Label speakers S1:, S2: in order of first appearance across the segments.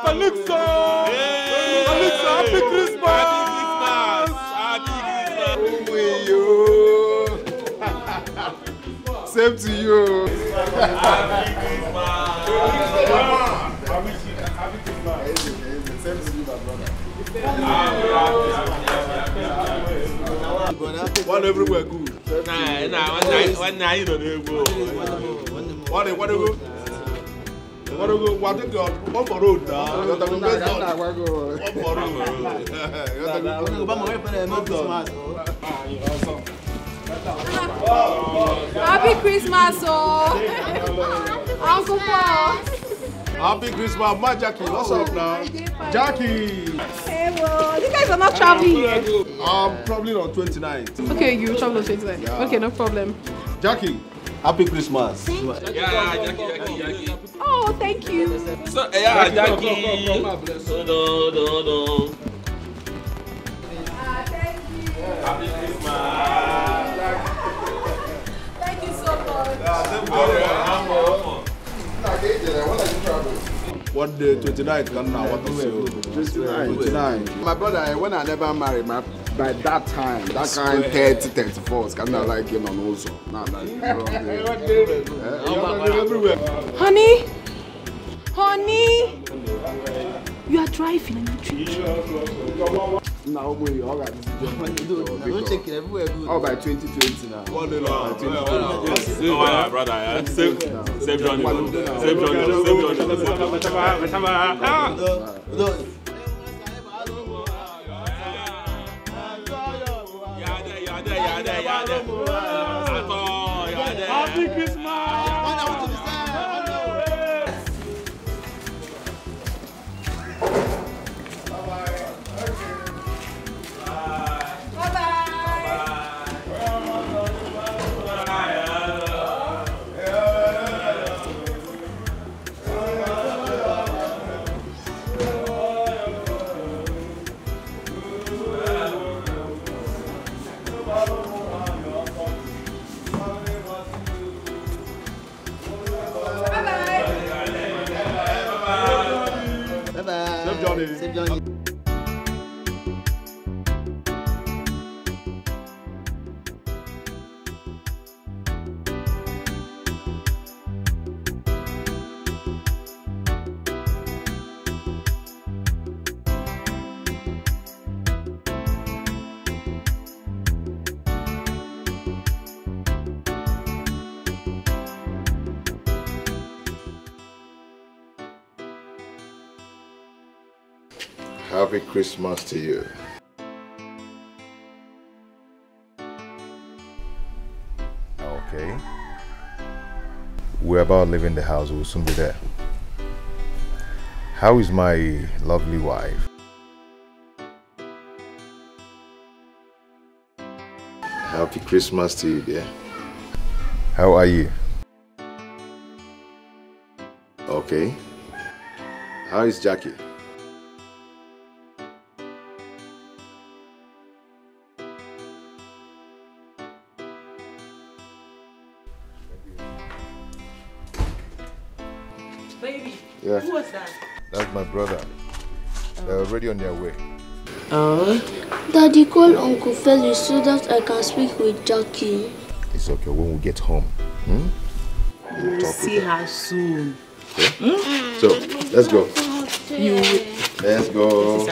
S1: Calypso! Happy Christmas! Same to you. Happy Christmas. Same to you, my brother. One everywhere good. One night you don't go. What for road now? One for road.
S2: Happy Christmas, Uncle Paul.
S1: Happy Christmas, my Jackie. What's up now? Jackie.
S2: Hey, well, you guys are not traveling yet.
S1: Probably on 29th.
S2: Okay, you travel on 29th. Yeah. Okay, no problem.
S1: Jackie. Happy Christmas.
S3: Yeah, Jackie.
S2: Oh, thank you.
S3: So, yeah, Jackie.
S2: Thank you.
S3: Happy Christmas.
S2: Thank you so much.
S1: What day? 29th? What is it? 29. My brother, when I never married, by that time, that kind 30, 34, can I like him and also. Everywhere.
S2: Honey, you are driving and you treat you.
S1: No, we all got this. Don't check it everywhere. Oh, by 2020 now. One day now.
S3: Oh, brother, save Johnny.
S1: Happy Christmas! Save Johnny.
S4: Happy Christmas to you. Okay. We're about leaving the house. We'll soon be there. How is my lovely wife? Happy Christmas to you, dear. How are you? Okay. How is Jackie?
S5: Baby,
S4: yeah.
S5: Who was that?
S4: That's my brother. They're already on their way.
S6: Daddy, call Uncle Felix so that I can speak with Jackie.
S4: It's okay when we get home.
S5: We'll see her soon.
S4: Okay? So, let's go. Let's go.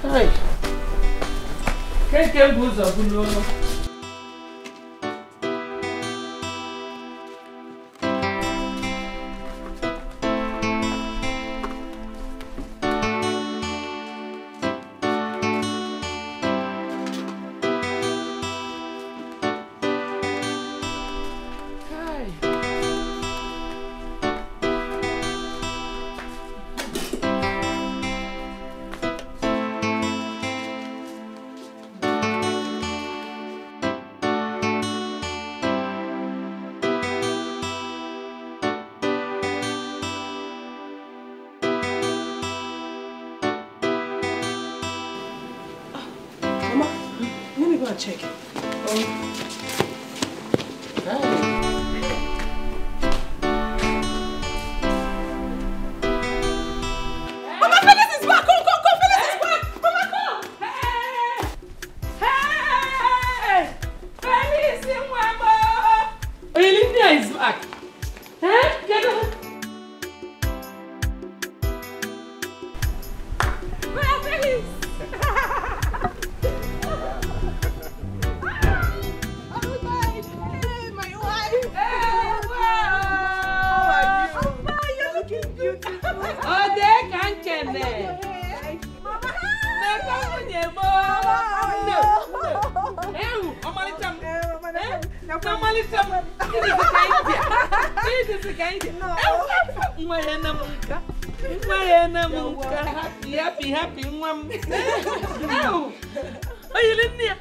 S2: Hey. Keke buzo bulo. Check. Mama, Phyllis is back! Go! Phyllis is back! Mama, come! Hey! Phyllis in Wamba! Olivia is back! Hey? Get up! Where Phyllis? Happy. Are you in there?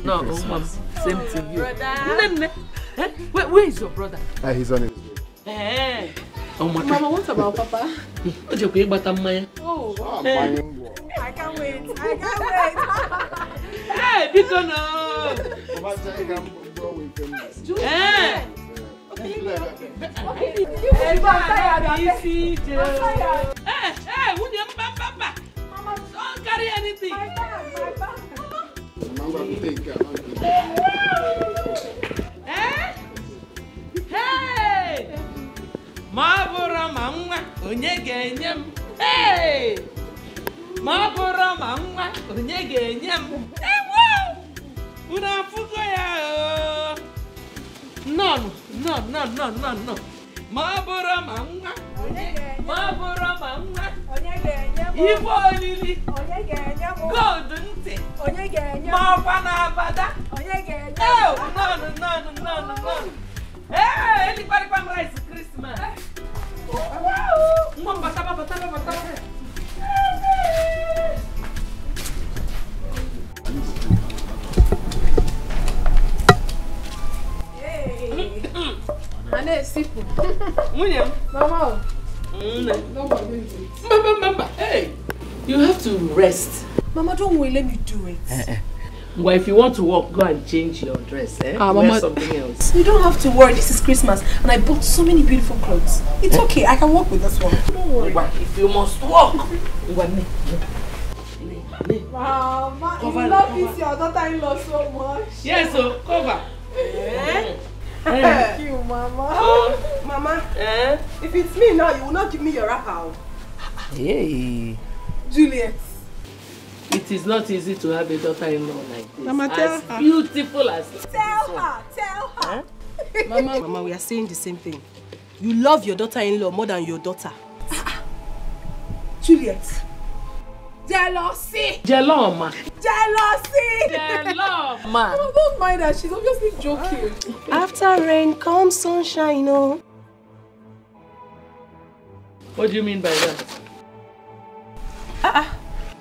S2: No, Mom. Same to you. Where is your brother?
S1: He's on his
S2: way.
S5: Oh my God. Mama, what about Papa?
S2: Oh,
S5: I can't wait.
S2: Hey, because no. Hey, William, Papa. Mama, don't carry anything. My bag. Hey! Mabura mama, onyegenyem. Hey! Mabura mama, onyegenyem. Hey, wow! Unafuko ya. No. Mabura mama, onyegenyem. Mabura mama, onyegenyem. Ibo lili, onyegenyem. Gold nti, onyegenyem. Mabana abada, onyegenyem. Oh, no. Hey, anybody come rice Christmas? Mom, bataba. Hey. Ane sipu. Munyam. Mama. Mama. Hey. You have to rest. Mama, don't worry, let me do it. Well, if you want to walk, go and change your dress, wear Mama, something else. You don't have to worry, this is Christmas and I bought so many beautiful clothes. It's okay, I can walk with this one. Don't worry. If you must walk. Mama, you love this your daughter-in-law so much. Yes, so cover. Thank you, Mama. Mama, if it's me now, you will not give me your wrapper. Hey. Juliet. It is not easy to have a daughter-in-law like this. Mama, as beautiful as this. Tell her. Huh? Mama, we are saying the same thing. You love your daughter-in-law more than your daughter. Juliet. Jealousy. Jealoma. Mama, don't mind her. She's obviously joking. After rain comes sunshine, oh. What do you mean by that?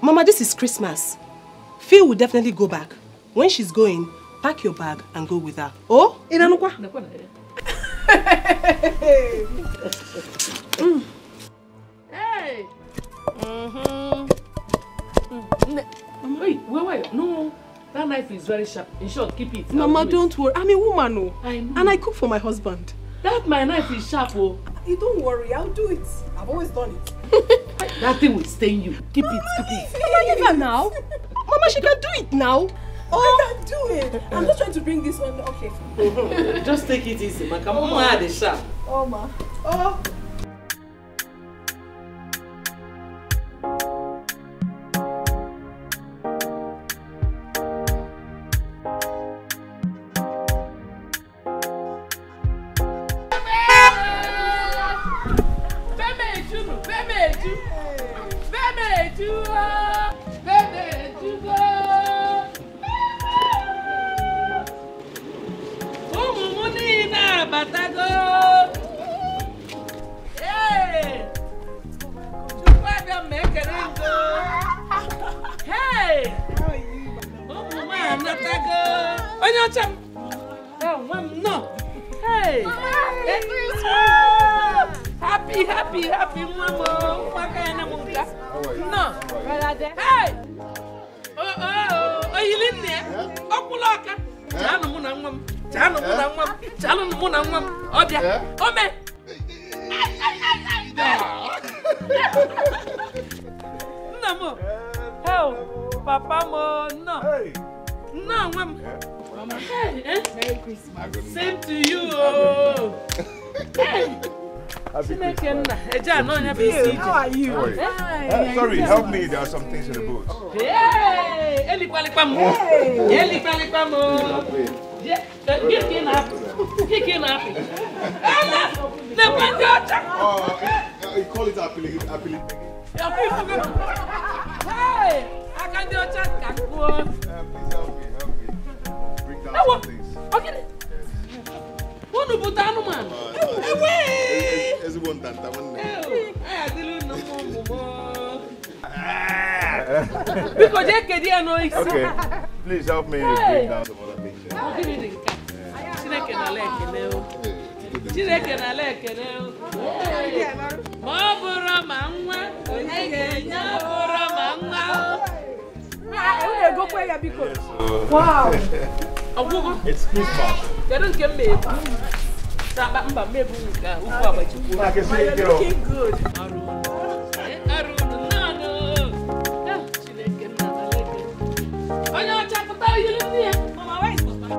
S2: Mama, this is Christmas. Phil will definitely go back. When she's going, pack your bag and go with her. Oh? Inanukwa?
S5: Hey!
S2: Wait. No. That knife is very sharp. In short, keep it.
S5: Mama, don't worry. I'm a woman, oh.
S2: I know.
S5: And I cook for my husband.
S2: That my knife is sharp, oh.
S5: You don't worry, I'll do it. I've always done it.
S2: That thing will stain you. Keep it.
S5: Mama, leave her now. Mama, she can do it now. Oh, I can do it. I'm just trying to bring this on. Okay.
S2: Just take it easy, man. Come on, add the sharp.
S5: Oh, ma. Oh.
S2: Happy, mama. No. Hey! Oh, you live there? Okulaka. Chano munangam. Oh, dear. Oh, me. No more. Hell, Papa, no. No, Mama. Hey, Merry Christmas. Same to you. Hey.
S4: How
S5: are you?
S4: Sorry, help me. There are some things in the boots.
S2: Hey! He
S4: call it appealing.
S2: Hey! I can do a chat.
S4: Please help me. Bring down some things.
S2: Okay. Who put down man?
S4: Everyone done.
S2: Because they can know it.
S4: Okay. Please help me bring down some other things.
S5: Wow.
S4: It's Christmas.
S2: They don't get me. You're
S5: looking good. Mama, where is Papa?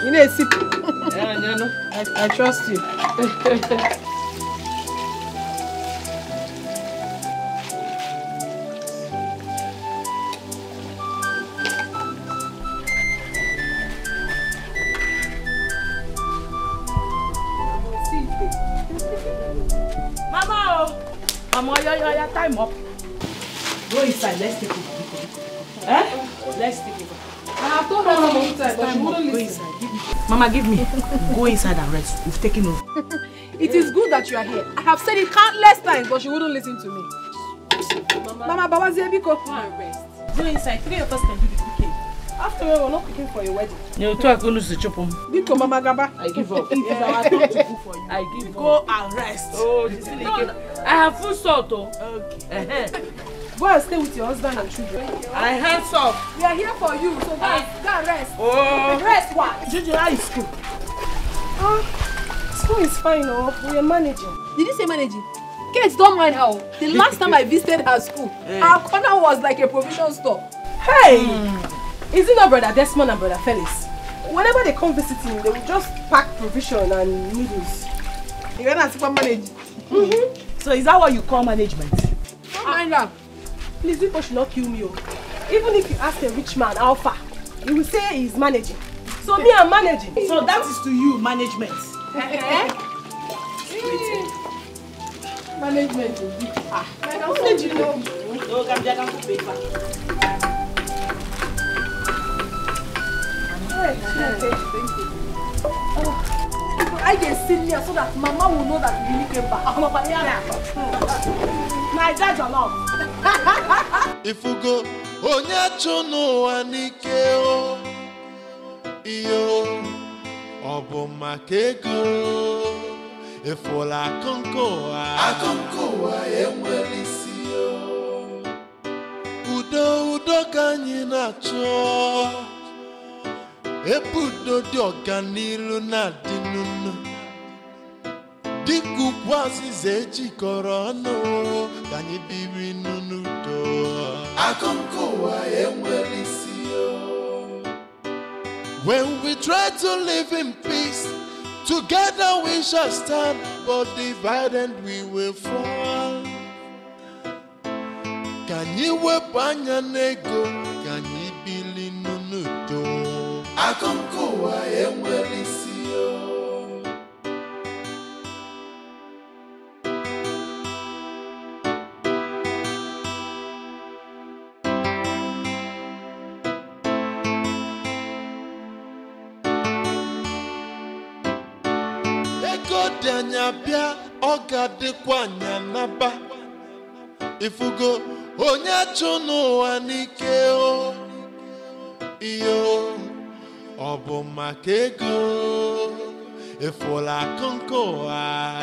S5: You know, sip. I trust you.
S2: Mama, your time up. Go inside, let's take it. Let's take it.
S5: I have told her so many times, but she wouldn't listen.
S2: Mama, give me. Go inside and rest. We've taken over.
S5: It is good that you are here. I have said it countless times, but she wouldn't listen to me. Mama, Baba Zebiko.
S2: Go and rest. Go inside. Today your first can do the cooking.
S5: After all, we're not cooking for your wedding.
S2: You talk going to chop them.
S5: Biko, Mama Gaba.
S2: I give up.
S5: It is our turn to cook for you.
S2: I give up.
S5: Go and rest.
S2: Oh, this is I have full salt, oh.
S5: Okay. Go and stay with your husband and children.
S2: I hands off.
S5: We are here for you, so go and rest.
S2: Oh.
S5: Rest what?
S2: Juju, how is school? School is fine, oh. We are managing.
S5: Did you say managing? Kids don't mind how. The last time I visited her school, our corner was like a provision store.
S2: Hey! Is it not Brother Desmond and Brother Felix? Whenever they come visiting, they will just pack provision and noodles.
S5: You're not super managing.
S7: So is that what you call management?
S5: Don't mind her.
S2: Please, people should not kill me. Oh. Even if you ask a rich man how far, he will say he's managing. So me, I'm managing.
S7: So that is to you management.
S5: Management.
S2: Managing.
S7: No, come here, come paper.
S5: I can sit here so that Mama will know that we really came back.
S2: Naija jollof.
S8: If you go, onye chono anike o, iyo, obo makego. If all akonkoa emwelisi o. Udo kanyi na cho. Ebudo di organilu na dinunu. Diku kwasi zechi korono kanyi biri nunu do. Akonkoa emwelisio. When we try to live in peace, together we shall stand, but divided we will fall. Kanyi wepanya nego, kanyi bili nunu do. Akonkoa emwelisio. Ego danya bia oga de kwanya naba. Ifugo onya chono anike o. Iyo obo makego. Ifola konkoa.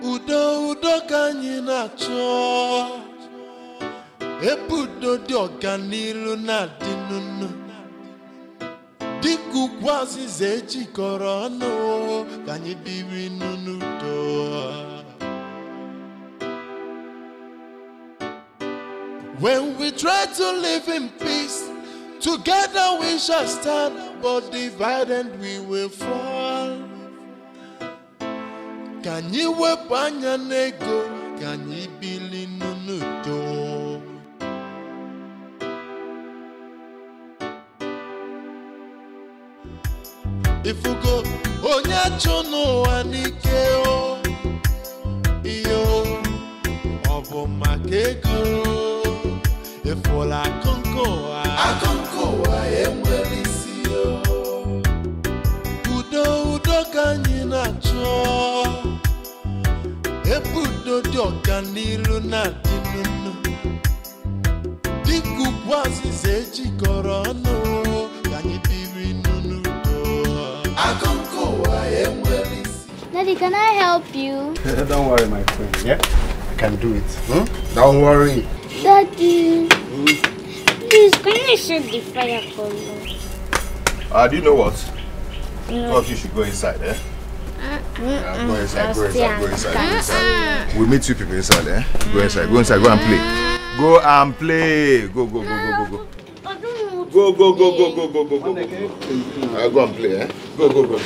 S8: Udo kanyi na cho. Ebudo di organilu na dinunu. Diku kwasi zechi korono kanyi biri nunu do. When we try to live in peace, together we shall stand, but divided we will fall. Kanyi wepanya nego, kanyi bili nunu do. If you go, onya chono anike o, iyo, obo makego. If all akonkoa emwelisio. Udo kanyi na cho. Ebudo di organilu na dinunu. Diku kwasi zechi korono kanyi biri nunu do. Akonkoa emwelisio.
S6: Daddy, can I help you?
S1: Don't worry, my friend. Yeah, I can do it. Don't worry.
S6: Daddy, please, can you shoot the fire for me?
S4: Do you know what? Two of you should go inside, eh? Go inside. We'll meet two people inside, eh? Go inside, go and play. Go and play. Go.
S6: I don't know.
S4: Go. Go and play, eh? Go.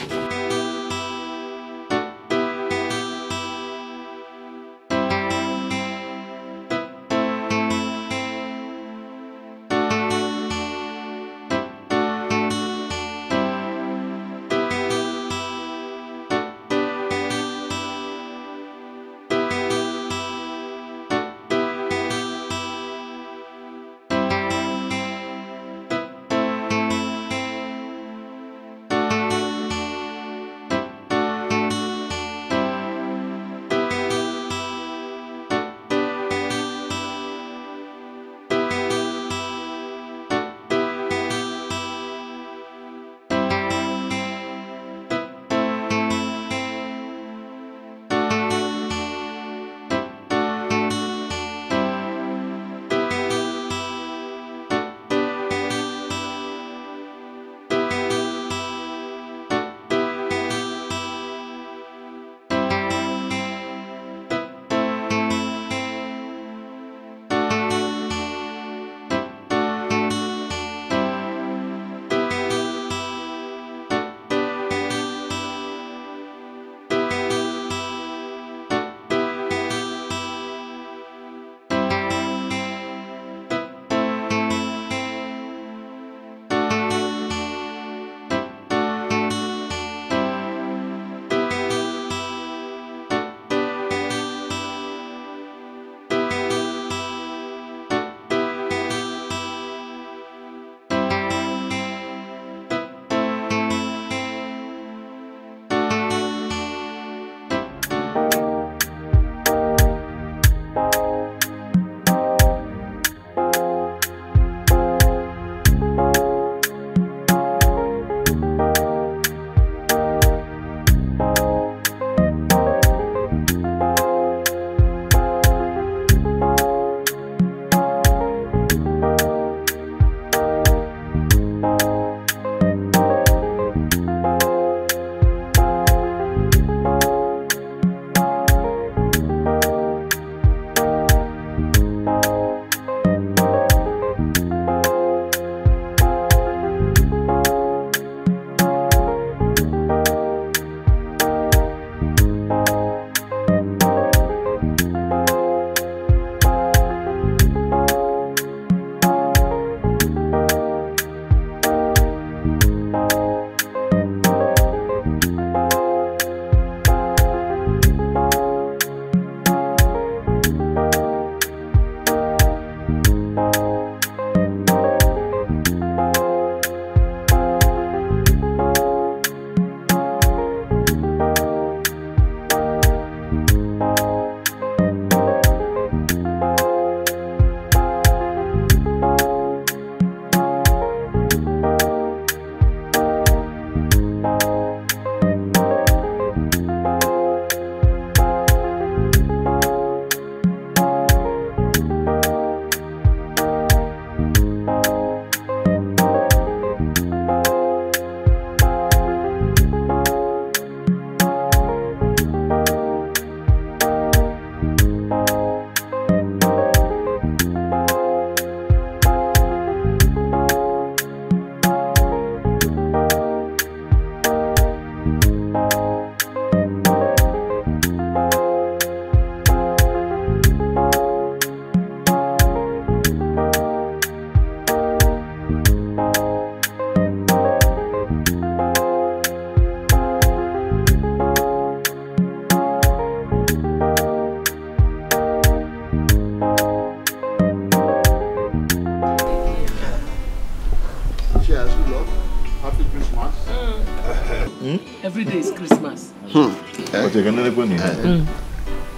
S2: Every day is Christmas.
S4: But you're gonna go in.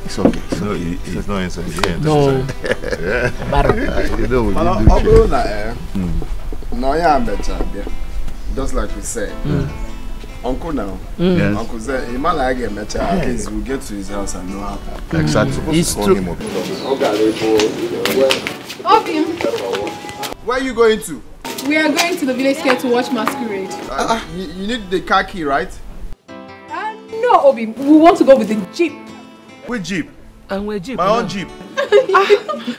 S4: It's okay. No, it's not inside. No. You know what you do.
S1: No, yeah, I'm better. Just like we said. Uncle now.
S4: Yes.
S1: Uncle said, "You might like a match. Kids will get to his house and know how."
S4: Exactly. It's true.
S1: Where are you going to?
S5: We are going to the village square to watch masquerade.
S1: You need the car key, right?
S5: No, Obi. We want to go with the jeep.
S4: Which jeep?
S2: And we're jeep.
S4: My own jeep.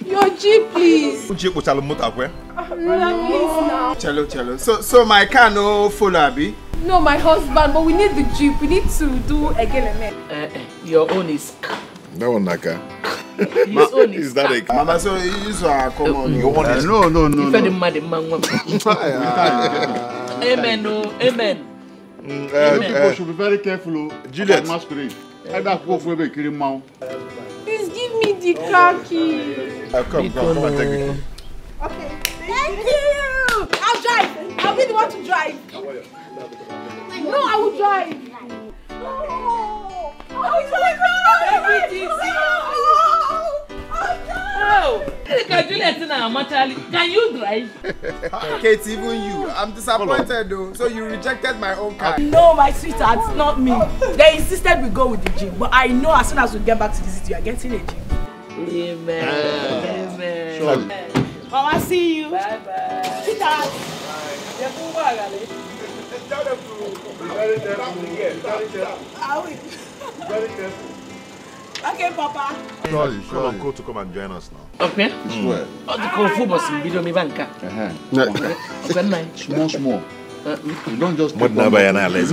S5: Your jeep, please.
S4: Jeep which I'll motor where?
S5: Brother, please now.
S1: Cello. So my car no follow Abi?
S5: No, my husband, but we need the jeep. We need to do a geleme.
S2: Your own is.
S4: That one naka.
S2: His own is.
S4: Is that a car?
S1: Mama, so you are come on.
S4: Your one is no.
S2: If any man. Amen. No. Amen.
S9: People should be very careful.
S4: Juliet.
S9: Masquerade. Either go for a killing mount.
S5: Please give me the car key.
S4: Come, take it.
S5: Okay. Thank you. I'll drive. I'll be the one to drive. No, I will drive. No.
S2: Can you drive?
S1: Kate, even you. I'm disappointed though. So you rejected my own car.
S7: No, my sweetheart, not me. They insisted we go with the jeep, but I know as soon as we get back to the city, you are getting a jeep.
S2: Amen.
S7: Mama, see you.
S2: Bye.
S7: Sweetheart.
S4: Tell them to be very careful. Very careful.
S7: Okay, Papa.
S4: Sure. Go to come and join us now.
S2: Okay.
S9: Swear.
S2: The Kung Fu must be doing me banka.
S9: Small. You don't just
S4: What number are you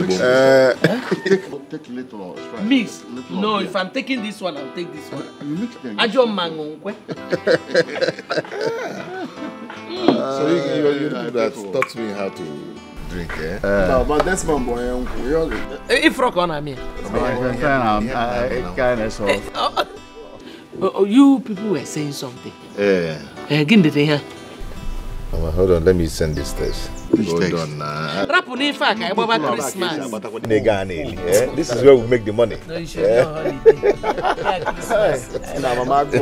S9: take little.
S2: Mix. No, if I'm taking this one, I'll take this one.
S9: You mix them.
S2: Ajo mango.
S4: So you do that taught me how to drink, eh?
S1: No, but that's my boy, uncle.
S2: If rock on me. You people were saying something. Again, the thing here.
S4: Hold on, let me send this text. Hold on.
S2: Christmas.
S4: This is where we make the money.
S2: No, you should go
S4: holiday.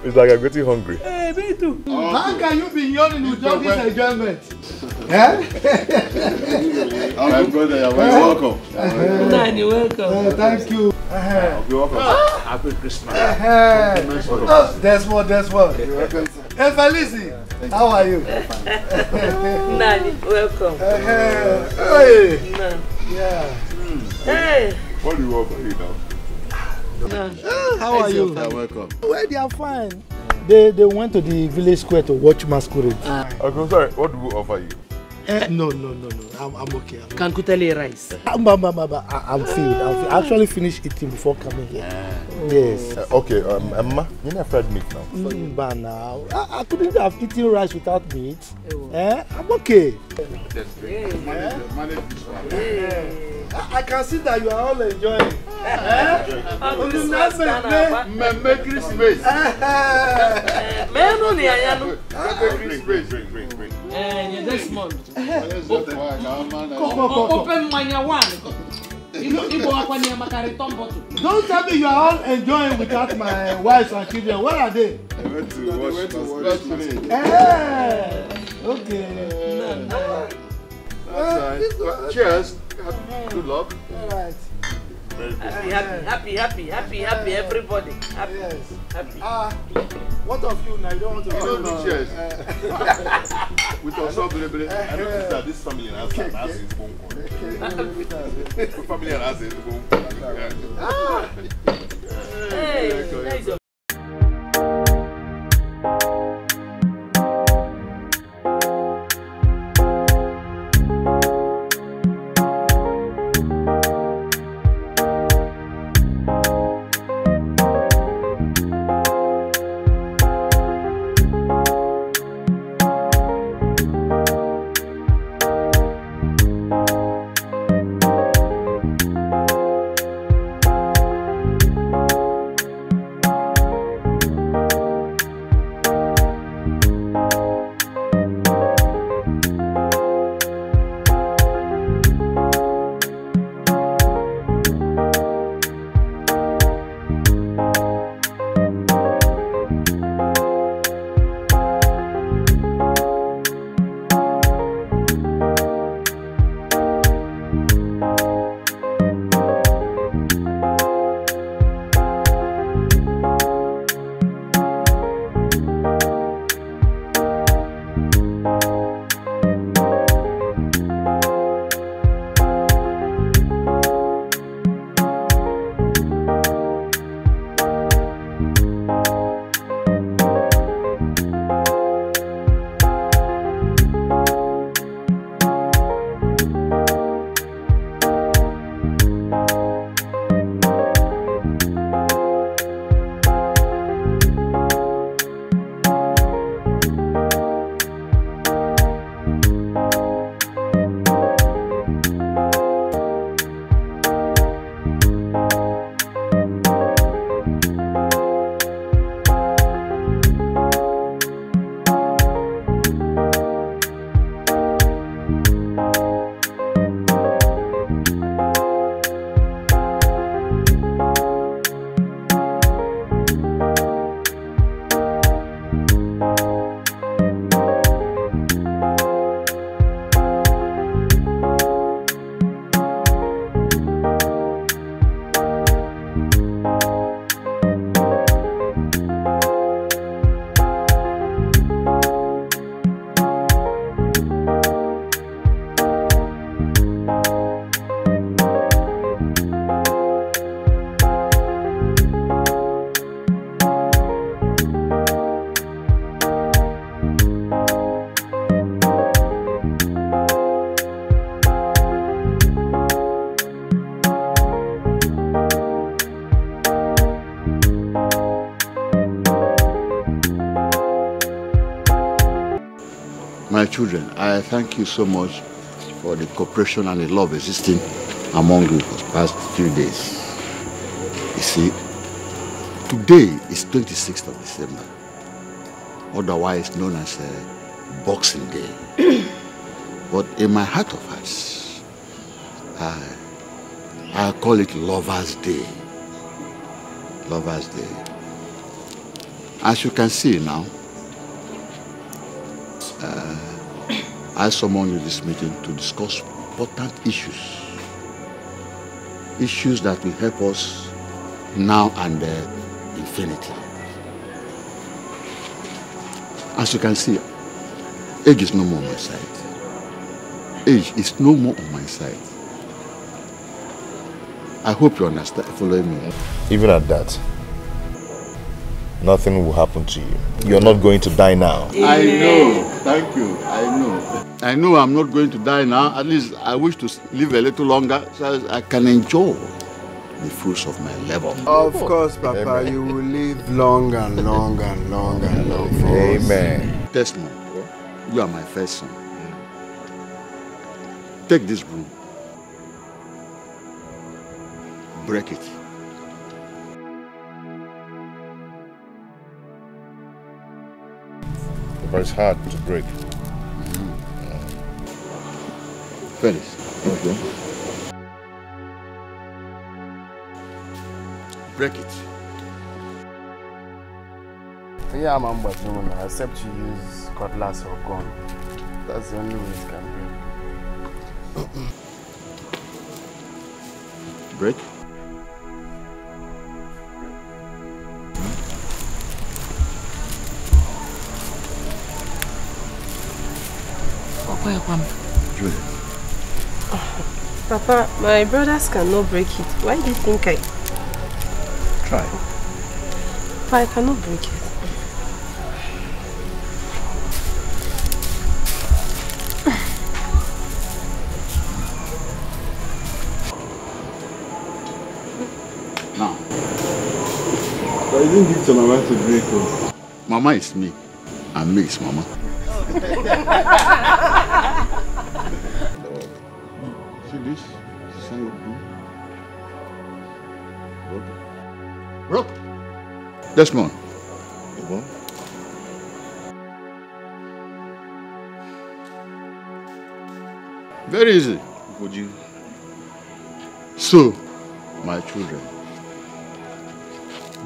S4: It's like I'm getting hungry.
S2: Hey, me too.
S9: How can you be yawning with all this enjoyment? All right, brother, you're welcome.
S2: You're welcome.
S9: Thank you.
S4: You're welcome. Happy Christmas.
S9: That's what. You're welcome. Hey, Felicity, how are you?
S2: Nani, welcome.
S9: Hey.
S2: Yeah. Hey.
S4: What do you want for you now?
S9: How are you?
S4: You're welcome.
S9: Well, they are fine. They went to the village square to watch masquerade.
S4: Okay, sorry. What do we offer you?
S9: No. I'm okay.
S2: Kankutele rice.
S9: I'm filled. I actually finished eating before coming here. Yes.
S4: Okay, Emma, you're not fried meat now.
S9: I couldn't have eaten rice without meat. I'm okay. I can see that you are all enjoying.
S4: Make Christmas. Drink.
S2: This month.
S9: Open Don't tell me you are all enjoying without my wife and children. Where are they?
S4: I went to watch masquerade.
S9: Okay.
S4: Cheers. Good luck.
S9: All right.
S2: Happy, everybody. Happy.
S9: Yes.
S2: Happy.
S9: What of you now? You don't want to
S4: do cheers. With us, I noticed that this family has its phone call. Family has its phone call.
S2: Hey, nice.
S10: My children, I thank you so much for the cooperation and the love existing among you for the past few days. You see, today is 26th of December, otherwise known as Boxing Day. But in my heart of hearts, I call it Lover's Day. Lover's Day. As you can see now, I summoned you this meeting to discuss important issues. Issues that will help us now and infinity. As you can see, age is no more on my side. Age is no more on my side. I hope you understand, following me.
S4: Even at that, nothing will happen to you. You're not going to die now.
S10: I know. Thank you. I know. I know I'm not going to die now. At least I wish to live a little longer so I can enjoy the fruits of my labor.
S1: Of course, Papa. Amen. You will live long and long and long and long.
S4: Amen.
S10: Desmond, you are my first son. Take this broom. Break it.
S4: But it's hard to break.
S10: Finish. Okay. Break it.
S1: Yeah, I'm but no, except you use cutlass or gun. That's the only way it can break.
S10: Break. Julie.
S2: Papa, my brothers cannot break it. Why do you think I...
S10: Try.
S2: Papa, I cannot break it.
S10: Now.
S9: But I didn't give to Mama to break it.
S10: Mama is me, and me is Mama. See this? Rock. Desmond. Very easy. Would you? So, my children,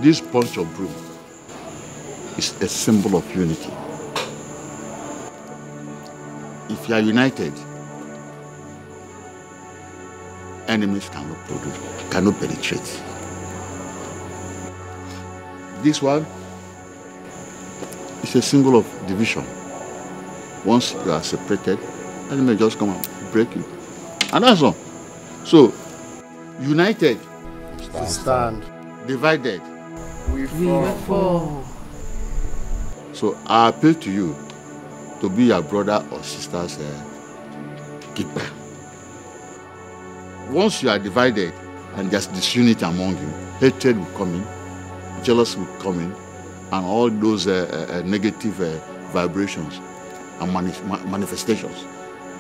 S10: this bunch of broom is a symbol of unity. If you are united, enemies cannot penetrate. This one is a symbol of division. Once you are separated, enemy just come and break you. And that's all. So, united,
S1: stand.
S10: Divided,
S2: we fall.
S10: So I appeal to you to be your brother or sister's keeper. Once you are divided and there's disunity among you, hatred will come in, jealousy will come in, and all those negative vibrations and manifestations.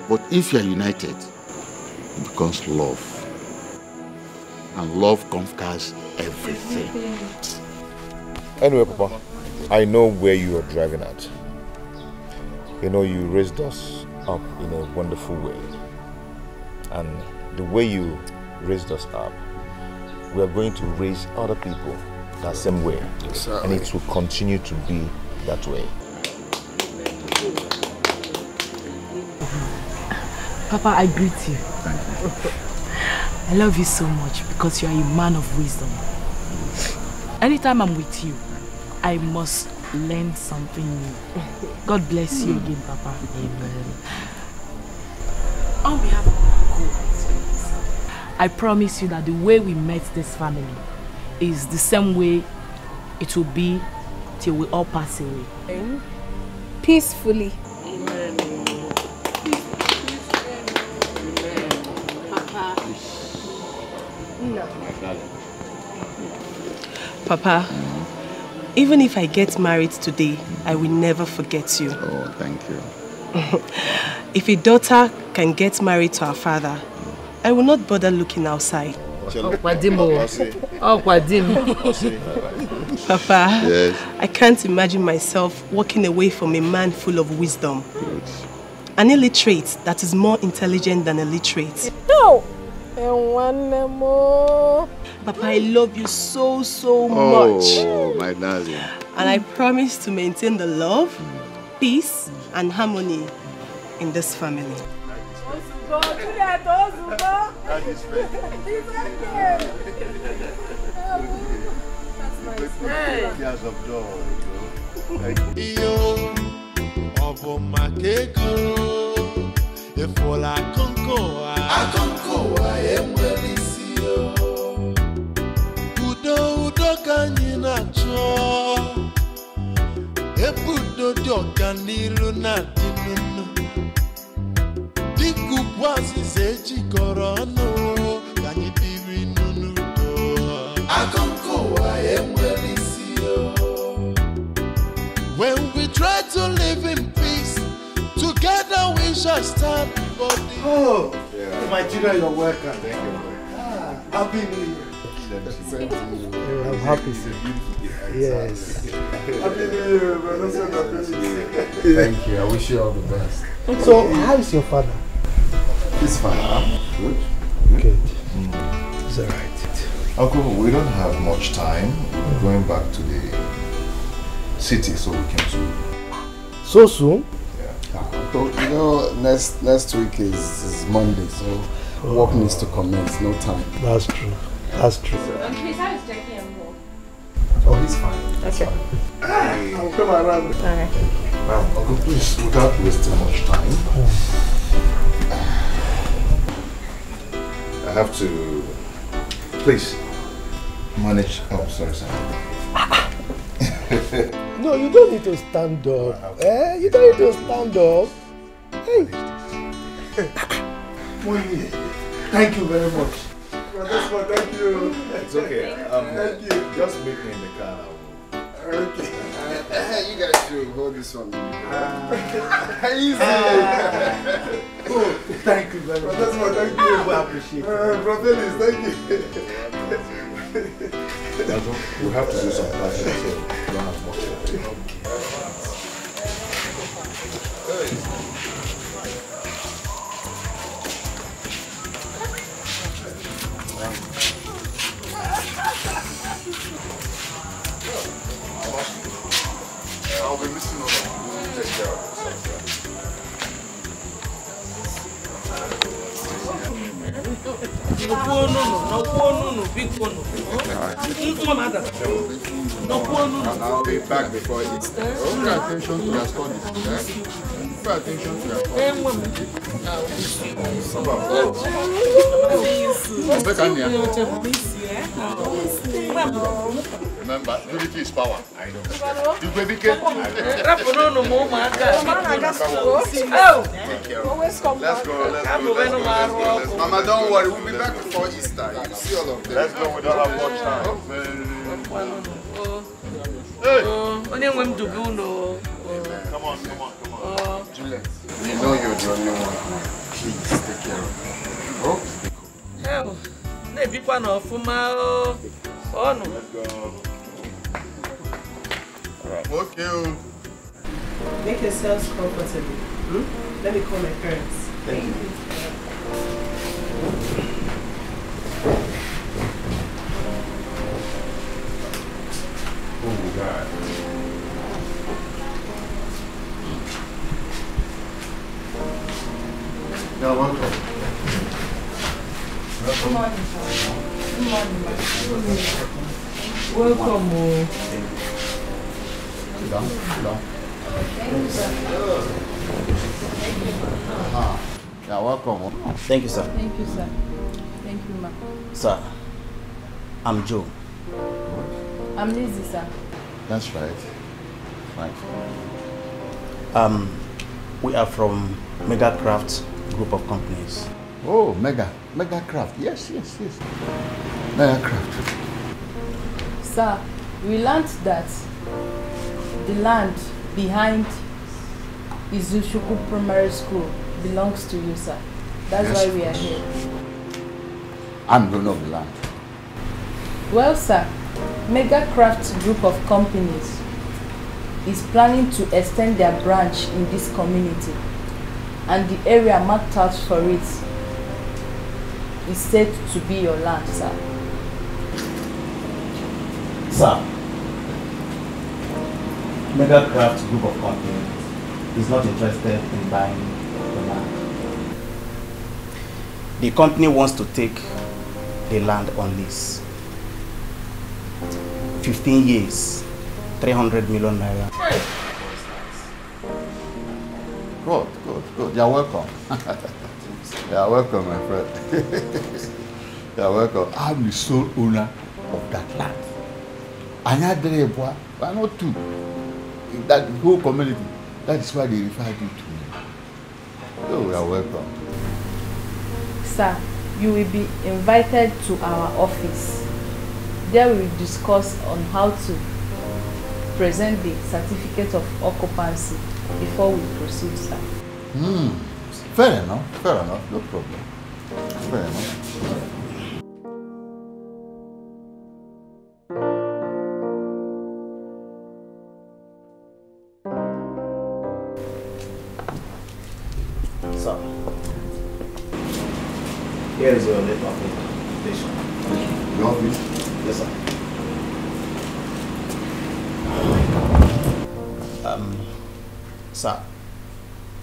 S10: But if you are united, it becomes love. And love conquers everything.
S4: Anyway, Papa, I know where you are driving at. You know, you raised us up in a wonderful way. And the way you raised us up, we are going to raise other people that same way. And it will continue to be that way.
S7: Papa, I greet you.
S10: Thank you.
S7: I love you so much because you are a man of wisdom. Anytime I'm with you, I must learn something new. God bless you again, Papa. Amen. On behalf of my co-wives, I promise you that the way we met this family is the same way it will be till we all pass away.
S2: Peacefully.
S7: Amen.
S2: Papa, even if I get married today, I will never forget you.
S10: Oh, thank you.
S2: If a daughter can get married to her father, I will not bother looking outside.
S7: Papa,
S2: yes. I can't imagine myself walking away from a man full of wisdom. Yes. An illiterate that is more intelligent than a literate.
S5: No!
S2: Papa, I love you so much.
S10: Oh, my darling.
S2: And I promise to maintain the love, peace, and harmony in this family.
S8: When we try to live in peace, together we shall stand.
S9: Oh, yeah. My children, you're welcome. Thank you. Happy New Year.
S11: I'm happy, sir. Yes.
S9: Happy New Year, brother.
S11: Thank you. I wish you all the best. So, how is your father?
S4: He's fine. Good.
S11: Good. It's all right.
S4: Uncle, we don't have much time. We're going back to the city, so we came to.
S11: So soon?
S4: Yeah.
S11: So,
S12: you know, next week is Monday, so work needs to commence. No time.
S11: That's true. That's true.
S6: Please, how is Jackie and Mo?
S12: Oh, he's fine.
S6: Okay.
S9: I'll come around.
S6: Alright.
S4: Uncle, please, without wasting much time, I have to, please, manage. Oh, sorry, sir.
S11: No, you don't need to stand up. You don't need to stand up. Hey.
S9: Thank you very much. Thank you.
S4: It's okay.
S9: Thank you.
S4: Just meet me in the car.
S12: Okay. You guys should hold this one.
S9: Easy. Oh, thank you very much. Thank you.
S11: I appreciate it.
S9: Brother, thank you.
S4: We have to do some passion, so we don't have much.
S10: I'll be missing all of you. Take care of
S12: I'll be back before Easter.
S10: Pay attention to your studies. Pay attention to your Remember, unity is power. I know. You baby can.
S5: Always come back.
S12: Let's go. Mama, don't worry. We'll be back before Easter. You see all of them.
S10: Let's go. We don't have much time.
S12: Hey.
S10: Come on.
S12: Juliet, you know you're the only one. Please take care of me. Oh?
S10: Let's go. Alright. Okay.
S2: Make yourselves comfortable. Let me call my parents.
S12: Thank you.
S10: Oh, God.
S4: You're welcome.
S7: Good morning, sir. Good morning, welcome.
S4: Sit down.
S7: Thank you, sir.
S10: You're welcome.
S13: Thank you, sir.
S7: Thank you, sir. Thank you, ma.
S13: Sir, I'm Joe.
S7: I'm Lizzie, sir.
S10: That's right. Right.
S13: We are from Mega Craft Group of Companies.
S10: Oh, Mega Craft. Yes. Mega Craft.
S7: Sir, we learned that the land behind Izuchuku Primary School belongs to you, sir. That's why we are here.
S10: I'm the owner of the land.
S7: Well, sir, Mega Crafts Group of Companies is planning to extend their branch in this community, and the area marked out for it is said to be your land, sir.
S13: Sir, Mega Crafts Group of Companies is not interested in buying the land. The company wants to take the land on lease. 15 years, 300 million naira.
S10: Good. You're welcome. You're welcome, my friend. You're welcome. I'm the sole owner of that land. And I did why not two? That whole community. That is why they refer you to me. So you are welcome.
S7: Sir, you will be invited to our office. There we will discuss on how to present the certificate of occupancy before we proceed, sir.
S10: Fair enough, no problem. Fair enough.
S13: Sir, here is your letter of invitation.
S10: The office?
S13: Yes, sir. Sir,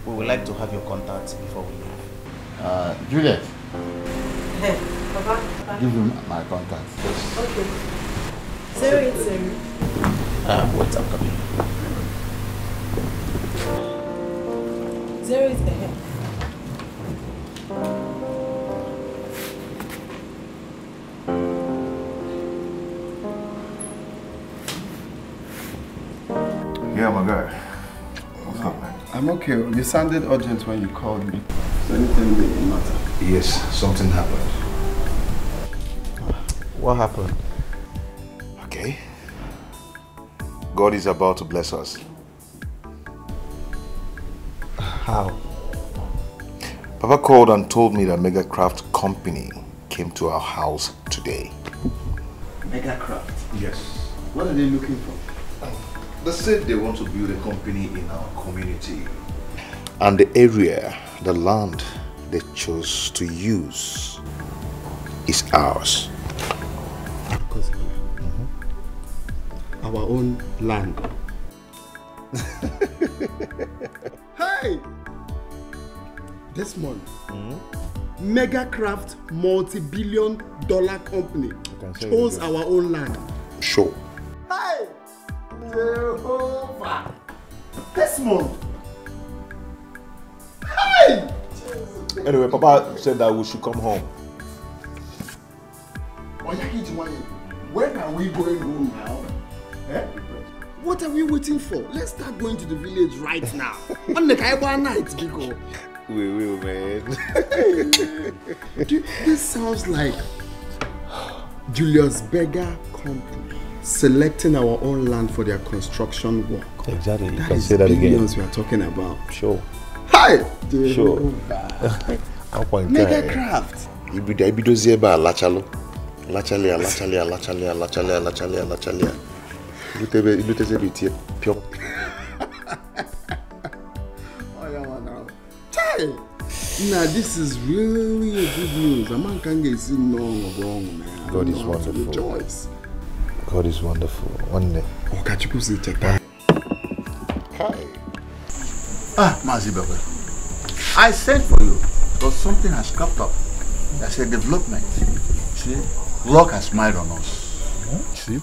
S13: we would like to have your contacts before we leave.
S10: Juliet.
S2: Hey, Papa.
S10: Give him my contact. Yes.
S2: Okay. 080.
S13: Wait, I'm coming.
S2: 080.
S4: Yeah, my guy.
S1: I'm okay. You sounded urgent when you called me. Is anything the matter?
S4: Yes, something happened.
S13: What happened?
S4: Okay. God is about to bless us.
S13: How?
S4: Papa called and told me that Mega Craft Company came to our house today.
S1: Mega Craft?
S4: Yes.
S1: What are they looking for?
S4: They said they want to build a company in our community. And the area, the land they chose to use is ours.
S1: Our own land. Hey! This month, Mega Craft multi-billion-dollar company chose our own land.
S4: Sure.
S1: Hey! Jehovah! This month! Hey!
S3: Anyway, Papa said that we should come home.
S1: When are we going home now? Eh? What are we waiting for? Let's start going to the village right now. On the Kaiba night, Biko.
S3: We will, man.
S1: Dude, this sounds like Julius Berger Company selecting our own land for their construction work.
S3: Exactly. You
S1: That
S3: can
S1: is
S3: say that
S1: billions
S3: again.
S1: we are talking about.
S3: Sure.
S1: Hi!
S3: Sure.
S1: Mega Craft.
S4: Ibidozieba lachalo. Lachalia. Iluteze pure.
S1: Nah, this is really a good news. A man can't get seen wrong, man.
S3: God is wonderful.
S1: Rejoice.
S3: God is wonderful. One day.
S1: Hi.
S10: Mazi Baba. I sent for you because something has cropped up. That's a development. See, luck has smiled on us. See,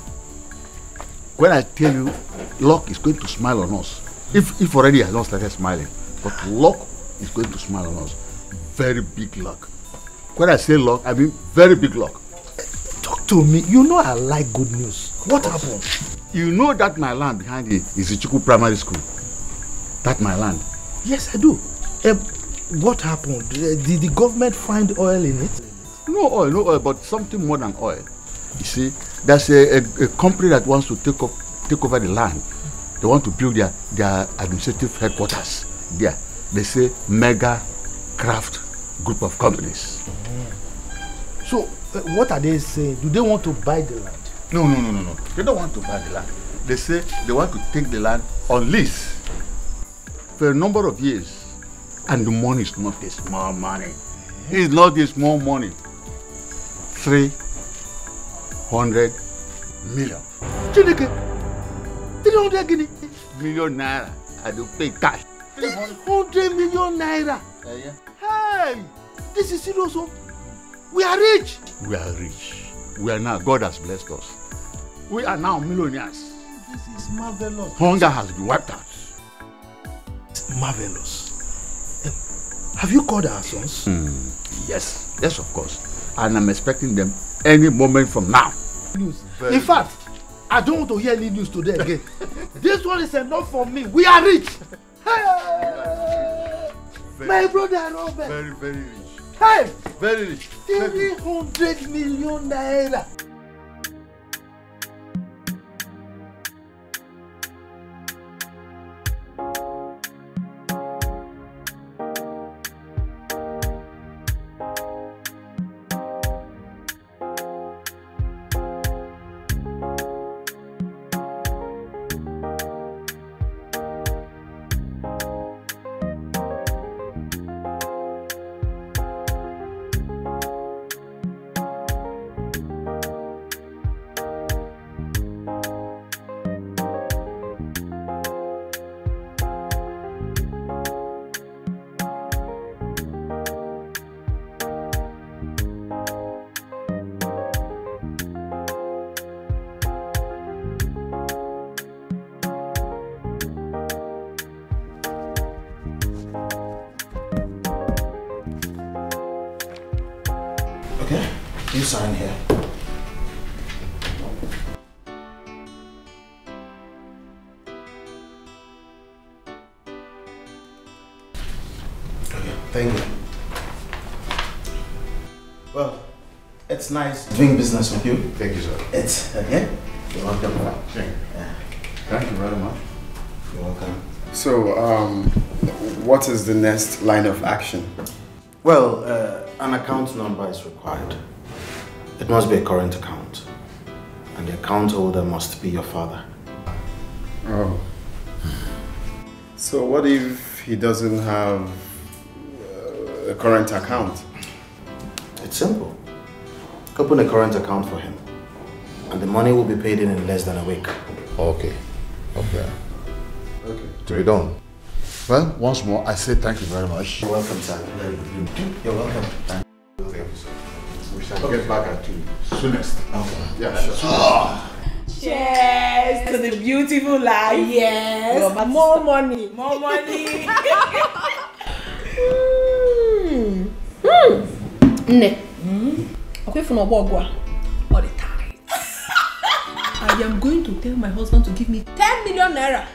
S10: when I tell you luck is going to smile on us, if already has not started smiling, but luck is going to smile on us. Very big luck. When I say luck, I mean very big luck.
S11: Talk to me. You know I like good news. What happened?
S10: You know that my land behind it is the Chiku Primary School. That's my land.
S11: Yes, I do. What happened? Did the government find oil in it?
S10: No oil, but something more than oil. You see, there's a company that wants to take over the land. They want to build their administrative headquarters there. They say Mega Craft Group of Companies.
S11: So, what are they saying? Do they want to buy the land?
S10: No. They don't want to buy the land. They say they want to take the land on lease for a number of years. And the money is not a small money. It's not a small money. 300 million. Chineke, 300 million naira. I do pay cash.
S11: 300 million naira. Hey, this is serious. We are rich.
S10: We are rich. We are now, God has blessed us. We are now millionaires.
S11: This is marvelous.
S10: Hunger has been wiped out.
S11: It's marvelous. Have you called our sons?
S10: Yes, of course. And I'm expecting them any moment from now.
S11: In fact, I don't want to hear any news today again. This one is enough for me. We are rich. Hey! My brother Robert.
S10: Very, very rich.
S11: Hey!
S10: Very rich.
S11: 300 million naira.
S13: Okay, you sign here. Okay, thank you. Well, it's nice doing business with you.
S10: Thank you, sir.
S13: It's okay. You're welcome.
S10: Thank you very much.
S13: You're welcome.
S12: So, what is the next line of action?
S13: Well, an account number is required. It must be a current account. And the account holder must be your father.
S12: Oh. So what if he doesn't have a current account?
S13: It's simple. Open a current account for him. And the money will be paid in less than a week.
S10: Okay. To be done. Well, once more, I say thank you very much.
S13: You're welcome, sir. You're welcome. Thank
S10: you, sir. We shall get back at you soonest.
S13: Okay.
S10: Yeah, sure.
S2: Cheers to the beautiful life. Yes. More money. More money.
S5: Nne. Okay, for no bogwa. All the time. I am going to tell my husband to give me 10 million naira.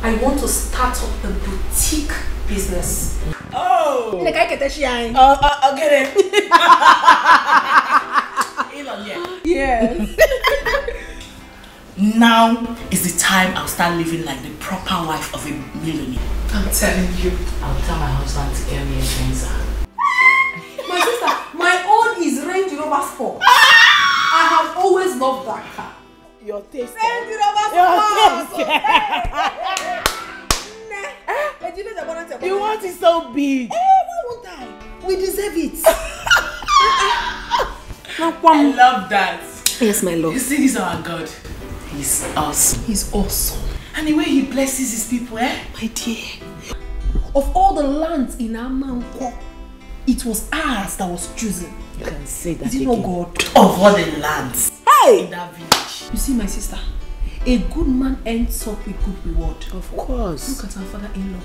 S5: I want to start up a boutique business.
S2: Oh!
S5: Nne, can I get a shine?
S2: I'll get it. Yes. Now is the time I'll start living like the proper wife of a millionaire.
S5: I'm telling you.
S7: I'll tell my husband to get me a Benza.
S5: My sister, my own is Range Rover Sport. I have always loved that car.
S2: Your taste.
S5: Range Rover Sport.
S2: You want it so big.
S5: Why won't I? We deserve it.
S2: I love that.
S5: Yes, my love.
S2: You see, he's our God. He's awesome.
S5: He's awesome.
S2: And the way he blesses his people,
S5: My dear. Of all the lands in Amanko, it was ours that was chosen.
S7: You can say that.
S5: Is it not God?
S2: Of all the lands in that village.
S5: You see, my sister, a good man ends up with good reward.
S7: Of course.
S5: Look at our father-in-law.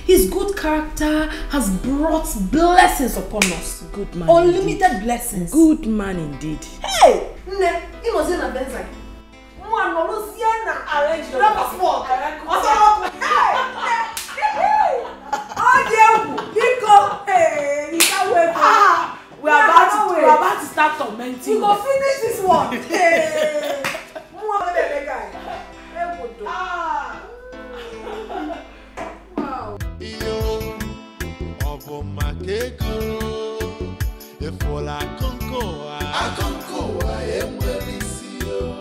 S5: His good character has brought blessings upon us.
S7: Good man.
S5: Unlimited blessings.
S7: Good man indeed.
S5: Hey! Ne, he was in a Benz. One no Sienna arranged the passport. Hey! Oh dear, hey, you can't wait.
S2: We're about to start tormenting.
S5: You go finish this one. Hey! Wow.
S8: makego. Efola konkoa. Akonkoa emwelisio.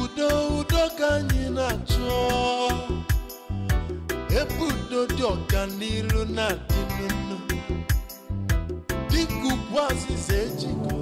S8: Udo kanyina cho. Ebudo dokaniru na dinunu. Diku kwazi zejiko.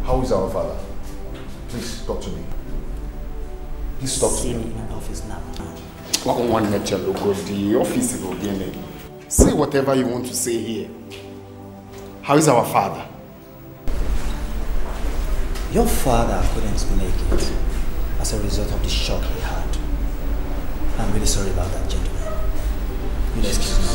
S4: How is our father? Please talk to me. Please talk to me.
S12: See me in the office now. The office is again. Say whatever you want to say here. How is our father?
S14: Your father couldn't make it as a result of the shock he had. I'm really sorry about that, gentlemen. You'll excuse me.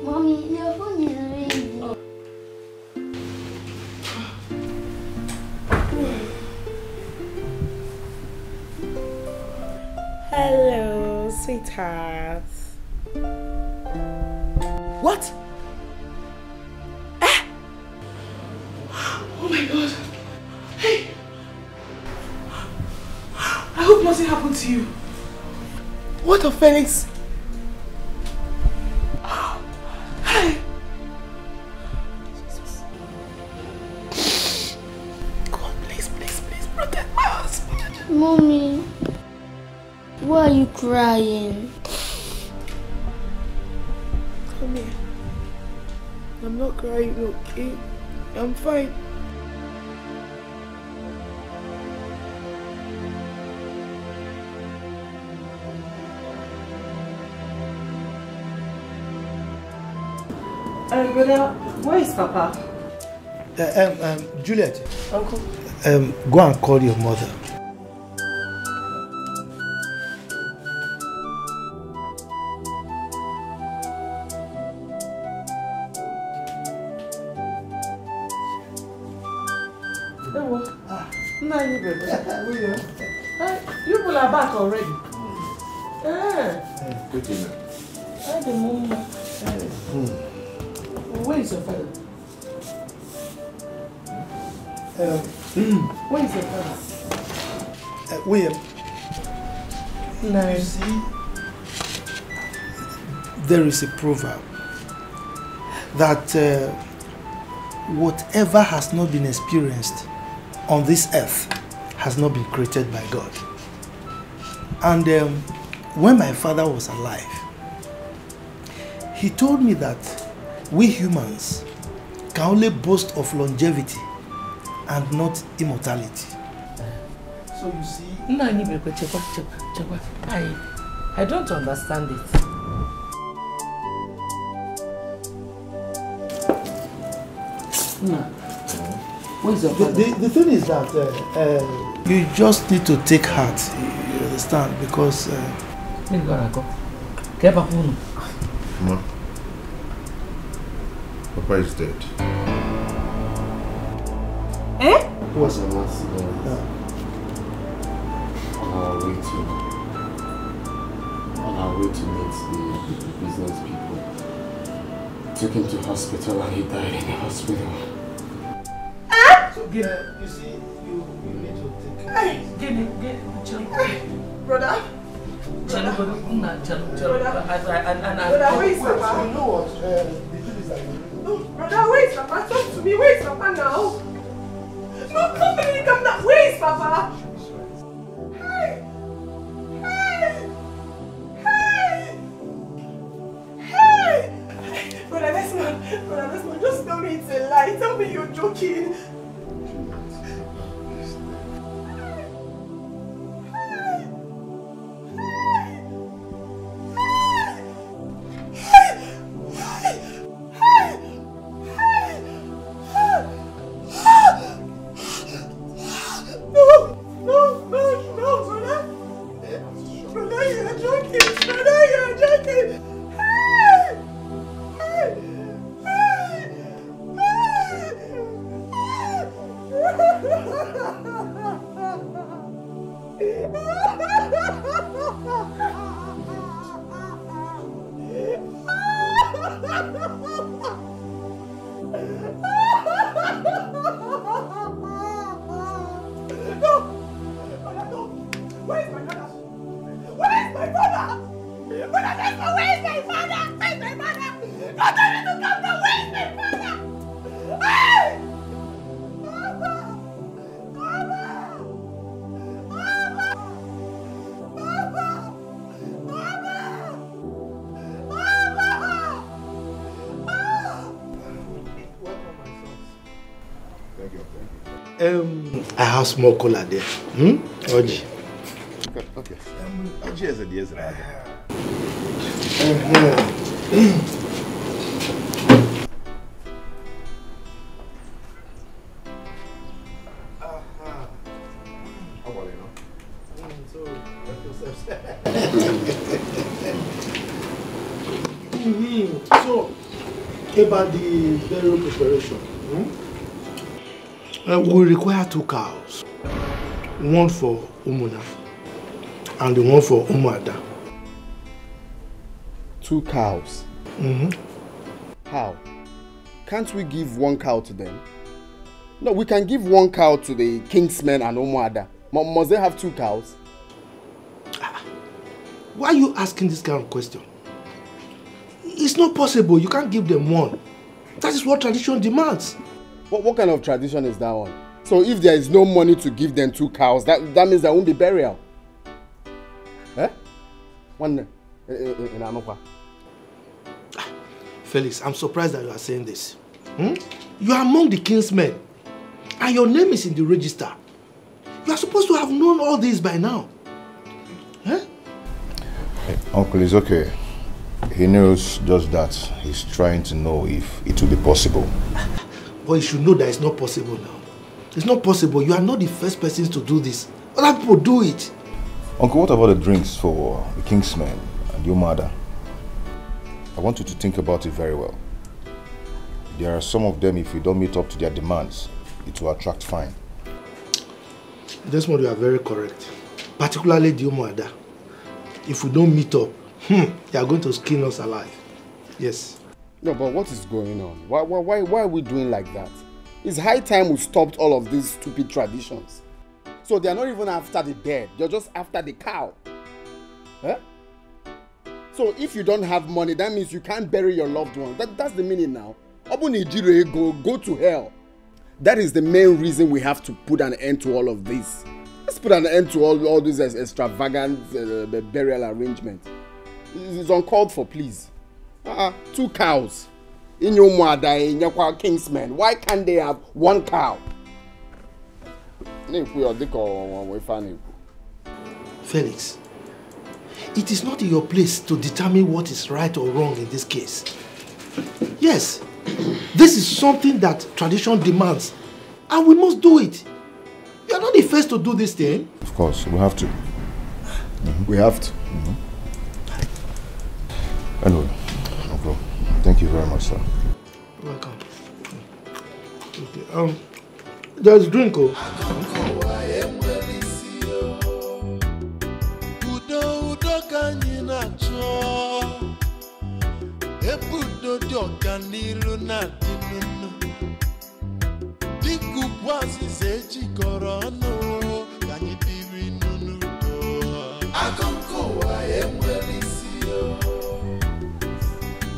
S6: Mommy, your phone is ringing.
S7: Hello, sweetheart. What? Eh? Oh my God. Hey. I hope nothing happened to you. What of Felix? Hey. God, please protect my husband.
S6: Mommy, why are you crying?
S7: Come here. I'm not crying, okay? I'm fine.
S2: Brother, where is Papa?
S11: Juliet.
S2: Uncle.
S11: Go and call your mother.
S2: You people are back already. Where is your father? Where is your father?
S11: William.
S2: No.
S11: You see, there is a proverb that whatever has not been experienced on this earth has not been created by God. And when my father was alive, he told me that we humans can only boast of longevity and not immortality. So you see...
S2: I don't understand it. What is your
S11: the thing is that you just need to take heart, you understand, because
S4: Mama, Papa is dead.
S2: Eh?
S12: What's an accident? On our way to meet the business people. Took him to hospital and he died in the hospital.
S11: So, you see, you need to take
S2: Get brother.
S11: Brother,
S2: where is Papa?
S11: You know what? The thing is that
S2: Brother, where is Papa? Talk to me. Where is Papa now? No, come now. Where is Papa? Hey! Brother, let's not. Just tell me it's a lie. Tell me you're joking.
S11: I have small cola there. Oji.
S4: Okay. Oji is a yes.
S11: So, about the burial preparation, we require 2 cows. One for Umuna and the one for Umuada.
S1: 2 cows? How? Can't we give 1 cow to them? No, we can give 1 cow to the Kingsmen and Umuada. Must they have 2 cows?
S11: Why are you asking this kind of question? It's not possible. You can't give them 1. That is what tradition demands.
S1: What kind of tradition is that one? So if there is no money to give them 2 cows, that means there won't be burial. Eh? One in Anokwa.
S11: Felix, I'm surprised that you are saying this. You are among the kingsmen, and your name is in the register. You are supposed to have known all this by now. Eh?
S4: Hey, Uncle, it's okay. He knows just that. He's trying to know if it will be possible.
S11: But you should know that it's not possible now. It's not possible. You are not the first persons to do this. Other people do it.
S4: Uncle, what about the drinks for the Kingsmen and your mother? I want you to think about it very well. There are some of them, if you don't meet up to their demands, it will attract fine.
S11: This one, you are very correct. Particularly the Umuada. If we don't meet up, they are going to skin us alive. Yes.
S1: No, but what is going on? Why are we doing like that? It's high time we stopped all of these stupid traditions. So they are not even after the dead. They're just after the cow. Huh? So if you don't have money, that means you can't bury your loved one. That's the meaning now. Go to hell. That is the main reason we have to put an end to all of this. Let's put an end to all these extravagant burial arrangements. It's uncalled for, please. 2 cows. In your mother, in your Kingsmen. Why can't they have 1 cow?
S11: Felix, it is not your place to determine what is right or wrong in this case. Yes, this is something that tradition demands, and we must do it. You are not the first to do this thing.
S4: Of course, we have to.
S1: We have to.
S4: Anyway, okay. Thank you very much, sir.
S11: Welcome. Okay. There's drink, oh.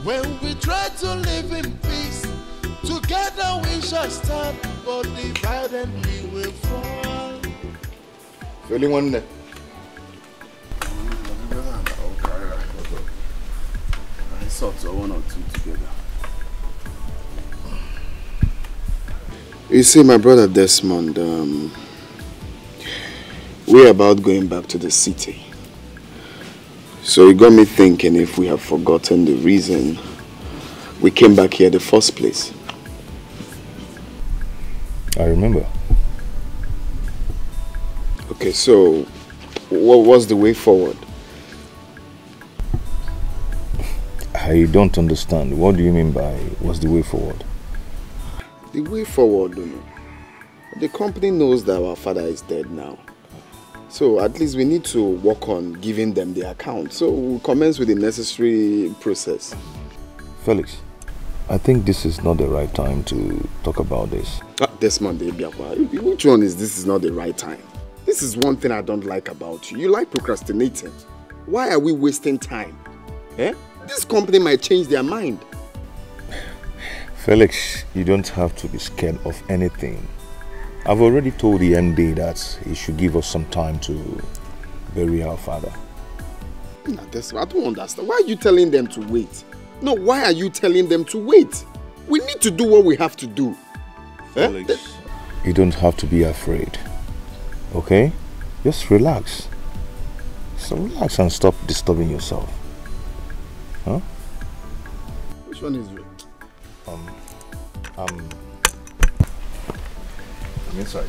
S8: When we try to live in peace, together we shall stand, but divided we will fall.
S4: Feeling one day.
S1: I sort one or two together. You see, my brother Desmond, we're about going back to the city. So it got me thinking if we have forgotten the reason we came back here in the first place.
S4: I remember.
S1: Okay, so what was the way forward?
S4: I don't understand. What do you mean by what's the way forward?
S1: The way forward, the company knows that our father is dead now. So at least we need to work on giving them the account. So we'll commence with the necessary process.
S4: Felix, I think this is not the right time to talk about this.
S1: Desmond, which one is this is not the right time? This is one thing I don't like about you. You like procrastinating. Why are we wasting time? Eh? This company might change their mind.
S4: Felix, you don't have to be scared of anything. I've already told the MD that he should give us some time to bury our father.
S1: No, I don't understand. Why are you telling them to wait? No, why are you telling them to wait? We need to do what we have to do.
S4: Felix, you don't have to be afraid. Okay? Just relax. So relax and stop disturbing yourself. Huh?
S1: Which one is it?
S4: I'm inside.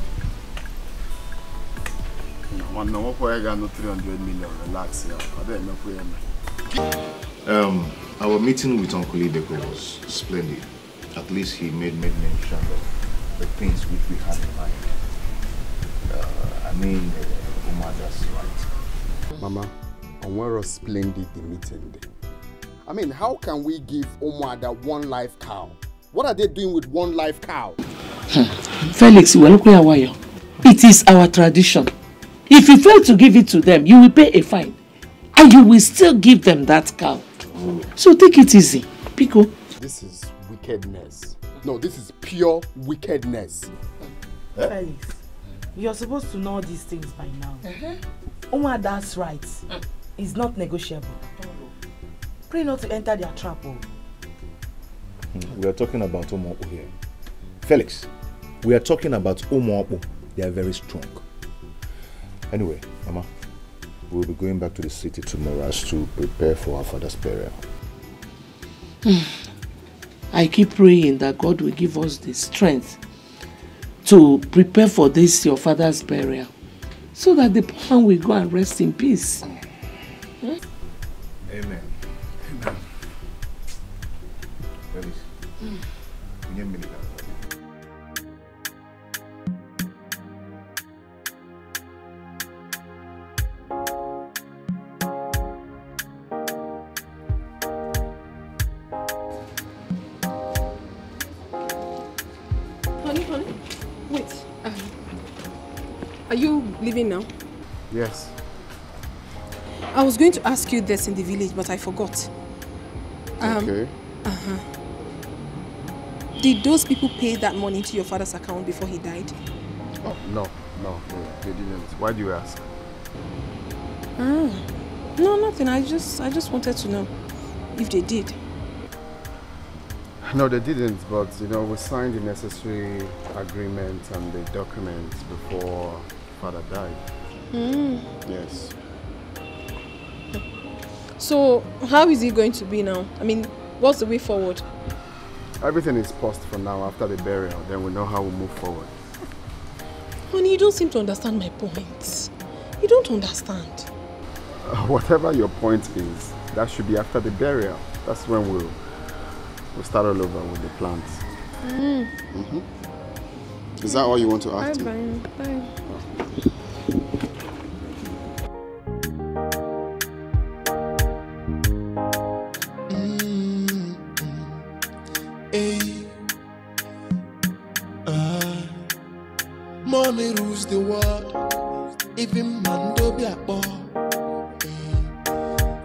S1: No, I got no 300 million. Relax here.
S4: Our meeting with Uncle Ideko was splendid. At least he made mention of the things which we had in mind. Umar, that's right.
S1: Mama, and where was splendid the meeting? I mean, how can we give Omar that one live cow? What are they doing with one live cow?
S2: Felix, it is our tradition. If you fail to give it to them, you will pay a fine. And you will still give them that cow. So take it easy. Pico.
S1: This is wickedness. No, this is pure wickedness.
S7: Felix, you're supposed to know these things by now. Omar, that's right. It's not negotiable. Pray not to enter their trap.
S4: We are talking about Omopo here. Felix, we are talking about Omopo. They are very strong. Anyway, Mama, we'll be going back to the city tomorrow to prepare for our father's burial.
S2: I keep praying that God will give us the strength to prepare for this, your father's burial, so that the poor will go and rest in peace.
S4: Amen. Amen. Felix,
S5: Honey, wait. Are you leaving now?
S1: Yes.
S5: I was going to ask you this in the village, but I forgot.
S1: Okay.
S5: Did those people pay that money to your father's account before he died?
S1: Oh, no, they didn't. Why do you ask?
S5: No, nothing. I just wanted to know if they did.
S1: No, they didn't, but we signed the necessary agreements and the documents before father died. Yes.
S5: So, how is it going to be now? I mean, what's the way forward?
S1: Everything is paused for now after the burial, then we know how we move forward.
S5: Honey, you don't seem to understand my point. You don't understand.
S1: Whatever your point is, that should be after the burial. That's when we'll start all over with the plans. Is that all you want to ask me?
S6: Bye.
S8: Money rules the world. Even man do be a boy.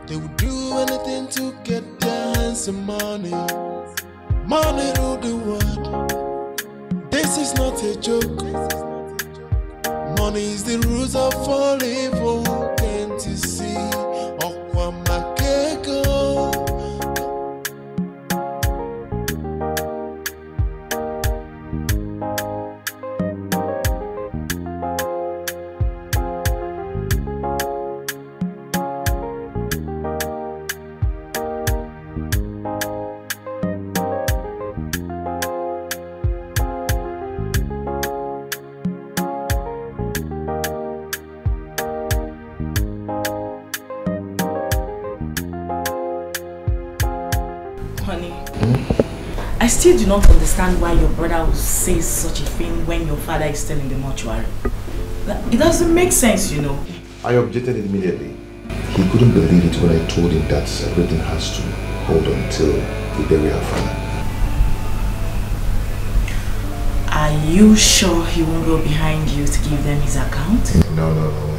S8: They would do anything to get their hands on money. Money rule the world. This is not a joke. Money is the rules of all evil. Can't you see?
S7: I still do not understand why your brother will say such a thing when your father is still in the mortuary. It doesn't make sense, you know.
S3: I objected immediately. He couldn't believe it when I told him that everything has to hold on till we bury our father.
S7: Are you sure he won't go behind you to give them his account?
S3: No,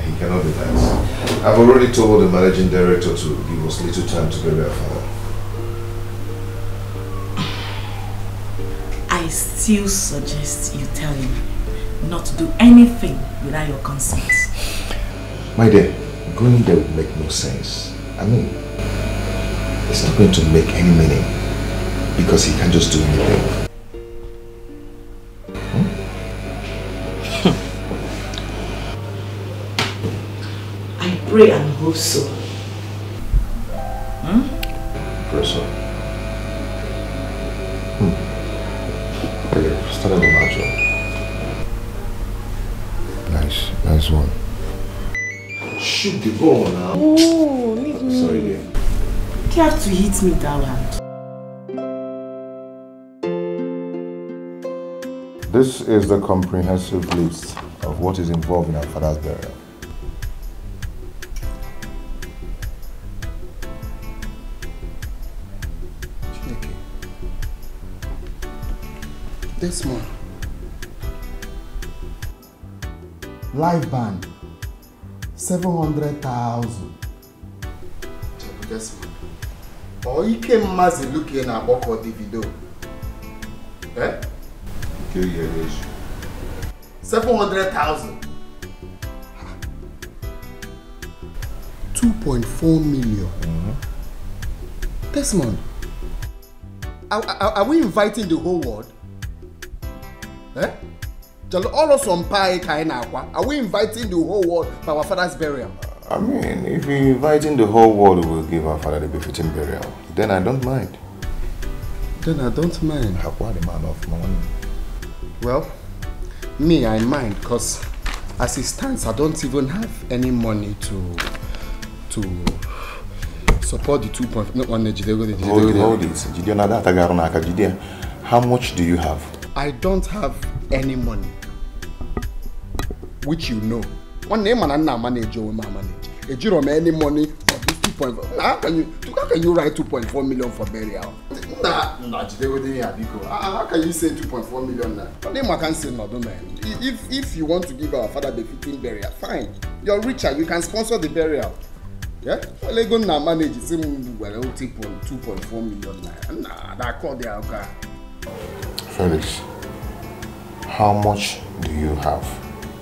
S3: he cannot do that. I've already told the managing director to give us little time to bury our father.
S7: I still suggest you tell him not to do anything without your consent.
S3: My dear, going there would make no sense. I mean, it's not going to make any meaning because he can't just do anything.
S7: I pray and hope so.
S3: Pray so. Started the match. Nice one. Shoot the ball now.
S7: Oh, leave me.
S3: Sorry, dear.
S7: You have to hit me that hand.
S3: This is the comprehensive list of what is involved in our father's burial.
S1: This one.
S9: Live band. 700,000.
S1: This one. Or he came mazi looking at Boko Davido. Eh?
S3: Okay, yes.
S1: 700,000. 2.4 million. Desmond, are we inviting the whole world? Eh? All of some pie are we inviting the whole world for our father's burial?
S3: I mean, if we're inviting the whole world, we'll give our father the befitting burial. Then I don't mind.
S1: Then I don't mind.
S3: How the man of money?
S1: Well, me, I mind because as it stands, I don't even have any money to support the 2.1.
S3: Hold it. How much do you have?
S1: I don't have any money, which you know. One name and I manage or manage. A zero any money for this 2.4. How can you write 2.4 million for burial? How can you say 2.4 million now? Name I can say no, man. If you want to give our father the fitting burial, fine. You're richer, you can sponsor the burial. Yeah? Well, they go now manage it. 2.4 million. Nah, that called the alcohol.
S3: Felix, how much do you have?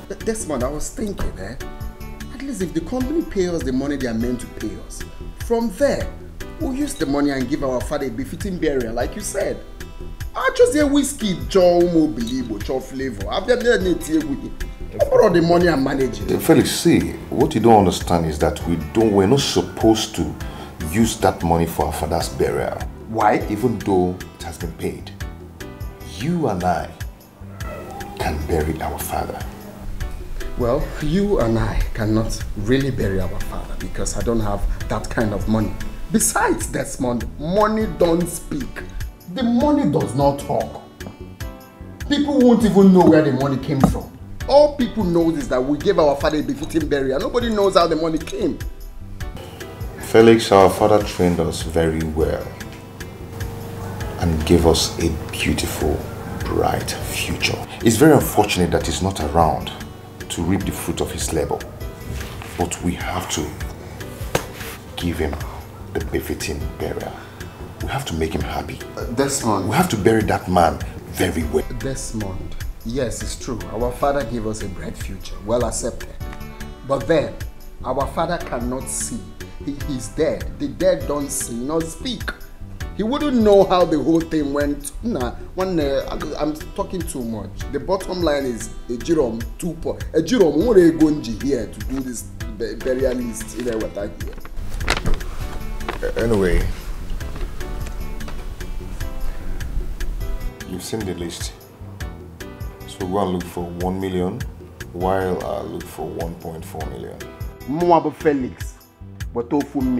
S1: This one, I was thinking, at least if the company pays us the money they are meant to pay us, from there, we'll use the money and give our father a befitting burial, like you said. I just hear whiskey, Joe, Mobilibo, Joe Flavor. I've never need to borrow the money and manage it.
S3: Felix, see, what you don't understand is that we're not supposed to use that money for our father's burial.
S1: Why?
S3: Even though it has been paid. You and I can bury our father.
S1: Well, you and I cannot really bury our father because I don't have that kind of money. Besides, Desmond, money don't speak. The money does not talk. People won't even know where the money came from. All people know is that we gave our father a befitting burial. Nobody knows how the money came.
S3: Felix, our father trained us very well and gave us a beautiful, bright future. It's very unfortunate that he's not around to reap the fruit of his labor. But we have to give him the befitting burial. We have to make him happy.
S1: Desmond.
S3: We have to bury that man very well.
S1: Desmond, yes, it's true. Our father gave us a bright future, well accepted. But then, our father cannot see. He's dead. The dead don't see, not speak. He wouldn't know how the whole thing went. Nah, I'm talking too much. The bottom line is a Jerome 2 point. A Jerome Gonji here to do this burial list in a water here.
S3: Anyway, you've seen the list. So go and look for 1 million while I look for 1.4 million.
S1: Mwabo Felix, but 1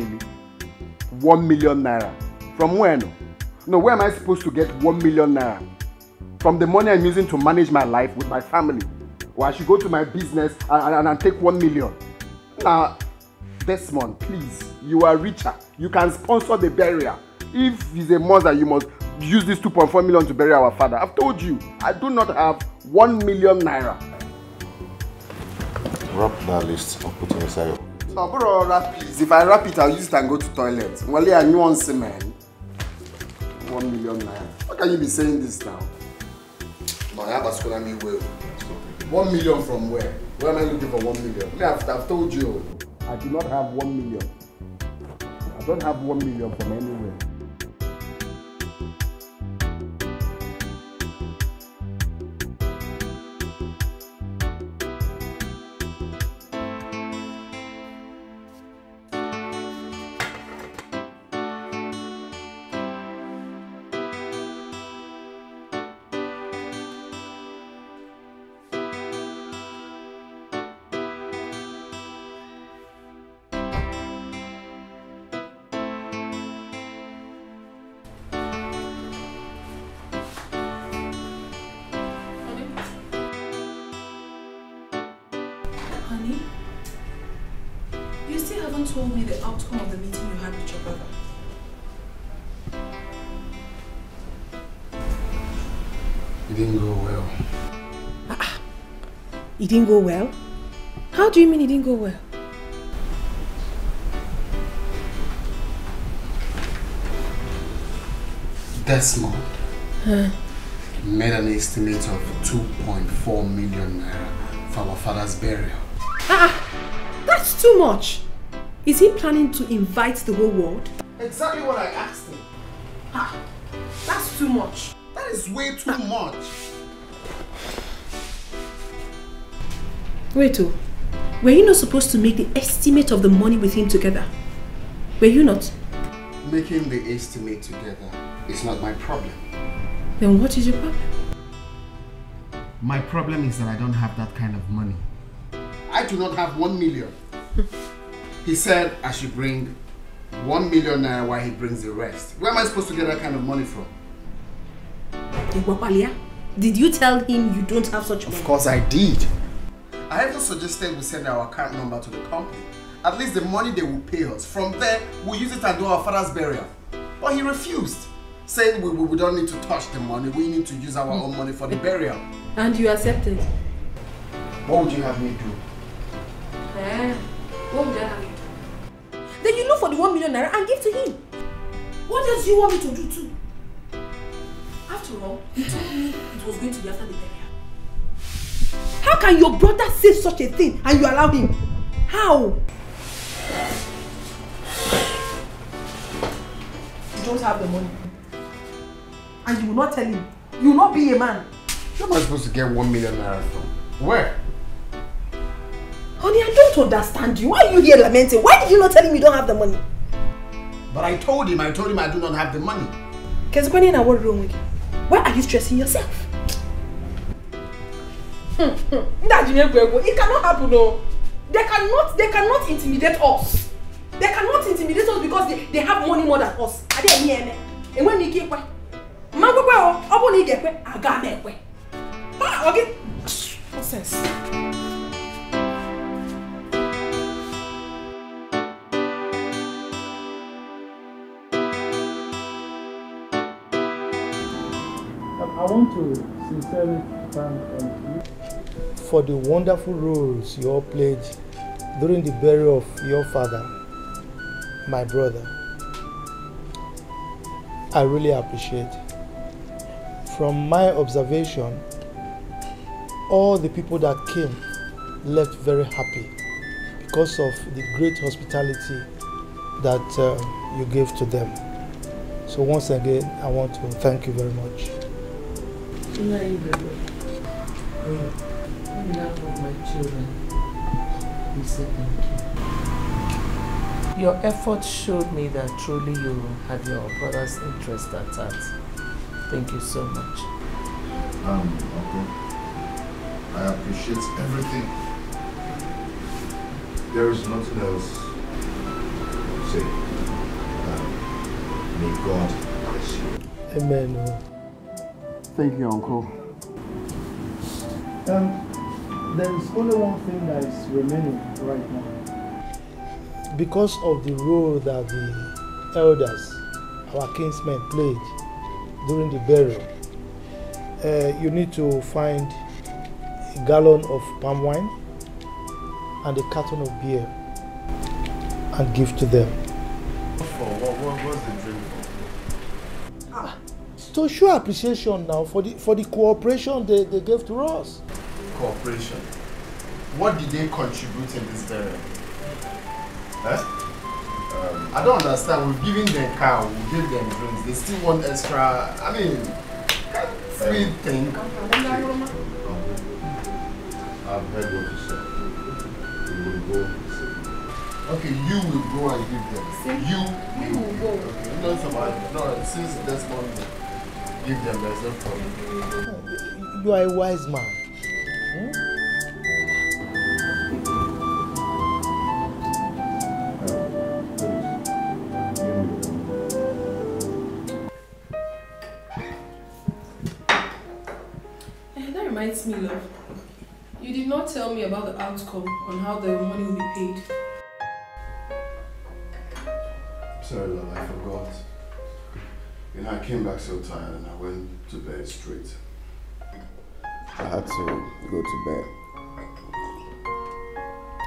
S1: million naira. From where? No, where am I supposed to get 1 million naira? From the money I'm using to manage my life with my family. Or I should go to my business and take 1 million. Now, Desmond, please, you are richer. You can sponsor the burial. If he's a mother, you must use this 2.4 million to bury our father. I've told you, I do not have 1 million naira.
S3: Wrap that list and put it inside.
S1: No, bro, wrap please. If I wrap it, I'll use it and go to toilet. Well, yeah, you want man. 1 million naira. How can you be saying this now? No, I have a school me well. 1 million from where? Where am I looking for 1 million? I've told you, I do not have 1 million. I don't have 1 million from anywhere.
S5: Told me the outcome of the meeting you had with your brother.
S1: It didn't go well.
S5: It didn't go well? How do you mean it didn't go well?
S1: Desmond made an estimate of 2.4 million naira for our father's burial.
S5: That's too much. Is he planning to invite the whole world?
S1: Exactly what I asked him.
S5: That's too much.
S1: That is way too much.
S5: Wait, were you not supposed to make the estimate of the money with him together? Were you not?
S1: Making the estimate together is not my problem.
S5: Then what is your problem?
S1: My problem is that I don't have that kind of money. I do not have 1 million. He said I should bring 1 million naira while he brings the rest. Where am I supposed to get that kind of money from?
S5: Did you tell him you don't have such money?
S1: Of course I did. I even suggested we send our account number to the company. At least the money they will pay us. From there, we'll use it and do our father's burial. But he refused, saying we don't need to touch the money. We need to use our own money for the burial.
S5: And you accepted?
S1: What would you have me do?
S5: What would I have you do? Then you look for the 1 million naira and give to him. What else do you want me to do too? After all, you told me it was going to be after the burial. How can your brother say such a thing and you allow him? How? You don't have the money. And you will not tell him. You will not be a man.
S1: Where am I supposed to get 1 million naira from? Where?
S5: Honey, I don't understand you. Why are you here lamenting? Why did you not tell him you don't have the money?
S1: But I told him I do not have the money.
S5: Why are you stressing yourself? It cannot happen, no. They cannot intimidate us. They cannot intimidate us because they have money more than us. Are they here? And when you keep okay. Nonsense.
S11: I want to sincerely thank you for the wonderful roles you all played during the burial of your father, my brother. I really appreciate. From my observation, all the people that came left very happy because of the great hospitality that you gave to them. So once again, I want to thank you very much.
S7: Ini Edo, on behalf of my children, we say thank you. Your efforts showed me that truly you had your brother's interest at heart. Thank you so much.
S4: Uncle, I appreciate everything. There is nothing else to say. May God bless you.
S11: Amen.
S1: Thank you, Uncle.
S11: There is only one thing that is remaining right now. Because of the role that the elders, our kinsmen, played during the burial, you need to find a gallon of palm wine and a carton of beer and give to them.
S4: What's the drink for?
S11: To show appreciation now for the cooperation they gave to us.
S4: Cooperation? What did they contribute in this burial? I don't understand. We've given them car, we gave them drinks. They still want extra. I mean, free thing. I've heard what you said. We will go. Okay, you will go and give them. See? You will go. Okay, you know somebody. No, since this morning, give them. There's no problem.
S11: You are a wise man.
S5: That reminds me, love. You did not tell me about the outcome on how the money will be paid.
S4: Sorry, love, I forgot. You know, I came back so tired and I went to bed straight.
S1: I had to go to bed.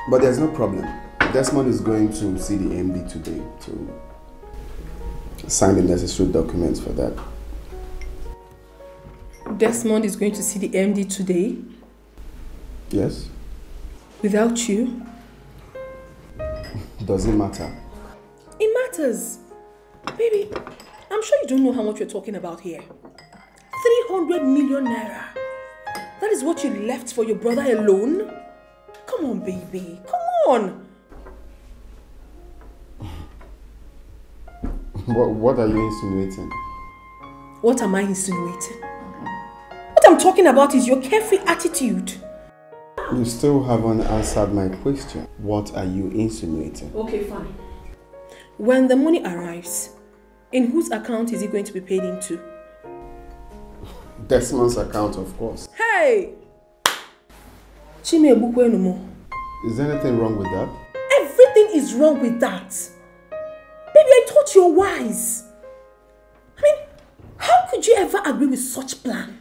S1: But there's no problem. Desmond is going to see the MD today to sign the necessary documents for that.
S5: Desmond is going to see the MD today?
S1: Yes.
S5: Without you?
S1: Does it matter?
S5: It matters. Baby, I'm sure you don't know how much we're talking about here. 300 million naira. That is what you left for your brother alone? Come on, baby. Come on.
S1: What are you insinuating?
S5: What am I insinuating? What I'm talking about is your carefree attitude.
S1: You still haven't answered my question. What are you insinuating?
S5: Okay, fine. When the money arrives, in whose account is it going to be paid into?
S1: Desmond's account, of course.
S5: Hey!
S1: Is there anything wrong with that?
S5: Everything is wrong with that. Baby, I thought you're wise. I mean, how could you ever agree with such plan?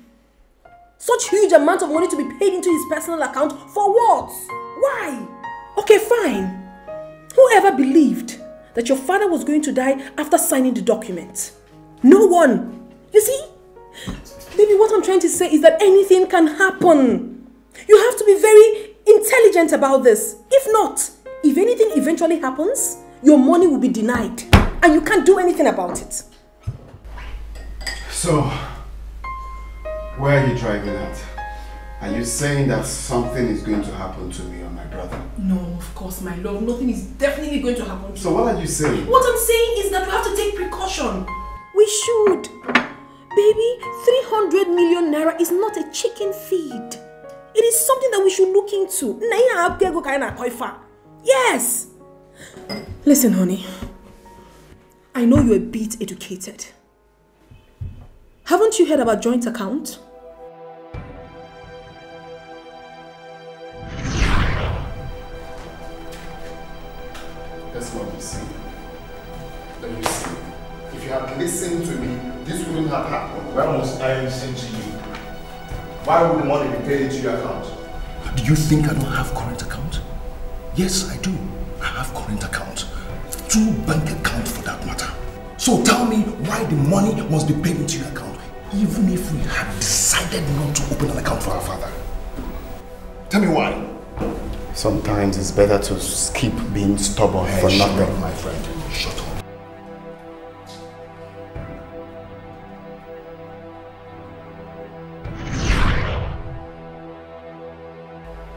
S5: Such huge amount of money to be paid into his personal account for what? Why? Okay, fine. Whoever believed that your father was going to die after signing the document? No one. You see? Baby, what I'm trying to say is that anything can happen. You have to be very intelligent about this. If not, if anything eventually happens, your money will be denied and you can't do anything about it.
S1: So, where are you driving at? Are you saying that something is going to happen to me or my brother?
S5: No, of course, my love. Nothing is definitely going to happen to you.
S1: So what are you saying?
S5: What I'm saying is that we have to take precaution. We should. Baby, 300 million naira is not a chicken feed. It is something that we should look into. Yes. Listen, honey. I know you're a bit educated. Haven't you heard about joint account?
S1: That's not the same. Let me see. If you had listened to me, this wouldn't have happened.
S4: Why must I listen to you? Why would the money be paid into your account?
S3: Do you think I don't have current account? Yes, I do. I have current account. 2 bank accounts for that matter. So tell me why the money must be paid into your account, even if we had decided not to open an account for our father. Tell me why.
S1: Sometimes it's better to keep being stubborn for nothing.
S3: Shut up, my friend. Shut up.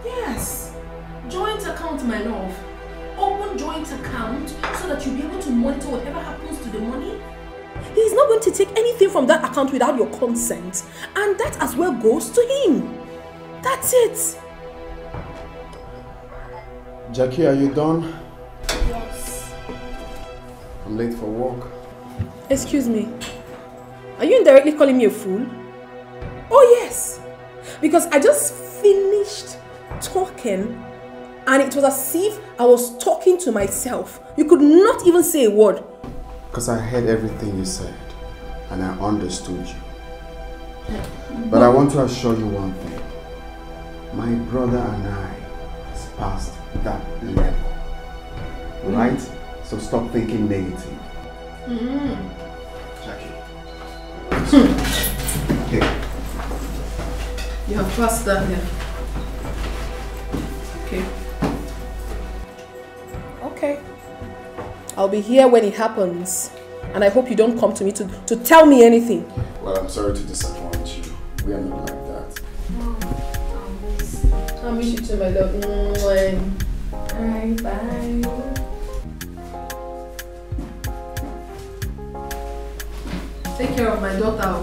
S5: Yes. Joint account, my love. Open joint account so that you'll be able to monitor whatever happens to the money. He's not going to take anything from that account without your consent. And that as well goes to him. That's it.
S1: Jackie, are you done?
S6: Yes.
S1: I'm late for work.
S5: Excuse me. Are you indirectly calling me a fool? Oh yes. Because I just finished talking and it was as if I was talking to myself. You could not even say a word.
S1: Because I heard everything you said and I understood you. But I want to assure you one thing. My brother and I is past that level. Right? So stop thinking negative. Jackie. Here.
S5: You have passed that here. Okay. Okay. I'll be here when it happens. And I hope you don't come to me to tell me anything.
S1: Well, I'm sorry to disappoint you. We are not like that.
S5: I miss you too, my love. Alright, bye. Take care of my daughter.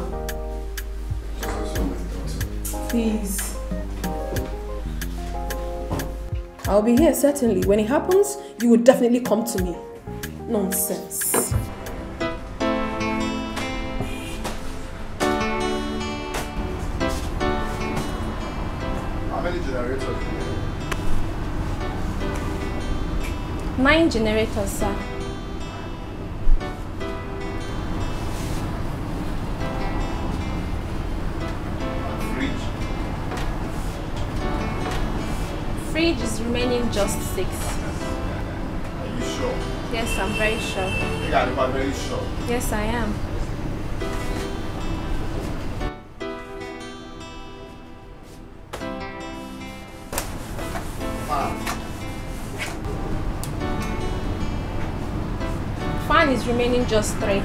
S5: Please. I'll be here certainly. When it happens, you will definitely come to me. Nonsense.
S4: How many generators do you have?
S6: 9 generators, sir. Fridge is remaining just 6.
S4: Are you sure?
S6: Yes, I'm very sure.
S4: Yeah, I'm very sure.
S6: Yes, I am. Fan is remaining just 3.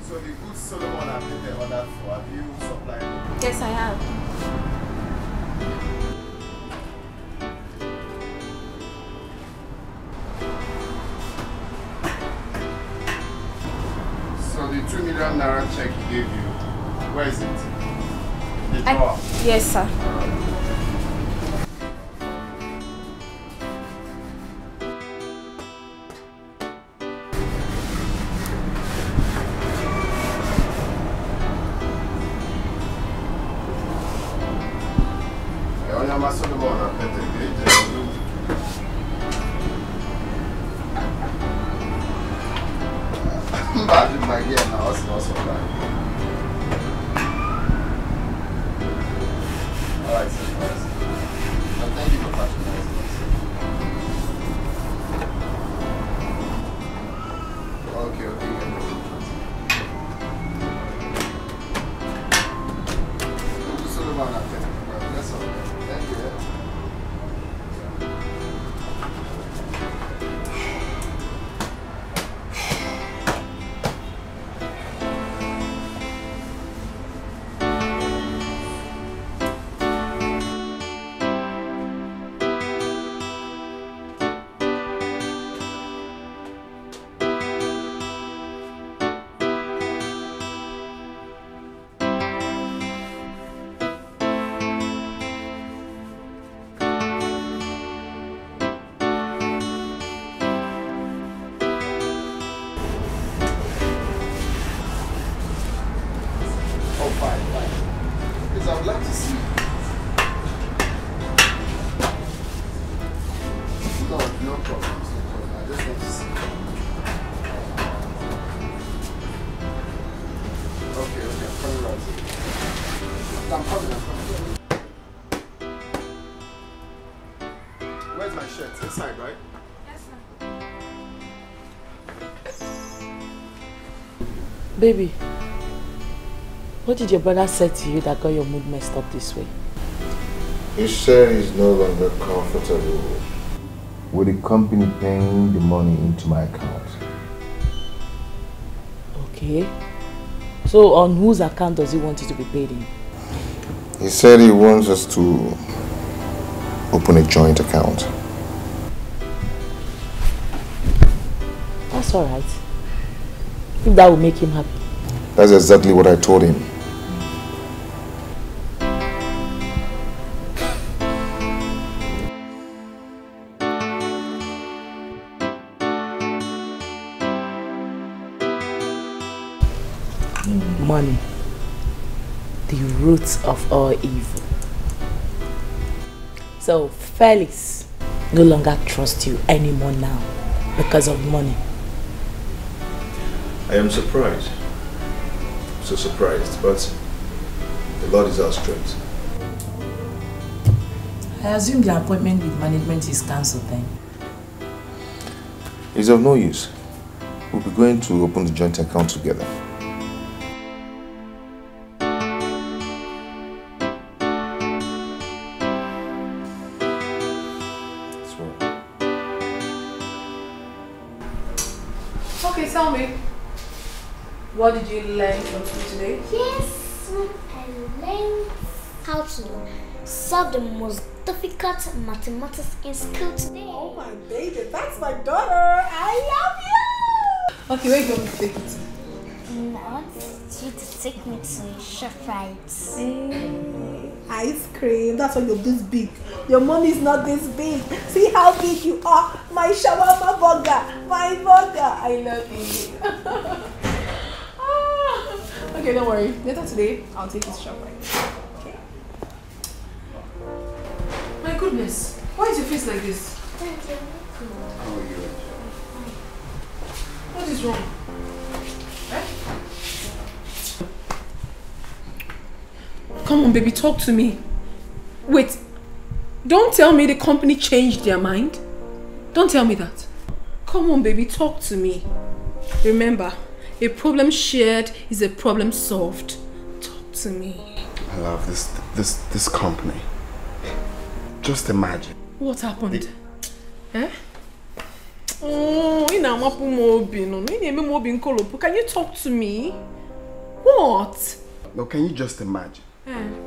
S4: So the good Solomon have been the order for, have you supplied it?
S6: Yes, I have.
S1: So the 2 million naira check he gave you, where is it? The drawer?
S6: Yes, sir.
S7: Baby, what did your brother say to you that got your mood messed up this way?
S3: He said he's no longer comfortable with the company paying the money into my account.
S7: Okay. So on whose account does he want it to be paid in?
S3: He said he wants us to open a joint account.
S7: That's alright. If that will make him happy.
S3: That's exactly what I told him.
S7: Money. The root of all evil. So Felix no longer trusts you anymore now because of money.
S4: I am surprised. So surprised, but the Lord is our strength.
S7: I assume the appointment with management is cancelled then.
S3: It's of no use. We'll be going to open the joint account together.
S5: Okay, tell me. What did you learn from school today?
S6: Yes, I learned how to solve the most difficult mathematics in school today.
S5: Oh my baby, that's my daughter. I love you. Okay, where are you going to take it?
S6: I want you to take me to ShopRite.
S5: Ice cream. That's why you're this big. Your mommy is not this big. See how big you are. My shawarma burger. My burger. I love you. Okay, don't worry. Later today, I'll take you to ShopRite. Okay. My goodness. Why is your face like this?
S3: How are you?
S5: What is wrong? Come on, baby, talk to me. Wait, don't tell me the company changed their mind. Don't tell me that. Come on, baby, talk to me. Remember, a problem shared is a problem solved. Talk to me.
S1: I love this company. Just imagine.
S5: What happened? Eh? Oh, can you talk to me? What?
S1: No, can you just imagine?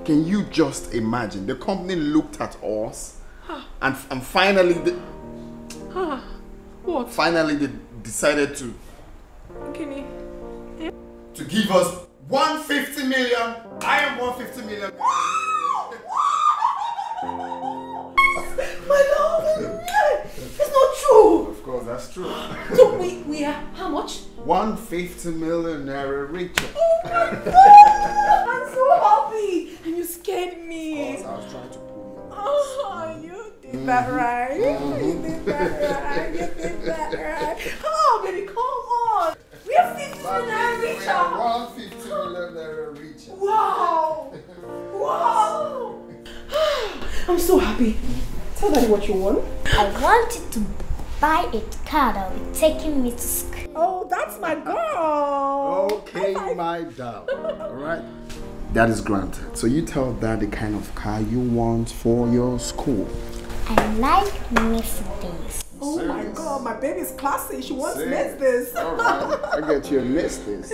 S1: Can you just imagine? The company looked at us and finally
S5: what?
S1: Finally they decided to give us 150 million. I am 150 million.
S5: My love, it's not true.
S1: Of course, that's true.
S5: So we are how much?
S1: 150 million naira richer.
S5: Oh my God! I'm so happy, and you scared me.
S1: Of course, I was trying to pull you.
S5: Oh, you did that right. You did that right. You did that right. Oh, baby, come on. We are 50 million naira richer.
S1: We are 150 million naira richer.
S5: Wow! Wow! I'm so happy. Tell Daddy what you want.
S6: I want you to buy a car that will be taking me to school.
S5: Oh, that's my girl.
S1: Okay, my darling. Alright. That is granted. So you tell Dad the kind of car you want for your school.
S6: I like Mercedes.
S5: Oh my God, my baby's classy. She wants Mercedes.
S1: Alright, I get you a Mercedes.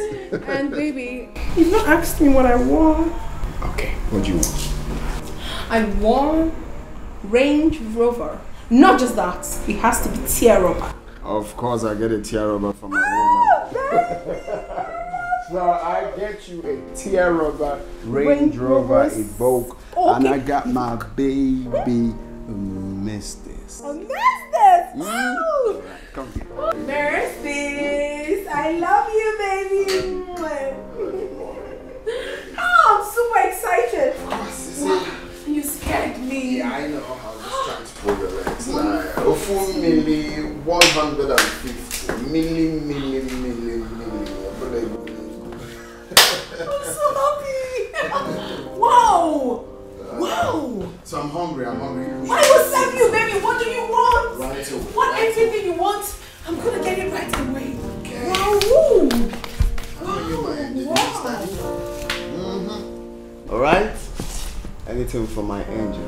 S5: And baby, you've not asked me what I want.
S1: Okay, what do you want?
S5: I want Range Rover. Not just that, it has to be tear-rubber.
S1: Of course, I get a tear-rubber for my woman. So I get you a tear-rubber Range Rover Evoque, and I got my baby Mercedes.
S5: Oh, Mercedes! Oh!
S1: Right, come here.
S5: Mercedes! I love you, baby! Oh, I'm super excited! Wow, you scared me!
S1: Yeah, I know. I was just trying to pull your legs. Like, full milli, 150 milli.
S5: I'm so happy! Wow! Wow!
S1: So I'm hungry.
S5: I will serve you, baby. What do you want?
S1: Right away.
S5: What everything you want, I'm gonna get it right away. Okay. Wow!
S1: Oh, you're my waiting for my angel.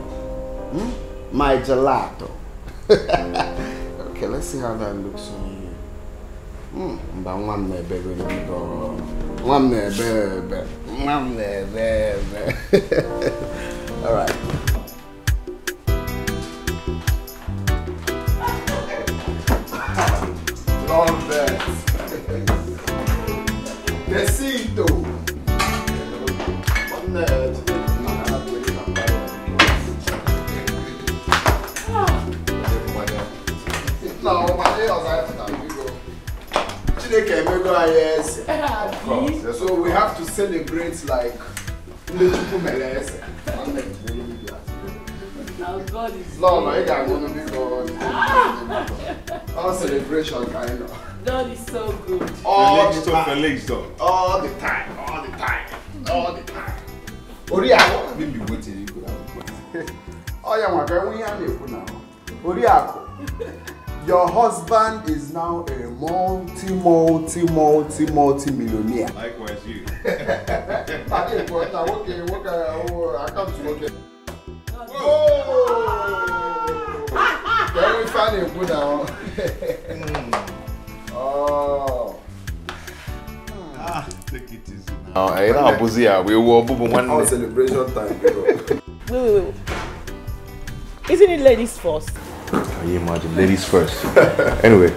S1: My gelato. Okay, let's see how that looks on you. But one baby, all right. Love that. Besito. No, my nails are yes. Of course. So we have to celebrate like
S2: God is
S1: no, you got to be God. All celebration, kind of.
S2: God is so good.
S1: All the time. All the time. All the time. All the time. Oriako, we be waiting. Oh yeah, my girl, we are now. Oriako, your husband is now a multi-millionaire.
S4: Likewise, you.
S1: I come to work. Very funny, put down. Oh.
S4: Take it easy.
S3: We will one
S1: celebration time.
S7: Wait. Isn't it ladies first?
S3: Can you imagine? Ladies first. Anyway,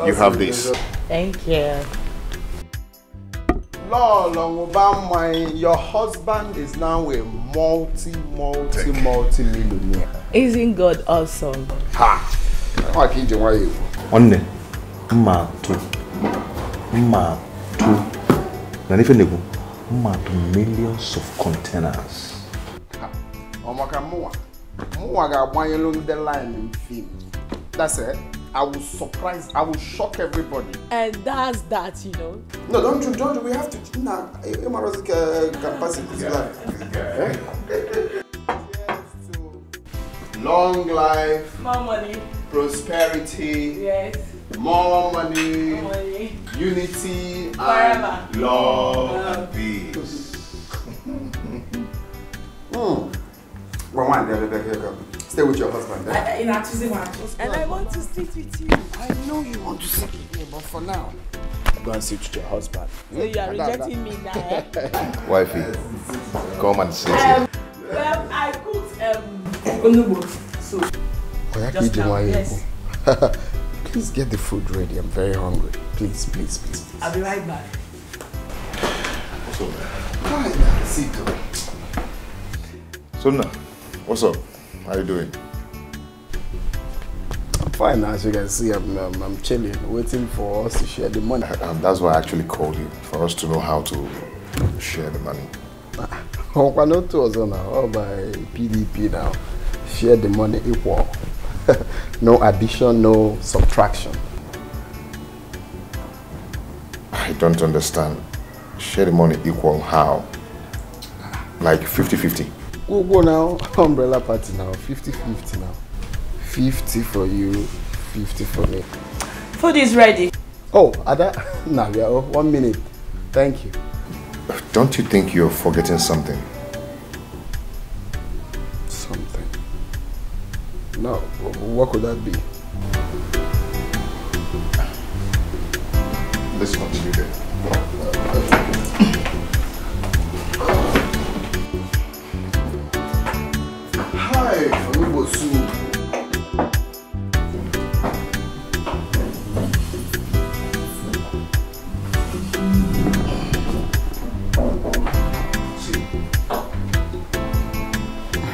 S3: you have this.
S7: Thank you.
S1: Your husband is now a multi-millionaire.
S7: Isn't God awesome?
S1: Ha! I can't do why.
S3: One millions of containers.
S1: That's it. I will surprise, I will shock everybody.
S7: And that's that, you know.
S1: No, don't we have to capacity. Long life,
S2: more money,
S1: prosperity,
S2: yes,
S1: more money, unity,
S2: forever,
S1: and love and peace. Stay with your husband.
S7: And I want to sit with you.
S1: I know you want to sit with me, but for now, go and sit with your husband.
S7: So you are rejecting me now, eh?
S3: Wifey, come and sit here.
S2: Well, I cooked onugbo soup. Just now, yes.
S1: Please get the food ready. I'm very hungry. Please.
S2: I'll be right back.
S3: What's up, man?
S1: Hi, now, sit down.
S3: So now, what's up? How you doing?
S1: I'm fine, as you can see. I'm chilling, waiting for us to share the money.
S3: That's why I actually called you, for us to know how to share the money.
S1: All by PDP now. Share the money equal. No addition, no subtraction.
S3: I don't understand. Share the money equal how? Like 50-50?
S1: We'll go now. Umbrella party now. 50-50 now. 50 for you, 50 for me.
S2: Food is ready.
S1: Oh, Ada? Nah, we are 1 minute. Thank you.
S3: Don't you think you're forgetting something?
S1: Something? No, what could that be?
S3: Let's continue there.
S1: Hi, Onugbo soup.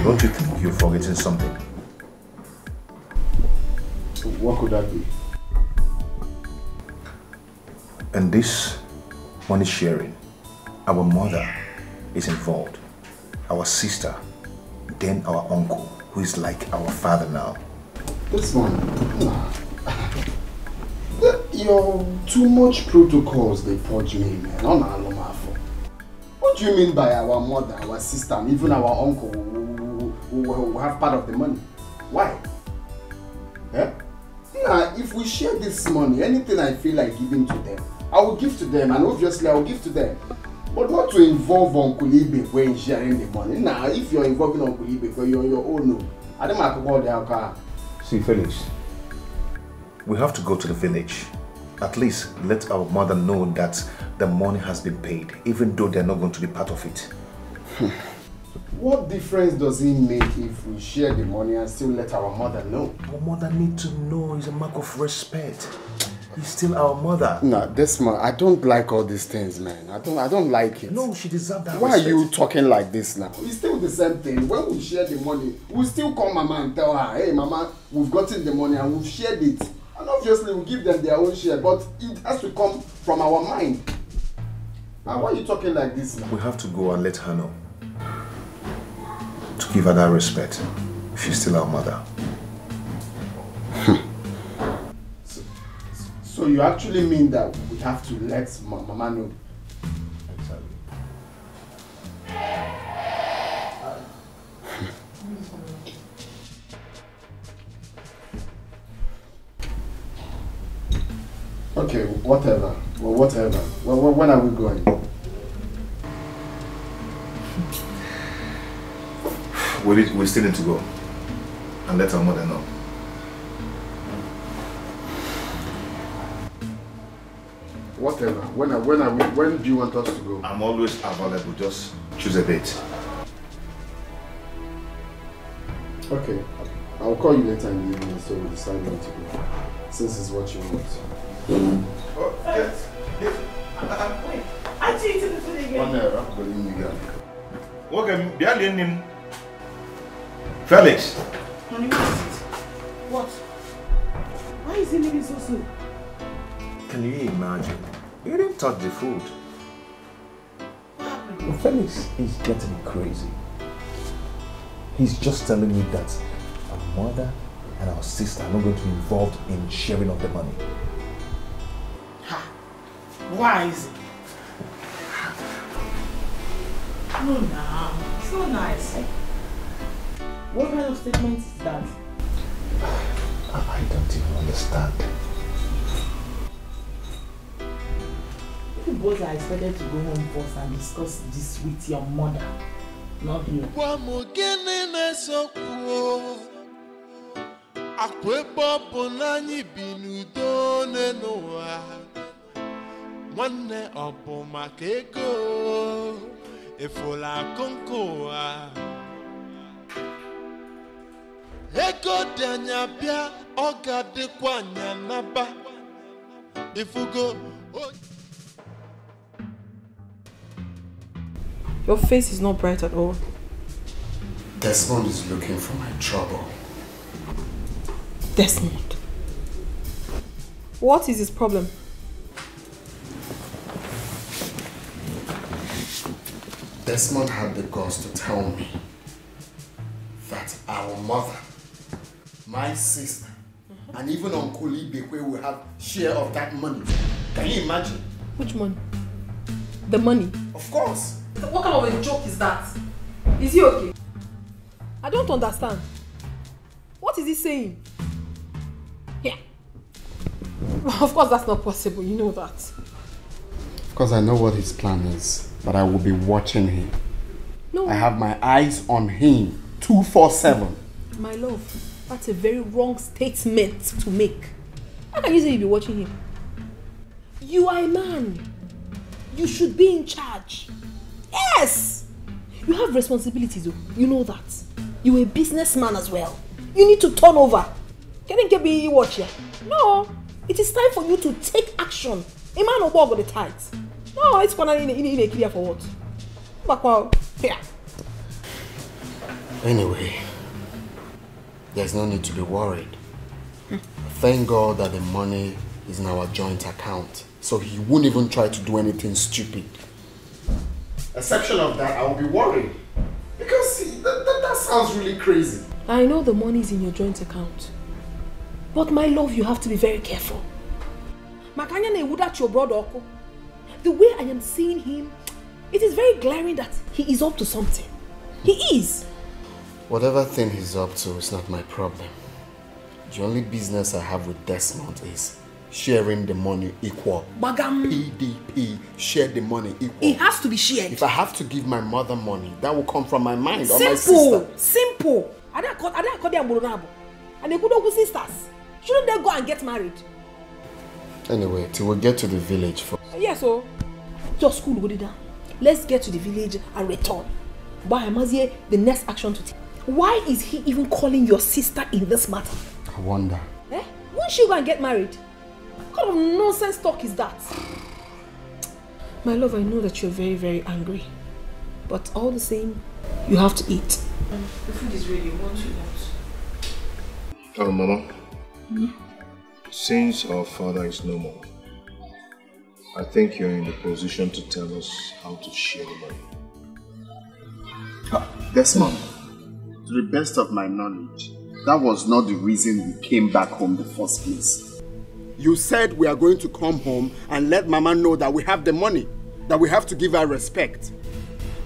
S3: Don't you think you're forgetting something?
S1: What could that be?
S3: And this money sharing, our mother is involved, our sister, then our uncle, who is like our father now.
S1: This one, you're too much protocols they purge me, man. What do you mean by our mother, our sister, and even our uncle who have part of the money? Why? Eh? Nah, if we share this money, anything I feel like giving to them, I will give to them, and obviously I will give to them. But not to involve Uncle Ibe when sharing the money. Now, if you're involving Uncle Ibe, you're on your own. No. I don't have to call the alcohol.
S3: See, Felix, we have to go to the village. At least let our mother know that the money has been paid, even though they're not going to be part of it.
S1: What difference does it make if we share the money and still let our mother know?
S3: Our mother needs to know. It's a mark of respect. He's still our mother.
S1: No, Desmond, I don't like all these things, man. I don't like it.
S3: No, she deserves that.
S1: Why respect. Are you talking like this now? It's still the same thing. When we share the money, we still call Mama and tell her, hey, Mama, we've gotten the money and we've shared it. And obviously, we give them their own share, but it has to come from our mind. Now, why are you talking like this now?
S3: We have to go and let her know. To give her that respect. She's still our mother.
S1: So you actually mean that we have to let Mama know?
S3: Exactly.
S1: Okay, whatever. Well, whatever. Well, when are we going?
S3: We still need to go and let our mother know.
S1: Whatever. When do you want us to go?
S3: I'm always available. Just choose a date.
S1: Okay. I'll call you later in the evening so we decide when to go. Since it's what you want.
S3: Oh, yes.
S7: Wait. I see you to the food again.
S1: One error, but in you go.
S3: Okay, behind Felix.
S7: Honey, what? Why is he leaving so soon?
S3: Can you imagine? You didn't touch the food. Well, Felix is getting crazy. He's just telling me that our mother and our sister are not going to be involved in sharing of the money.
S7: Ha! Why is it? No, no. It's not nice. What kind of statement is that?
S3: I don't even understand.
S7: You both are expected to go home first and discuss this with your mother, not here.
S8: Ego danya bia oga de kwanya naba ifugo.
S5: Your face is not bright at all.
S1: Desmond is looking for my trouble.
S5: Desmond? What is his problem?
S1: Desmond had the guts to tell me that our mother, my sister, and even Uncle Ibe will have share of that money. Can you imagine?
S5: Which money? The money?
S1: Of course.
S5: What kind of a joke is that? Is he okay? I don't understand. What is he saying? Yeah. Of course that's not possible, you know that.
S1: Of course I know what his plan is, but I will be watching him.
S5: No.
S1: I have my eyes on him 24/7.
S5: My love, that's a very wrong statement to make. How can you say you'll be watching him? You are a man. You should be in charge. Yes! You have responsibilities, though. You know that. You're a businessman as well. You need to turn over. Can you get me watch here? No. It is time for you to take action. A man will walk on the tides. No, it's gonna in a clear for what? Back here.
S1: Anyway, there's no need to be worried. Thank God that the money is in our joint account, so he won't even try to do anything stupid. Exception of that, I will be worried. Because that sounds really crazy.
S5: I know the money is in your joint account. But my love, you have to be very careful. Makanya without your brother. The way I am seeing him, it is very glaring that he is up to something. He is.
S1: Whatever thing he's up to is not my problem. The only business I have with Desmond is sharing the money equal.
S5: Bagam.
S1: PDP, share the money equal.
S5: It has to be shared.
S1: If I have to give my mother money, that will come from my mind or
S5: simple,
S1: my sister.
S5: Simple. I don't call them Boronabo. And they could sisters. Shouldn't they go and get married?
S1: Anyway, till we get to the village first.
S5: Yeah, so just school go down. Let's get to the village and return. Why am I the next action to take? Why is he even calling your sister in this matter?
S1: I wonder.
S5: Won't she go and get married? What kind of nonsense talk is that? My love, I know that you're very, very angry. But all the same, you have to eat. The food is ready. What you want?
S4: Oh, Mama. Since our father is no more, I think you're in the position to tell us how to share the money.
S1: Desmond, to the best of my knowledge, that was not the reason we came back home the first place. You said we are going to come home and let Mama know that we have the money, that we have to give her respect.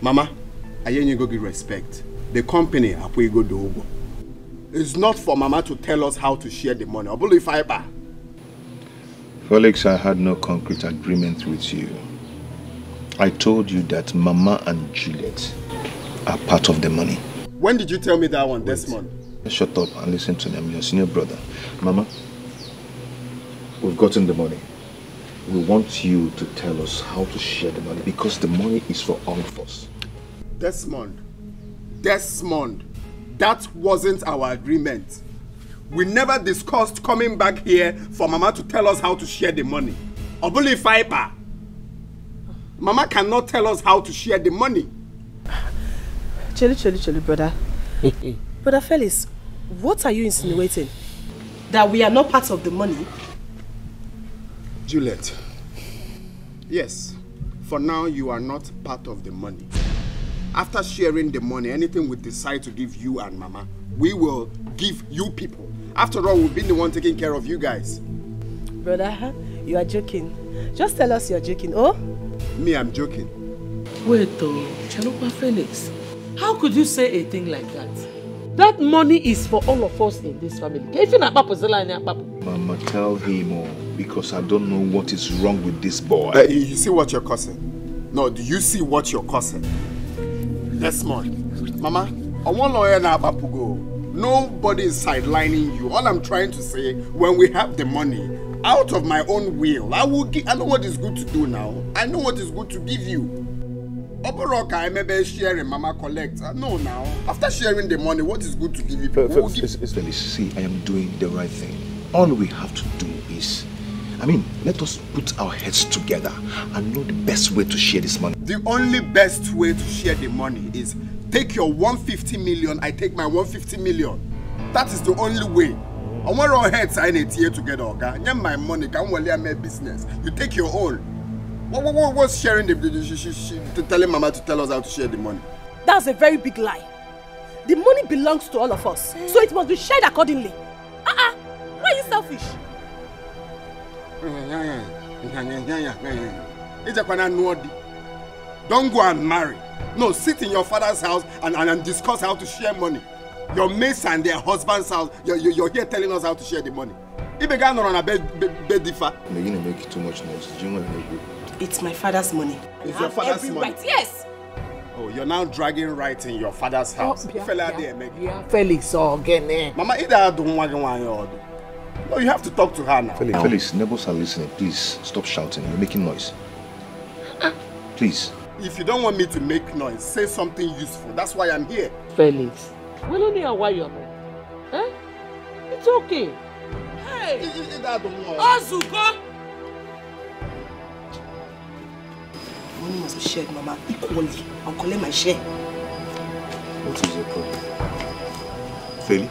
S1: Mama, I ain't go give respect. The company, go do. It's not for Mama to tell us how to share the money.
S4: Felix, I had no concrete agreement with you. I told you that Mama and Juliet are part of the money.
S1: When did you tell me that one, Desmond?
S4: Shut up and listen to them, your senior brother. Mama, we've gotten the money. We want you to tell us how to share the money because the money is for all of us.
S1: Desmond, that wasn't our agreement. We never discussed coming back here for Mama to tell us how to share the money. Obuli fiber. Mama cannot tell us how to share the money.
S2: Chili, brother. Brother Felix, what are you insinuating? That we are not part of the money?
S1: Juliet, yes, for now you are not part of the money. After sharing the money, anything we decide to give you and Mama, we will give you people. After all, we've been the one taking care of you guys.
S2: Brother, you are joking. Just tell us you're joking, oh?
S1: Me, I'm joking.
S2: Wait, Chalupa Felix, how could you say a thing like that? That money is for all of us in this family.
S4: Mama, tell him more, because I don't know what is wrong with this boy.
S1: You see what you're cussing? No, do you see what you're cussing? Desmond, Mama, I want lawyer now, Papugo. Nobody is sidelining you. All I'm trying to say, when we have the money, out of my own will, I will give. I know what is good to do now. I know what is good to give you. Operoka, I maybe sharing, Mama collect. I know now. After sharing the money, what is good to give you?
S4: See, I am doing the right thing. All we have to do is, let us put our heads together and know the best way to share this money.
S1: The only best way to share the money is take your 150 million, I take my 150 million. That is the only way. I want our heads sign it here together, okay? You my money, can only my business. You take your own. What's sharing the telling Mama to tell us how to share the money?
S2: That's a very big lie. The money belongs to all of us, so it must be shared accordingly. Why are you selfish?
S1: Don't go and marry. No, sit in your father's house and discuss how to share money. Your mates and their husband's house, you're here telling us how to share the money. If you can't run a bed differ.
S4: You're going to make too much noise.
S2: It's my father's money.
S1: It's your father's money?
S2: Right. Yes.
S1: Oh, you're now dragging right in your father's house.
S2: Felix,
S1: Mama, no, you have to talk to her now.
S4: Felix, neighbors are listening. Please stop shouting. You're making noise. Please.
S1: If you don't want me to make noise, say something useful. That's why I'm here.
S2: Felix, we don't know why you're not. It's okay. Hey, Azuka. Money must be shared, Mama, equally. I'll collect my share.
S4: What is your problem? Feli?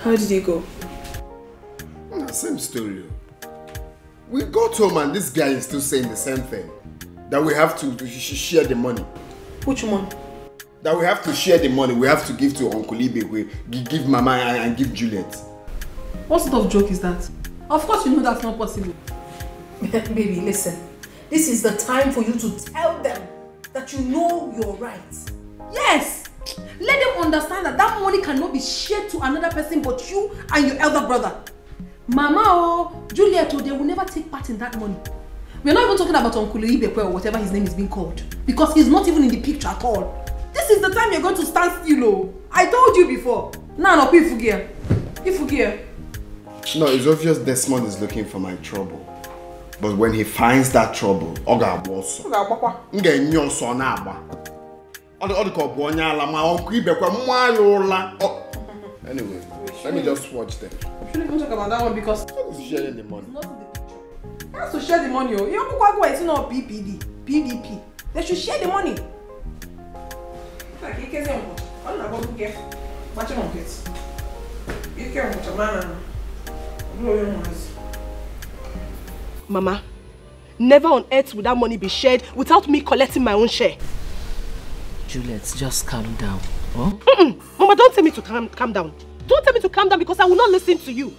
S5: How did it go?
S1: Same story. We got home and this guy is still saying the same thing. That we have to share the money.
S5: Which one?
S1: That we have to share the money. We have to give to Uncle Ibe. We give Mama and give Juliet.
S5: What sort of joke is that? Of course you know that's not possible. Baby, listen. This is the time for you to tell them that you know your rights. Yes! Let them understand that that money cannot be shared to another person but you and your elder brother. Mama, Juliet, they will never take part in that money. We're not even talking about Uncle Ibekwe or whatever his name is being called. Because he's not even in the picture at all. This is the time you're going to stand still. I told you before. No, Ifugia.
S1: No, it's obvious Desmond is looking for my trouble. But when he finds that trouble, Oga Bosso. Anyway, let me just watch them.
S5: We shouldn't even talk about that one because
S1: he's sharing the money.
S5: It's not in the picture. He has to share the money. It's not PDP. They should share the money.
S2: Mama, never on earth would that money be shared without me collecting my own share.
S7: Juliet, just calm down. Huh?
S2: Mama, don't tell me to calm down. Don't tell me to calm down because I will not listen to you.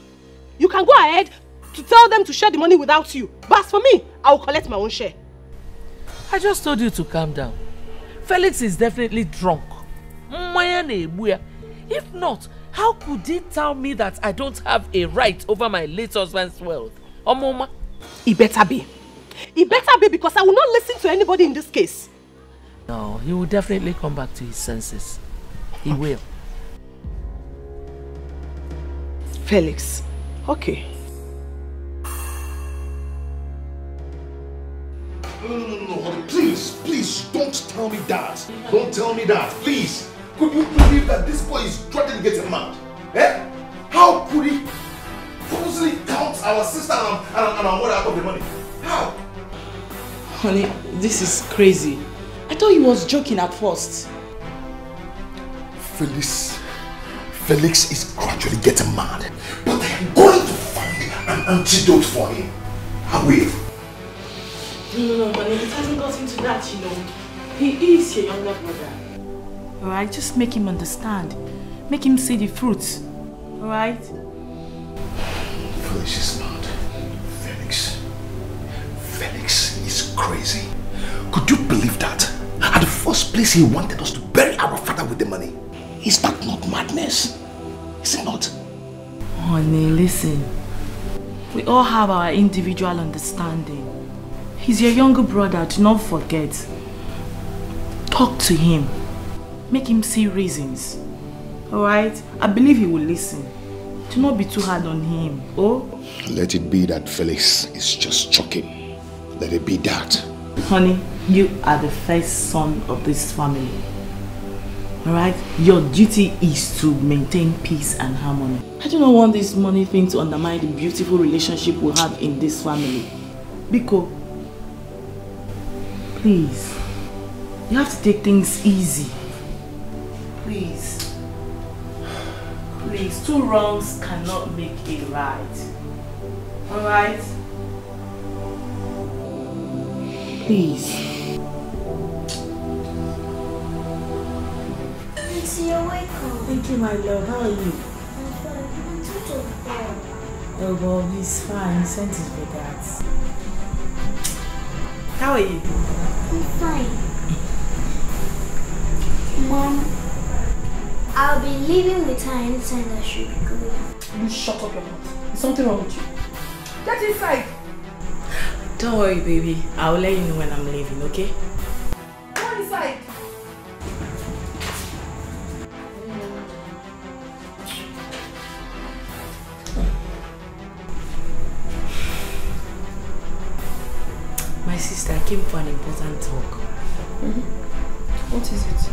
S2: You can go ahead to tell them to share the money without you. But as for me, I will collect my own share.
S7: I just told you to calm down. Felix is definitely drunk. If not, how could he tell me that I don't have a right over my late husband's wealth? Oh, Mama.
S2: It better be. It better be because I will not listen to anybody in this case.
S7: No, he will definitely come back to his senses. He will.
S2: Felix. Okay.
S4: No, please, don't tell me that. Don't tell me that, please. Could you believe that this boy is trying to get him mad? Eh? How could he purposely count our sister and our mother out of the money? How?
S7: Honey, this is crazy. I thought he was joking at first.
S4: Felix is gradually getting mad. But I am going to find an antidote for him. I will.
S7: No, honey, it hasn't gotten to that, you know. He is your younger brother. Alright, just make him understand. Make him see the fruits. Alright?
S4: Felix is mad. Felix is crazy. Could you believe that? At the first place, he wanted us to bury our father with the money. Is that not madness? Is it not?
S7: Honey, listen. We all have our individual understanding. He's your younger brother, do not forget. Talk to him. Make him see reasons. Alright? I believe he will listen. Do not be too hard on him. Oh?
S4: Let it be that Felix is just joking. Let it be that.
S7: Honey, you are the first son of this family. Alright? Your duty is to maintain peace and harmony. I do not want this money thing to undermine the beautiful relationship we have in this family. Biko, please. You have to take things easy. Please. Please, 2 wrongs cannot make a right. Alright? Please.
S6: You're welcome.
S7: Thank you, my love. How are you?
S6: I'm fine.
S7: Oh, Bob, he's fine. He sent his regards. How are you?
S6: I'm fine. Mom, I'll be leaving with her anytime that she'll be going.
S5: You shut up your mouth. Is something wrong with you? Get inside.
S7: Don't worry, baby. I'll let you know when I'm leaving, okay?
S5: Go inside.
S7: My sister, I came for an important talk.
S5: What is it?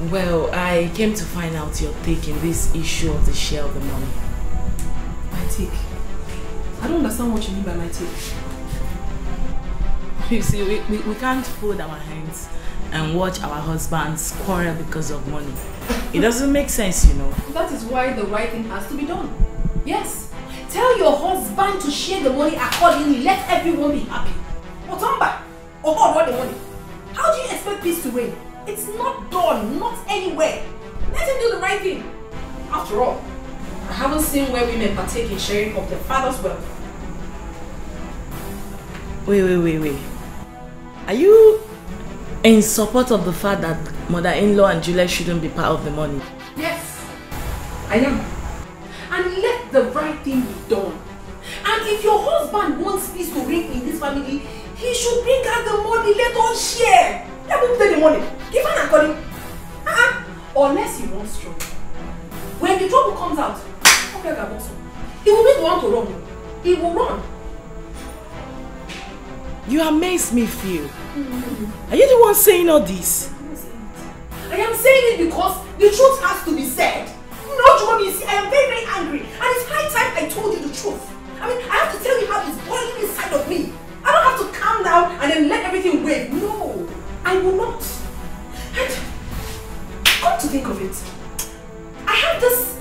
S7: Well, I came to find out your take in this issue of the share of the money.
S5: My take? I don't understand what you mean by my take.
S7: You see, we can't fold our hands and watch our husbands quarrel because of money. It doesn't make sense, you know.
S5: That is why the right thing has to be done. Yes. Tell your husband to share the money accordingly. Let everyone be happy. Otamba, or God want the money. How do you expect peace to reign? It's not done, not anywhere. Let him do the right thing. After all, I haven't seen where women partake in sharing of their father's wealth.
S7: Wait. Are you in support of the fact that mother-in-law and Juliet shouldn't be part of the money?
S5: Yes, I am. the right thing be done. And if your husband wants peace to reign in this family, he should bring out the money. Let us share. Let me pay the money. Give an according. Unless he wants trouble. When the trouble comes out, he will be the one to run. He will run.
S7: You amaze me, Phil. Are you the one saying all this?
S5: I am saying it because the truth has to be said. No, Johnny, I am very, very angry. And it's high time I told you the truth. I mean, I have to tell you how it's boiling inside of me. I don't have to calm down and then let everything wave. No, I will not. And come to think of it, I have this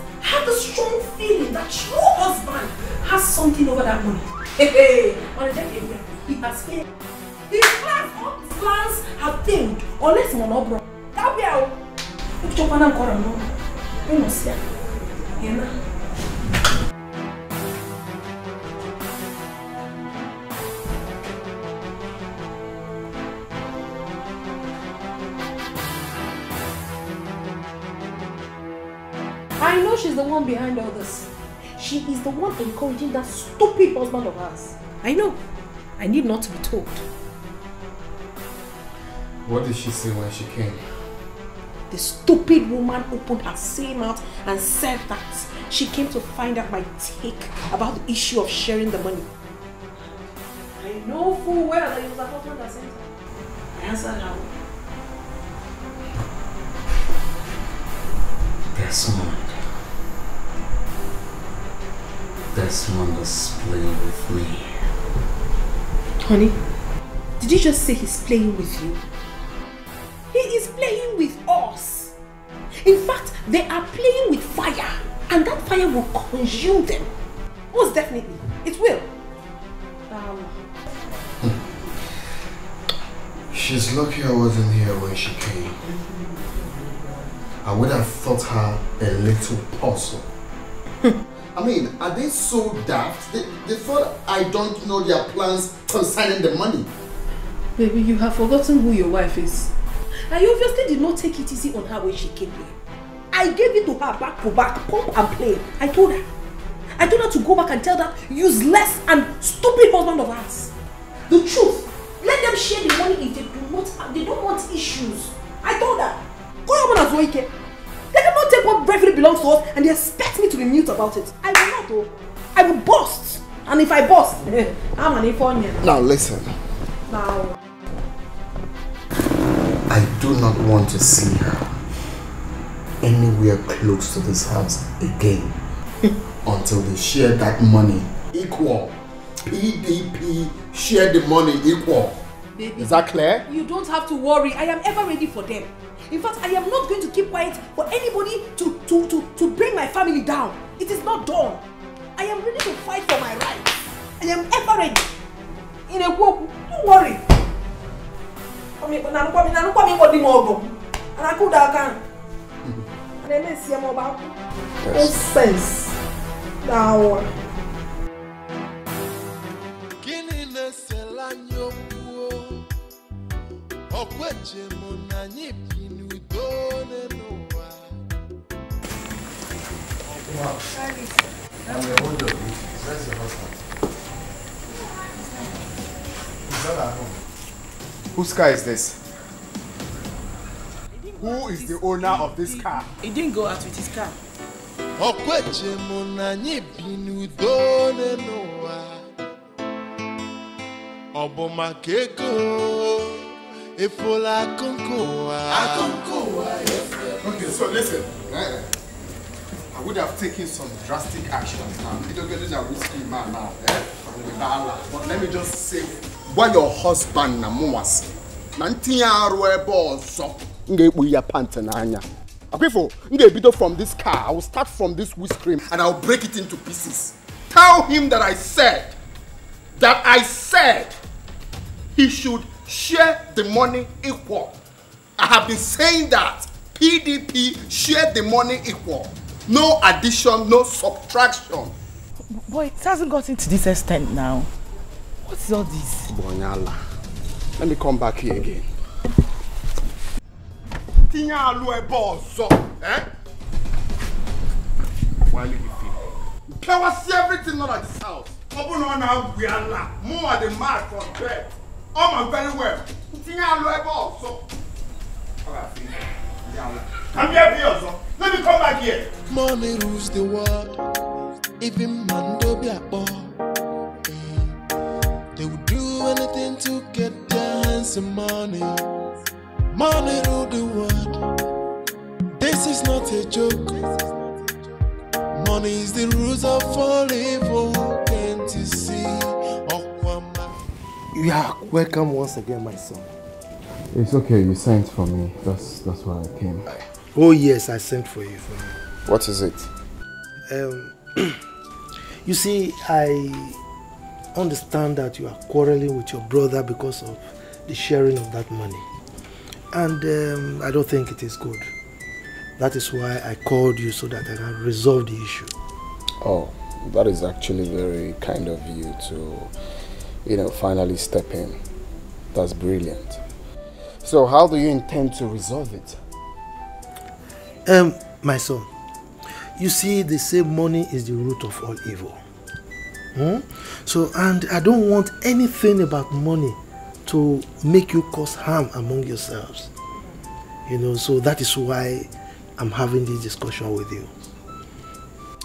S5: strong feeling that your husband has something over that money. Hey, on a day, he has failed. His plans, all his plans have failed. Unless he's not broke. That way, I'll chop on him. You must see. You know. I know she's the one behind all this. She is the one encouraging that stupid husband of hers. I know. I need not to be told.
S12: What did she say when she came?
S5: The stupid woman opened her same mouth and said that she came to find out my take about the issue of sharing the money. I know full well that it was a husband that sent her. I answered her.
S12: There's someone that's playing with me.
S5: Honey, did you just say he's playing with you? He is playing with us. In fact, they are playing with fire, and that fire will consume them. Most definitely, it will.
S12: She's lucky I wasn't here when she came. I would have thought her a little puzzle. I mean, are they so daft? They thought I don't know their plans concerning the money.
S5: Baby, you have forgotten who your wife is. And you obviously did not take it easy on her when she came here. I gave it to her back to back, pump and play. I told her to go back and tell that useless and stupid husband of ours the truth. Let them share the money if they don't want issues. I told her. They cannot take what rightfully belongs to us and they expect me to be mute about it. I will not, though. I will burst. And if I burst, I'm an Ifonian.
S12: Now listen.
S5: Now.
S12: I do not want to see her anywhere close to this house again until they share that money equal. PDP share the money equal.
S5: Baby,
S12: is that clear?
S5: You don't have to worry. I am ever ready for them. In fact, I am not going to keep quiet for anybody to bring my family down. It is not done. I am ready to fight for my rights. I am ever ready. In a walk, don't worry. Nonsense. Now.
S12: Wow. I'm the older. Where's your husband? He's not at home.
S1: Whose car is this? Who is the owner of this car?
S7: He didn't go out with his car.
S1: Okay, so listen. I would have taken some drastic action now. You don't get in a whiskey man now. But let me just say, what your husband na muwasi. Nantiya roebo so. Nge buya pantananya. Apifo, nge bito from this car. I will start from this whiskey and I will break it into pieces. Tell him that I said he should share the money equal. I have been saying that PDP share the money equal. No addition, no subtraction.
S7: Boy, it hasn't gotten to this extent now. What is all this?
S1: Bonyala. Let me come back here again. Can I see everything not at this house? Open on now, we are not. More than the mark from bed. I'm very well. Think I'll have also. Come here, also. Let me come back here.
S8: Money rules the world. Even man do be a boy. They would do anything to get their hands on money. Money rule the world. This is not a joke. Money is the rules of all evil. Can't you see?
S11: You are welcome once again, my son.
S1: It's okay, you sent for me. That's why I came.
S11: Oh yes, I sent for you.
S1: What is it?
S11: You see, I understand that you are quarreling with your brother because of the sharing of that money. And I don't think it is good. That is why I called you so that I can resolve the issue.
S1: Oh, that is actually very kind of you to, finally step in. That's brilliant. So how do you intend to resolve it?
S11: My son, you see, they say money is the root of all evil. So, and I don't want anything about money to make you cause harm among yourselves. So that is why I'm having this discussion with you.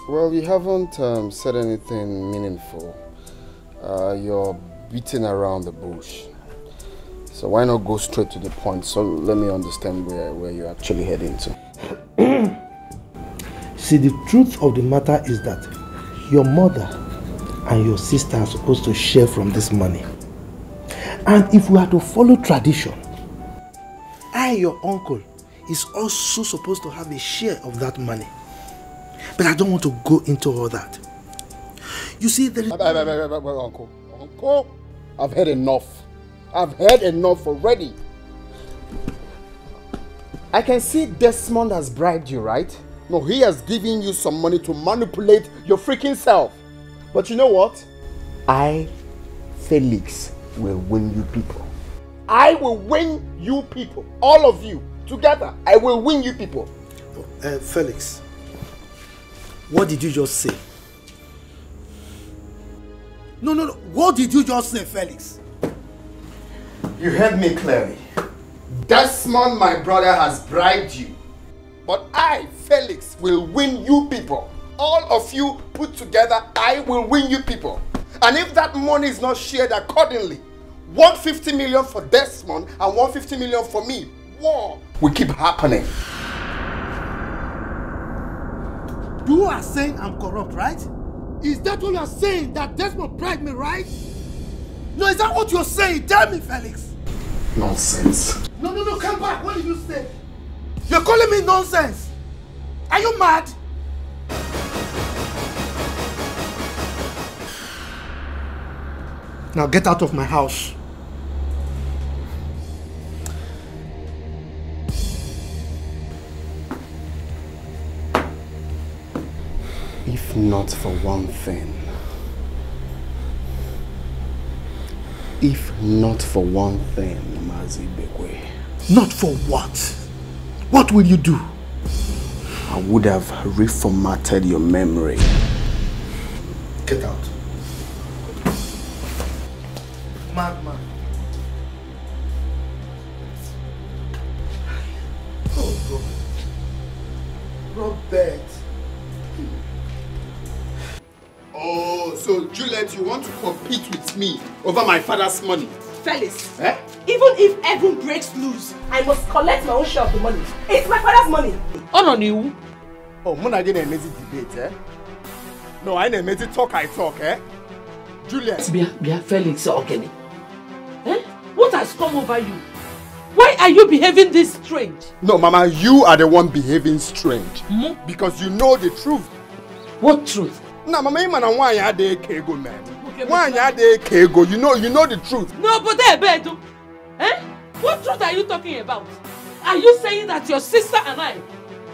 S1: Well, you haven't said anything meaningful. You're beating around the bush. So why not go straight to the point? So let me understand where you're actually heading to.
S11: See, the truth of the matter is that your mother and your sister are supposed to share from this money. And if we are to follow tradition, your uncle, is also supposed to have a share of that money. But I don't want to go into all that. You see, there is...
S1: Uncle, I've had enough. I've had enough already. I can see Desmond has bribed you, right? No, he has given you some money to manipulate your freaking self. But you know what? I, Felix, will win you people. I will win you people. All of you. Together. I will win you people.
S11: Felix, what did you just say? No. What did you just say, Felix?
S1: You heard me clearly. Desmond, my brother, has bribed you. But I, Felix, will win you people. All of you put together, I will win you people. And if that money is not shared accordingly, 150 million for Desmond and 150 million for me, war will keep happening.
S11: You are saying I'm corrupt, right? Is that what you are saying? That Desmond bribed me, right? No, is that what you're saying? Tell me, Felix.
S1: Nonsense.
S11: No, come back. What did you say? You're calling me nonsense. Are you mad? Now get out of my house.
S1: If not for one thing. If not for one thing, Mazi Bekwe.
S11: Not for what? What will you do?
S1: I would have reformatted your memory.
S11: Get out. Madman. Oh God. Robert.
S1: Oh, so Juliet, you want to compete with me over my father's money?
S2: Felix, even if Evan breaks loose, I must collect my own share of the money. It's my father's money.
S1: Oh, no, you. Oh, I'm not getting a messy debate, eh? No, I ain't messy talk, I talk, eh? Juliet.
S2: Be Felix, okay. Eh? What has come over you? Why are you behaving this strange?
S1: No, Mama, you are the one behaving strange. Because you know the truth.
S2: What truth?
S1: No, Mama, you man, why you dey kego, man? Why you dey kego? You know the truth.
S2: No, but Bedu. Eh? What truth are you talking about? Are you saying that your sister and I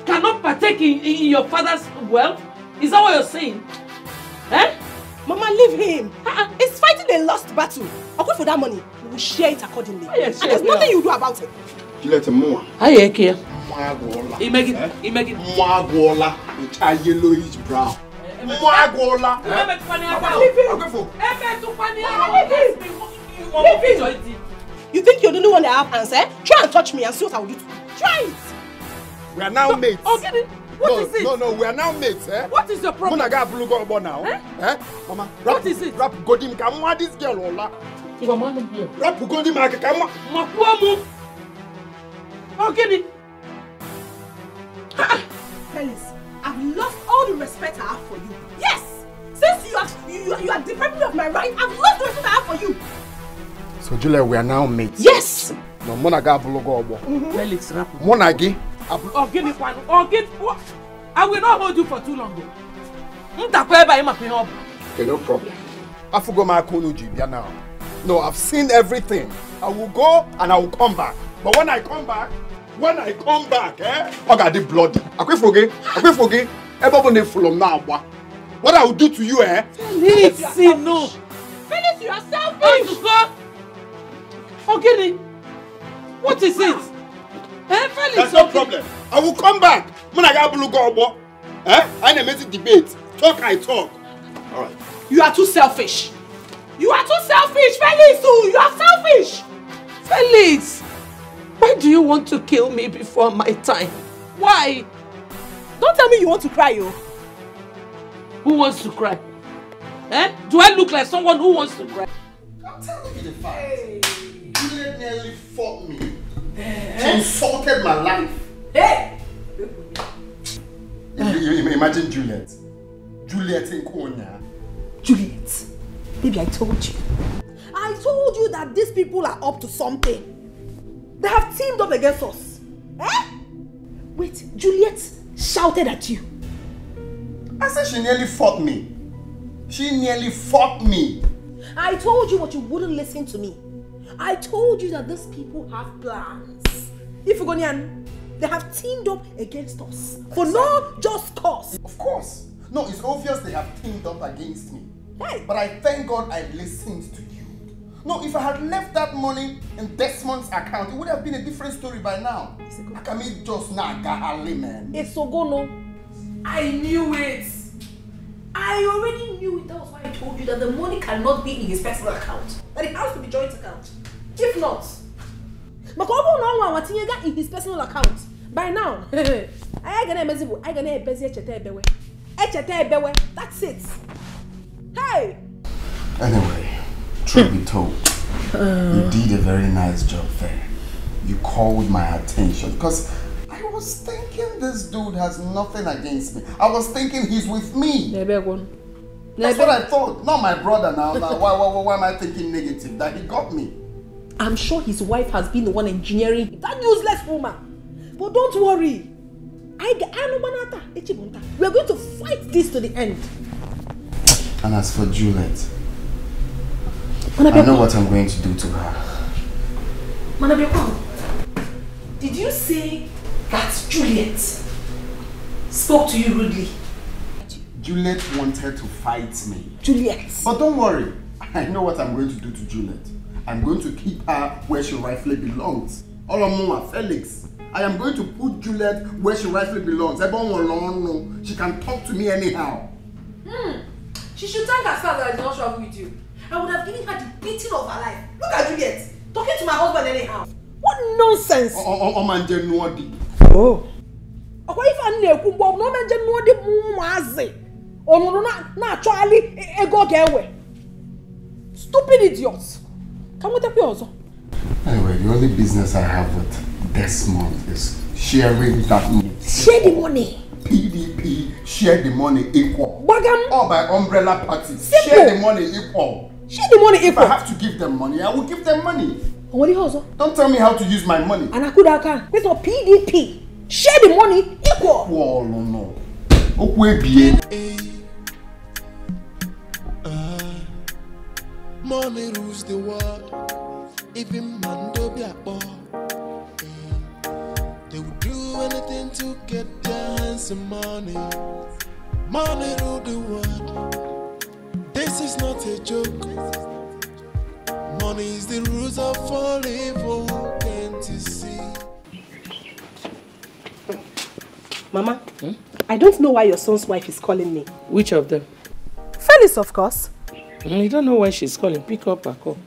S2: cannot partake in your father's wealth? Is that what you're saying? Eh?
S15: Mama, leave him. He's fighting a lost battle. I'll go for that money. We will share it accordingly.
S2: Yes,
S15: and there's nothing you do about it.
S1: You let him more.
S2: Hi, Ekia.
S1: Mwagola.
S2: Imagine.
S1: Mwagola. Which are yellowish brown.
S15: You think you're the only one that have hands, eh? Try and touch me and see what I will do to you. Try it!
S1: We are now mates.
S15: Okay, what is it?
S1: No, we are now mates, eh?
S15: What is your problem?
S1: Muna ga blue go now. Eh? Mama,
S15: what is it?
S1: Rap Godim, come on, this girl, Ola. Rap Godim, come on.
S15: Makuamu. Okay. Felix, I've lost all the respect I have for you. Yes! Since you are depriving me of my right, I've lost the respect I have for you.
S1: So Julia, we are now mates.
S15: Yes!
S1: No, Mona ga blue go.
S15: Felix, rap.
S1: Mona gi.
S2: I will not hold you for too long.
S1: Okay, no problem. I forgot my konuji now. No, I've seen everything. I will go and I will come back. But when I come back, eh? I got the bloody. I can't forget. Everybody from now. What I will do to you, eh?
S2: Felix, no.
S15: Felix, you are selfish.
S2: Okay, what is it? Felix,
S1: that's no problem. I will come back. When I got blue go, eh? I need to debate. Talk, I talk. All right.
S15: You are too selfish. You are too selfish, Felix. You are selfish.
S2: Felix, why do you want to kill me before my time? Why?
S15: Don't tell me you want to cry, yo.
S2: Who wants to cry? Eh? Do I look like someone who wants to cry?
S12: I'm telling you the fact. Juliet nearly fought me. She insulted my life.
S15: Hey!
S1: Imagine Juliet. Juliet in Konya.
S15: Juliet, baby, I told you. I told you that these people are up to something. They have teamed up against us. Eh? Wait, Juliet shouted at you.
S1: I said she nearly fought me. She nearly fought me.
S15: I told you, but you wouldn't listen to me. I told you that these people have plans. Ifugonian, they have teamed up against us for no just cause.
S1: Of course. No, it's obvious they have teamed up against me. Hey. But I thank God I listened to you. No, if I had left that money in Desmond's account, it would have been a different story by now. I can mean just Nagahali, man.
S15: It's Ogono. I knew it. I already knew it. That was why I told you that the money cannot be in his personal account. But it has to be joint account. If not, in his personal account. By now, that's it. Hey!
S1: Anyway, truth be told, you did a very nice job there. You called my attention because I was thinking this dude has nothing against me. I was thinking he's with me. That's what I thought. Not my brother now. Why am I thinking negative? That he got me.
S15: I'm sure his wife has been the one engineering that useless woman. But don't worry. We are going to fight this to the end.
S1: And as for Juliet, I know what I'm going to do to her.
S15: Did you say that Juliet spoke to you rudely?
S1: Juliet wanted to fight me.
S15: Juliet.
S1: But don't worry. I know what I'm going to do to Juliet. I'm going to keep her where she rightfully belongs. Felix. I am going to put Juliet where she rightfully belongs. She can talk to me anyhow.
S15: She should thank herself that I did not travel with you. I would have given her the beating of her life. Look at Juliet, talking to my husband anyhow. What nonsense! Oh. Stupid idiots. Come with the
S1: Anyway, the only business I have with Desmond is sharing that money.
S15: Share the money.
S1: PDP, share the money equal.
S15: Bagam.
S1: Or by umbrella parties.
S15: Simple.
S1: Share the money equal.
S15: Share the money equal.
S1: If I have to give them money, I will give them money. Don't tell me how to use my money.
S15: And I could have can. This is PDP. Share the money equal.
S1: Oh no.
S8: Money rules the world. Even man do be a boy. They would do anything to get their hands on money. Money rule the world. This is not a joke. Money is the rules of all evil. Can't you see?
S15: Mama,
S2: I don't know why your son's wife is calling me.
S7: Which of them?
S2: Phyllis, of course.
S7: You don't know why she's calling. Pick up her call.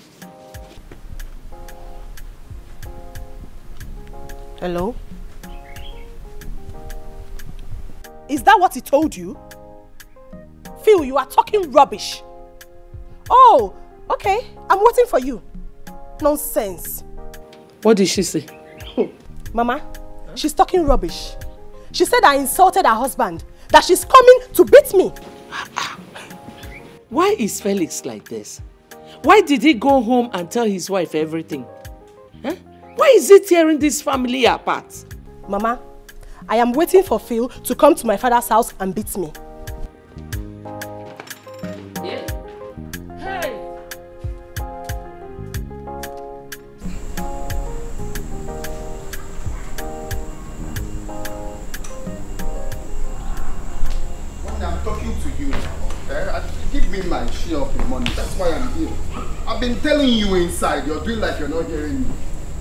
S2: Hello? Is that what he told you? Phil, you are talking rubbish. Oh, okay. I'm waiting for you. Nonsense.
S7: What did she say?
S2: Mama, she's talking rubbish. She said I insulted her husband, that she's coming to beat me.
S7: Why is Felix like this? Why did he go home and tell his wife everything? Huh? Why is he tearing this family apart?
S2: Mama, I am waiting for Phil to come to my father's house and beat me.
S7: Yeah. Hey!
S1: I'm talking to you now. Give me my share of the money. That's why I'm here. I've been telling you inside. You're doing like you're not hearing me.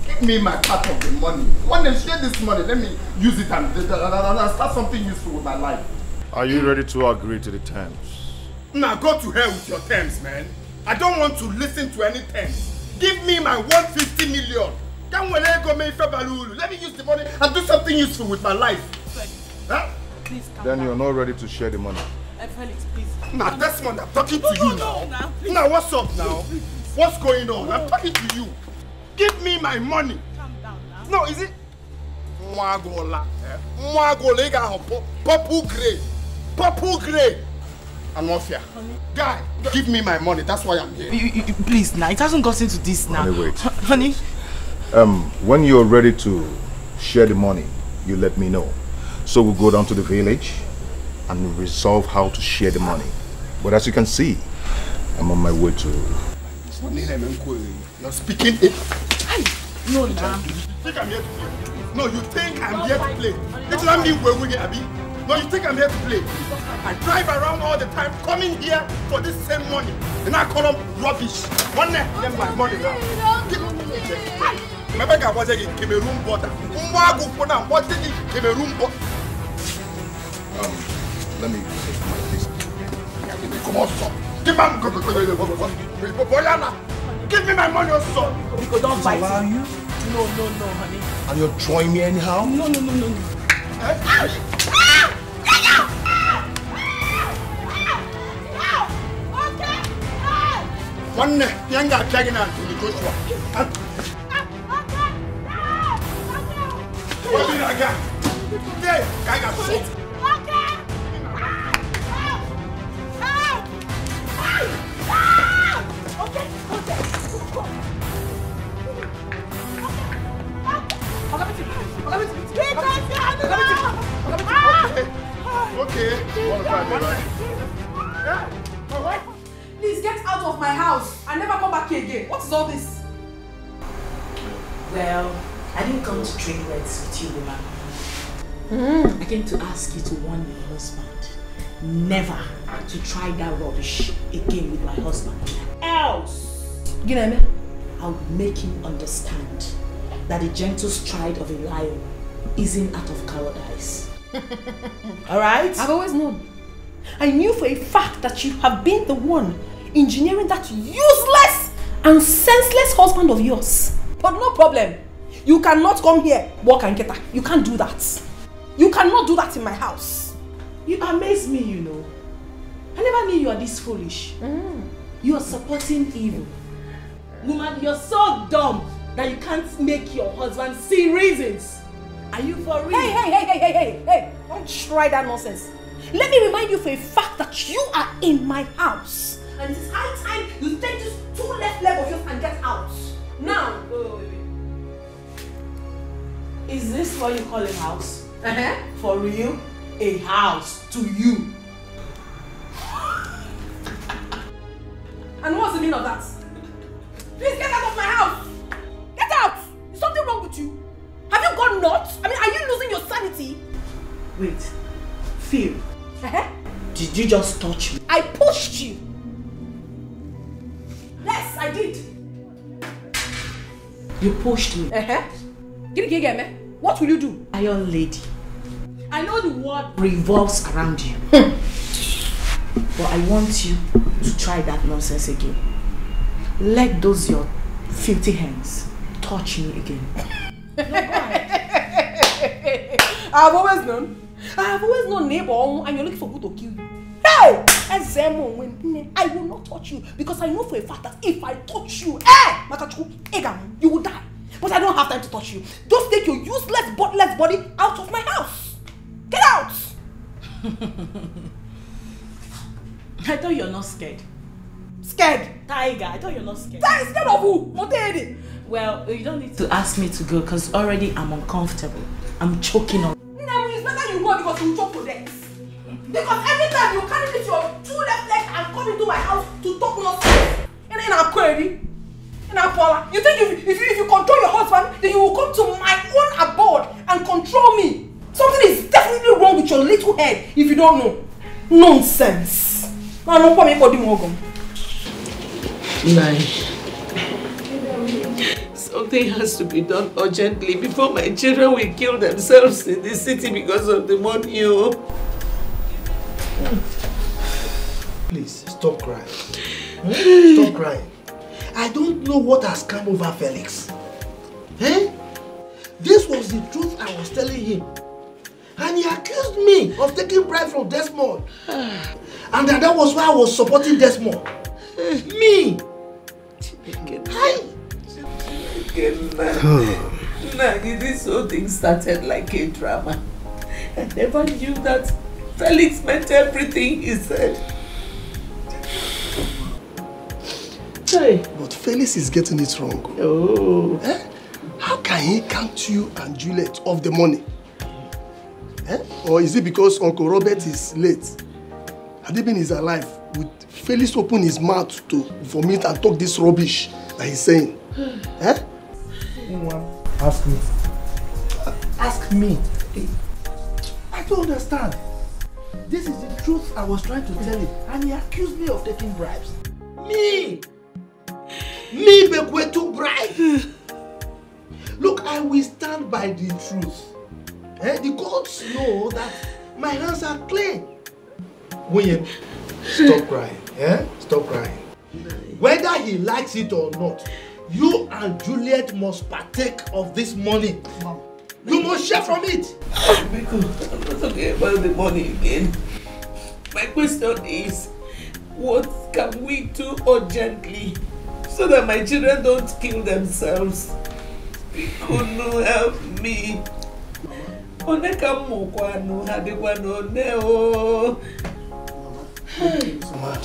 S1: Give me my part of the money. When they share this money, let me use it and start something useful with my life.
S4: Are you ready to agree to the terms?
S1: Now go to hell with your terms, man. I don't want to listen to any terms. Give me my 150 million. Let me use the money and do something useful with my life. Huh?
S2: Please calm
S4: Then
S2: down.
S4: you're not ready to share the money.
S2: Felix, please.
S1: Now that's one I'm talking to you now. Now what's up now? What's going on? I'm talking to you. Give me my money.
S2: Calm down now.
S1: No, is it? Mwagola. Mwagola, purple grey. Purple grey. And mafia. Guy, give me my money. That's why I'm here.
S7: Please, now. It hasn't gotten to this now.
S4: Honey, wait.
S7: Honey?
S4: When you're ready to share the money, you let me know. So we'll go down to the village and resolve how to share the money. But as you can see, I'm on my way to...
S1: You're speaking it.
S7: No, nah.
S1: You think I'm here to play? No, you think I'm here to play? That's what I mean, we're winning, Abby. No, you think I'm here to play? I drive around all the time, coming here for this same money. And I call them rubbish. One day, get my money now. My bag was a Cameroon border. Cameroon border.
S4: Let me take my piece.
S1: Come on, son. Give me my money, son.
S7: Because don't bite you. No, honey.
S4: And you're drawing me anyhow?
S7: No.
S1: One young guy tagging out to the Joshua. What did I get? Today, I got shot. Okay.
S15: Please get out of my house and never come back here again. What is all this?
S7: Well, I didn't come to trade words with you, woman. I came to ask you to warn your husband never to try that rubbish again with my husband. Else, I'll make him understand that the gentle stride of a lion isn't out of cowardice. Alright?
S15: I've always known. I knew for a fact that you have been the one engineering that useless and senseless husband of yours. But no problem. You cannot come here, walk and get her. You can't do that. You cannot do that in my house.
S7: You amaze me, you know. I never knew you are this foolish. You are supporting evil. Woman, you're so dumb that you can't make your husband see reasons. Are you for real?
S15: Hey. Don't try that nonsense. Let me remind you for a fact that you are in my house. And it is high time you take this two left leg of yours and get out. Now.
S7: Wait. Is this what you call a house? For real? A house to you.
S15: And what's the meaning of that? Please get out of my house! Get out! Is something wrong with you? Have you gone nuts? I mean, are you losing your sanity?
S7: Wait. Phil. Did you just touch me?
S15: I pushed you. Yes, I did.
S7: You pushed me?
S15: What will you do?
S7: Iron lady. I know the world revolves around you. But I want you to try that nonsense again. Let those your filthy hands touch me again. No, go ahead.
S15: I've always known neighbor and you're looking for who to kill you. Hey! I will not touch you because I know for a fact that if I touch you, you will die. But I don't have time to touch you. Just take your useless, bodiless body out of my house. Get out!
S7: I thought you're not scared.
S15: Scared?
S7: Tiger, I thought you're not scared.
S15: Scared of who?
S7: Well, you don't need to ask me to go because already I'm uncomfortable. I'm choking on.
S15: No, it's better you go because you choke to death. Because every time you carry this your 2 left legs and come into my house to talk nonsense. And I'm crazy. And I'm Paula. You think if you control your husband, then you will come to my own abode and control me. Something is definitely wrong with your little head if you don't know. Nonsense. I don't want anybody more.
S2: Something has to be done urgently before my children will kill themselves in this city because of the money.
S11: Please, stop crying. Stop crying. I don't know what has come over Felix. This was the truth I was telling him. And he accused me of taking bribe from Desmond. And that was why I was supporting Desmond. Me!
S2: This whole thing started like a drama. I never knew that Felix meant everything he said.
S11: But Felix is getting it wrong. How can he count you and Juliet off the money? Or is it because Uncle Robert is late? Had he been alive, would Felix open his mouth to vomit and talk this rubbish that he's saying? Ask me. Ask me. I don't understand. This is the truth I was trying to tell him, and he accused me of taking bribes. Me! Me, Bekwe, took bribes! Look, I will stand by the truth. The gods know that my hands are clean. William, stop crying. Stop crying. Whether he likes it or not, you and Juliet must partake of this money. You must share from it.
S2: I'm not talking about the money again. My question is, what can we do urgently so that my children don't kill themselves? You couldn't help me.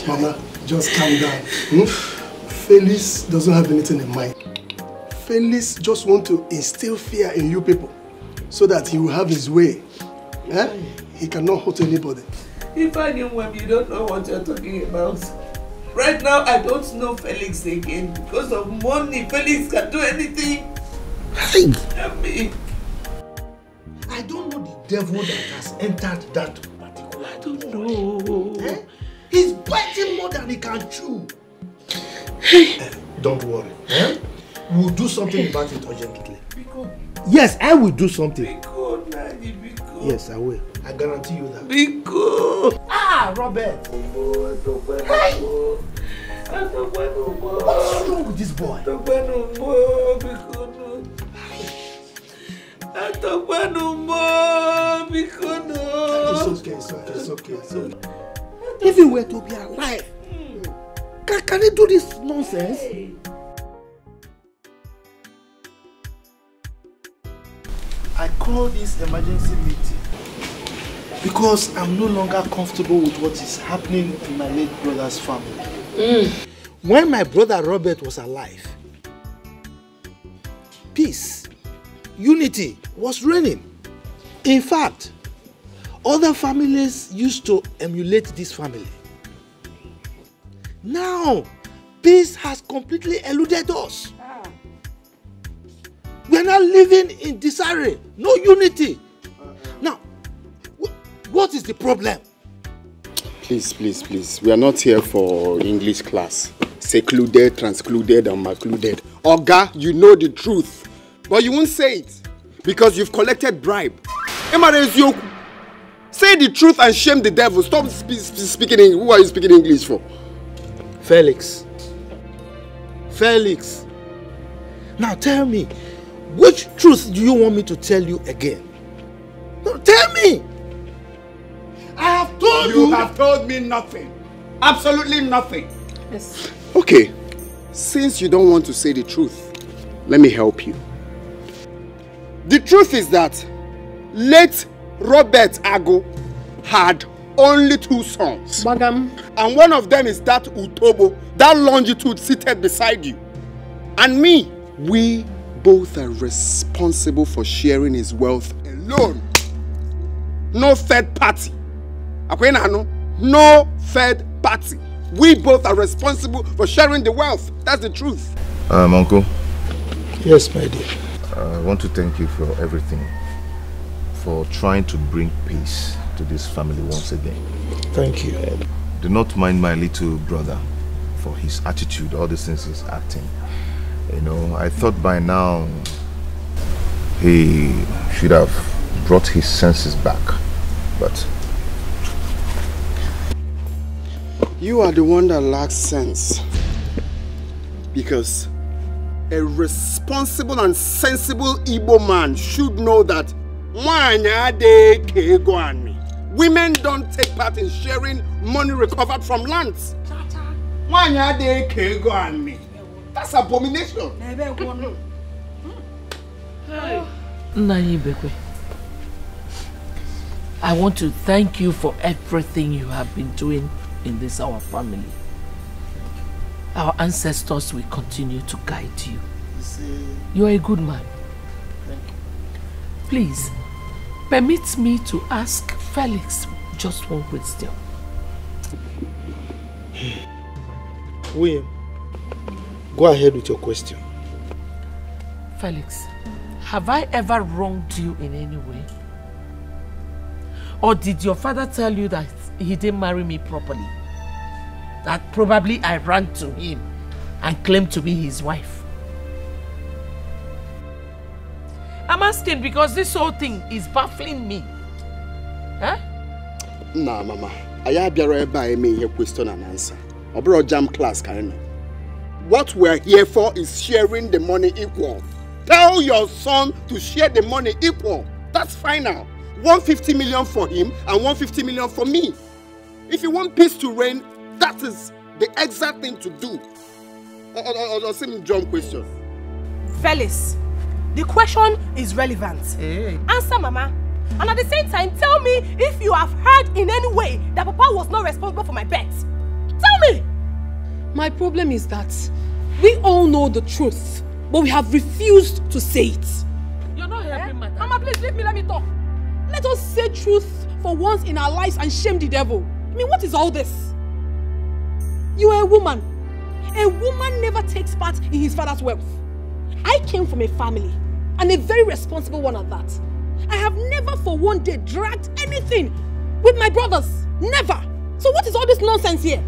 S2: Mama,
S11: just calm down. Felix doesn't have anything in mind. Felix just wants to instill fear in you people so that he will have his way. He cannot hurt anybody.
S2: If I knew him, you don't know what you're talking about. Right now, I don't know Felix again. Because of money, Felix can do anything. Help me.
S11: I don't know the devil that has entered that particular.
S2: I don't know.
S11: He's biting more than he can chew. Don't worry. We'll do something about it urgently. Yes, I will do something. Yes, I will. I guarantee you that. Robert. What's wrong with this boy? It's okay. If he were to be alive, can he do this nonsense? I call this emergency meeting because I'm no longer comfortable with what is happening in my late brother's family. When my brother Robert was alive, peace, unity was reigning. In fact, other families used to emulate this family. Now, peace has completely eluded us. We are now living in disarray, no unity. Now, what is the problem?
S1: Please. We are not here for English class. Secluded, transcluded, and macluded. Oga, you know the truth. But you won't say it. Because you've collected bribe. Say the truth and shame the devil. Stop speaking English. Who are you speaking English for?
S11: Felix. Felix. Now tell me, which truth do you want me to tell you again? No, tell me! I have told you.
S1: You have told me nothing. Absolutely nothing. Yes. Okay. Since you don't want to say the truth, let me help you. The truth is that late Robert Ago had only 2 sons.
S2: Bagam.
S1: And one of them is that Utobo, that longitude seated beside you. And me. We both are responsible for sharing his wealth alone. No third party. No third party. We both are responsible for sharing the wealth. That's the truth.
S3: Uncle.
S11: Yes, my dear.
S3: I want to thank you for everything. For trying to bring peace to this family once again.
S11: Thank you.
S3: Do not mind my little brother for his attitude, all the things he's acting. You know, I thought by now he should have brought his senses back, but...
S1: You are the one that lacks sense. Because a responsible and sensible Igbo man should know that women don't take part in sharing money recovered from lands. That's abomination.
S7: Nayibekwe, I want to thank you for everything you have been doing in this our family. Our ancestors will continue to guide you. You are a good man. Please, permit me to ask Felix just one question.
S11: William, go ahead with your question.
S7: Felix, have I ever wronged you in any way? Or did your father tell you that he didn't marry me properly? That probably I ran to him and claimed to be his wife? I'm asking because this whole thing is baffling me. Huh?
S1: Nah, Mama. I have a question and answer. I brought jam class, kind of. What we're here for is sharing the money equal. Tell your son to share the money equal. That's fine now. 150 million for him and 150 million for me. If you want peace to reign, that is the exact thing to do. Or same jump question.
S15: Felix, the question is relevant.
S2: Hey.
S15: Answer, Mama. And at the same time, tell me if you have heard in any way that Papa was not responsible for my bet. Tell me!
S5: My problem is that we all know the truth, but we have refused to say it.
S7: You're not helping, Madam.
S5: Mama, please leave me, let me talk. Let us say truth for once in our lives and shame the devil. I mean, what is all this? You are a woman. A woman never takes part in his father's wealth. I came from a family, and a very responsible one at that. I have never for one day dragged anything with my brothers. Never. So what is all this nonsense here?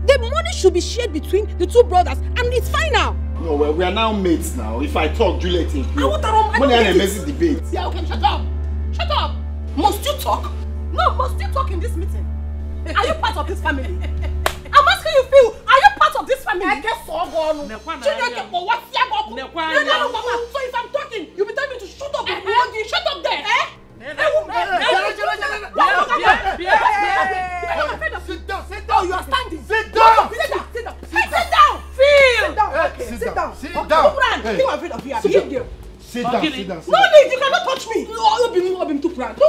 S5: The money should be shared between the 2 brothers, and it's fine now.
S1: No, well, we are now mates now. If I talk, Juliet,
S5: I don't
S1: a messy debate.
S15: Yeah, okay, shut up. Shut up. Must you talk? No, must you talk in this meeting? Are you part of this family? I'm asking you, Phil, are you part of this family? I guess so. So if I'm talking, you'll be telling me to shut up. Shut up there. Sit down. Oh, you are standing. Sit down. Sit down. Sit down. Phil. Sit down. Sit down. I'm afraid of you.
S9: Sit down.
S15: No need, you cannot touch me. No, I'll be too proud. No,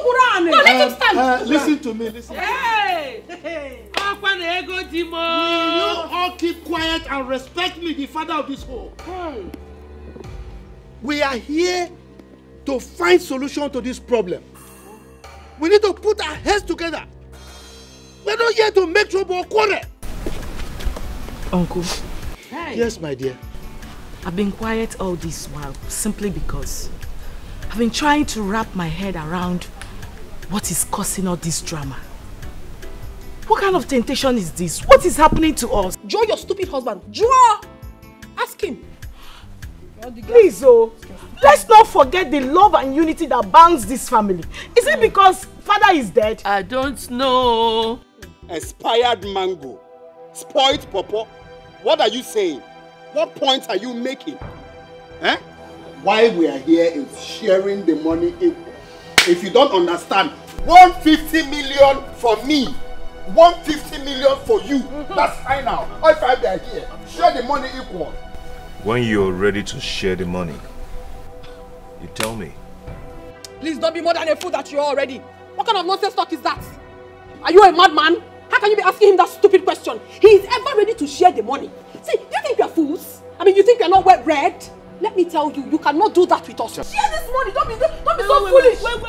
S15: let him stand.
S9: Listen to me, listen.
S2: Hey!
S9: Will you all keep quiet and respect me, the father of this home? We are here to find solution to this problem. We need to put our heads together. We're not here to make trouble or quarrel.
S7: Uncle.
S11: Hey. Yes, my dear.
S7: I've been quiet all this while simply because I've been trying to wrap my head around what is causing all this drama. What kind of temptation is this? What is happening to us?
S5: Joe, your stupid husband. Joe! Ask him.
S7: Please, oh, let's not forget the love and unity that binds this family. Is it because father is dead?
S2: I don't know.
S1: Expired mango, spoiled pawpaw. What are you saying? What point are you making? Eh? Why we are here is sharing the money equal. If you don't understand, 150 million for me, 150 million for you. That's final. All five are here. Share the money equal.
S4: When you're ready to share the money, you tell me.
S15: Please don't be more than a fool that you are already. What kind of nonsense talk is that? Are you a madman? How can you be asking him that stupid question? He is ever ready to share the money. See, do you think we are fools? I mean, you think we are not well read? Let me tell you, you cannot do that with us. Share this money. Don't be so foolish. Wait.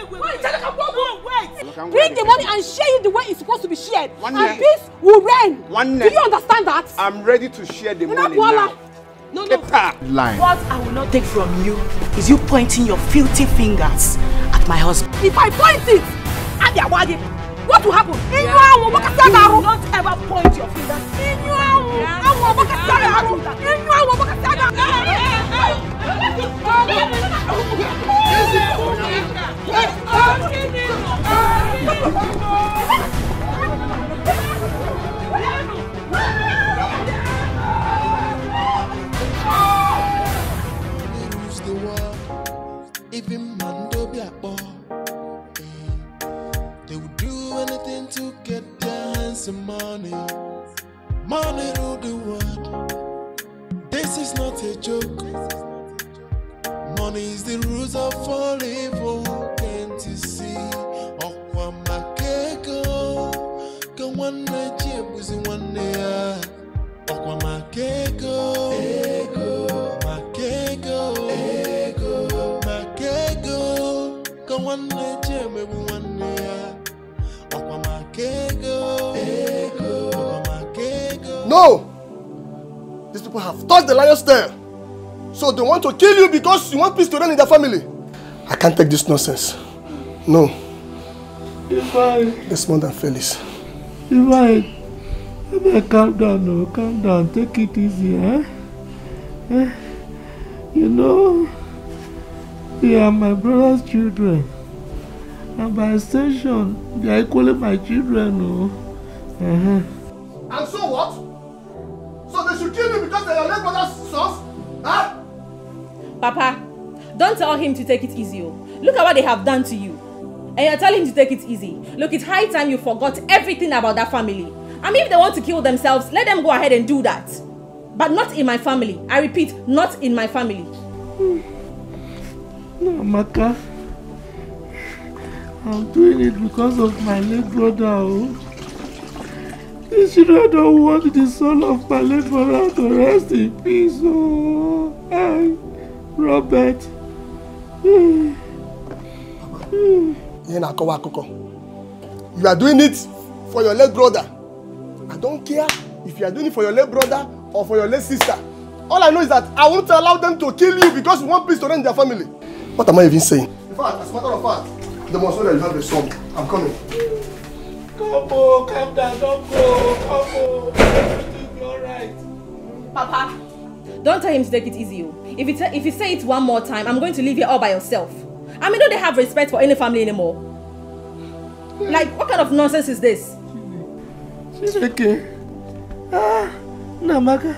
S15: Bring the money and share it the way it's supposed to be shared. And peace will reign. Do you understand that?
S1: I'm ready to share the money now.
S7: No. What I will not take from you is you pointing your filthy fingers at my husband.
S15: If I point it, what will happen? Don't ever point your fingers.
S8: Even Mando be a boy. They would do anything to get their hands on money. Money rule the world. This is not a joke. Money is the root of all evil. Can't you see? Okwa makeko. Go one night, buzi one day. Okwa makeko. Ego. Makeko. Ego. Makeko. Go one night, buzi one day. Okwa makeko. Ego. Makeko.
S9: No! These people have touched the lion's tail. So they want to kill you because you want peace to reign in their family. I can't take this nonsense. No. It's more than Felix.
S16: Calm down, no, calm down. Take it easy, eh? You know, they are my brother's children. And by extension, they are equally my children, no.
S9: And so what? So they should kill you because they are your brother's sons? Huh?
S17: Papa, don't tell him to take it easy. Look at what they have done to you. And you're telling him to take it easy. Look, it's high time you forgot everything about that family. I mean, if they want to kill themselves, let them go ahead and do that. But not in my family. I repeat, not in my family.
S16: No, Maka. I'm doing it because of my late brother. These children don't want the soul of my late brother to rest in peace. Hey, Robert.
S9: You are doing it for your late brother. I don't care if you are doing it for your late brother or for your late sister. All I know is that I won't allow them to kill you because you want peace to reign in their family. What am I even saying? In fact, as a matter of fact, they must know that you have a son. I'm coming.
S16: Come on, calm down, don't go. Come on, everything will be alright.
S17: Papa, don't tell him to take it easy. If you say it one more time, I'm going to leave you all by yourself. I mean, don't they have respect for any family anymore? Like, what kind of nonsense is this?
S16: Okay. Namaka,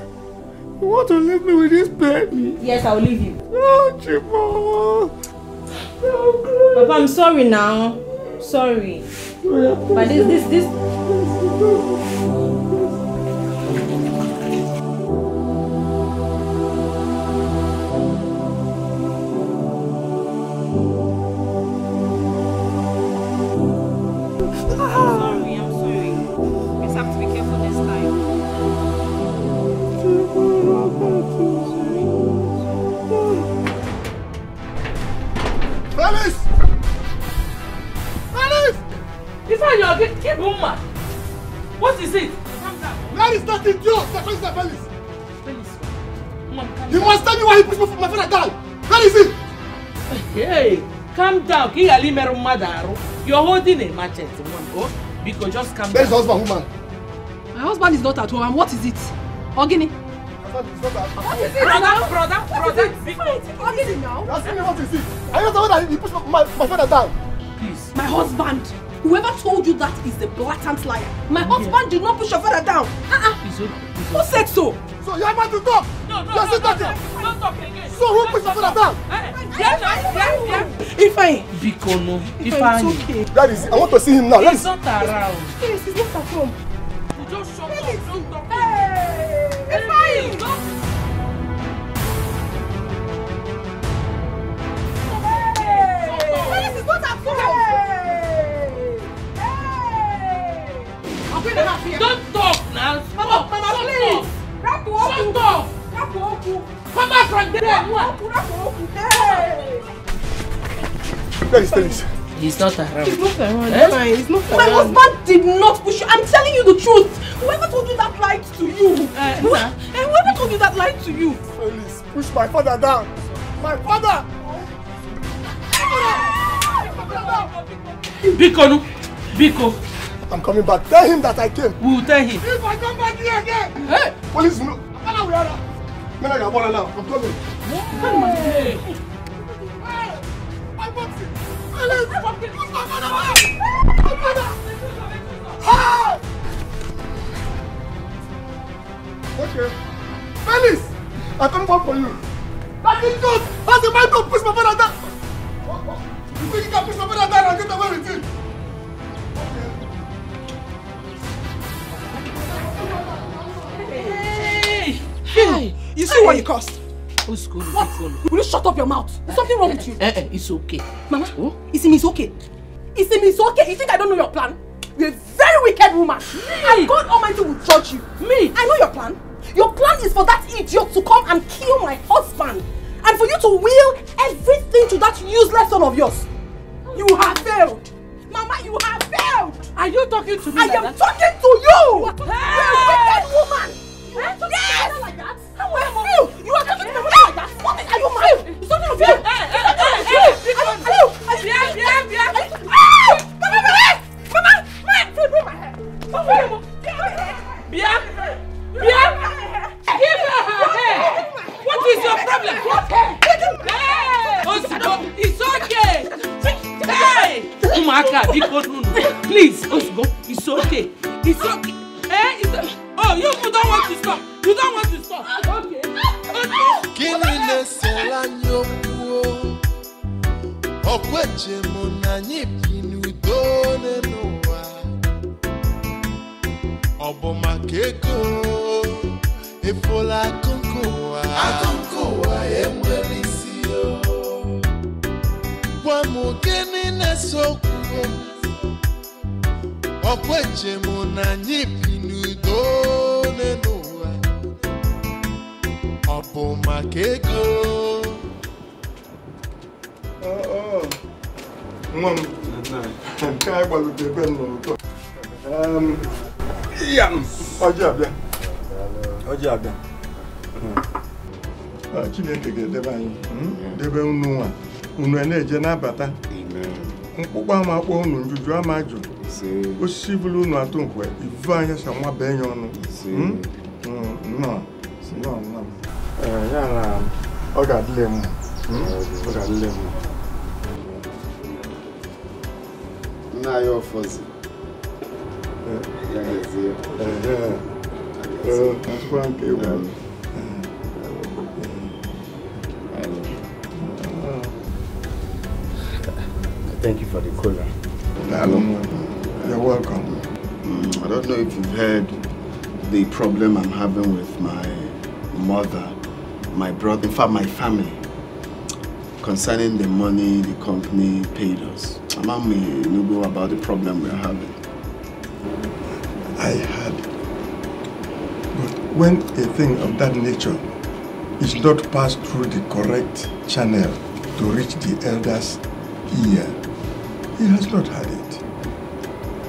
S16: you want to leave me with this baby?
S17: Yes, I'll leave you.
S16: Oh, Chimo. Oh,
S17: Papa, I'm sorry now. Sorry. But this. I'm sorry. Just have to be careful this time.
S9: Felix! Felix!
S2: If I know, keep woman. What is it? Calm down.
S9: That is not in Joe. That's Felix.
S2: Felix. Mom,
S9: you must tell me why he pushed my father down. Where is he?
S2: Hey, calm down. You're holding a machete, Mom. Because just calm down.
S9: Where's the husband, woman?
S15: My husband is not at home. And what is it? Ogini?
S9: What is it?
S2: Brother,
S15: What is it now?
S9: You're asking me what is it? Are you the one that you pushed my father down?
S15: Please. My husband. Whoever told you that is the blatant liar. My husband did not push your father down. Who said so?
S9: So you are about to talk?
S2: No,
S9: you're still talking?
S2: Don't talk again.
S9: So who pushed your father down?
S15: Ifeanyi.
S2: Bikono.
S15: Ifeanyi. It's okay.
S9: That is, I want to see him now.
S2: He's not around.
S15: Yes, he's not at home.
S2: Just shut up. Don't talk.
S15: Hey! Ifeanyi! Hey! He's not at home.
S2: Don't talk now.
S15: Mama, please.
S2: Shut up. Come back from there.
S15: Hey!
S9: Where is Felix?
S2: He's not around.
S15: He's not around. He's not around. My husband did not push you. I'm telling you the truth. Whoever told you that lied to you. Whoever told you that lied to you.
S9: Felix, push my father down. My father!
S2: Biko.
S9: I'm coming back. Tell him that I came.
S2: We will tell him.
S9: If I come back here again,
S2: hey,
S9: police will know. I'm coming.
S2: Hey.
S9: I'm boxing. Okay. Felix, I come back for you. That is good. That's the man to push my father down. You think you can push my father down and get away with it?
S15: Hey! You see what you cost?
S2: Who's good?
S15: What? Will you shut up your mouth? Is something wrong with you?
S2: It's okay.
S15: Mama, Isimi, it's okay. Isimi, it's okay. You think I don't know your plan? You're a very wicked woman. And God Almighty will judge you.
S2: Me?
S15: I know your plan. Your plan is for that idiot to come and kill my husband. And for you to will everything to that useless son of yours. You have failed. Mama, you have failed.
S2: Are you talking to me?
S15: I am talking to you. You're a wicked woman. Yes! Like that? How are you? You are talking to me like that? What are you mad? It's something of you. Mama, bring my hair.
S2: Bia, give her hair. What is your problem? Hey, it's okay. Hey, Umaka, Biko, please, Osgo, it's okay. It's okay. Hey, it's okay. Oh, you don't want to stop. You don't want to stop. Okay.
S18: Chineke ga-edebe anyị debe unu nwa unu na-eje n'abata mkpụkpọ ama akpọ unu njuju ama ajụ osisi bụrụ unu atụ nkwe ivu anya sa nwa bee nye ọnụ ya na ọ ga-adịle mma ọ ga-adịle mma
S1: nna ya ọfọzi
S18: asụkwa nke egwu
S1: Thank you for the cola.
S18: You're welcome.
S1: I don't know if you've heard the problem I'm having with my mother, my brother, in fact my family, concerning the money the company paid us. Mama may know about the problem we're having.
S18: I heard. But when a thing of that nature is not passed through the correct channel to reach the elder's ear, he has not had it.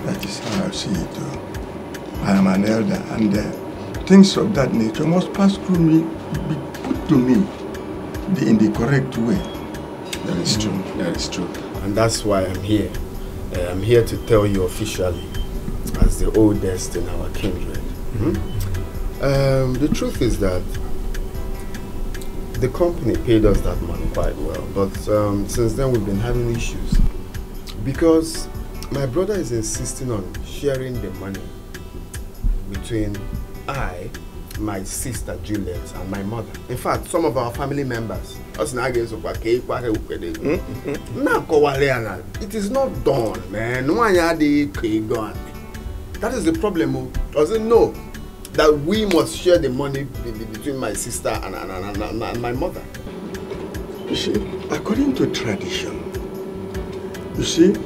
S18: That is how I see it. I am an elder, and things of that nature must pass through me, be put to me in the correct way.
S1: That is true. That is true. And that's why I'm here. I'm here to tell you officially, as the oldest in our kindred, The truth is that the company paid us that money quite well, but since then we've been having issues because my brother is insisting on sharing the money between I, my sister Juliet, and my mother. In fact, some of our family members. It is not done, man. That is the problem. Doesn't know that we must share the money between my sister and my mother.
S18: You see, according to tradition, you see,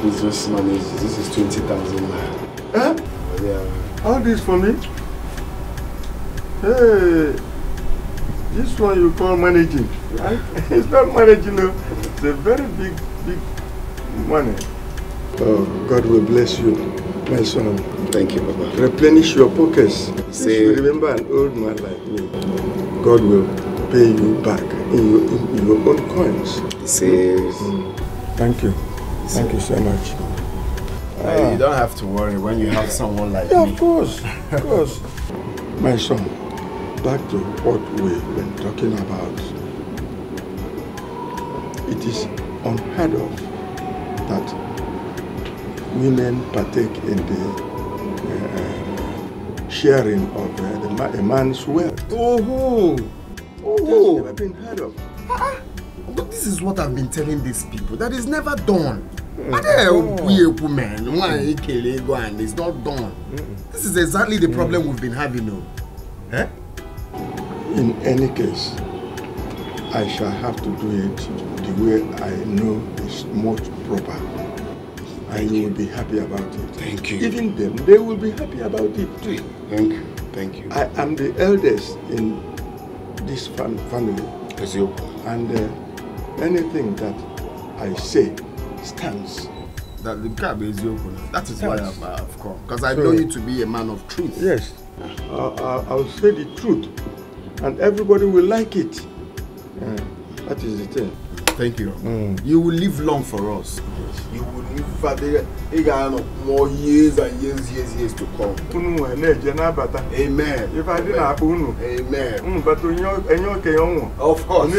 S1: Please just manage. This is 20,000 naira.
S18: Huh?
S1: Yeah.
S18: All this for me? Hey, this one you call managing, right? It's not managing, no. It's a very big money. Oh, God will bless you, my son.
S1: Thank you, Baba.
S18: Replenish your pockets.
S1: Say,
S18: you remember an old man like me. God will pay you back in your own coins.
S1: Say,
S18: thank you. Thank you so much.
S1: You don't have to worry when you have someone like me.
S18: Of course, of course. My son, back to what we've been talking about. It is unheard of that women partake in the sharing of a man's wealth.
S1: Oh,
S18: that's never been heard of.
S1: But this is what I've been telling these people. That is never done. It's not done. This is exactly the problem we've been having. Eh?
S18: In any case, I shall have to do it the way I know is most proper. And you will be happy about it.
S1: Thank you.
S18: Even them, they will be happy about it.
S1: Thank you. Thank you.
S18: I am the eldest in this family. And anything that I say stands.
S1: That is why I've come. Because I know you to be a man of truth.
S18: Yes. I'll say the truth. And everybody will like it. That is the thing.
S1: Thank you. You will live long for us. You will live for more years and years to come. Amen.
S18: If I didn't have
S1: Amen.
S18: But
S1: of course.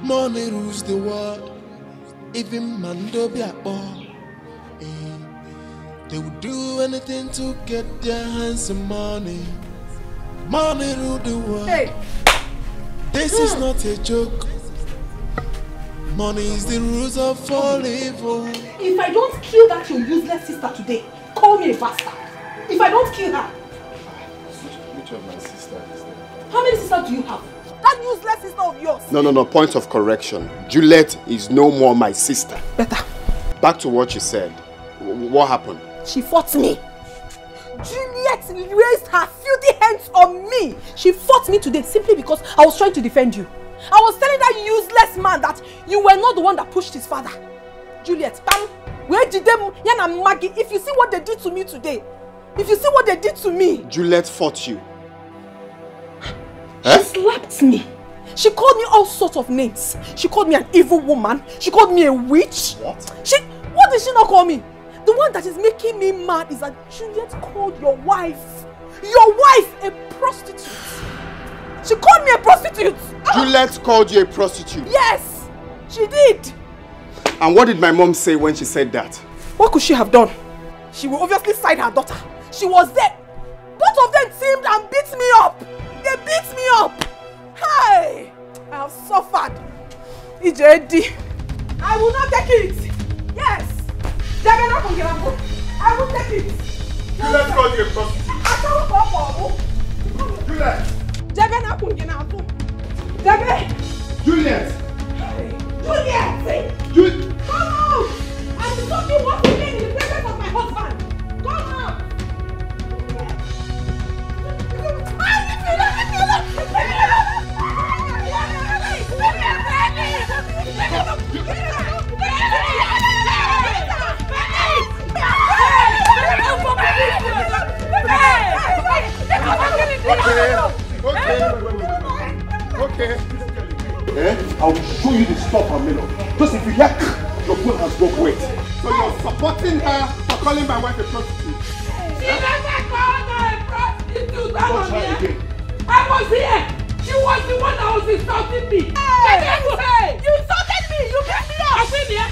S8: Money rules the world. Even Mando they would do anything to get their hands on money. Money rule the world.
S15: Hey.
S8: This is not a joke. Money is the rules of all evil.
S15: If I don't kill that your useless sister today, call me a bastard. If I don't kill her.
S1: Which of my sisters is there?
S15: How many sisters do you have? That useless sister of yours.
S1: No. Point of correction. Juliet is no more my sister.
S15: Better.
S1: Back to what you said. What happened?
S15: She fought me. Juliet raised her filthy hands on me. She fought me today simply because I was trying to defend you. I was telling that useless man that you were not the one that pushed his father. Juliet, where did them, Yan and Maggie, if you see what they did to me today, if you see what they did to me.
S1: Juliet fought you.
S15: She slapped me. She called me all sorts of names. She called me an evil woman. She called me a witch.
S1: What?
S15: What did she not call me? The one that is making me mad is that Juliet called your wife a prostitute. She called me a prostitute.
S1: Juliet called you a prostitute?
S15: Yes, she did.
S1: And what did my mom say when she said that?
S15: What could she have done? She will obviously side her daughter. She was there. Both of them teamed and beat me up. They beat me up. Hey, I have suffered. Ijedi, I will not take it. Yes. I will take it.
S1: Juliet called you a prostitute. Juliet. Juliet.
S15: Juliet. Come out. I'm talking once again in the presence of my husband. Come out.
S9: told you to stop her, Melo. Just if you hear, your phone has broke weight. So you're supporting her for calling my wife a prostitute.
S2: She never called her a prostitute.
S9: Don't try again.
S2: I was here. She was the one that was insulting me. Hey! You insulted me. You gave me up. I've been here.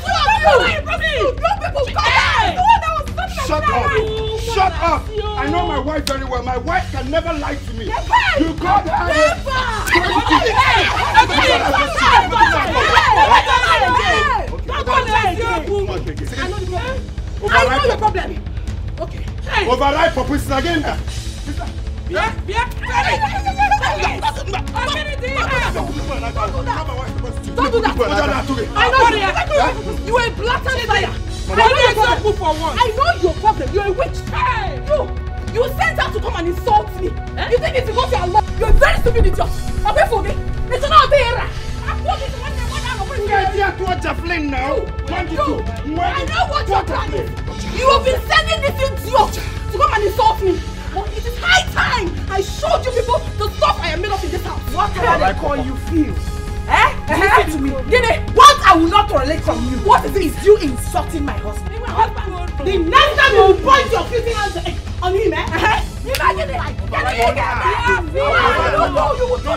S2: You people come down. The one that was insulting me.
S9: Shut up. Shut up. I know my wife very well. My wife can never lie to me. You called her.
S2: I know your problem. Okay.
S9: Override for pushing again.
S2: Don't do that. I know you are a blatant liar. I know your problem. You're a witch. You sent her to come and insult me. You think it's because you're alone? You're a very stupid idiot. Okay, for me. It's not there. I know what your plan is. You have been sending this idiot to come and insult me. But it is high time I showed you people the stuff I am made of in this house. Whatever they call you feel. Listen to me. What I will not tolerate from you. What is it? Is you insulting my husband? The next time you will point your filthy hands on him, imagine it. You will do that. You will do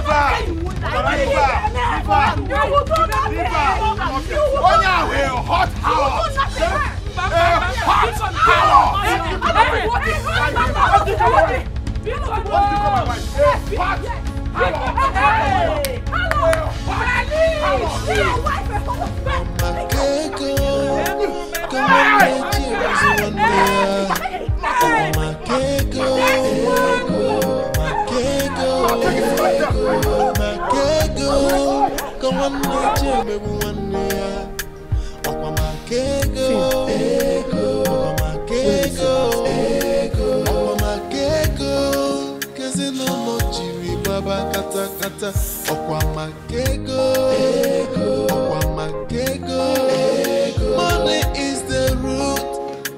S8: Money is the root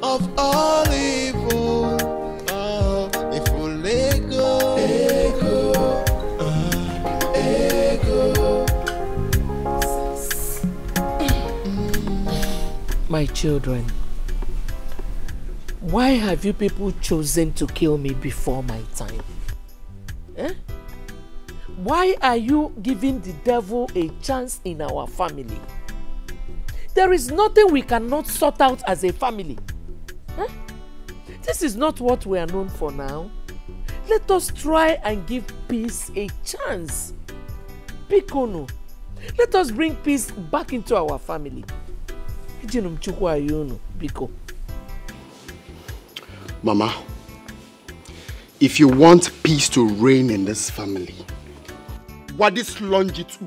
S8: of all evil. If you let go,
S2: My children, why have you people chosen to kill me before my time? Why are you giving the devil a chance in our family? There is nothing we cannot sort out as a family. This is not what we are known for now. Let us try and give peace a chance. Bikono, let us bring peace back into our family. Biko.
S1: Mama, if you want peace to reign in this family, what is longitude?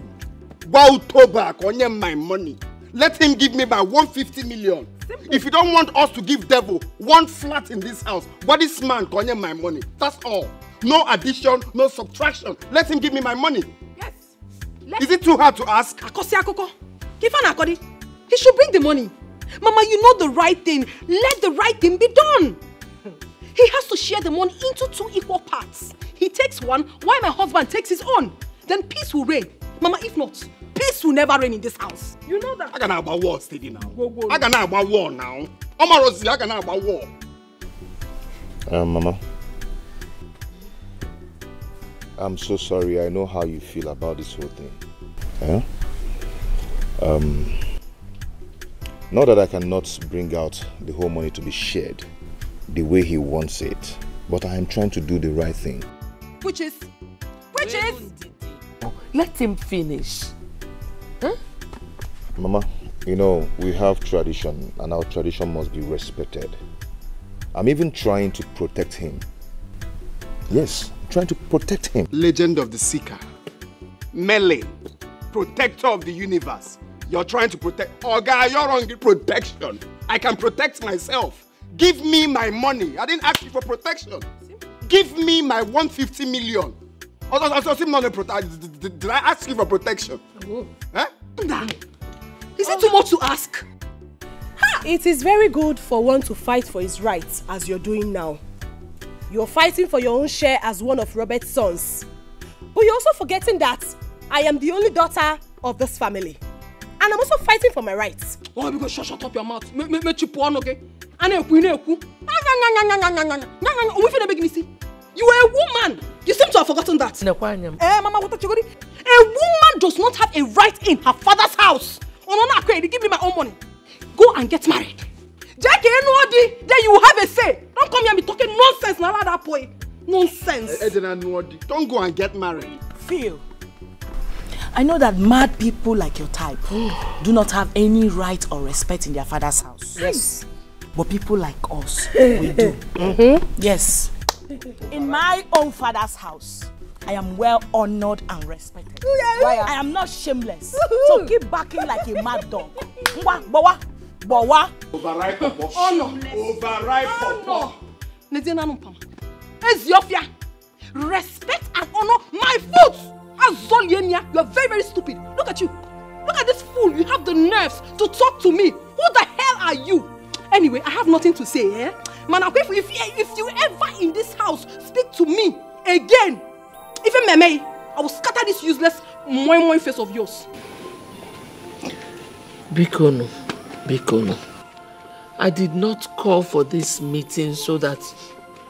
S1: Wow, Tobak, on my money. Let him give me by 150 million. Simple. If you don't want us to give devil one flat in this house, what is man on my money? That's all. No addition, no subtraction. Let him give me my money.
S15: Yes.
S1: Is it too hard to ask?
S15: He should bring the money. Mama, you know the right thing. Let the right thing be done. He has to share the money into 2 equal parts. He takes one, while my husband takes his own. Then peace will reign. Mama, if not, peace will never reign in this house. You know that.
S1: I can about war steady now. I can about war now. Omarosi, I can about war.
S3: Mama, I'm so sorry. I know how you feel about this whole thing. Not that I cannot bring out the whole money to be shared the way he wants it, but I am trying to do the right thing.
S15: Which is?
S2: Let him finish.
S3: Mama, you know, we have tradition and our tradition must be respected. I'm even trying to protect him. Yes, I'm trying to protect him.
S1: Legend of the Seeker. Merlin, protector of the universe. You're trying to protect. Oh, guy, you're on protection. I can protect myself. Give me my money. I didn't ask you for protection. Give me my 150 million. Did I ask you for protection?
S15: Is it too much to ask?
S19: It is very good for one to fight for his rights, as you're doing now. You're fighting for your own share as one of Robert's sons. But you're also forgetting that I am the only daughter of this family. And I'm also fighting for my rights.
S5: Oh, because shut up your mouth. Me chip one, okay? You are a woman. You seem to have forgotten that. Mama, what you got? A woman does not have a right in her father's house. Give me my own money. Go and get married. Jackie, then you will have a say. Don't come here and be talking nonsense now, that boy. Nonsense.
S1: Don't go and get married.
S7: Phil, I know that mad people like your type do not have any right or respect in their father's house.
S19: Yes.
S7: But people like us, we do. Yes. In my own father's house, I am well honored and respected. I am not shameless. So keep barking like a mad dog. Bawa.
S1: Overripe papa. Overripe papa.
S5: Eziofia, respect and honor my foot. Azolienia, you are very, very stupid. Look at you. Look at this fool. You have the nerves to talk to me. Who the hell are you? Anyway, I have nothing to say, eh? Man, if you ever in this house speak to me again, even Meme, I will scatter this useless moin face of yours.
S2: Bikono. I did not call for this meeting so that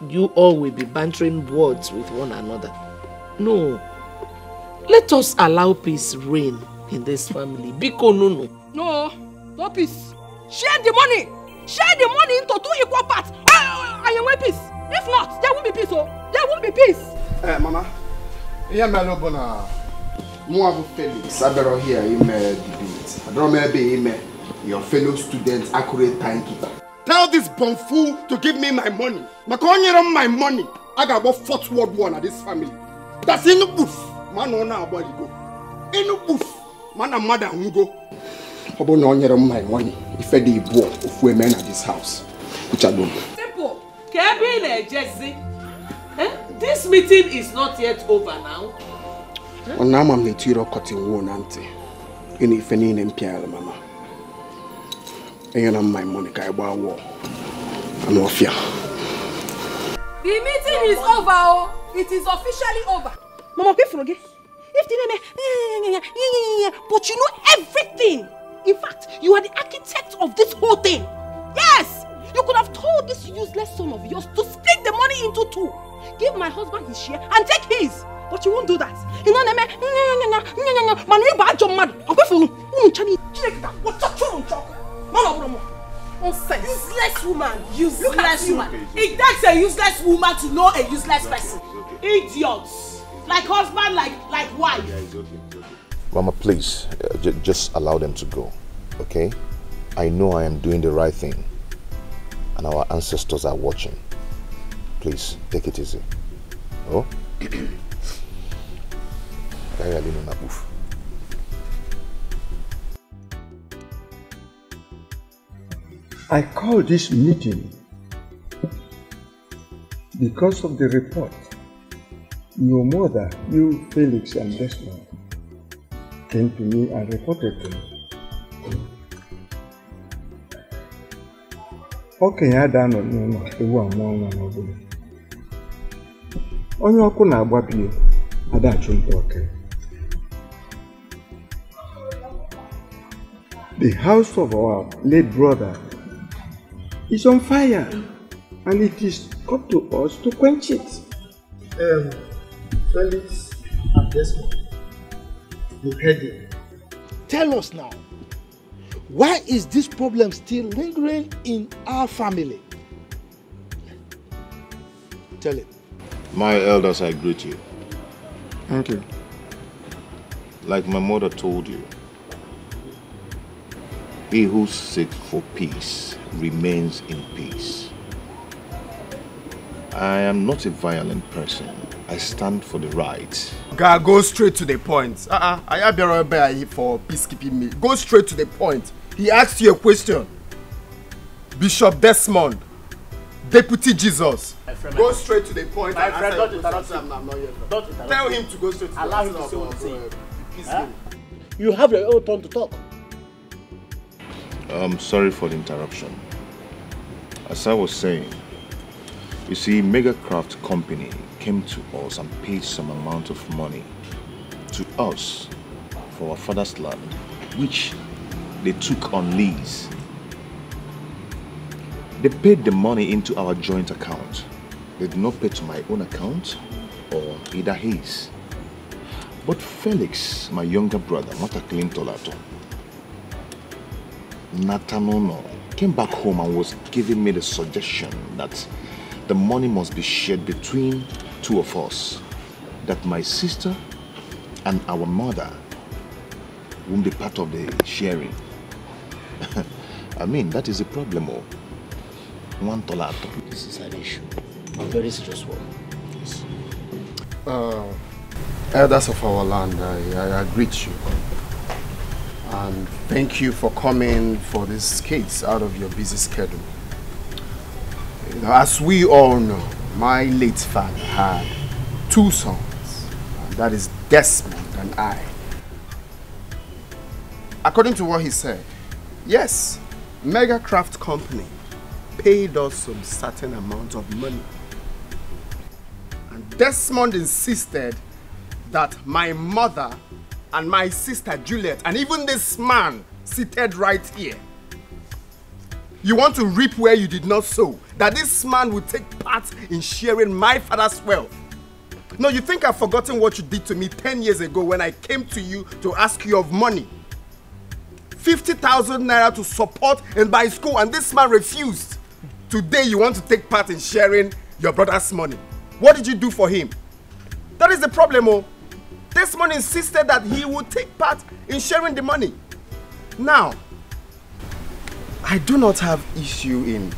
S2: you all will be bantering words with one another. No. Let us allow peace reign in this family. Bikono.
S5: No peace. Share the money. Share the money into 2 equal parts. And you want peace. If not, there won't be peace. There won't be peace.
S1: Mama. Yeah, my love, Moabu Felix. I better hear him debate. I don't remember your fellow students accurate timekeeper. Tell this bum fool to give me my money. My money. I got about 4th World War in this family. That's in the booth. Man, no, now about go. In the booth. Man, and mother who go. About no my money. If I did war of women at this house, which I don't.
S2: Simple. Jesse. This meeting is not yet over now.
S1: On now, I'm not your cutting one auntie. In if any name Pierre, Mama. And you know my money, I buy war. I'm off here.
S5: The meeting is over. It is officially over. Mama, pay for again. If the name, but you know everything. In fact, you are the architect of this whole thing. Yes! You could have told this useless son of yours to split the money into 2. Give my husband his share and take his. But you won't do that. You know, nonsense. Useless woman. Useless woman.
S7: It takes a useless woman to know a useless person. Idiots. Like husband, like wife.
S3: Yeah, it's okay. Mama, please, just allow them to go, okay? I know I am doing the right thing, and our ancestors are watching. Please, take it easy. Oh?
S18: I called this meeting because of the report your mother, you, Felix, and Desmond came to me and reported to me. Okay, I don't know the one over. On your corner, Babi, I don't okay. The house of our late brother is on fire, and it is up to us to quench it.
S11: Felix and Desmond, you heard it. Tell us now, why is this problem still lingering in our family? Tell it.
S3: My elders, I greet you.
S18: Thank you.
S3: Like my mother told you, he who seeks for peace remains in peace. I am not a violent person. I stand for the right.
S1: God, go straight to the point. I have been for peacekeeping me. Go straight to the point. He asked you a question. Bishop Desmond, Deputy Jesus. Go straight to the point.
S11: My friend, don't interrupt him. Don't interrupt.
S1: Tell him to go straight to the point.
S11: Allow him to say what he's saying. You have your own turn to talk.
S3: I'm sorry for the interruption. As I was saying, you see, Megacraft Company came to us and paid some amount of money to us for our father's land, which they took on lease. They paid the money into our joint account. They did not pay to my own account or either his. But Felix, my younger brother, not a clean tolato, Natanono, came back home and was giving me the suggestion that the money must be shared between two of us. That my sister and our mother won't be part of the sharing. I mean, that is a problem. One tolato.
S20: This is an issue. A very serious one.
S1: Yes. Elders of our land, I greet you. And thank you for coming for this case out of your busy schedule. You know, as we all know, my late father had 2 sons. And that is Desmond and I. According to what he said, yes, Mega Craft Company paid us some certain amount of money. And Desmond insisted that my mother and my sister Juliet and even this man seated right here, you want to reap where you did not sow, that this man would take part in sharing my father's wealth. No, you think I've forgotten what you did to me 10 years ago when I came to you to ask you of money. 50,000 naira to support and buy school, and this man refused. Today you want to take part in sharing your brother's money. What did you do for him? That is the problem, oh. This man insisted that he would take part in sharing the money. Now, I do not have issue in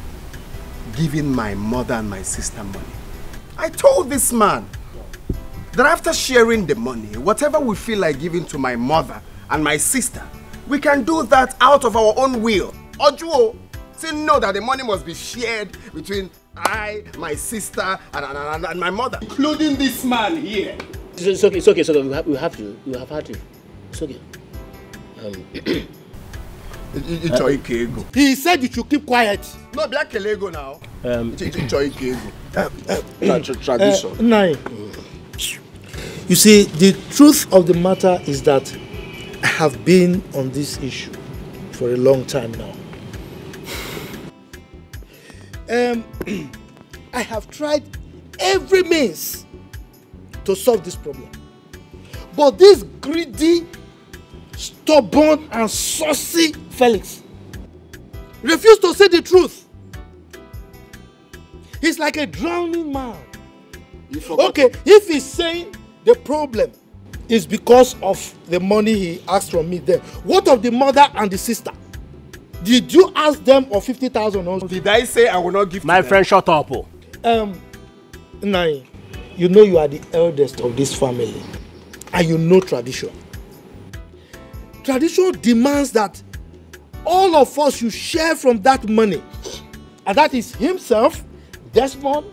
S1: giving my mother and my sister money. I told this man that after sharing the money, whatever we feel like giving to my mother and my sister, we can do that out of our own will. Ojuo, say no, that the money must be shared between I, my sister, and my mother, including this man here.
S20: It's okay, it's okay, it's okay. We have to. It's okay.
S16: He said you should keep quiet.
S1: No, black Lego now.
S11: Tradition. You see, the truth of the matter is that I have been on this issue for a long time now. I have tried every means to solve this problem. But this greedy, stubborn and saucy Felix refused to say the truth. He's like a drowning man. Okay, if he's saying the problem is because of the money he asked from me then, what of the mother and the sister? Did you ask them of 50,000 also?
S1: Did I say I will not give
S20: my friend? Shut up.
S11: Nai, you know you are the eldest of this family and you know tradition. Tradition demands that all of us should share from that money, and that is himself, Desmond,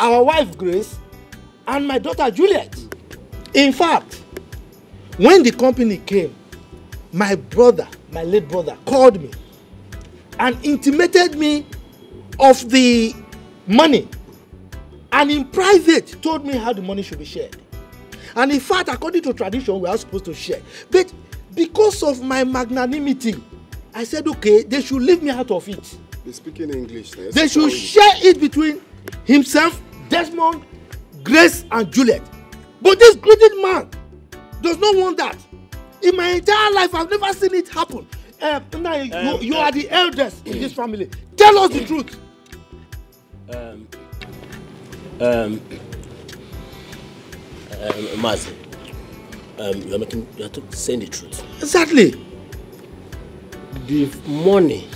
S11: our wife Grace, and my daughter Juliet. In fact, when the company came, my late brother called me and intimated me of the money, and in private told me how the money should be shared. And in fact, according to tradition, we are supposed to share. But because of my magnanimity, I said, okay, they should leave me out of it.
S1: They're speaking English.
S11: They should share it between himself, Desmond, Grace, and Juliet. But this greedy man does not want that. In my entire life, I've never seen it happen. You are the eldest in this family. Tell us the truth.
S20: Mazi, you are saying the truth.
S11: Exactly.
S20: The money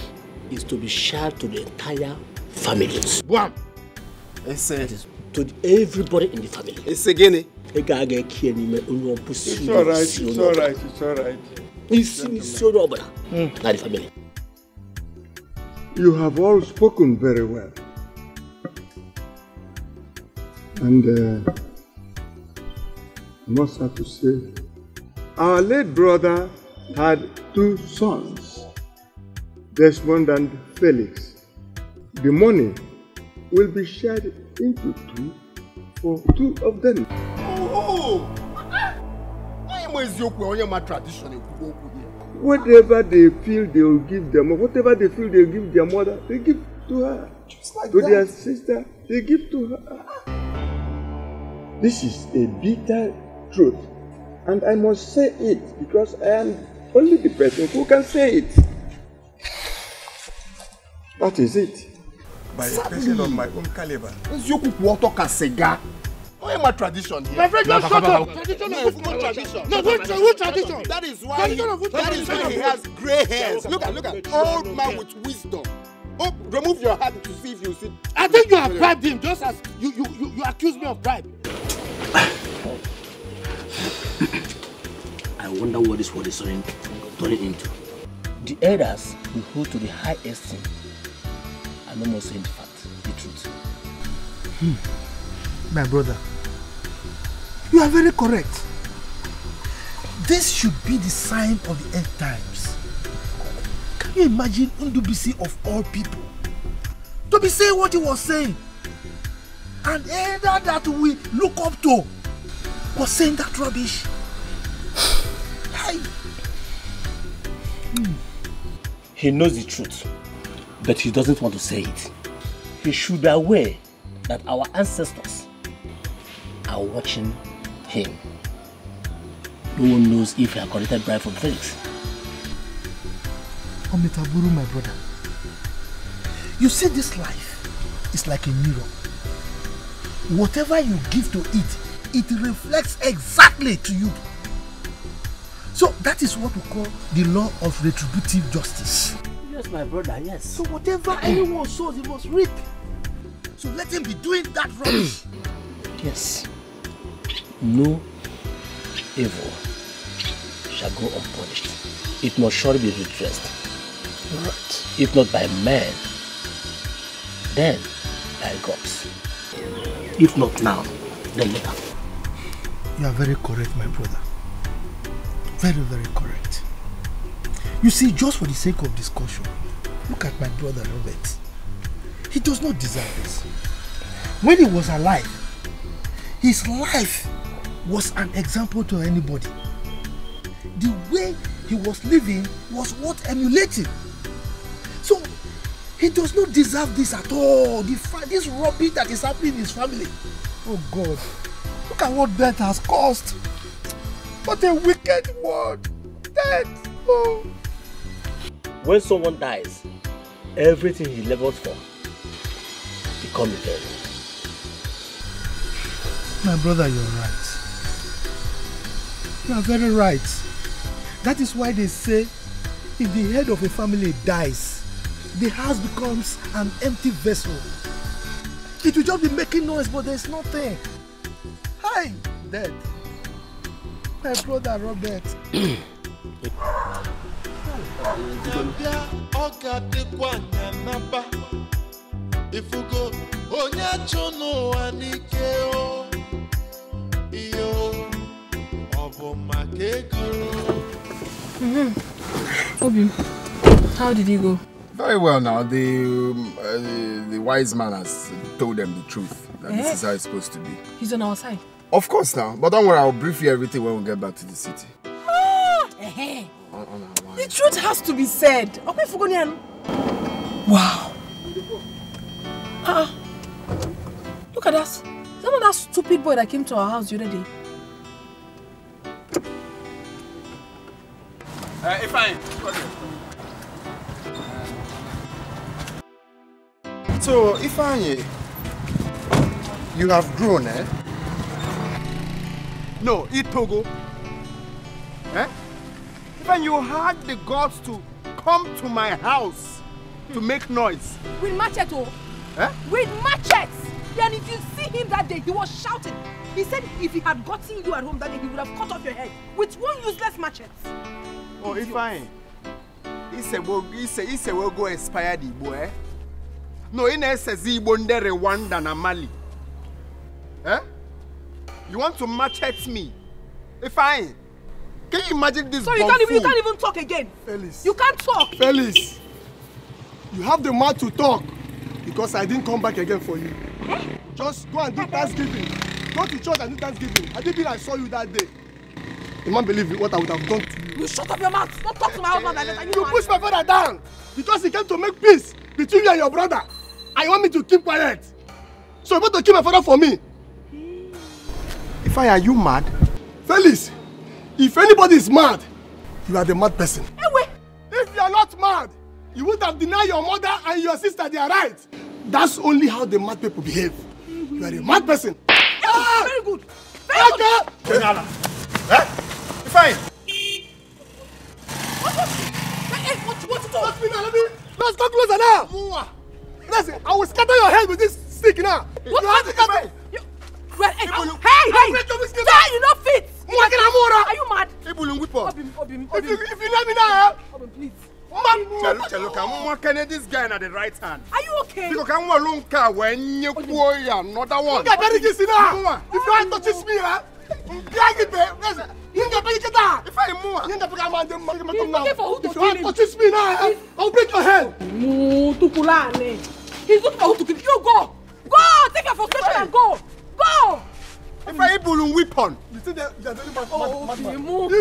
S20: is to be shared to the entire family.
S11: One.
S20: That is to everybody in the family.
S1: It's again.
S20: It's
S18: alright, it's alright, it's alright.
S20: It's so noble. Not the family.
S18: You have all spoken very well. And I must have to say, our late brother had 2 sons, Desmond and Felix. The money will be shared into 2 for 2 of them. whatever they feel they will give them, or whatever they feel they will give their mother, they give to her.
S9: Just like
S18: to
S9: that.
S18: their sister, they give to her. This is a bitter truth, and I must say it because I am only the person who can say it. That is it. By a person of my own caliber.
S9: You cook water kasega. Why am I tradition here?
S16: My friend, just shut up. Tradition of
S9: good tradition.
S16: No, which tradition?
S9: That is why he has grey hairs. Look at old man with wisdom. Oh, remove your hand to see if you see.
S16: I think you have bribed him, just as you accuse me of bribe.
S20: I wonder what this word is turning into. The elders we hold to the high esteem are no more saying the fact, the truth.
S11: My brother, you are very correct. This should be the sign of the end times. Can you imagine Ndubisi of all people to be saying what he was saying? And elder that we look up to was saying that rubbish.
S20: He knows the truth, but he doesn't want to say it. He should be aware that our ancestors are watching him. No one knows if he has collected bribe from Felix.
S11: Ometaburu, my brother, you see, this life is like a mirror. Whatever you give to it, it reflects exactly to you. So that is what we call the law of retributive justice.
S20: Yes, my brother, yes.
S11: So whatever anyone sows, he must reap. So let him be doing that rubbish.
S20: Yes. No evil shall go unpunished. It must surely be redressed.
S11: Right.
S20: If not by men, then by gods. If not now, then later.
S11: You are very correct, my brother. Very, very correct. You see, just for the sake of discussion, look at my brother Robert. He does not deserve this. When he was alive, his life was an example to anybody. The way he was living was worth emulating. So, he does not deserve this at all. This rubbish that is happening in his family. Oh God, look at what death has caused. What a wicked word. Death. Oh.
S20: When someone dies, everything he labored for becomes eternal.
S11: My brother, you're right. You are very right. That is why they say if the head of a family dies, the house becomes an empty vessel. It will just be making noise, but there's nothing. Hi, dead. My brother Robert.
S5: Obi, how did he go?
S1: Very well now. The wise man has told them the truth. That this is how it's supposed to be.
S5: He's on our side.
S1: Of course now. But don't worry, I'll brief you everything when we get back to the city.
S15: The truth has to be said. Okay, Fugonian. Wow.
S5: Look at us. Is that that stupid boy that came to our house the other day?
S9: Fine. So, Ifeanyi, you have grown, eh? No, Itogo. Eh? Ifeanyi, you had the guts to come to my house to make noise.
S15: With machete,
S9: Eh?
S15: With machete. Then if you see him that day, he was shouting. He said if he had gotten you at home that day, he would have cut off your head with one useless machete.
S9: Oh, Ifeanyi. He said we'll go expire the Igbo, eh? No, in SSZ Igbo nde Rwanda na Mali. Eh? You want to machete me? Ifeanyi. Can you imagine this?
S15: So you can't even talk again.
S9: Felix.
S15: You can't talk.
S9: Felix. You have the mouth to talk because I didn't come back again for you. Just go and do Thanksgiving. Go to church and do Thanksgiving. I didn't I saw you that day. You can't believe what I would have done to you.
S15: You shut up your mouth. Don't talk to my husband like that.
S9: You push my father down because he came to make peace between you and your brother. I want me to keep quiet. So you want to kill my father for me?
S12: Are you mad?
S9: Felix, if anybody is mad, you are the mad person. If you are not mad, you would have denied your mother and your sister their rights. That's only how the mad people behave. You are a mad person.
S15: Very good. Very good.
S4: Kenala. Fine.
S9: What you doing? Let's come closer now. Listen, I will scatter your head with this stick now.
S15: What are you doing? Hey! You not fit! Are you mad?
S9: If you let me now,
S15: please.
S12: This guy at the right hand.
S15: Are you okay?
S12: Because I want long car when you pour another one.
S9: If you want to touch me, if I move, if you want to touch me now, I'll break your head.
S15: He's looking for who to kill. You go! Go! Take your frustration and go! Go!
S12: If I pull weapon,
S9: you think they're you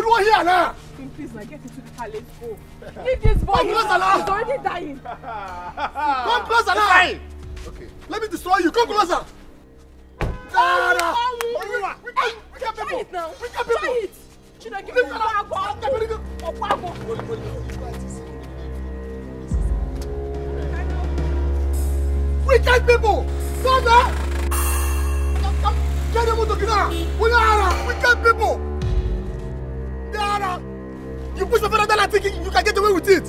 S9: don't hear now.
S15: Please, now get into the car. Let's go. Leave this boy. He's already dying.
S9: Come closer now. Okay. Let me destroy you. Come closer.
S15: Try it now. Try it. Should I give you
S9: wicked people! Father! Get them out of here! Wicked people! You push the father down and think you can get away with it!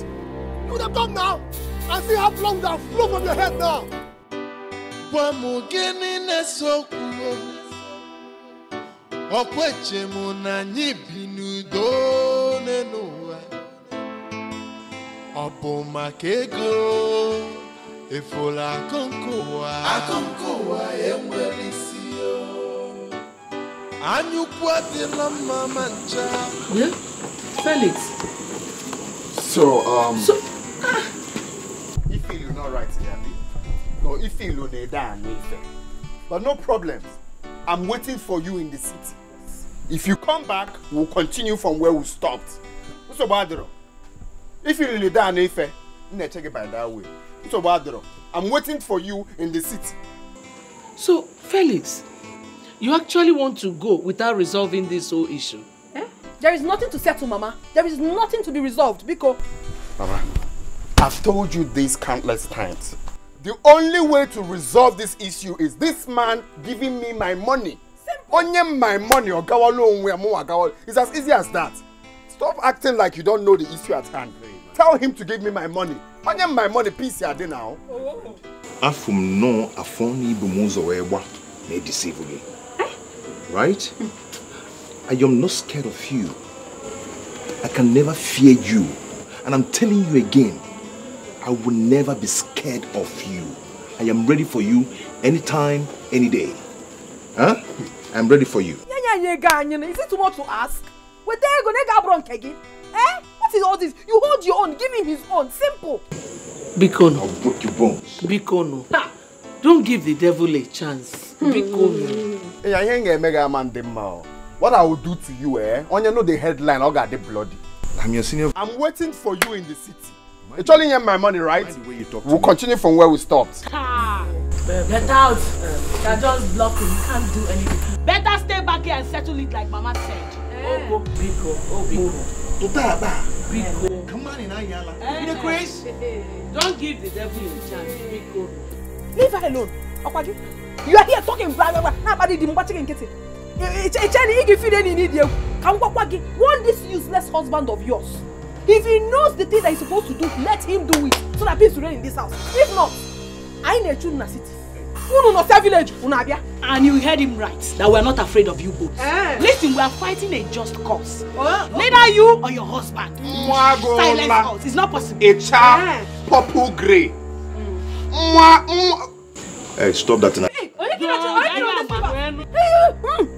S9: You would have done now! And see how long that flow from your head now!
S2: Yeah, Felix.
S12: So, if you're not right here, no, if you're not but no problems. I'm waiting for you in the city. If you come back, we'll continue from where we stopped. So, Badro, if you're really down, check it by that way. So, Badro, I'm waiting for you in the city.
S2: So, Felix, you actually want to go without resolving this whole issue?
S15: There is nothing to settle, Mama. There is nothing to be resolved, Biko.
S12: Mama, I've told you this countless times. The only way to resolve this issue is this man giving me my money. Only my money or it's as easy as that. Stop acting like you don't know the issue at hand. Tell him to give me my money. Only my money, peace here now.
S3: Afum no afoni bumuzo ewa may deceive me. Right? I am not scared of you. I can never fear you. And I'm telling you again, I will never be scared of you. I am ready for you anytime, any day. Huh? I'm ready for you.
S15: Is it too much to ask? We're there going to go again. What is all this? You hold your own, give him his own. Simple.
S2: Bikono.
S3: I'll break your bones.
S2: Bikono. Don't give the devil a chance. Bikono.
S12: What I will do to you, on you know the headline, I'll get the bloody.
S3: I'm your senior.
S12: I'm waiting for you in the city. It's only here my money, right? We'll continue from where we stopped.
S7: Get out. You're just blocking. You can't do anything. Better stay back here and settle it like Mama said. Oh, Biko. Oh, Biko. Biko.
S3: Come on in, Ayala.
S2: You know, Chris? Don't give the devil a chance. Biko.
S15: Leave her alone. Okwaji. You are here talking blah blah blah. Nobody didn't watch it. Warn this useless husband of yours. If he knows the thing that he's supposed to do, let him do it so that peace will reign in this house. If not, I need to na city. Village.
S7: And you heard him right, that we're not afraid of you both. Listen, we are fighting a just cause. Neither you or your husband. Silence us. It's not possible.
S12: A child, purple grey.
S3: Hey, stop that tonight.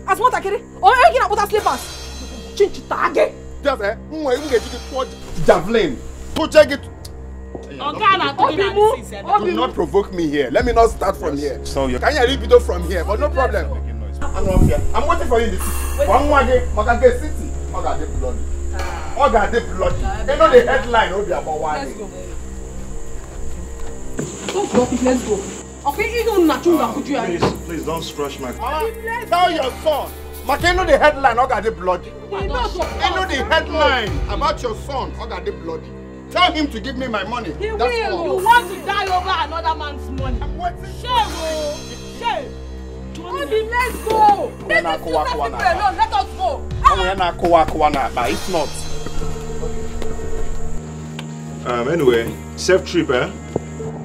S15: As what I get it? Or I get up with slippers. Chinchitage.
S12: Javelin. To check it. Do not provoke me here. Let me not start from here.
S3: So you
S12: can you repeat from here, but no problem. I'm waiting for you in the city. One more day, City.
S1: Oh, God, they bloody. They know the headline. Oh, they about one.
S15: Let's go. Let's go. Okay, you don't
S4: Please don't scratch my
S1: Tell your son. Maka, know the headline. Oh, God, they bloody. They know the headline about your son. Oh, God, they bloody. Tell him to give me my money.
S15: He will. You want to die over another man's money. Shame, shame. Odim, let's go. Let us go. Let us go.
S1: If not.
S4: Anyway, safe trip, eh?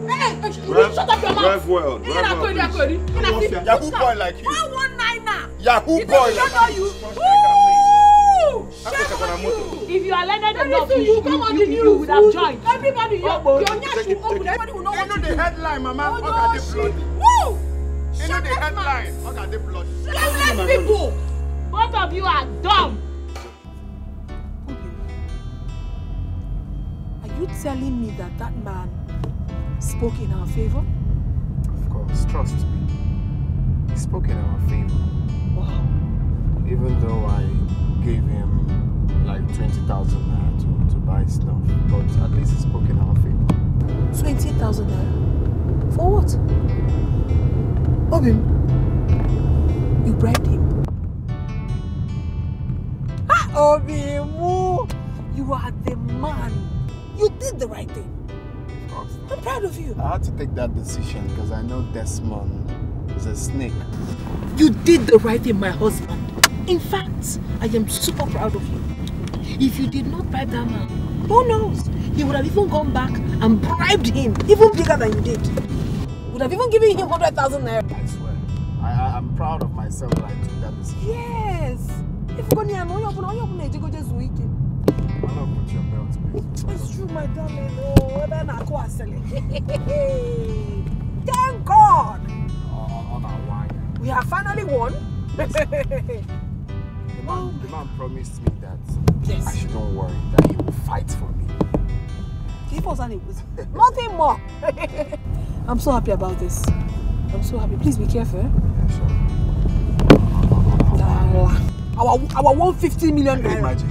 S15: Hey, shut up your mouth.
S4: Drive well.
S1: Yahoo boy like you.
S15: 119 now.
S1: Yahoo boy like
S15: you.
S17: If you are learned enough,
S15: you come on the news.
S17: You would have joined.
S15: Everybody, your nyash will open. Everybody will know what
S1: you know the headline, Mama.
S15: Oh, no, shit. Woo!
S1: You know the headline. Oh, God, they bloody.
S15: Shameless people.
S17: Both of you are dumb.
S15: Are you telling me that that man spoke in our favor?
S21: Of course, trust me. He spoke in our favor.
S15: Wow.
S21: Even though I gave him like 20,000 naira to buy stuff, but at least he spoke in our favor.
S15: 20,000 naira? For what? Obim, you bribed him. Ah, Obim, you are the man. You did the right thing. I'm proud of you.
S21: I had to take that decision because I know Desmond is a snake.
S15: You did the right thing, my husband. In fact, I am super proud of you. If you did not bribe that man, who knows? He would have even gone back and bribed him, even bigger than you did. Would have even given him 100,000 naira.
S21: I swear. I'm proud of myself that I took that decision.
S15: Yes. If you're going to put your belt, please. It's true, my darling. Thank God.
S21: On our wine.
S15: We have finally won.
S21: The man promised me that
S15: yes.
S21: I shouldn't worry, that he will fight for me.
S15: Nothing more. I'm so happy about this. I'm so happy. Please be careful.
S21: Yeah, sure.
S15: Our 150 million naira.
S21: Imagine.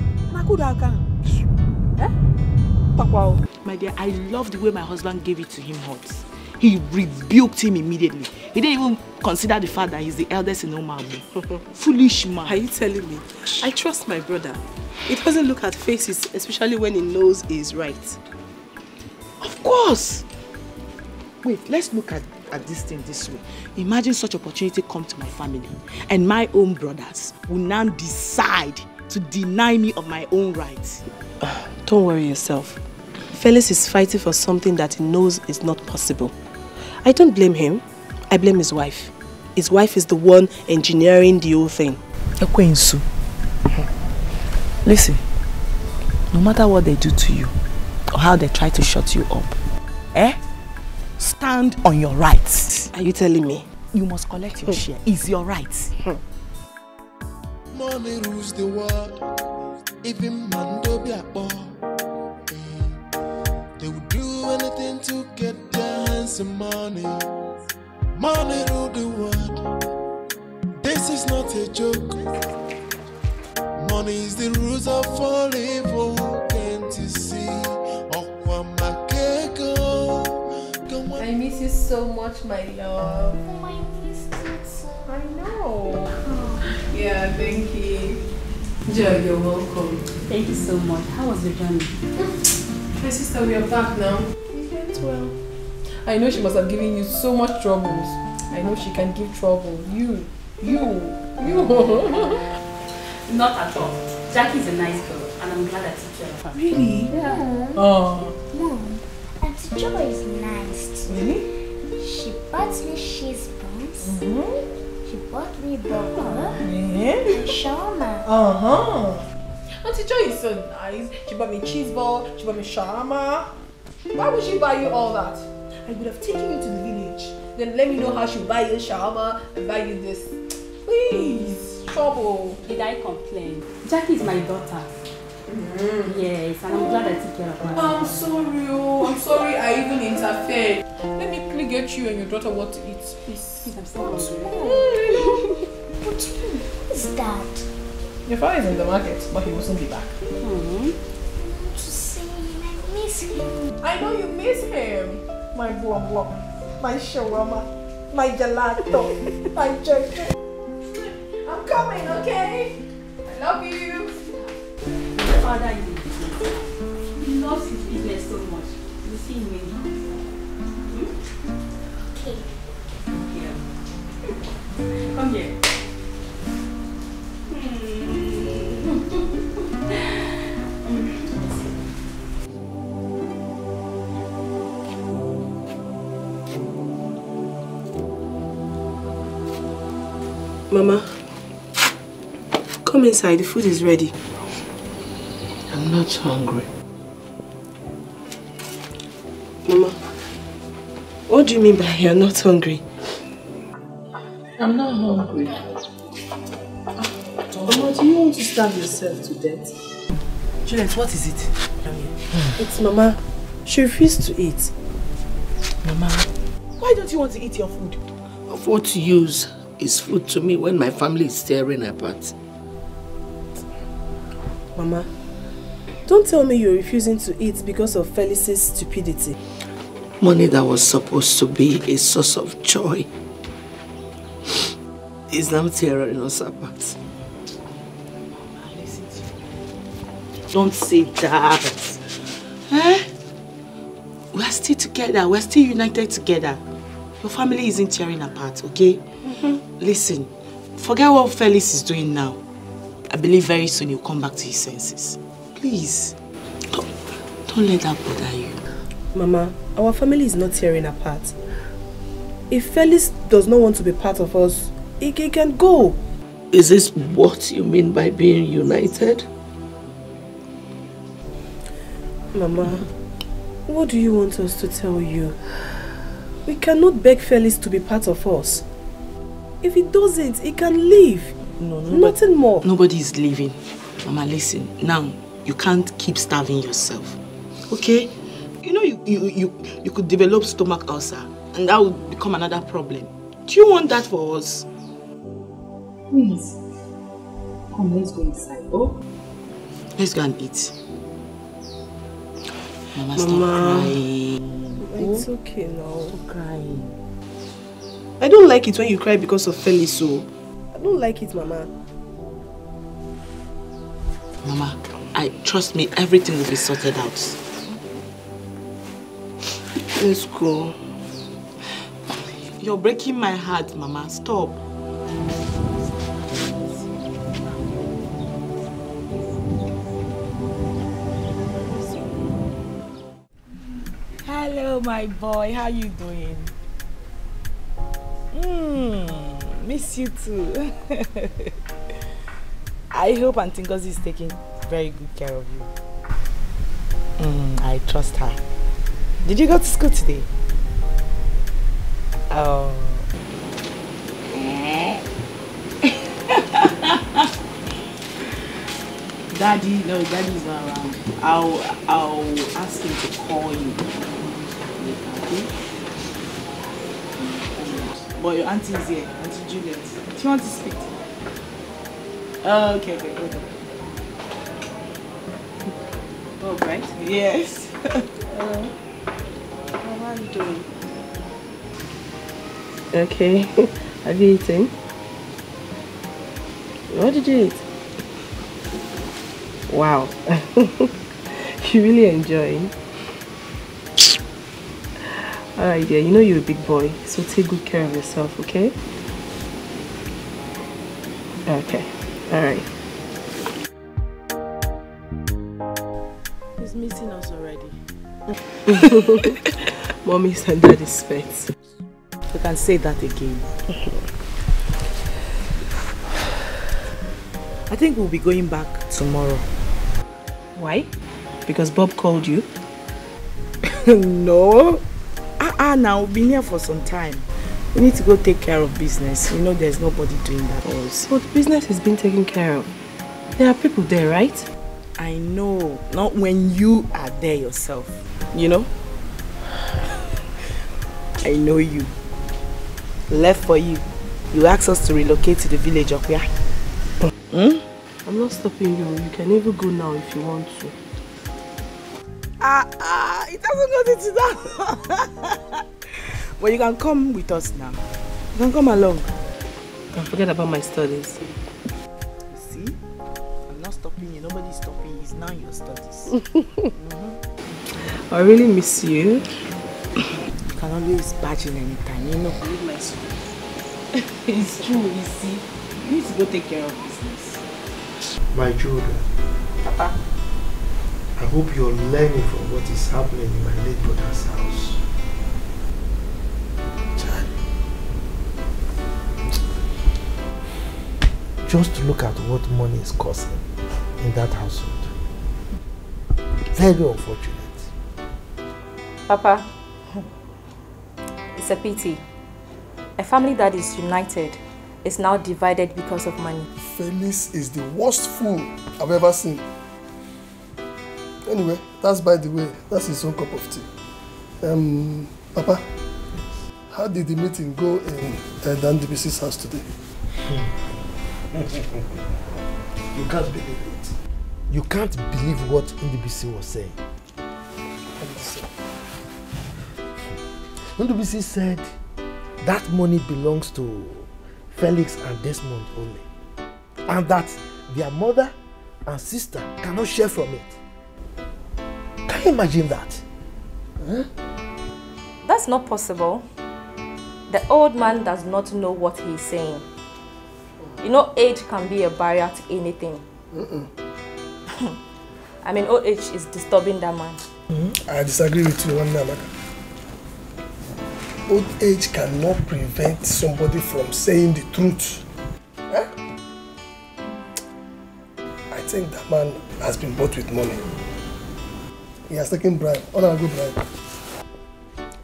S7: My dear, I love the way my husband gave it to him hot. He rebuked him immediately. He didn't even consider the fact that he's the eldest in Omabu. Foolish man.
S19: Are you telling me? I trust my brother. He doesn't look at faces, especially when he knows he's right.
S7: Of course. Wait, let's look at this thing this way. Imagine such opportunity come to my family and my own brothers will now decide to deny me of my own rights.
S19: Don't worry yourself. Felix is fighting for something that he knows is not possible. I don't blame him. I blame his wife. His wife is the one engineering the whole thing.
S7: Ekwensu. Listen, no matter what they do to you or how they try to shut you up, stand on your rights.
S19: Are you telling me?
S7: You must collect your share. It's your right.
S8: Money rules the world. Even man do be a boy. They would do anything to get their hands on money. Money rule the world. This is not a joke. Money is the rules of all evil. Can't you see?
S5: I miss you so much, my love.
S6: Oh, I miss you too.
S5: I know. Oh. Yeah, thank you. Joy, you're welcome.
S22: Thank you so much. How was the journey?
S5: My sister, we are back now. It went well. I know she must have given you so much troubles. I know she can give trouble. You.
S22: Not at all. Jackie's a nice girl, and I'm glad I took care of her.
S5: Really?
S22: Yeah.
S5: Oh.
S6: Mom, Auntie Joy is nice.
S5: Really?
S6: She bought me cheese buns. She bought me burger.
S5: And
S6: shawarma.
S5: Auntie Joy is so nice. She bought me cheese ball. She bought me shawarma. Why would she buy you all that? I would have taken you to the village. Then let me know how she'll buy you shawarma and buy you this. Please, trouble.
S22: Did I complain? Jackie is my daughter. Yes, and I'm glad I took care of her.
S5: I'm sorry I even interfered. Let me quickly get you and your daughter what to eat, please.
S22: I'm so hungry.
S6: Who's that?
S5: Your father is in the market, but he will soon be back.
S6: To see him, I miss him.
S5: I know you miss him. My blom blom, my shawarma, my gelato, my jojo. I'm coming, okay? I love you.
S22: Your father is in business. He loves his business so much. You see him in
S6: Okay.
S22: here. Come here.
S19: Mama, come inside, the food is ready.
S2: I'm not hungry.
S19: Mama, what do you mean by you're not hungry?
S2: I'm not hungry.
S19: Mama, do you want to starve yourself to death?
S11: Juliet, what is it?
S19: It's Mama. She refused to eat.
S11: Mama, why don't you want to eat your food?
S2: Of what use is food to me when my family is tearing apart?
S19: Mama, don't tell me you're refusing to eat because of Felic's stupidity.
S2: Money that was supposed to be a source of joy is now tearing us apart. Don't say that. Eh? We're still together. We're still united together. Your family isn't tearing apart, okay? Listen, forget what Felix is doing now. I believe very soon he'll come back to his senses. Please, don't let that bother you.
S19: Mama, our family is not tearing apart. If Felix does not want to be part of us, he can go.
S2: Is this what you mean by being united?
S19: Mama, what do you want us to tell you? We cannot beg Felix to be part of us. If he doesn't, he can leave.
S2: No,
S19: nothing more.
S2: Nobody is leaving. Mama, listen. Now, you can't keep starving yourself. Okay? You know you could develop stomach ulcer and that would become another problem. Do you want that for us?
S22: Please. Come, let's go inside. Oh?
S2: Let's go and eat. Mama, stop crying.
S19: It's okay now.
S2: Stop crying.
S19: I don't like it when you cry because of Felix, so I don't like it, Mama.
S2: Mama, trust me, everything will be sorted out. Let's go. You're breaking my heart, Mama. Stop.
S7: Hello, my boy. How you doing? Miss you too. I hope Auntie Ngozi is taking very good care of you. I trust her. Did you go to school today? Oh. Daddy's not around. I'll ask him to call you. Okay? But your auntie is here, Auntie Juliet. Do you want to speak to her? Oh, okay, go. Oh, right? Yes.
S19: How are you doing? Okay. Have you eaten? What did you eat? Wow. You really enjoying? Alright dear, you know you're a big boy, so take good care of yourself, okay? Okay, alright.
S7: He's missing us already.
S19: Mommy's and daddy's pets.
S7: You can say that again. I think we'll be going back tomorrow.
S19: Why? Because Bob called you?
S7: No. Now we've been here for some time. We need to go take care of business. You know there's nobody doing that for us.
S19: But business has been taken care of. There are people there, right?
S7: I know. Not when you are there yourself. You know? I know you. Left for you. You asked us to relocate to the village of here.
S19: I'm not stopping you. You can even go now if you want to.
S22: It doesn't go to that. Well, you can come with us now. You can come along.
S19: You can forget about my studies.
S22: You see? I'm not stopping you. Nobody's stopping you. It's now your studies.
S19: I really miss you.
S22: You can always barge in anytime, you know. Leave my school. It's true, you see. You need to go take care of business.
S11: My children,
S22: Papa,
S11: I hope you're learning from what is happening in my late brother's house. Child, just look at what money is costing in that household. Very unfortunate.
S17: Papa, it's a pity. A family that is united is now divided because of money.
S9: Felix is the worst fool I've ever seen. Anyway, that's by the way. That's his own cup of tea. Papa, how did the meeting go in Dan DBC's house today?
S11: You can't believe it. You can't believe what NDBC was saying. NDBC said that money belongs to Felix and Desmond only. And that their mother and sister cannot share from it. Can you imagine that? Huh?
S17: That's not possible. The old man does not know what he's saying. You know, age can be a barrier to anything. I mean, old age is disturbing that man.
S9: I disagree with you, Amaka. Old age cannot prevent somebody from saying the truth. Huh? I think that man has been bought with money. He has taken bribe, honorable bribe.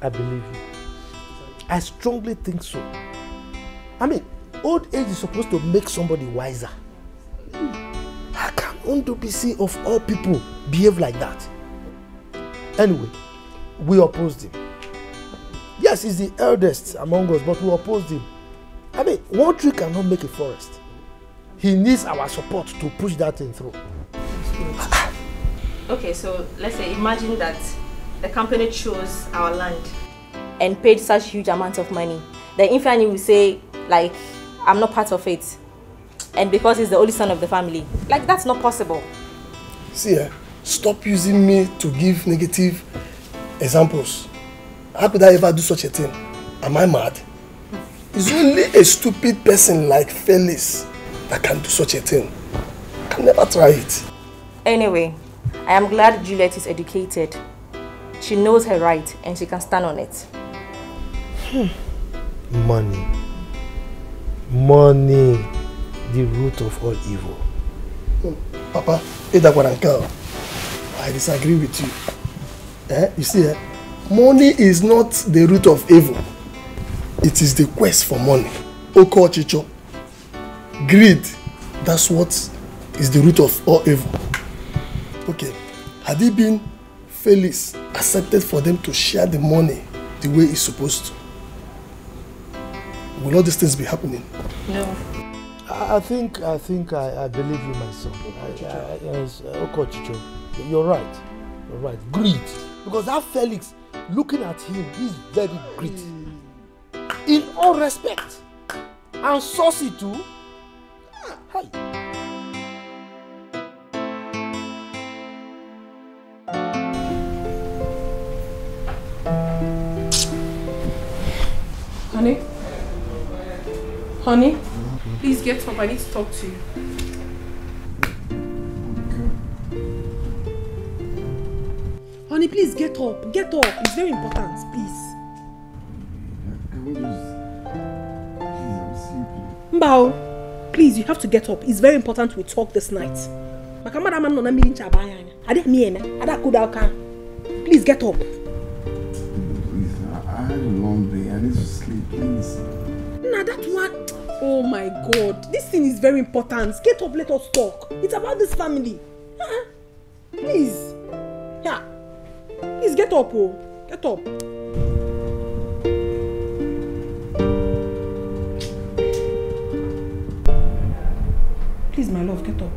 S11: I believe you. I strongly think so. I mean, old age is supposed to make somebody wiser. How can NDBC of all people behave like that? Anyway, we opposed him. Yes, he's the eldest among us, but we opposed him. I mean, one tree cannot make a forest. He needs our support to push that thing through.
S17: Okay, so let's say, imagine that the company chose our land and paid such huge amounts of money. Then Ifeanyi will say, like, I'm not part of it. And because he's the only son of the family. Like, that's not possible.
S9: See, stop using me to give negative examples. How could I ever do such a thing? Am I mad? It's only a stupid person like Felix that can do such a thing. I can never try it.
S17: Anyway, I am glad Juliet is educated. She knows her right and she can stand on it.
S11: Money. Money, the root of all evil.
S9: Papa, I disagree with you. You see, money is not the root of evil. It is the quest for money. Oko Chicho. Greed, that's what is the root of all evil. Okay, had it been Felix accepted for them to share the money the way it's supposed to, will all these things be happening?
S17: No.
S11: I think I believe you, my son. Yes, Oko Chicho, you're right. You're right. Greed. Because that Felix, looking at him, he's very greedy. In all respect. And saucy too. Hi.
S5: Honey? Honey? Please get up. I need to talk to you.
S15: Honey, please get up. Get up. It's very important. Please. Mbao, please, you have to get up. It's very important we talk this night. Please get up.
S18: Please, I had a long day. I need to sleep, please.
S15: Nah, that one. Oh my God. This thing is very important. Get up, let us talk. It's about this family. Please. Yeah. Please get up, oh. Get up. Please, my love, get up.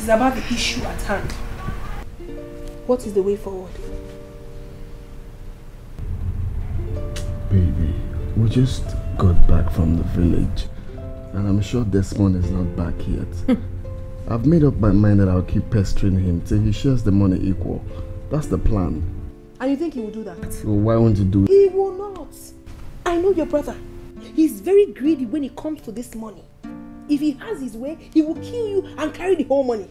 S15: is about the issue at hand. What is the way forward?
S1: Baby, we just got back from the village. And I'm sure Desmond is not back yet. I've made up my mind that I'll keep pestering him till he shares the money equal. That's the plan.
S15: And you think he will do that?
S1: So why won't you do it?
S15: He will not. I know your brother. He's very greedy when it comes to this money. If he has his way, he will kill you and carry the whole money.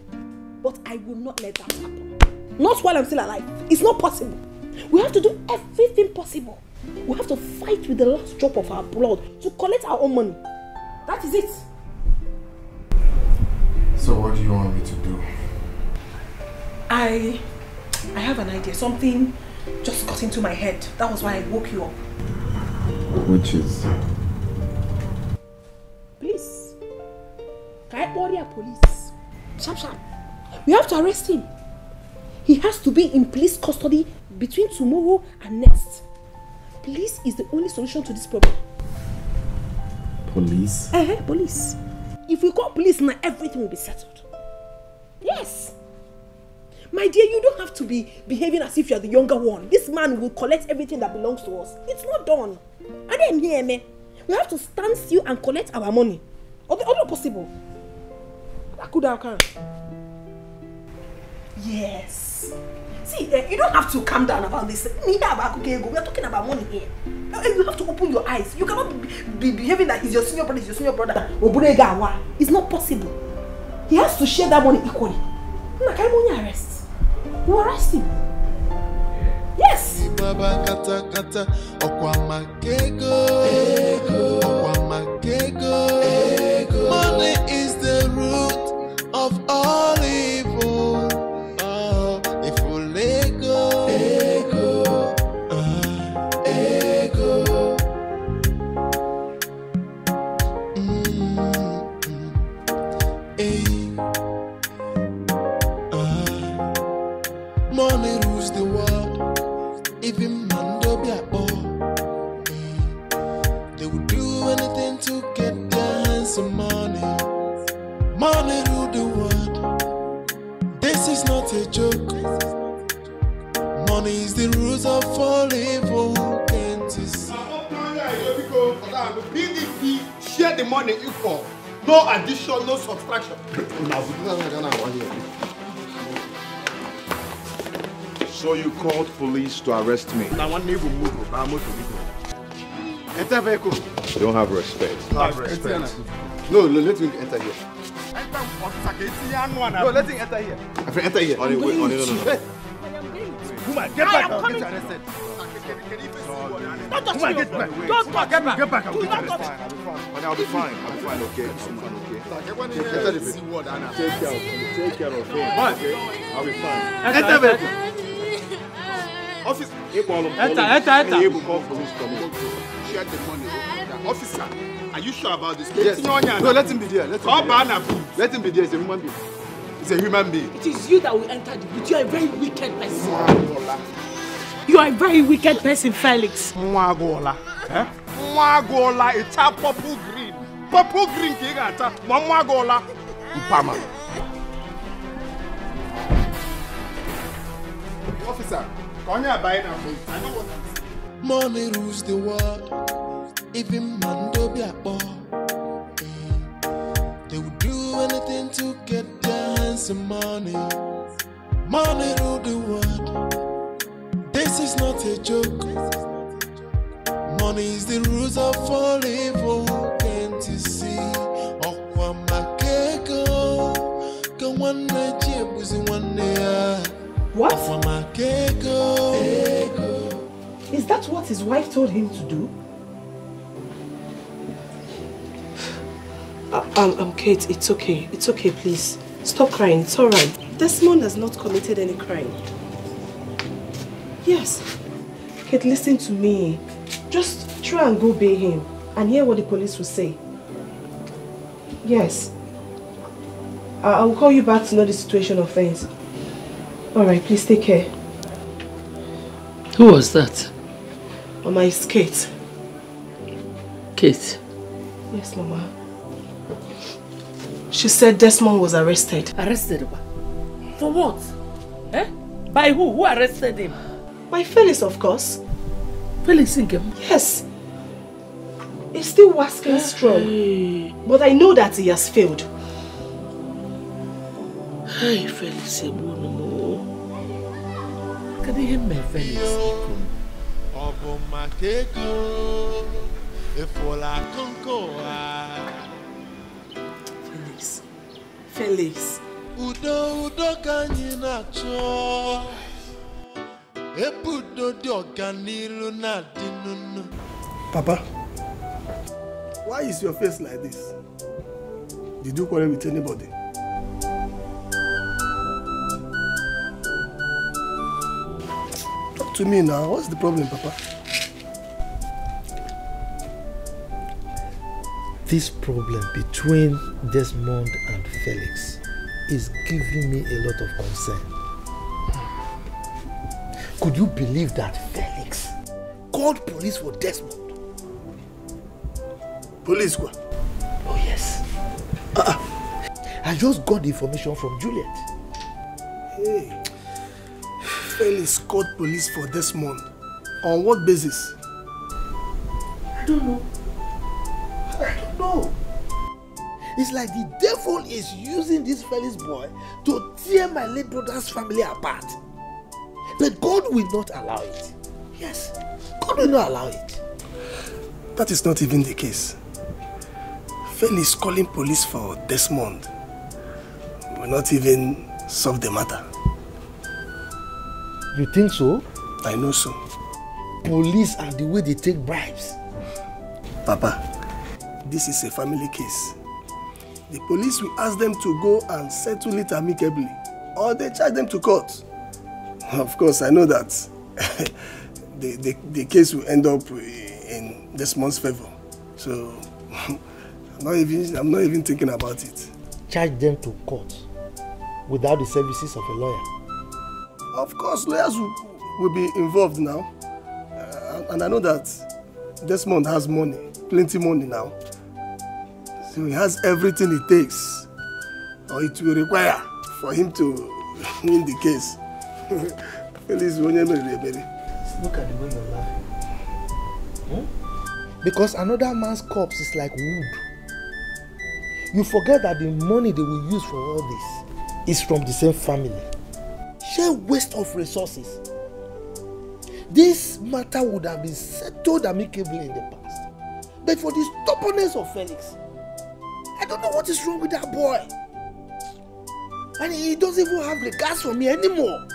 S15: But I will not let that happen. Not while I'm still alive. It's not possible. We have to do everything possible. We have to fight with the last drop of our blood to collect our own money. That is it.
S1: So what do you want me to do?
S15: I have an idea. Something just got into my head. That was why I woke you up.
S1: Which is?
S15: Police. Can I order police? Sharp, sharp. We have to arrest him. He has to be in police custody between tomorrow and next. Police is the only solution to this problem.
S1: Police?
S15: Police. If we call police now, everything will be settled. Yes. My dear, you don't have to be behaving as if you're the younger one. This man will collect everything that belongs to us. It's not done. And then here, man, we have to stand still and collect our money. All possible. Yes. See, you don't have to calm down about this. We are talking about money here. You have to open your eyes. You cannot be behaving like he's your senior brother. It's not possible. He has to share that money equally. Arrest. You arrest him. Yes.
S8: Money is the root of all evil. Money rules the world. Even Mando Biabo. They would do anything to get their hands on money. Money rule the world. This is not a joke. Money is the root of all evil. Can't you see?
S9: PDP share the money equal. No addition, no subtraction.
S4: So you called police to arrest me?
S9: Now one neighbor move. Enter vehicle.
S4: You don't have respect.
S9: Have respect. No, let me enter here. No, let him enter here. Enter here.
S4: No.
S9: Woman, get back. I'll get you arrested.
S2: Don't touch me.
S9: Get back. Get back.
S4: I'll be fine. Okay. Take care of him. I'll be fine.
S9: Enter vehicle. Officer.
S4: Enter.
S9: Share the money. Officer, are you sure about this?
S1: Yes. No, let him be there. Let him be there. He's a human being. He's a human being.
S2: It is you that will enter the booth. You are a very wicked person. You are a very wicked person, Felix.
S9: Mwagola. Mwagola, it's a purple green. Purple green, Kigata. Mwagola. Mpama. Officer, come here, buy now. I know what I'm saying.
S8: Money rules the world. Even Mando Biabo. They would do anything to get their hands on money. Money rule the world. This is not a joke. Money is the root of all evil. Can't you see?
S15: What? Is that what his wife told him to do?
S19: Kate, it's okay. It's okay, please. Stop crying. It's all right. Desmond has not committed any crime. Yes. Kate, listen to me. Just try and go bail him and hear what the police will say. Yes. I will call you back to know the situation of things. All right, please take care.
S2: Who was that?
S19: Mama, it's Kate.
S2: Kate?
S19: Yes, Mama. She said Desmond was arrested.
S2: Arrested?
S22: For what? Eh? By who? Who arrested him?
S19: By Felix, of course.
S22: Felix Inkem?
S19: Yes. He's still wasking strong. But I know that he has failed.
S22: Hey, Felix Ebuno. Can you hear me, Felix?
S19: Felix.
S8: Udo kanyi na cho. Ebudo di organilu na dinunu.
S9: Papa, why is your face like this? Did you quarrel with anybody? Talk to me now. What's the problem, Papa?
S11: This problem between Desmond and Felix is giving me a lot of concern. Could you believe that Felix called police for Desmond?
S9: Police what?
S11: Oh yes. I just got the information from Juliet.
S9: Hey, Felix called police for Desmond. On what basis?
S11: I don't know. No. It's like the devil is using this Felix boy to tear my late brother's family apart. But God will not allow it. Yes, God will not allow it.
S9: That is not even the case. Felix calling police for Desmond will not even solve the matter.
S11: You think so?
S9: I know so.
S11: Police are the way they take bribes.
S9: Papa, this is a family case. The police will ask them to go and settle it amicably, or they charge them to court. Of course, I know that the case will end up in Desmond's favor. So I'm not even thinking about it.
S11: Charge them to court without the services of a lawyer.
S9: Of course, lawyers will be involved now. And I know that Desmond has money, plenty money now. So he has everything it takes, or it will require, for him to win the case.
S11: Look at the way you're laughing. Because another man's corpse is like wood. You forget that the money they will use for all this is from the same family. Sheer waste of resources. This matter would have been settled amicably in the past. But for the stubbornness of Felix, I don't know what is wrong with that boy. And he doesn't even have regards for me anymore.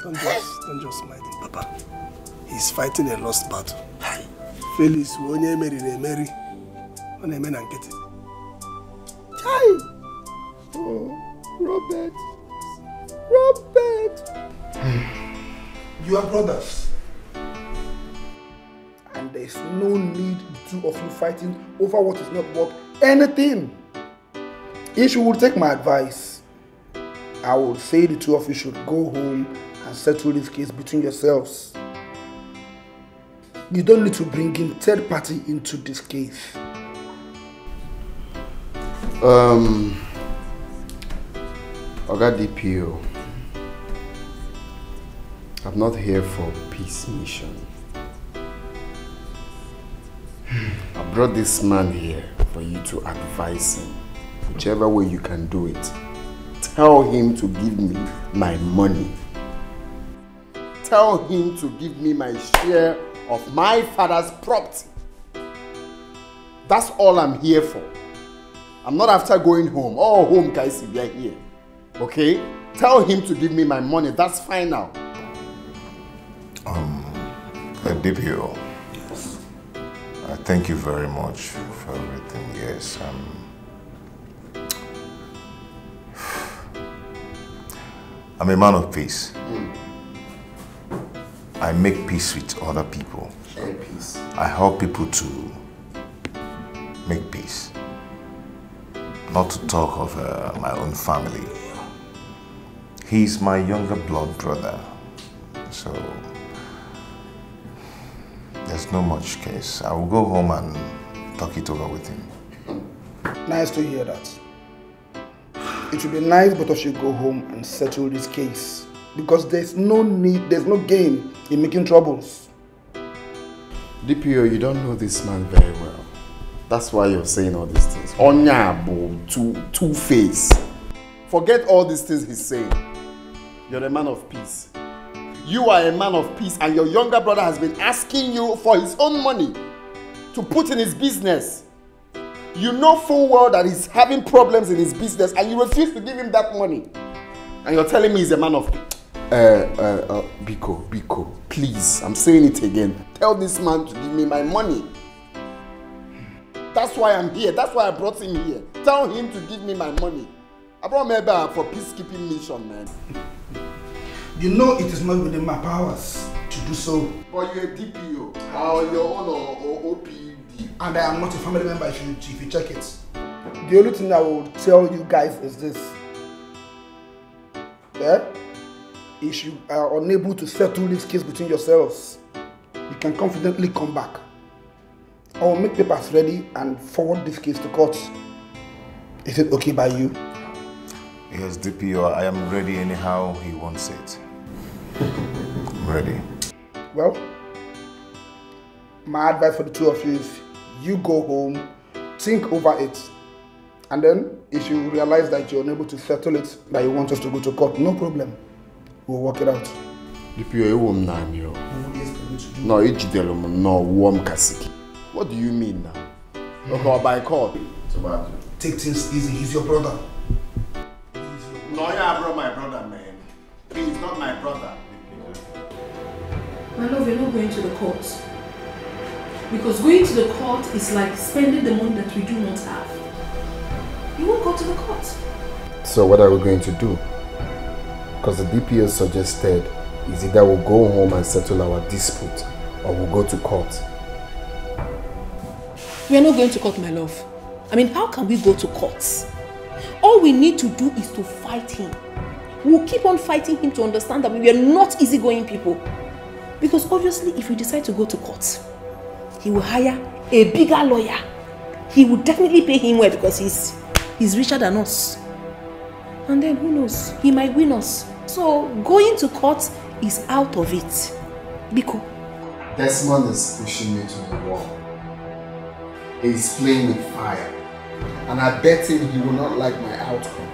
S9: Don't just mind him, Papa. He's fighting a lost battle. Felix, when you marry, when you marry, get it.
S11: Child! Oh, Robert!
S10: You are brothers. And there's no need the two of you fighting over what is not worth anything. If you will take my advice, I would say the two of you should go home and settle this case between yourselves. You don't need to bring in third party into this case.
S1: Oga DPO, I'm not here for peace mission. I brought this man here for you to advise him. Whichever way you can do it. Tell him to give me my money. Tell him to give me my share of my father's property. That's all I'm here for. I'm not after going home. Oh, home, guys, we are here. Okay? Tell him to give me my money. That's fine now.
S3: DPO. Yes. Thank you very much for everything. Yes. I'm a man of peace. I make peace with other people.
S1: Peace.
S3: I help people to make peace. Not to talk of my own family. He's my younger blood brother. So there's no much case. I will go home and talk it over with him.
S10: Nice to hear that. it would be nice both of you go home and settle this case. Because there's no gain in making troubles.
S1: DPO, you don't know this man very well. That's why you're saying all these things. Onyabo, two-face. Forget all these things he's saying. You're a man of peace. You are a man of peace, and your younger brother has been asking you for his own money to put in his business. You know full well that he's having problems in his business, and you refuse to give him that money. And you're telling me he's a man of... Biko, please, I'm saying it again. Tell this man to give me my money. That's why I'm here. That's why I brought him here. Tell him to give me my money. I brought him for peacekeeping mission, man.
S10: You know it is not within my powers to do so.
S1: But you're a DPO, or your own or OPD.
S10: And I am not a family member if you check it. The only thing I will tell you guys is this. Yeah? If you are unable to settle this case between yourselves, you can confidently come back. I will make papers ready and forward this case to court. Is it okay by you?
S3: Yes, DPO, I am ready anyhow he wants it. I'm ready.
S10: Well, my advice for the two of you is you go home, think over it, and then if you realize that you're unable to settle it, that you want us to go to court, no problem. We'll work it out.
S1: What do you mean now? Okay, by court.
S10: Take things easy, he's your brother.
S1: No, I brought my brother, man. He's not my brother.
S5: My love, you're not going to the court. Because going to the court is like spending the money that we do not have. You won't go to the court.
S1: So what are we going to do? Because the DPO suggested is either we'll go home and settle our dispute or we'll go to court.
S5: We are not going to court, my love. I mean, how can we go to court? All we need to do is to fight him. We'll keep on fighting him to understand that we are not easygoing people. Because obviously, if we decide to go to court, he will hire a bigger lawyer. He will definitely pay him well because he's richer than us. And then who knows? He might win us. So going to court is out of it. Biko.
S1: Desmond is pushing me to the wall. He's playing with fire. And I bet him he will not like my outcome.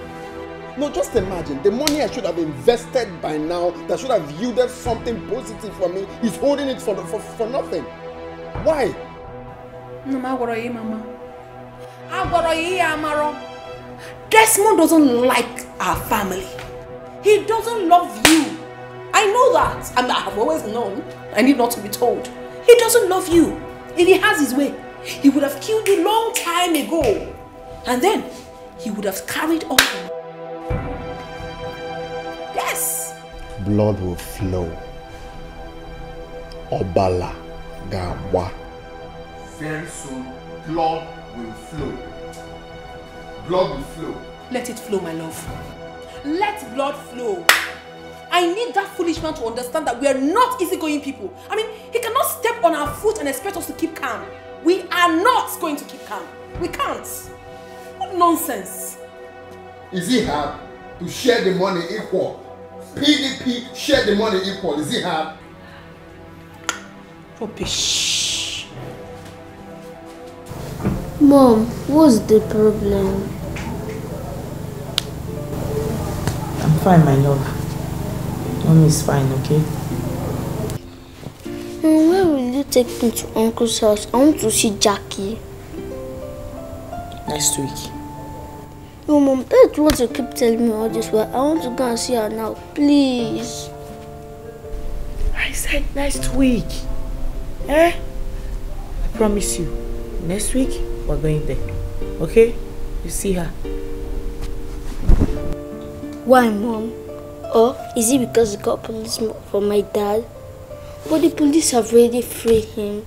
S1: No, just imagine, the money I should have invested by now, that should have yielded something positive for me, he's holding it for nothing. Why?
S5: No, Mama. Desmond doesn't like our family. He doesn't love you. I know that. I mean, I have always known. I need not to be told. He doesn't love you. If he has his way, he would have killed you long time ago. And then, he would have carried on. Yes.
S1: Blood will flow. Obala gawa. Very soon, blood will flow. Blood will flow.
S5: Let it flow, my love. Let blood flow. I need that foolish man to understand that we are not easygoing people. I mean, he cannot step on our foot and expect us to keep calm. We are not going to keep calm. We can't. What nonsense.
S1: Is it hard to share the money equal? PDP share the money equal. Is it hard?
S5: Rubbish.
S6: Mom, what's the problem?
S22: I'm fine, my love. Mommy is fine, okay?
S6: Where will you take me to Uncle's house? I want to see Jackie.
S22: Next week.
S6: No, Mom, that's what you keep telling me all this while. I want to go and see her now, please.
S22: I said next week. Eh? I promise you. Next week, we're going there. Okay? You see her.
S6: Why, Mom? Or is it because he got police from my dad? But the police have already freed him.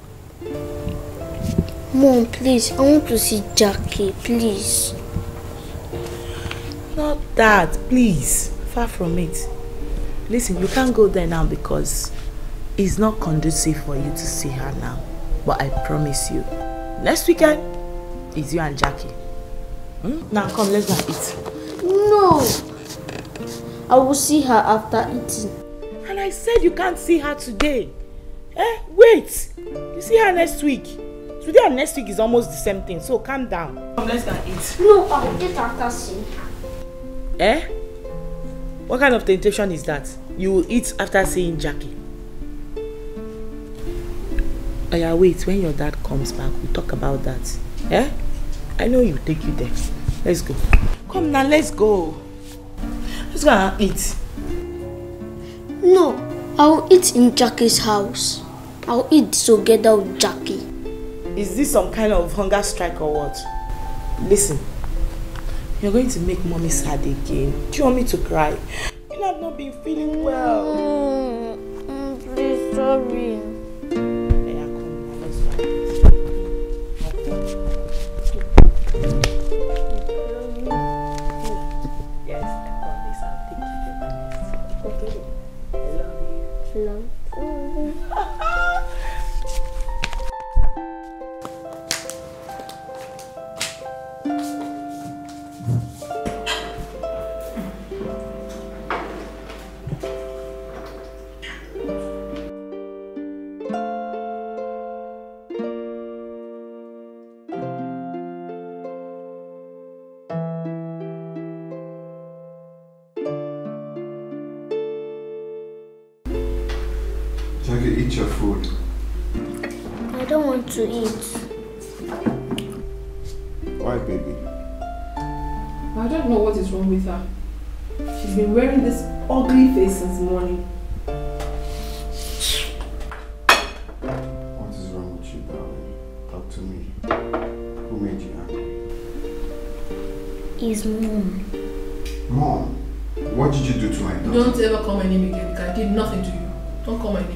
S6: Mom, please, I want to see Jackie, please.
S22: Not that, please. Far from it. Listen, you can't go there now because it's not conducive for you to see her now. But I promise you, next weekend is you and Jackie. Now come, let's go and eat.
S6: No, No. I will see her after eating.
S22: And I said you can't see her today. Wait. You see her next week. Today and next week is almost the same thing, so calm down. Come, let's go and eat.
S6: No, I will eat after seeing her.
S22: What kind of temptation is that? You will eat after seeing Jackie. Oh yeah, wait, when your dad comes back, we'll talk about that. I know he'll take you there. Let's go. Come now, let's go. Let's go and eat.
S6: No, I will eat in Jackie's house. I will eat together with Jackie.
S22: Is this some kind of hunger strike or what? Listen, you're going to make mommy sad again. Do you want me to cry? You know I've not been feeling well.
S6: Please, sorry.
S3: Jackie, eat your food.
S6: I don't want to eat.
S3: Why, baby?
S5: I don't know what is wrong with her. She's been wearing this ugly face since morning.
S3: What is wrong with you, darling? Talk to me. Who made you angry?
S6: It's Mom.
S3: Mom? What did you do to my daughter?
S5: Don't ever call my name again, because I did nothing to you. Don't call my name.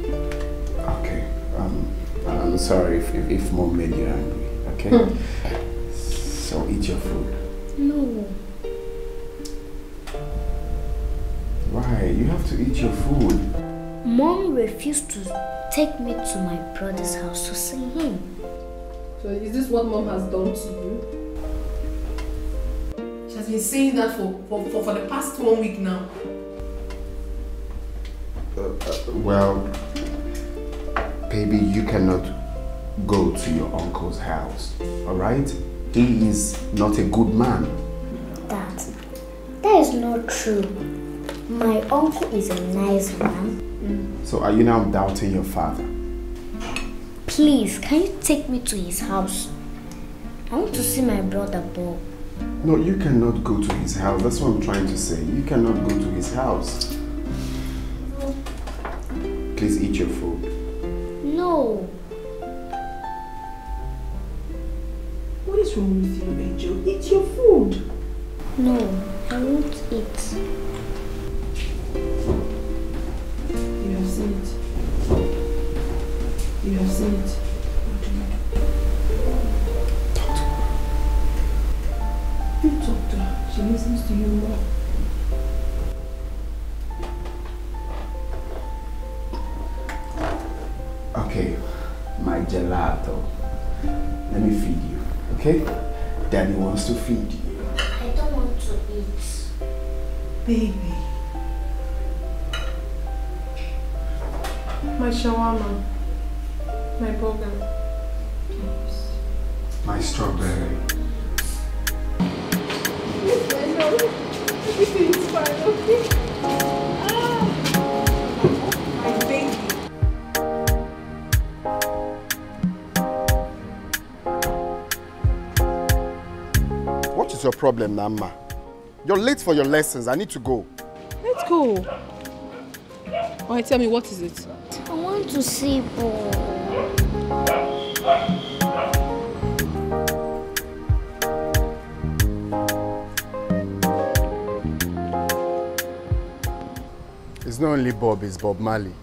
S1: Okay. I'm sorry if Mom made you angry, okay? So eat your food.
S6: No.
S1: Why? You have to eat your food.
S6: Mom refused to take me to my brother's house to see him.
S5: So is this what Mom has done to you? She has been saying that for the past 1 week now.
S1: Well, baby, you cannot go to your uncle's house, alright? He is not a good man.
S6: Dad, that is not true. My uncle is a nice man.
S1: So are you now doubting your father?
S6: Please, can you take me to his house? I want to see my brother Bob.
S1: No, you cannot go to his house. That's what I'm trying to say. You cannot go to his house. Please eat your food.
S6: No.
S5: What is wrong with you, Angel? Eat your food.
S6: No, I won't eat.
S5: You have seen it. You have seen it. You talk to her. She listens to you more.
S1: Okay, my gelato. Let me feed you, okay? Daddy wants to feed you.
S6: I don't want to eat.
S5: Baby. My shawarma. My burger. Please.
S1: My strawberry.
S5: Yes, I know. Everything is fine, okay? My baby.
S1: What is your problem, Nama? You're late for your lessons. I need to go.
S5: Let's go. Alright, tell me, what is it?
S6: I want to see Bob.
S1: It's not only Bob, it's Bob Marley.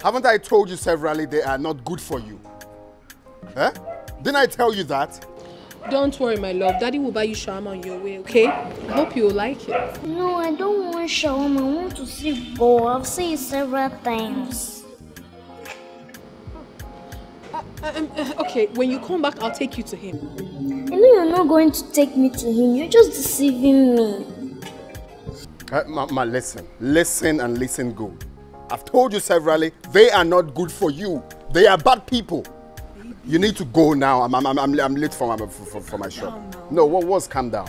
S1: Haven't I told you severally they are not good for you? Eh? Didn't I tell you that?
S5: Don't worry, my love. Daddy will buy you shawarma on your way, okay? I hope you will like it.
S6: No, I don't want shawarma. I want to see Bob. I've seen it several times.
S5: Okay, when you come back, I'll take you to him.
S6: You know you're not going to take me to him. You're just deceiving me.
S1: Ma, listen. Listen and listen good. I've told you severally, they are not good for you. They are bad people. You need to go now. I'm late for my shop. No, what's calm down?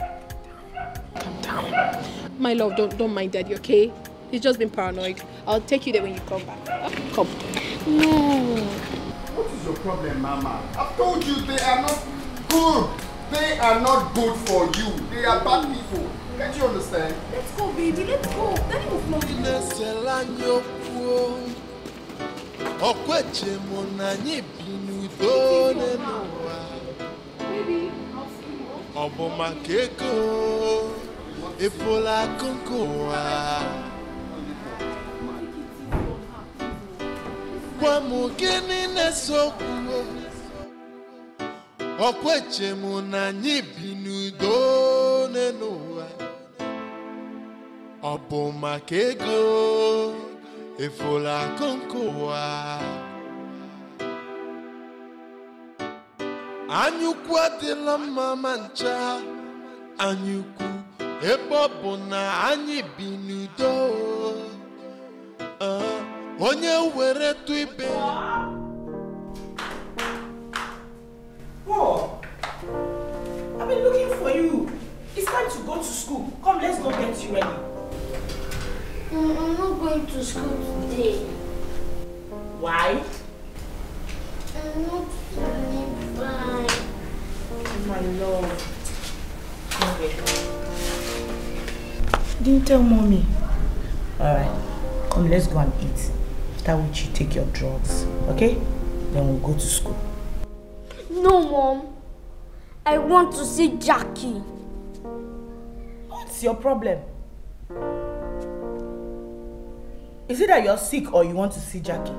S5: Calm down. My love, don't mind Daddy, okay? He's just been paranoid. I'll take you there when you come back. Come.
S6: No.
S1: What is your problem, Mama? I've told you they are not good. They are not good for you. They are bad people. Can't you understand?
S5: Let's go, baby. Let's go. Daddy will float you.
S8: Baby, I'll see Anyukwu adịla mma mancha anyukwu ebe ọ bụ na anyị bi n'udo onye were tụ ibe
S22: Paul, I've been looking for you. It's time to go to school. Come, let's go get you ready.
S6: I'm not going to school today.
S22: Why?
S6: I'm not feeling fine.
S22: My love. Okay. Didn't tell mommy. Alright. Come, let's go and eat. After which you take your drugs. Okay? Then we'll go to school.
S6: No, Mom. I want to see Jackie.
S22: What's your problem? Is it that you're sick or you want to see Jackie?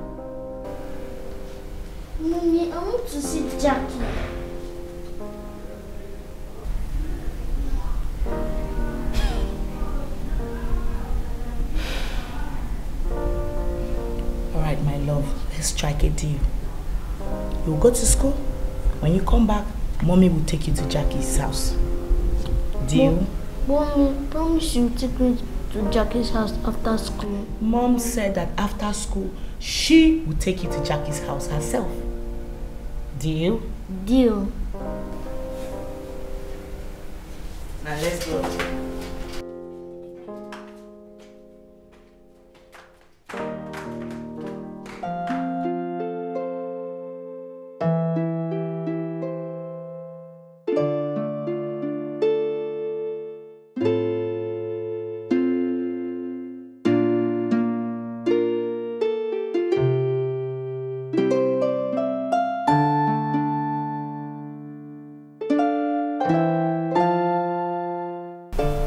S6: Mommy, I want to see Jackie.
S22: Alright, my love. Let's strike a deal. You'll go to school. When you come back, Mommy will take you to Jackie's house. Deal?
S6: Mommy, promise you'll take me to Jackie's house after school.
S22: Mom said that after school, she will take you to Jackie's house herself. Deal?
S6: Deal.
S22: Now let's go.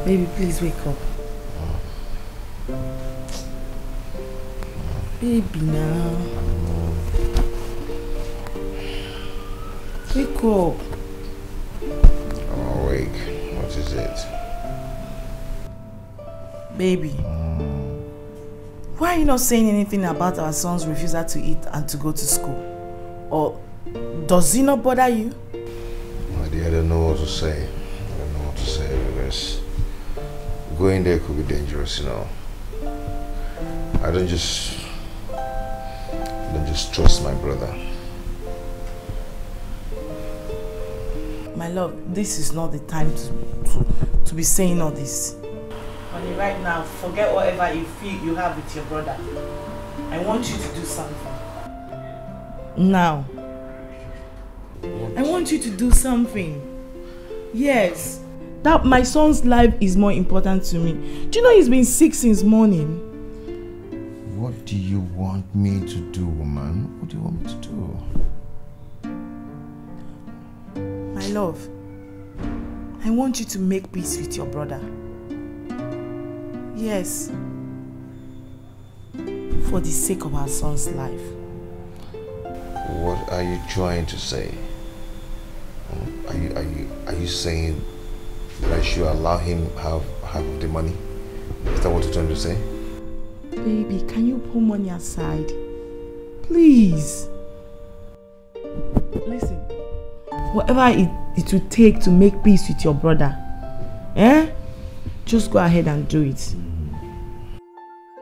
S22: Baby, please wake up. Baby, now. Wake up.
S3: I'm awake. What is it?
S22: Baby. Why are you not saying anything about our son's refusal to eat and to go to school? Or does it not bother you?
S3: My dear, I don't know what to say. I don't know what to say because going there could be dangerous, you know. I don't just trust my brother.
S22: My love, this is not the time to be saying all this. Honey, right now, forget whatever you feel you have with your brother. I want you to do something. Now. I want you to do something. Yes. That my son's life is more important to me. Do you know he's been sick since morning?
S3: What do you want me to do, woman? What do you want me to do?
S22: My love, I want you to make peace with your brother. Yes. For the sake of our son's life.
S3: What are you trying to say? Are you saying that I should allow him have half of the money? Is that what you're trying to say?
S22: Baby, can you pull money aside? Please. Listen, whatever it will take to make peace with your brother, just go ahead and do it.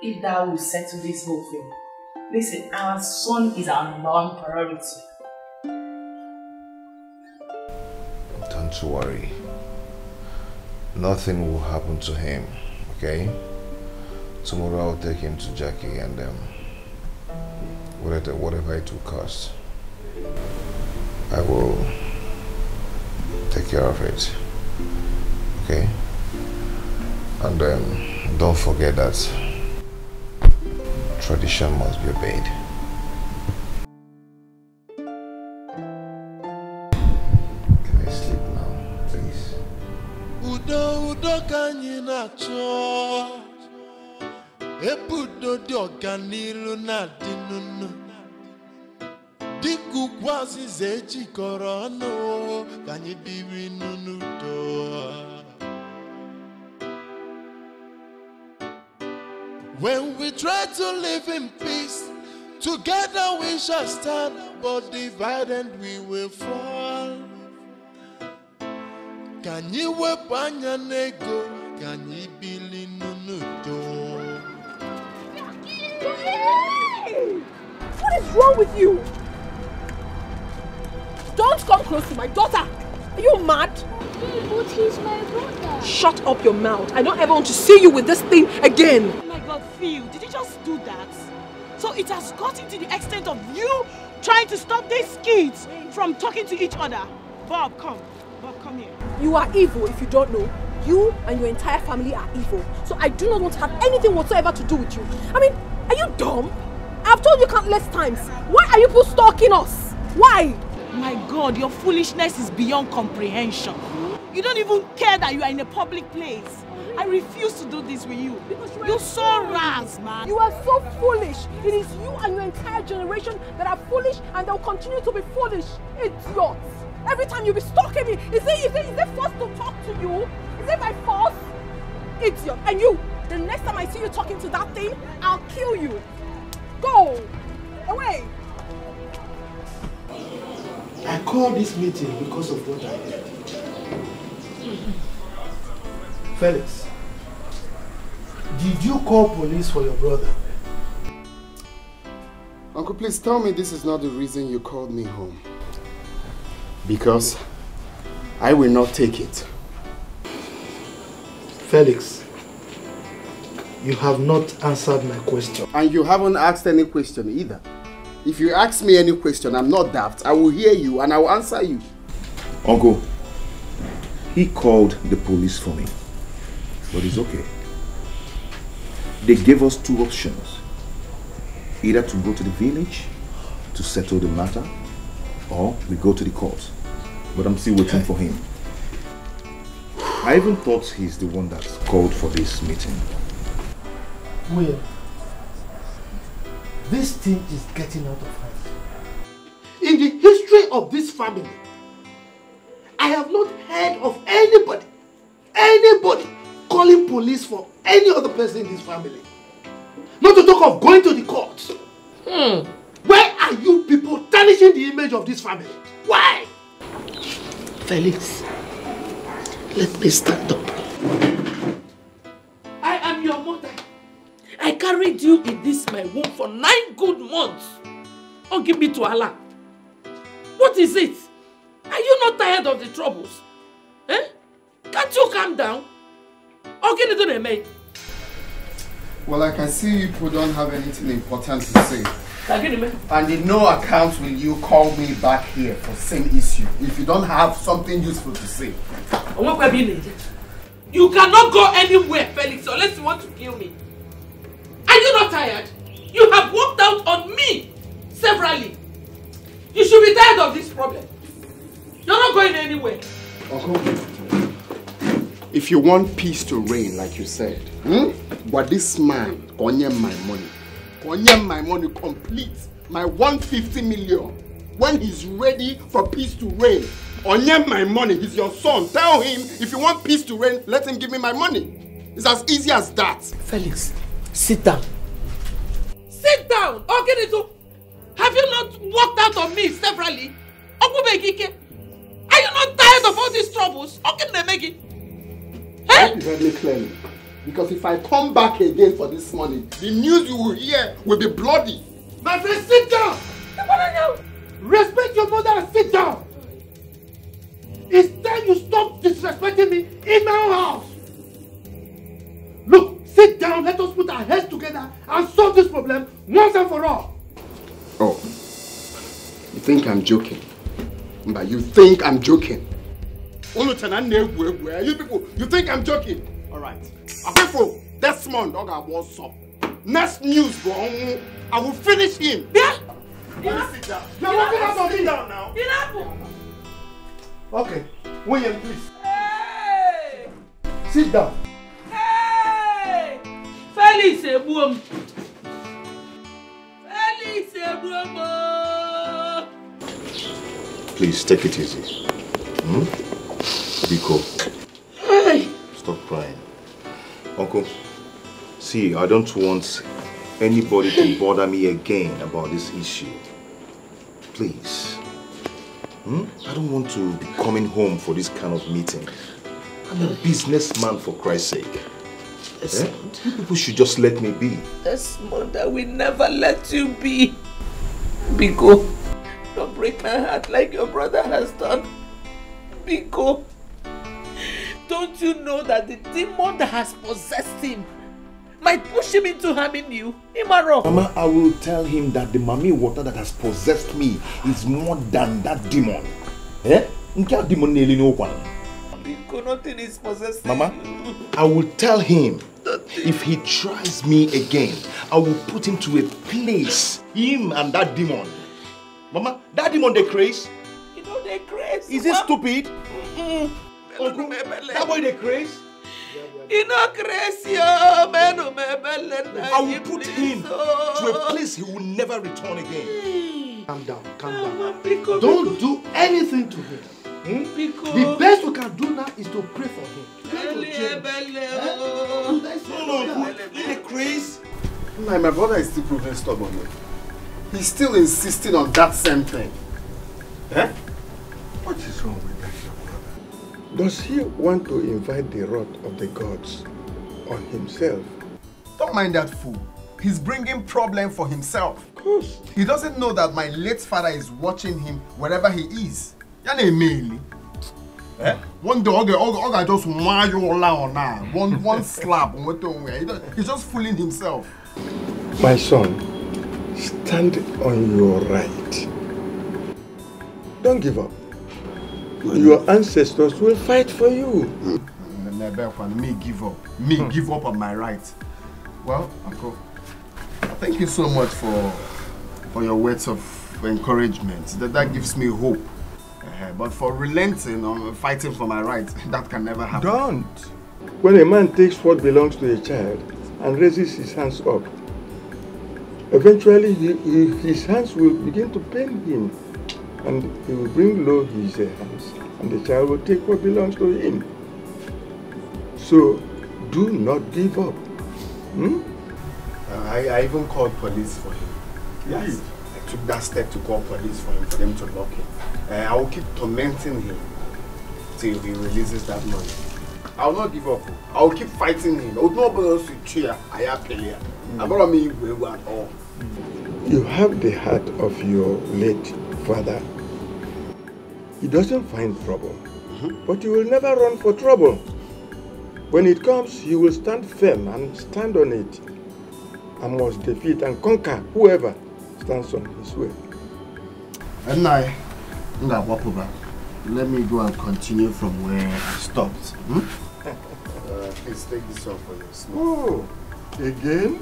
S22: If that will settle this whole thing. Listen, our son is our number one priority.
S3: Don't worry. Nothing will happen to him, okay? Tomorrow I'll take him to Jackie and whatever it will cost, I will take care of it, okay? And don't forget that tradition must be obeyed. Can I sleep now, please?
S8: Udo kanyi na cho Ebudo di organilu na dinunu Diku kwasi zechi korono Kanyi biwi nunu do When we try to live in peace, together we shall stand, but divided we will fall. Can you weep on your nego? Can you believe nunudo?
S15: What is wrong with you? Don't come close to my daughter. Are you mad?
S6: But he's my brother.
S15: Shut up your mouth. I don't ever want to see you with this thing again.
S7: Oh my God, Phil, did you just do that? So it has gotten to the extent of you trying to stop these kids from talking to each other. Bob, come. Bob, come here.
S15: You are evil if you don't know. You and your entire family are evil. So I do not want to have anything whatsoever to do with you. I mean, are you dumb? I've told you countless times. Why are you people stalking us? Why?
S7: My God, your foolishness is beyond comprehension. You don't even care that you are in a public place. I refuse to do this with you. You're so ras, man.
S15: You are so foolish. It is you and your entire generation that are foolish and they'll continue to be foolish. Idiots. Every time you be stalking me, is it forced to talk to you? Is it by force? Idiot. And you, the next time I see you talking to that thing, I'll kill you. Go. Away.
S11: I called this meeting because of what I heard. Felix, did you call police for your brother?
S1: Uncle, please tell me this is not the reason you called me home. Because I will not take it.
S11: Felix, you have not answered my question.
S1: And you haven't asked any question either. If you ask me any question, I'm not daft. I will hear you and I will answer you.
S3: Uncle, he called the police for me. But it's okay. They gave us two options. Either to go to the village to settle the matter, or we go to the court. But I'm still waiting for him. I even thought he's the one that called for this meeting.
S11: Will, this thing is getting out of hand. In the history of this family, I have not heard of anybody calling police for any other person in this family. Not to talk of going to the courts. Why are you people tarnishing the image of this family? Why? Felix, let me stand up.
S22: I am your mother. I carried you in this my womb for 9 good months. Oh, give me to Allah. What is it? Are you not tired of the troubles? Eh? Can't you calm down? How can you do that, mate?
S1: Well, I can see you people don't have anything important to say. And in no account will you call me back here for same issue if you don't have something useful to say.
S22: You cannot go anywhere, Felix, unless you want to kill me. Are you not tired? You have walked out on me severally. You should be tired of this problem. You're not going anywhere.
S1: Uncle, if you want peace to reign, like you said, but this man, konye my money complete, my 150 million, when he's ready for peace to reign, onye my money, he's your son. Tell him, if you want peace to reign, let him give me my money. It's as easy as that.
S22: Felix, sit down. Sit down! Have you not walked out on me severally?
S16: Are you not tired of all these troubles? How can they make it?
S1: That is very clear. Because if I come back again for this money, the news you will hear will be bloody.
S18: My friend, sit down! Respect your mother and sit down! It's time you stop disrespecting me in my own house! Look, sit down, let us put our heads together and solve this problem once and for all!
S1: Oh, you think I'm joking? But you think I'm joking? You people, you think I'm joking? Alright. After Desmond, what's up? Next news, bro. I will finish him. Yeah? Sit down. You're walking out of me now.
S18: Okay, William, please.
S16: Hey!
S18: Sit down.
S16: Hey! Felix Ebuom. Felix Ebuom.
S3: Please take it easy. Biko.
S16: Hey!
S3: Stop crying. Uncle, see, I don't want anybody to bother me again about this issue. Please. I don't want to be coming home for this kind of meeting. I'm a businessman, for Christ's sake. You people should just let me be.
S16: Desmond, I will never let you be. Biko, don't break my heart like your brother has done. Biko, don't you know that the demon that has possessed him might push him into harming you?
S3: Mama, I will tell him that the mami water that has possessed me is more than that demon.
S16: Biko, nothing is possessing
S3: Mama,
S16: you.
S3: I will tell him if he tries me again, I will put him to a place. Him and that demon. Mama, that demon they craze.
S16: You know they craze.
S3: Is he stupid? Uncle, that boy they craze.
S16: You know crazy, man.
S3: I will put him to a place he will never return again.
S18: Calm down, calm down. Don't do anything to him. The best we can do now is to pray for him.
S3: The craze.
S1: My brother is still proving stubborn. He's still insisting on that same thing.
S18: What is wrong with that, your brother? Does he want to invite the wrath of the gods on himself?
S1: Don't mind that fool. He's bringing problem for himself.
S18: Of course.
S1: He doesn't know that my late father is watching him wherever he is. One day, I just want you all now. One slap. He's just fooling himself.
S18: My son, stand on your right. Don't give up. Your ancestors will fight for you.
S1: Me give up. Me give up on my right. Well, Uncle, thank you so much for your words of encouragement. That gives me hope. But for relenting or fighting for my right, that can never happen.
S18: Don't. When a man takes what belongs to a child and raises his hands up, eventually his hands will begin to pain him, and he will bring low his hands, and the child will take what belongs to him. So, do not give up.
S1: I even called police for him. Yes. I took that step to call police for him, for them to lock him. I will keep tormenting him till he releases that money. I will not give up. I will keep fighting him. I will not be able to cheer. I am failure. I'm not me at all.
S18: You have the heart of your late father. He doesn't find trouble, but he will never run for trouble. When it comes, he will stand firm and stand on it, and must defeat and conquer whoever stands on his way.
S1: And let me go and continue from where I stopped. Please take this off for your smoke.
S18: Oh, again?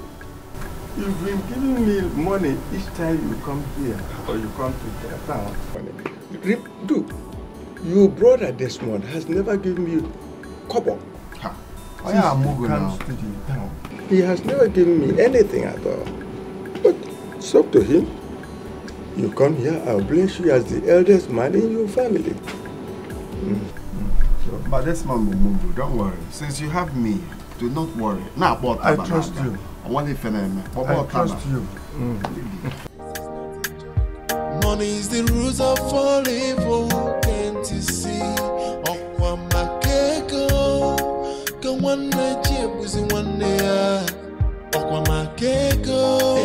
S18: You've been giving me money each time you come here or you come to the town. Do. Your brother Desmond has never given me kobo. He has never given me anything at all. But it's up to him. You come here, I'll bless you as the eldest man in your family.
S1: But Desmond Mumbu, don't worry. Since you have me, do not worry. Nah, but
S18: I trust you.
S1: I
S18: trust you.
S8: Money is the root of all evil, can't you see? Okwa makego, go one night, was in 1 year. Okwa makego,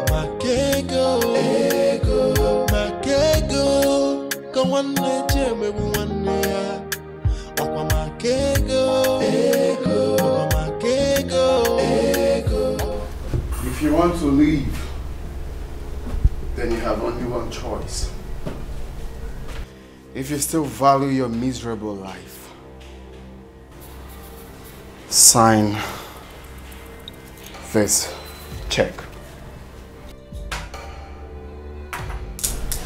S8: makego, makego, go one night, maybe 1 year. Okwa makego, makego.
S1: If you want to leave, then you have only one choice. If you still value your miserable life, sign this check.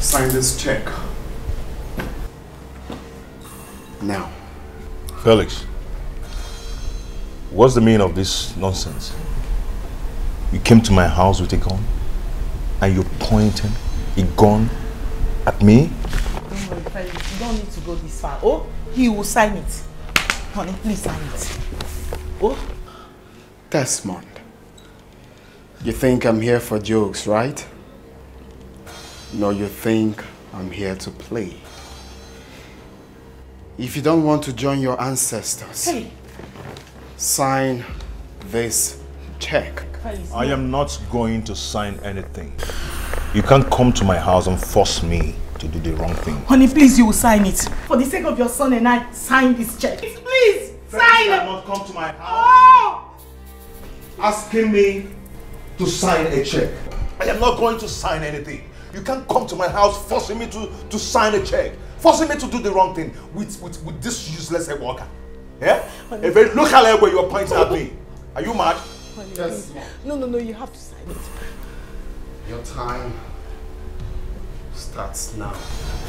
S1: Sign this check. Now.
S4: Felix, what's the meaning of this nonsense? You came to my house with a gun and you're pointing a gun at me?
S22: Don't worry, Felix, you don't need to go this far. Oh, he will sign it. Honey, please sign it. Oh.
S1: Desmond, you think I'm here for jokes, right? No, you think I'm here to play. If you don't want to join your ancestors, sign this check.
S4: I am not going to sign anything. You can't come to my house and force me to do the wrong thing.
S22: Honey, please, you will sign it. For the sake of your son and I, sign this check. Please, sign it.
S4: You cannot come to my house asking me to sign a check. I am not going to sign anything. You can't come to my house forcing me to sign a check. Forcing me to do the wrong thing with this useless worker. Yeah? A very local where you are pointing at me. Are you mad?
S1: Yes.
S22: No, you have to sign it.
S1: Your time starts now.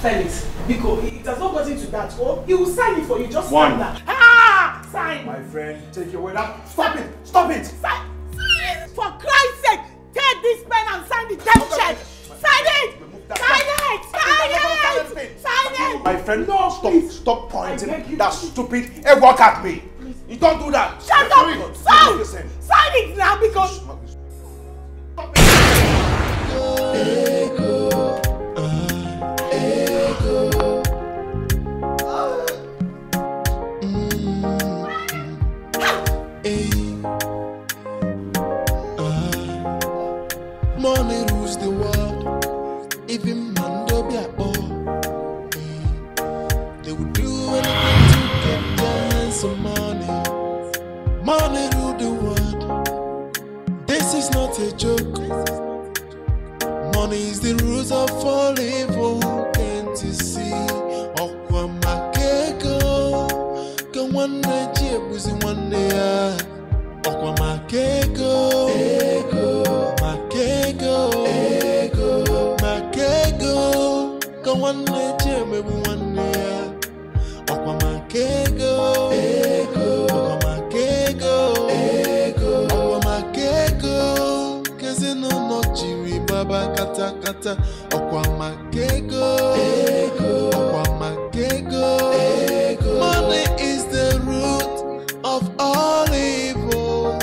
S22: Felix, because it has not gotten to that. Oh, he will sign it for you. Just
S1: One.
S22: sign that. Ah! Sign!
S4: My friend, take your way now. Stop it! Stop it!
S22: Sign it! For Christ's sake, take this pen and sign the damn check! Sign it! Sign it! Sign it! Sign it!
S4: My friend, no, stop pointing that stupid work at me. You don't do that.
S22: Shut up! Sign! Sign it now because...
S8: Money rules the world. Even man don't be at all. They would do anything to get their hands on money. Money rule the world. This is not a joke. Money is the root of all evil. Can't you see? Okwa makego, go one night, was in 1 year. Okwa makego, makego, makego, go one night, maybe 1 year. Okwa makego, okwa makego, okwa makego, keze no jiri baba kata kata. Okwa makego, okwa makego. Money is the root of all evil.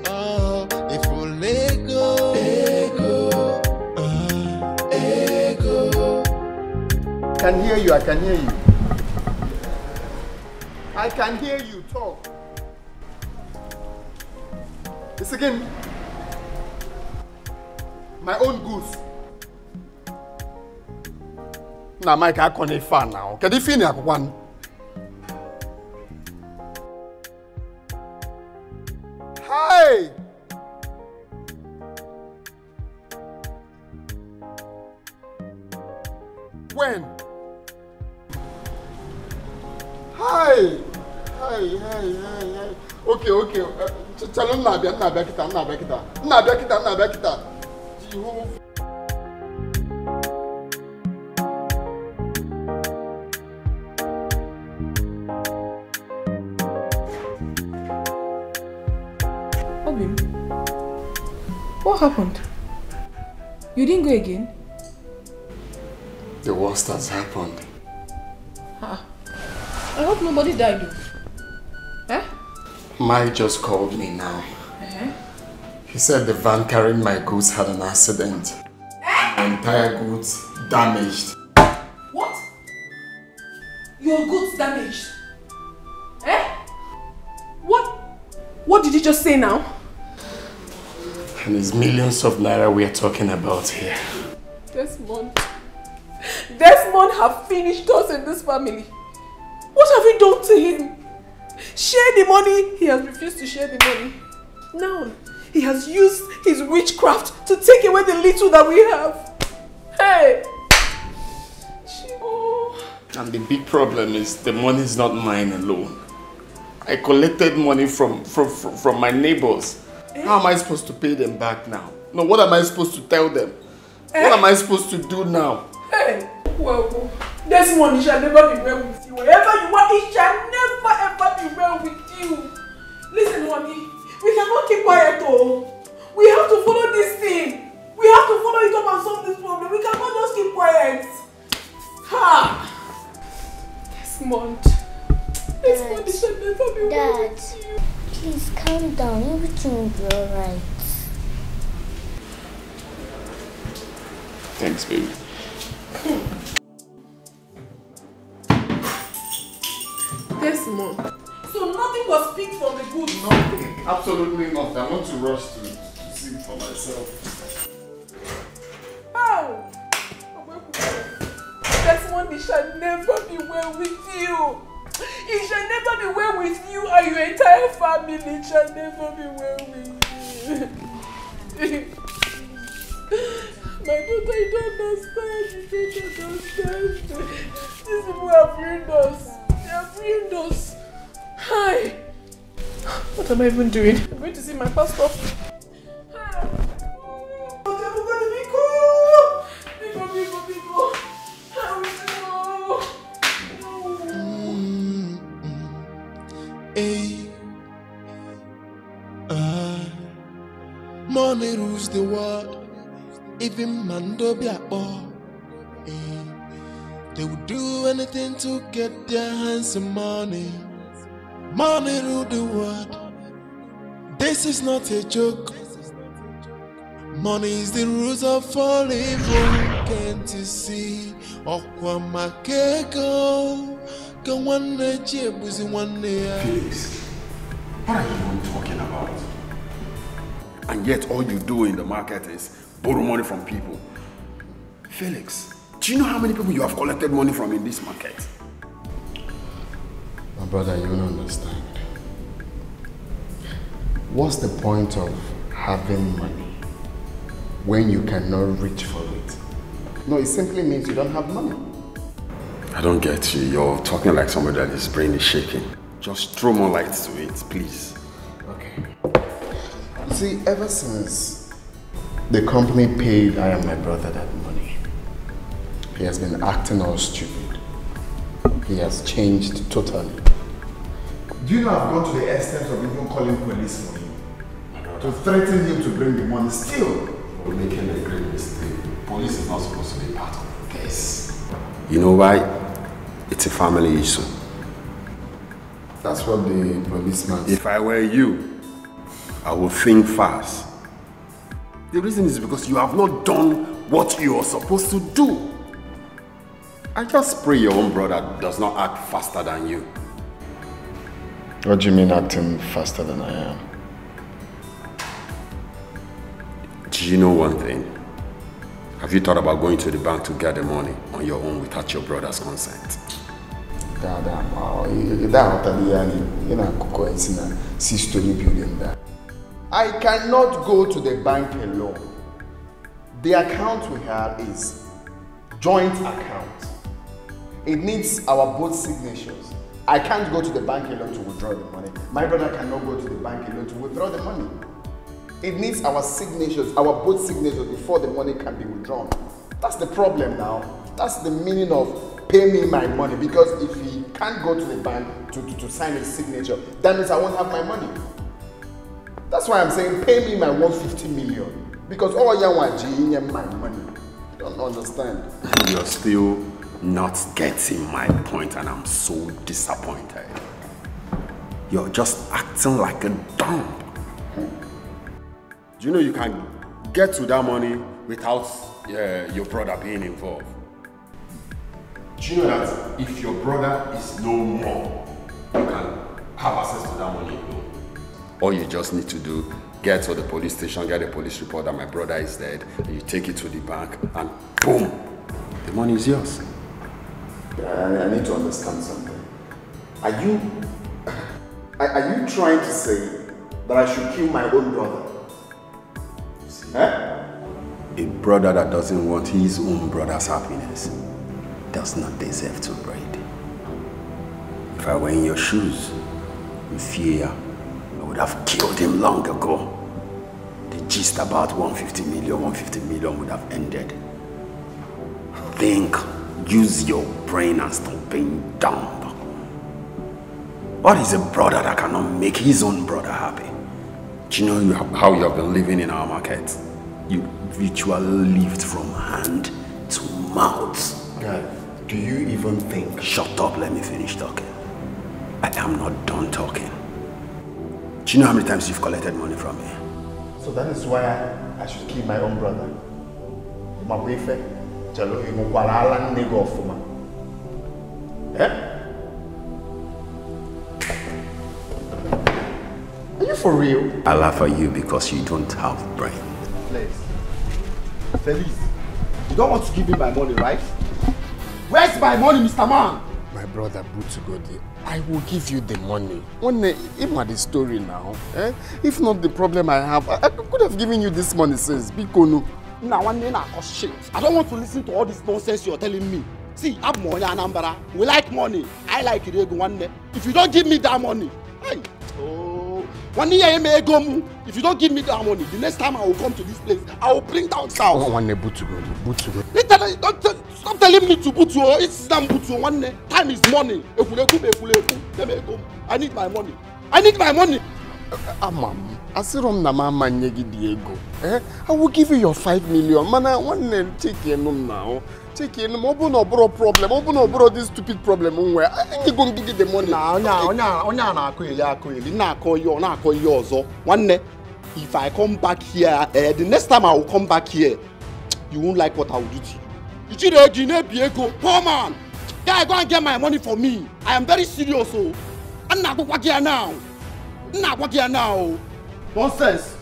S8: Oh, if we let go,
S1: Can hear you, I can hear you. I can hear you talk. It's again my own goose. Now, Mike, I can't fan now. Can you finish one? Hi. When? Hi. Okay. Tell him now, I'm not back it.
S5: Obim, what happened? You didn't go again?
S1: The worst has happened.
S5: I hope nobody died though. Eh?
S1: Mike just called me now. He said the van carrying my goods had an accident. entire goods damaged.
S5: What? Your goods damaged? Eh? What did you just say now?
S1: And it's millions of naira we are talking about here.
S5: Desmond have finished us in this family. What have we done to him? Share the money. He has refused to share the money. Now, he has used his witchcraft to take away the little that we have. Hey!
S1: And the big problem is the money is not mine alone. I collected money from my neighbors. How am I supposed to pay them back now? No, what am I supposed to tell them? What am I supposed to do now?
S5: Hey! Well, this money shall never be well with you. Wherever you are, it shall never ever be well with you. Listen, honey, we cannot keep quiet, oh. We have to follow this thing. We have to follow it up and solve this problem. We cannot just keep quiet. Ha! Desmond, it shall never be well with you.
S6: Please calm down. Everything will be alright.
S1: Thanks, baby.
S5: Desmond, so nothing was picked from the goods?
S1: No, absolutely not. I want to rush to see for myself.
S5: How? Desmond, it shall never be well with you. It shall never be well with you and your entire family. It shall never be well with you. My daughter, you don't understand. These people have ruined us. They have ruined us. Hi. What am I even doing? I'm going to see my pastor.
S8: Money rules the world. Even Mando Biakbo, they would do anything to get their hands on money. Money rule the world. This is not a joke. Money is the rules of all evil. Can't you see?
S1: Felix, what are you even talking about? And yet all you do in the market is borrow money from people. Felix, do you know how many people you have collected money from in this market?
S12: My brother, you don't understand. What's the point of having money when you cannot reach for it?
S1: No, it simply means you don't have money. I don't get you. You're talking like somebody that his brain is shaking. Just throw more light to it, please.
S12: Okay. You see, ever since the company paid I and my brother that money, he has been acting all stupid. He has changed totally.
S1: Do you know I've gone to the extent of even calling police for him? To threaten him to bring the money still? We're making a great mistake. Police is not supposed to be part of the case. You know why? It's a family issue.
S12: That's what the policeman said.
S1: If I were you, I would think fast. The reason is because you have not done what you are supposed to do. I just pray your own brother does not act faster than you.
S12: What do you mean acting faster than I am?
S1: Do you know one thing? Have you thought about going to the bank to get the money on your own without your brother's consent?
S12: I cannot go to the bank alone. The account we have is joint account. It needs our both signatures. I can't go to the bank alone to withdraw the money. My brother cannot go to the bank alone to withdraw the money. It needs our signatures, our both signatures before the money can be withdrawn. That's the problem now. That's the meaning of pay me my money, because if he can't go to the bank to sign his signature, that means I won't have my money. That's why I'm saying pay me my 150 million. Because all you want is my money. You don't understand.
S1: You're still not getting my point, and I'm so disappointed. You're just acting like a dump. Do you know you can get to that money without your brother being involved. Do you know that if your brother is no more, you can have access to that money alone? All you just need to do, get to the police station, get a police report that my brother is dead, and you take it to the bank, and boom, the money is yours.
S3: I need to understand something. Are you trying to say that I should kill my own brother?
S1: A brother that doesn't want his own brother's happiness does not deserve to breed. If I were in your shoes, in fear, I would have killed him long ago. The gist about 150 million would have ended. Think, use your brain and stop being dumb. What is a brother that cannot make his own brother happy? Do you know how you have been living in our market? You virtually lived from hand to mouth.
S3: God, do you even think?
S1: Shut up, let me finish talking. I am not done talking. Do you know how many times you've collected money from me?
S3: So that is why I should kill my own brother. My boyfriend, Are you for real?
S1: I laugh at you because you don't have brain.
S9: Feliz, you don't want to give me my money, right? Where's my money, Mr. Man?
S21: My brother Butugodi, I will give you the money. Even at the story now, if not the problem I have, I could have given you this money since. Bikono.
S9: Now one day now, shit. I don't want to listen to all this nonsense you're telling me. See, I'm money and Ambara. We like money. I like it one day. If you don't give me that money, hey, one day I may go. If you don't give me that money, the next time I will come to this place, I will bring down south.
S21: One day, Butugodi.
S9: Stop telling me to Butu. It's not Butu. One day, time is money. I need my money. I need my money.
S21: Amam, Asirom na mama nyegi Diego. I will give you your 5 million. Man, I want to take your name now. Take your name. Open up bro problem. Open up bro this stupid problem. Where I think you're going to give the money.
S9: One day, if I come back here, the next time I will come back here, you won't like what I will do to you. Poor man. Yeah, go and get my money for me. I am very serious. I'm not going here now. I'm not going here now. Nonsense.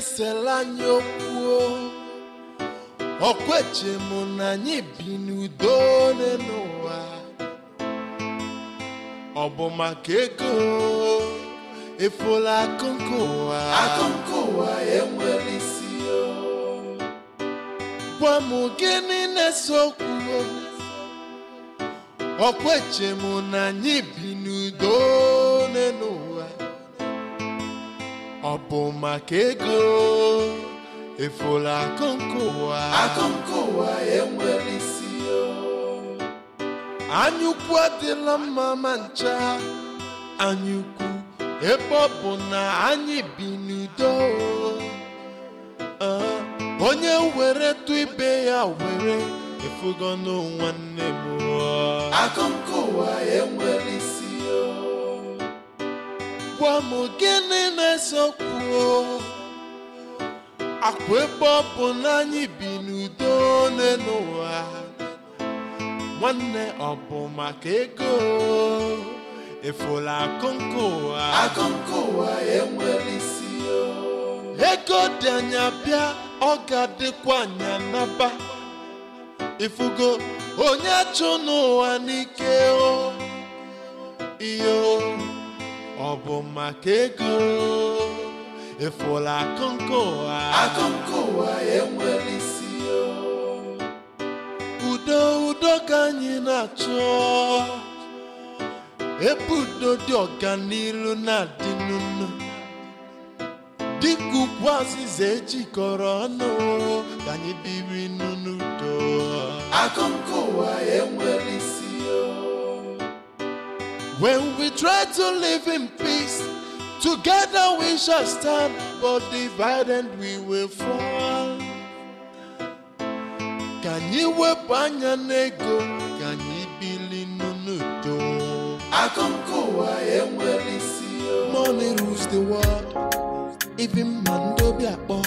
S8: Selanyo kuo okweche muna nyibinu done noa obo makeko efola akonkoa emwelisio kwa mugeni nesokuo okweche muna nyibinu done noa Obo makego efola akonkoa emwelisio anyukwu adịla mma mancha anyukwu ebe ọ bụ na anyị bi n'udo onye were tụ ibe ya were efugo nwanne m akonkoa emwelisio Wamo gene nesokuo Akwebo ponanyi binudo nenoa Mwane obo makego Efola akonkoa emwelisio Ego danya bia ogade kwa nyanaba Ifugo onyacho no anikeo Iyo Obo makego efola akonkoa emwelisio anyị na-achọ ebudo dị ọganilu na-adị n'unu dịka ukwu azịza ejikọrọ ọnụ ka anyị biri n'udo akụkọ ụwa enwere isi. When we try to live in peace, together we shall stand, but divided we will fall. Can you weep anya nego? Can you bili nunudo? Akonko enwere isi. Money rules the world. Even mando be akpo.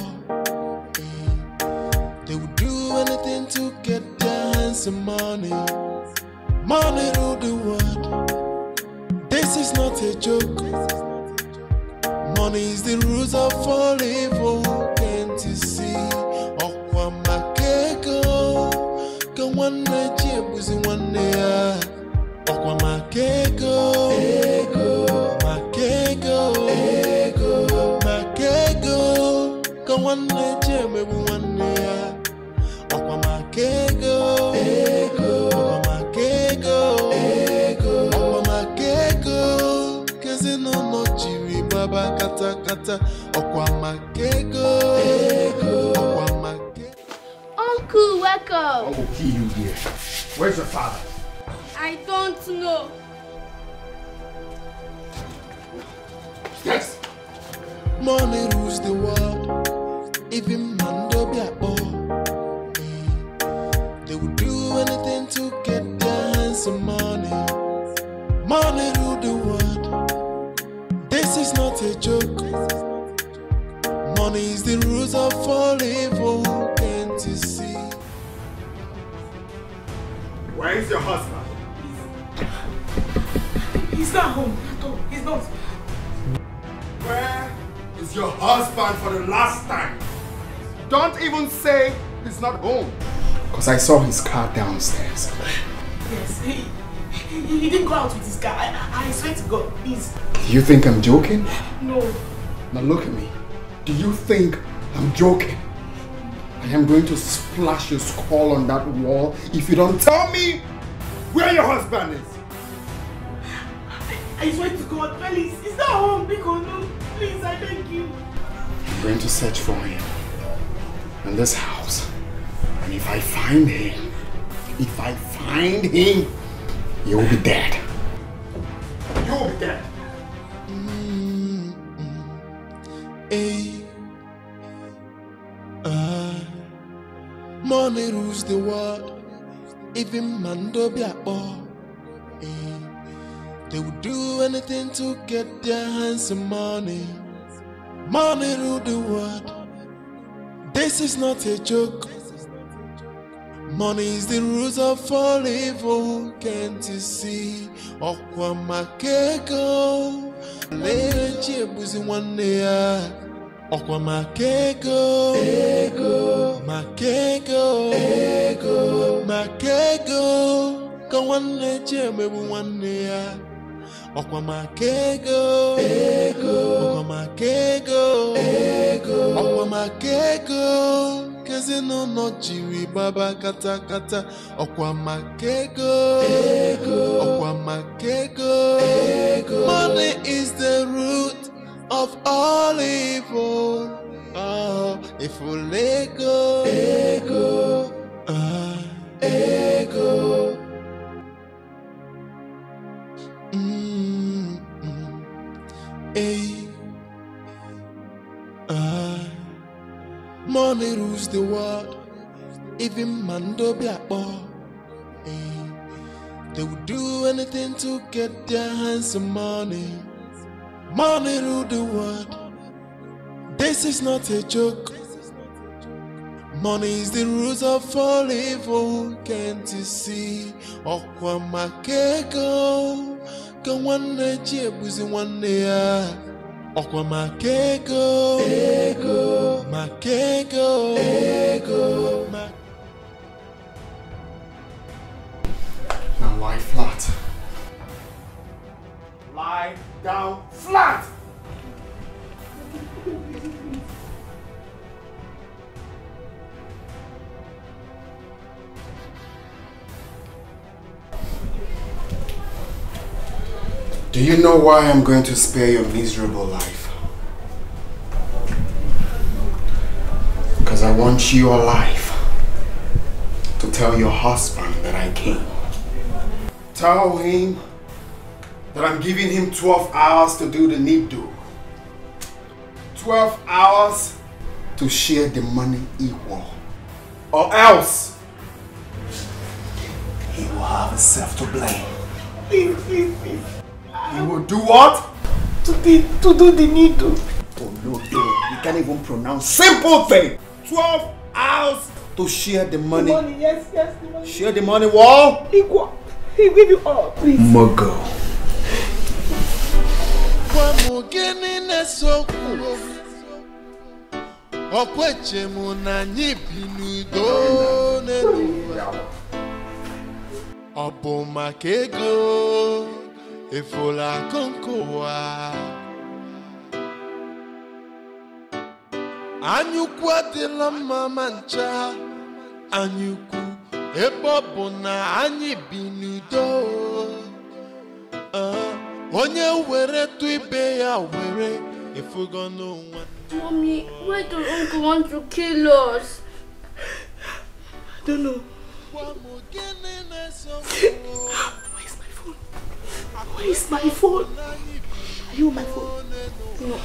S8: They would do anything to get their hands on money. Money rule the world. This is not a joke. Money is the roots of all evil. Can't you see? Okwa makego, ka one chebuzi one ya. Okwa makego, makego, makego, ka one chebuzi one ya. Okwa makego, okwa makego, okwa makego, kezi no chiri baba kata kata, okwa makego, okwa makego.
S6: Uncle, welcome.
S1: I will kill you here. Where's your father?
S6: I don't know.
S1: Yes.
S8: Money rules the world. Even mando be akpo. They would do anything to get their hands on money. Money rule the world. This is not a joke. Money is the roots of all evil. Can't you see?
S1: Where is your husband?
S22: He's not home at all. He's not.
S1: Where is your husband for the last time? Don't even say he's not home. Because I saw his car downstairs.
S22: Yes, he didn't go out with his car. I swear to God, please.
S1: Do you think I'm joking?
S22: No.
S1: Now look at me. Do you think I'm joking? I am going to splash your skull on that wall if you don't tell me where your husband is.
S22: I swear to God, please. He's not home. Because no, please, I beg you.
S1: I'm going to search for him in this house. And if I find him, you will be dead. You will be dead.
S8: Money rules the world. Even mando be akpo. They would do anything to get their hands on money. Money rule the world. This is not a joke. Money is the roots of all evil. Can't you see? Okwa makego, le chebuzi one ya. Okwa makego, makego, makego, ka one chebuzi one ya. Okwa makego, okwa makego, okwa makego. Kezi no chiri baba kata kata, okwa makego, okwa makego. Money is the root of all evil. Oh, if we let go, ego. Money rules the world. Even mando be akpo. They would do anything to get their hands on money. Money rule the world. This is not a joke. Money is the roots of all evil. Can't you see? Okwa makego, ka one chebuzi one ya. Okwa makego, makego,
S1: Now lie flat. Lie down flat. Do you know why I'm going to spare your miserable life? Because I want you alive to tell your husband that I came. Tell him that I'm giving him 12 hours to do the need do. 12 hours to share the money equal. Or else, he will have himself to blame.
S22: Please, please, please.
S1: He will do what?
S22: To do the need do.
S1: Oh no, you can't even pronounce simple thing. 12 hours to share the money.
S22: The money, yes, the money.
S1: Share the money, what?
S22: Equal. He will give you all, please.
S1: Mogo.
S8: Efola konkoa anyukwu adịla mma mancha anyukwu ebe ọ bụ na anyị bi n'udo onye were tụ ibe ya were efugo n'onwe.
S6: Mommy, why don't Uncle want to kill us?
S22: I don't know. Where is my phone? Are you on my phone? No.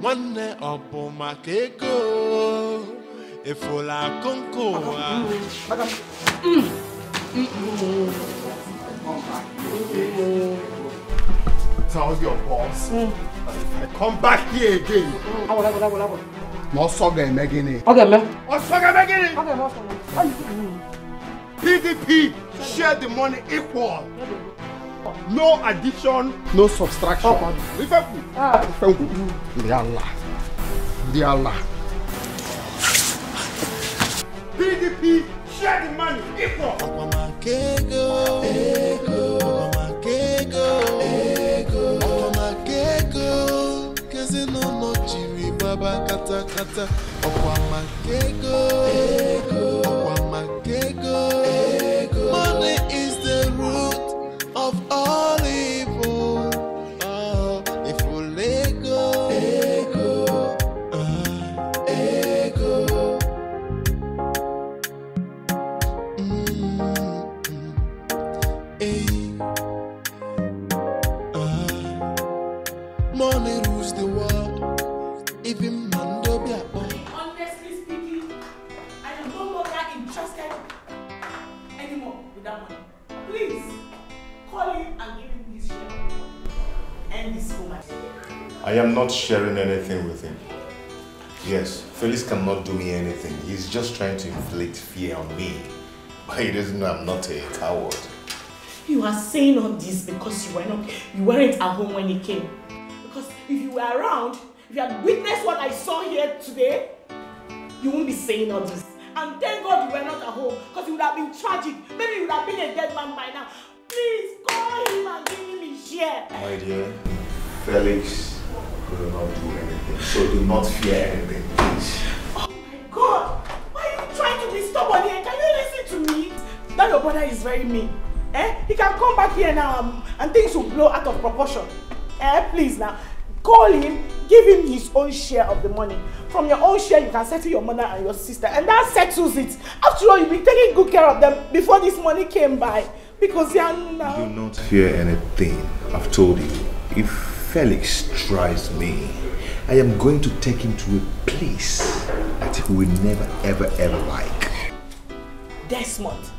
S8: One ọbụ maka ego efola konkoa.
S1: Tell your boss that if I come back here again, no soga megini.
S22: Okay, man.
S1: No soga megini. PDP share the money equal. No addition, no subtraction. Allah. PDP share the money equal.
S8: Money is the root of all evil. If we let go, money rules the world. Even Mandobia.
S22: Honestly speaking, I am no longer interested anymore with that money. Please, call him and give him his share. End this woman.
S3: I am not sharing anything with him. Yes, Felix cannot do me anything. He's just trying to inflict fear on me. But he doesn't know I'm not a coward.
S22: You are saying all this because you weren't at home when he came. Because if you were around, if you had witnessed what I saw here today, you won't be saying all this. And thank God you were not at home, because it would have been tragic. Maybe you would have been a dead man by now. Please call him and give him his share.
S3: My dear, Felix will not do anything. So do not fear anything, please.
S22: Oh my God! Why are you trying to be stubborn here? Can you listen to me? That your brother is very mean. He can come back here now and things will blow out of proportion. Please now, call him, give him his own share of the money. From your own share, you can settle your mother and your sister, and that settles it. After all, you've been taking good care of them before this money came by. Because they are now.
S3: Do not fear anything. I've told you. If Felix tries me, I am going to take him to a place that he will never, ever, ever like.
S22: Desmond,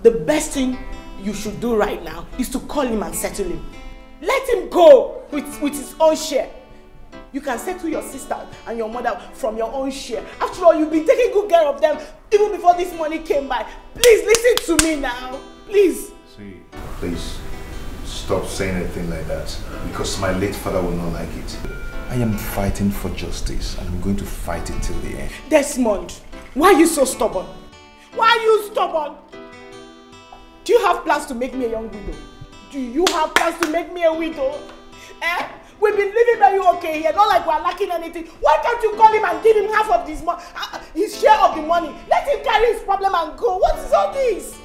S22: the best thing you should do right now is to call him and settle him. Let him go with his own share. You can settle your sister and your mother from your own share. After all, you've been taking good care of them even before this money came by. Please listen to me now. Please.
S3: See, please stop saying anything like that, because my late father will not like it. I am fighting for justice, and I'm going to fight it till the end.
S22: Desmond, why are you so stubborn? Why are you stubborn? Do you have plans to make me a young widow? Do you have plans to make me a widow? We've been living very okay here, not like we're lacking anything. Why can't you call him and give him half of this his share of the money? Let him carry his problem and go. What is all this?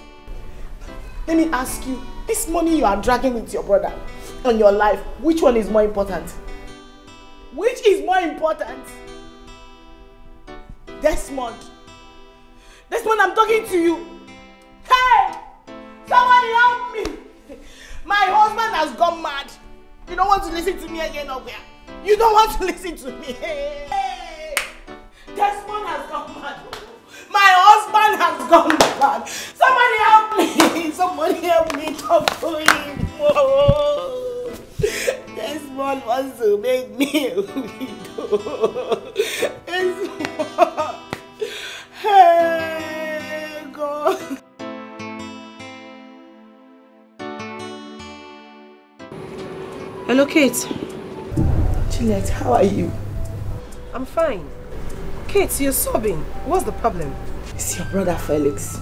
S22: Let me ask you, This money you are dragging with your brother on your life, which one is more important? Which is more important? Desmond. Desmond, I'm talking to you. Hey! Somebody help me! My husband has gone mad. You don't want to listen to me again, okay? You don't want to listen to me. Hey! Desmond has gone mad. My husband has gone mad. Somebody help me. Somebody help me talk to him. Oh. Desmond wants to make me a widow. Desmond. Hey, God. Hello, Kate. Juliet, how are you?
S13: I'm fine. Kate, you're sobbing. What's the problem?
S22: It's your brother Felix.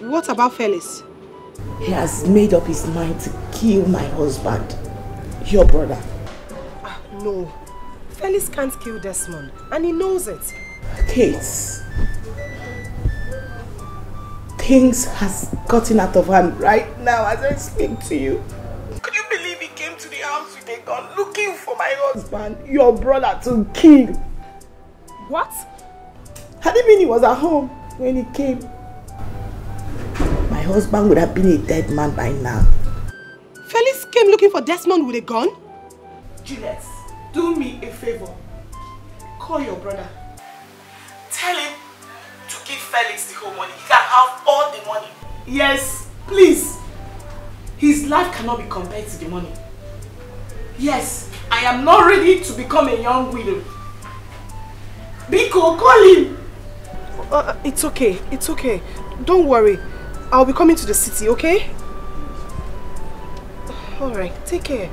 S13: What about Felix?
S22: He has made up his mind to kill my husband. Your brother.
S13: No. Felix can't kill Desmond, and he knows it.
S22: Kate. Things has gotten out of hand right now as I speak to you. Could you believe he came to the house with a gun looking for my husband, your brother, to kill?
S13: What?
S22: Had it been he was at home when he came, my husband would have been a dead man by now.
S13: Felix came looking for Desmond with a gun?
S22: Juliet, do me a favor. Call your brother. Tell him to give Felix the whole money. He can have all the money. Yes, please. His life cannot be compared to the money. Yes, I am not ready to become a young widow. Biko, call him.
S13: It's okay. It's okay. Don't worry. I'll be coming to the city, okay? Alright, take care.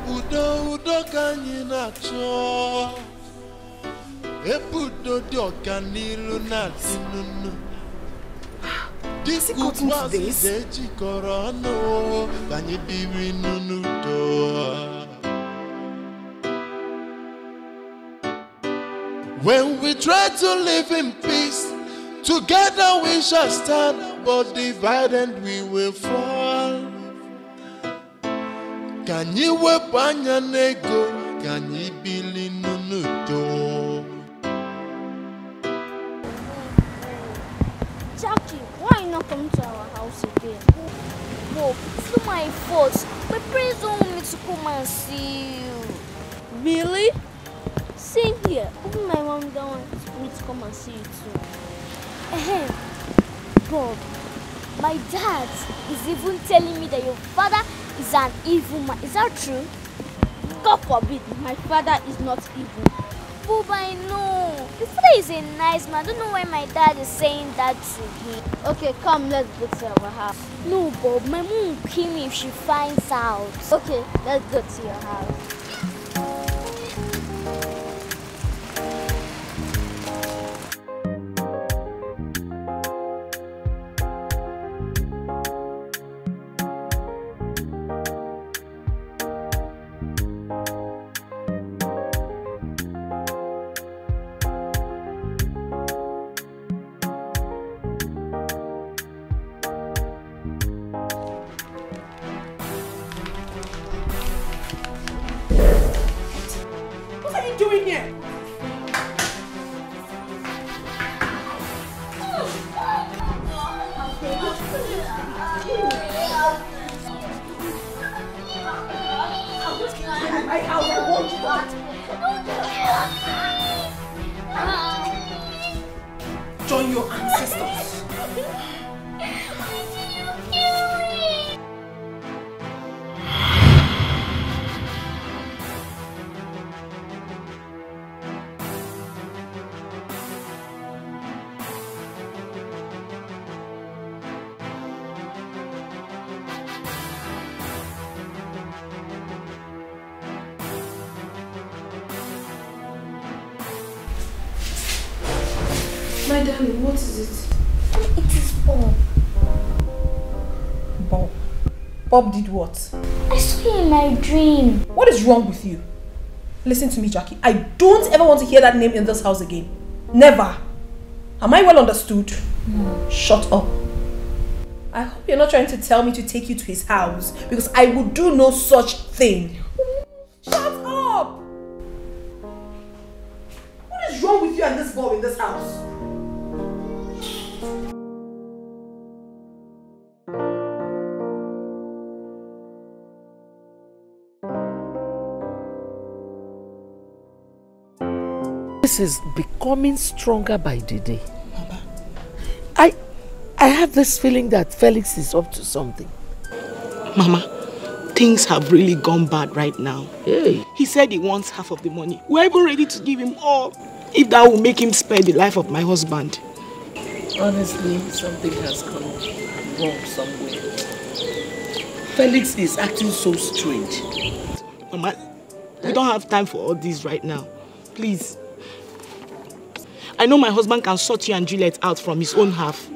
S8: Udo kanyi na cho. Ebudo do kanilu na tinunu.
S13: Has he gotten to this?
S8: When we try to live in peace, together we shall stand, but divided we will fall. Can you weep on your nego? Can you believe nunudo?
S6: Jackie, why not come to our house again? Bob, it's not my fault. My parents don't want me to come and see you. Really? Same here. Even my mom don't want me to come and see you too. Bob, my dad is even telling me that your father is an evil man. Is that true? God forbid, my father is not evil. Bob, I know. Your father is a nice man. I don't know why my dad is saying that to him. Okay, come, let's go to our house. No, Bob, my mom will kill me if she finds out. Okay, let's go to your house.
S22: Join your ancestors.
S5: My darling, what is it?
S6: It is Bob.
S5: Bob? Bob did what?
S6: I saw you in my dream.
S5: What is wrong with you? Listen to me, Jackie. I don't ever want to hear that name in this house again. Never. Am I well understood?
S6: No.
S5: Shut up.
S15: I hope you're not trying to tell me to take you to his house, because I would do no such thing. Shut up! What is wrong with you and this boy in this house?
S2: This is becoming stronger by the day. Mama. I have this feeling that Felix is up to something.
S7: Mama, things have really gone bad right now.
S2: Hey.
S7: He said he wants half of the money. We're even ready to give him all, if that will make him spare the life of my husband.
S2: Honestly, something has gone wrong somewhere. Felix is acting so strange.
S7: Mama, we don't have time for all this right now. Please. I know my husband can sort you and Juliet out from his own half.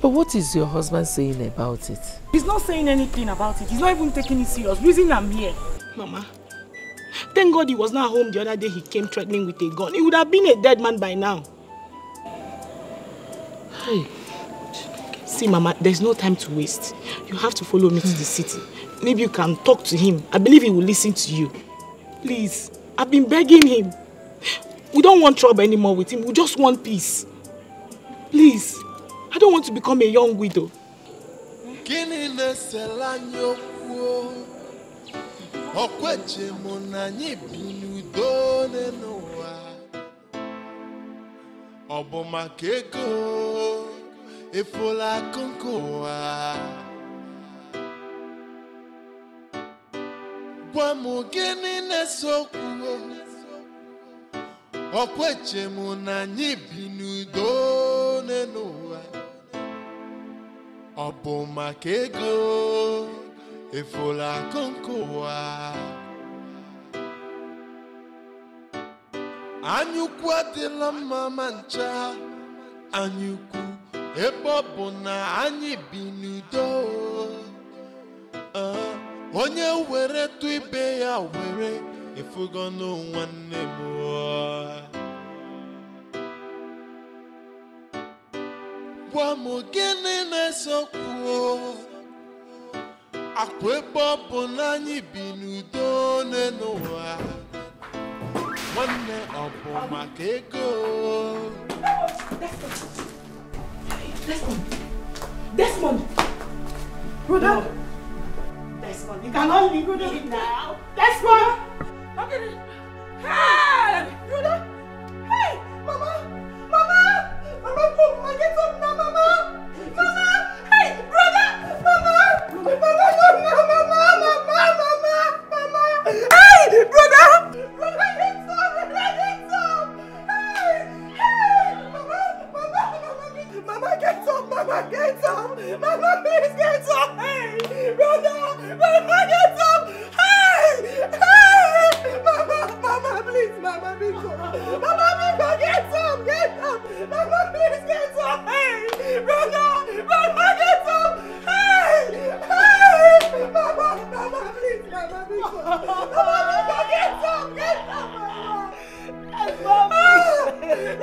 S2: But what is your husband saying about it?
S7: He's not saying anything about it. He's not even taking it serious. Reason I'm here. Mama, thank God he was not home the other day he came threatening with a gun. He would have been a dead man by now.
S2: Hey.
S7: See, Mama, there's no time to waste. You have to follow me to the city. Maybe you can talk to him. I believe he will listen to you. Please, I've been begging him. We don't want trouble anymore with him. We just want peace. Please. I don't want to become a young widow.
S8: Obomakego efola konkoa anyukwu adịla mma mancha anyukwu ebe ọ bụ na anyị bi n'udo onye were tụ ibe ya were efugo nwanne m Wamugene nesokwo akwebo bonanyi binudo nenoa Wanne obo makego
S15: Desmond! Brother! No. Desmond, you cannot leave it now! Desmond! Okay. Hey! Brother! Hey! Mama! Mama! Mama, Mama, get up now, Mama! Mama! Hey, brother! Mama! Mama, no, Mama! Hey, brother! Brother, get up! Hey! Mama, get up! Mama, get up! Mama, please get up! Hey! Brother! Mama, get up! Hey! Mama, please, Mama, get up! Mama, get up! Mama, please get up! Hey! Brother! Mama, get up! Hey! Mama, please, Mama, get up! Mama, get up!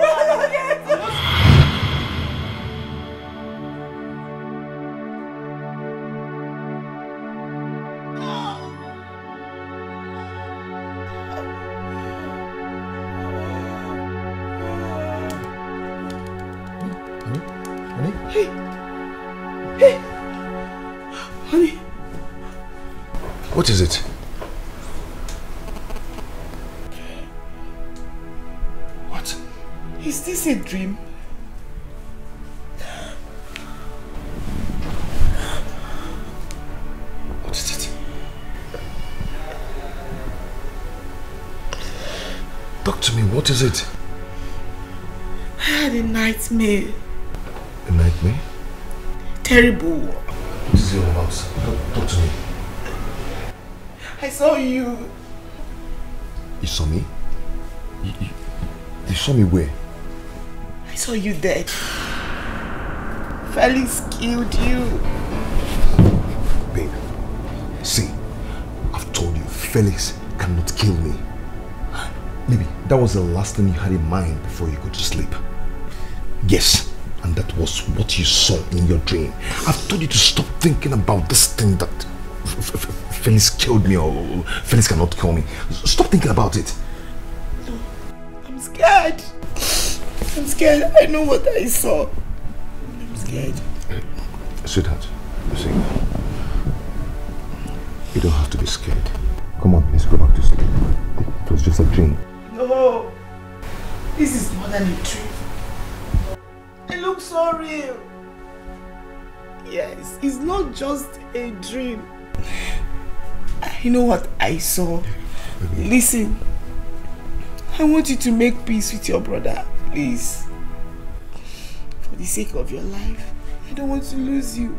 S15: Mama, get up! Hey! Hey! Honey!
S3: What is it? What?
S22: Is this a dream?
S3: What is it? Talk to me, what is it?
S22: I had a nightmare.
S3: A nightmare?
S22: Terrible.
S3: What is it all about? Talk to me.
S22: I saw you.
S3: You saw me? You saw me where?
S22: I saw you dead. Felix killed you.
S3: Babe, see, I've told you, Felix cannot kill me. Maybe that was the last thing you had in mind before you go to sleep. Yes, and that was what you saw in your dream. I've told you to stop thinking about this thing that Felix killed me or Felix cannot kill me. Stop thinking about it.
S22: No, I'm scared. I'm scared. I know what I saw. I'm scared.
S3: Sweetheart, you see, you don't have to be scared. Come on, let's go back to sleep. It was just a dream.
S22: No, this is more than a dream. It looks so real. Yes, it's not just a dream. I know what I saw. Listen, I want you to make peace with your brother, please. For the sake of your life, I don't want to lose you.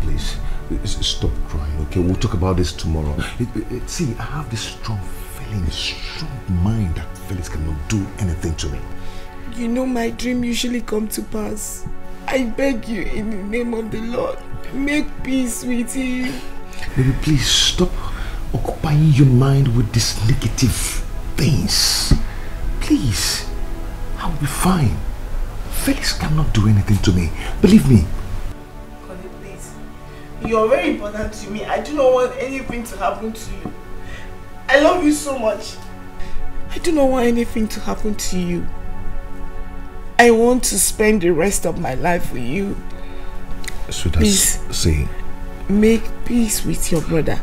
S3: Please, stop crying, okay? We'll talk about this tomorrow. See, I have this strong feeling, a strong mind that Felix cannot do anything to me.
S22: You know my dream usually comes to pass. I beg you in the name of the Lord, make peace with him.
S3: Baby, please stop occupying your mind with these negative things. Please, I'll be fine. Felix cannot do anything to me. Believe me.
S22: Connie, please. You're very important to me. I do not want anything to happen to you. I love you so much. I do not want anything to happen to you. I want to spend the rest of my life with you.
S3: Sweetheart,
S22: please,
S3: see.
S22: Make peace with your brother.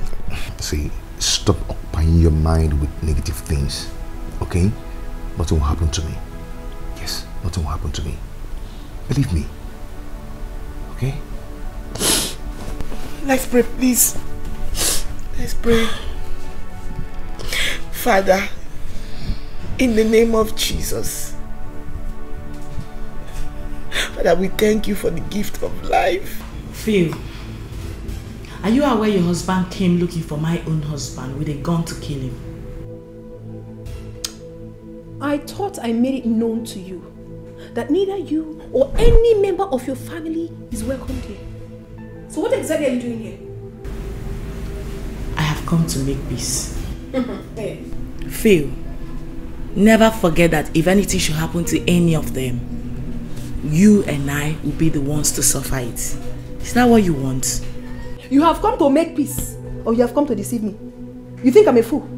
S3: See, stop occupying your mind with negative things. Okay? Nothing will happen to me. Yes, nothing will happen to me. Believe me. Okay?
S22: Let's pray, please. Let's pray. Father, in the name of Jesus, Father, we thank you for the gift of life.
S7: Phil, are you aware your husband came looking for my own husband with a gun to kill him?
S15: I thought I made it known to you that neither you or any member of your family is welcome here. So what exactly are you doing here?
S7: I have come to make peace.
S15: Hey.
S7: Phil, never forget that if anything should happen to any of them, you and I will be the ones to suffer it. Is that what you want?
S15: You have come to make peace, or you have come to deceive me? You think I'm a fool?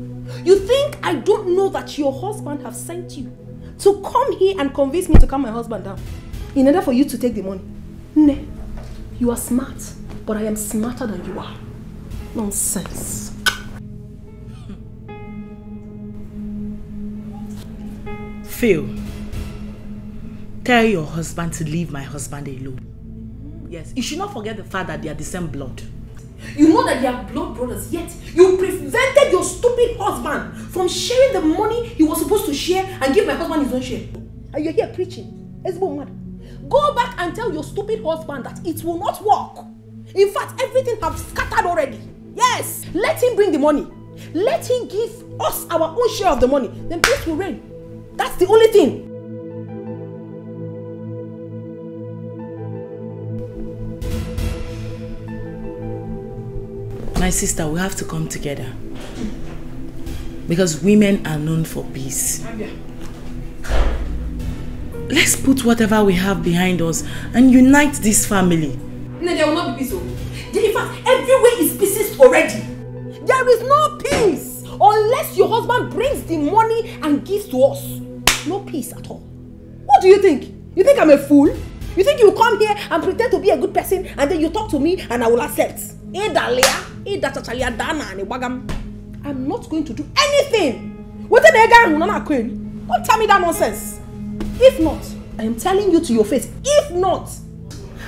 S15: You think I don't know that your husband have sent you to come here and convince me to calm my husband down in order for you to take the money? Ne, you are smart, but I am smarter than you are. Nonsense.
S7: Phil, tell your husband to leave my husband alone. Yes, you should not forget the fact that they are the same blood.
S15: You know that they are blood brothers, yet you prevented your stupid husband from sharing the money he was supposed to share and give my husband his own share. And you're here preaching. Go back and tell your stupid husband that it will not work. In fact, everything has scattered already. Yes, let him bring the money. Let him give us our own share of the money. Then peace will reign. That's the only thing.
S7: My sister, we have to come together. Because women are known for peace. Let's put whatever we have behind us and unite this family.
S15: No, there will not be peace. In fact, everywhere is pieces already. There is no peace unless your husband brings the money and gives to us. No peace at all. What do you think? You think I'm a fool? You think you come here and pretend to be a good person and then you talk to me and I will accept? I'm not going to do anything. Don't tell me that nonsense. If not, I am telling you to your face, if not,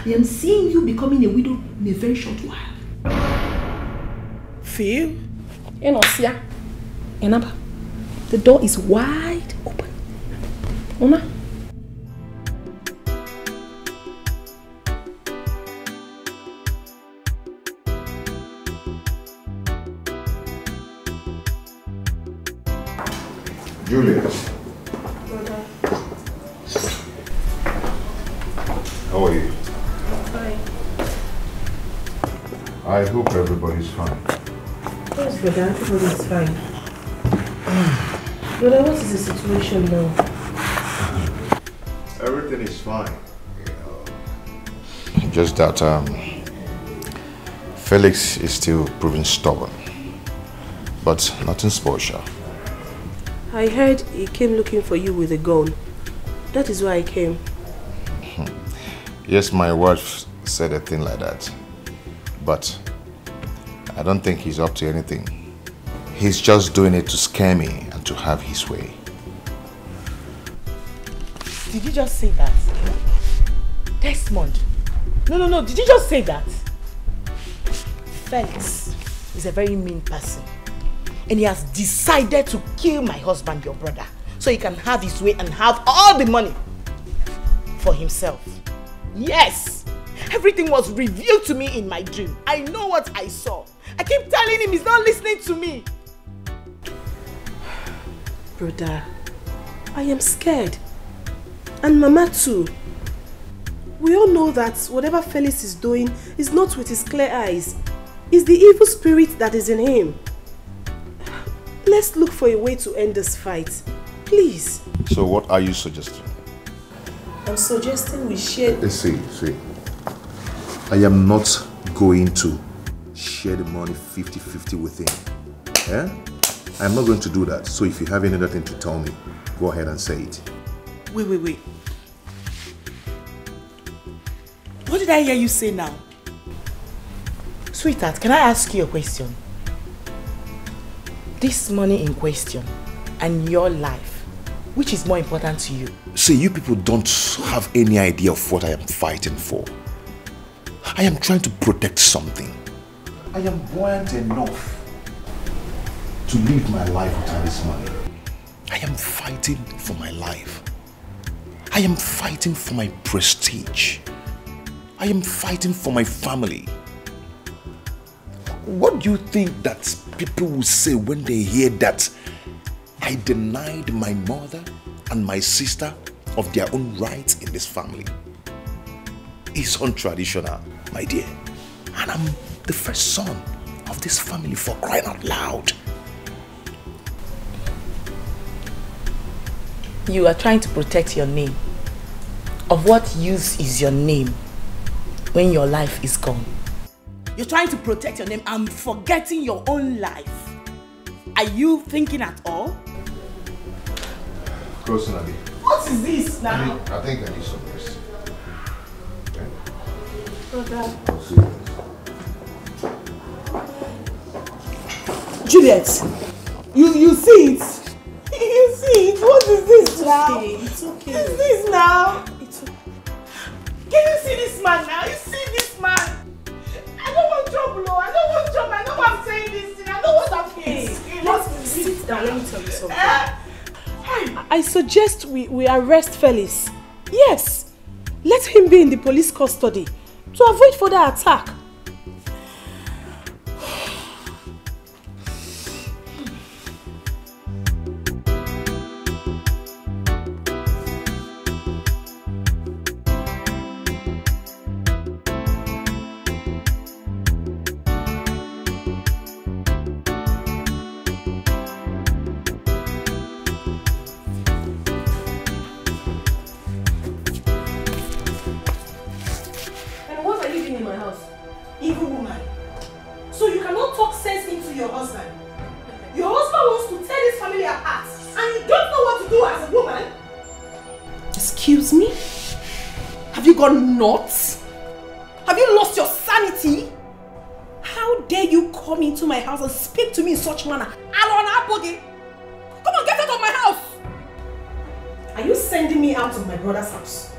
S15: I am seeing you becoming a widow in a very short while.
S22: Phil?
S15: The door is wide open. Una?
S3: Juliet. How are you?
S15: Fine.
S3: I hope everybody's fine.
S19: Yes, brother, everybody's fine. Brother, what is the situation now?
S3: Everything is fine. Just that Felix is still proving stubborn. But nothing special.
S19: I heard he came looking for you with a gun. That is why I came.
S3: Yes, my wife said a thing like that. But I don't think he's up to anything. He's just doing it to scare me and to have his way.
S7: Did you just say that? Desmond. No. Did you just say that? Felix is a very mean person. And he has decided to kill my husband, your brother, so he can have his way and have all the money for himself. Yes! Everything was revealed to me in my dream. I know what I saw. I keep telling him he's not listening to me.
S19: Brother, I am scared. And Mama too. We all know that whatever Felix is doing is not with his clear eyes. It's the evil spirit that is in him. Let's look for a way to end this fight. Please.
S3: So what are you suggesting?
S19: I'm suggesting we share...
S3: See. I am not going to share the money 50-50 with him. Eh? I'm not going to do that. So if you have any other thing to tell me, go ahead and say it.
S7: Wait. What did I hear you say now? Sweetheart, can I ask you a question? This money in question and your life, which is more important to you?
S3: See, you people don't have any idea of what I am fighting for. I am trying to protect something. I am buoyant enough to live my life without this money. I am fighting for my life. I am fighting for my prestige. I am fighting for my family. What do you think that people will say when they hear that I denied my mother and my sister of their own rights in this family? It's untraditional, my dear. And I'm the first son of this family, for crying out loud.
S7: You are trying to protect your name. Of what use is your name when your life is gone? You're trying to protect your name and forgetting your own life. Are you thinking at all?
S3: Close enough.
S7: What is this now?
S3: I think I need some rest. Okay?
S7: Brother.
S15: Juliet, you see it? You see it? What is this now?
S19: It's okay.
S15: What is this now?
S19: It's okay.
S15: Can you see this man now? You see this man? I don't want trouble. I don't want trouble. I know I'm saying this thing. I know what I'm saying.
S19: Let's sit down. Let me tell you something. I suggest we arrest Felix. Yes. Let him be in the police custody to avoid further attack.
S15: Nuts? Have you lost your sanity? How dare you come into my house and speak to me in such manner? Come on, get out of my house! Are you sending me out of my brother's house?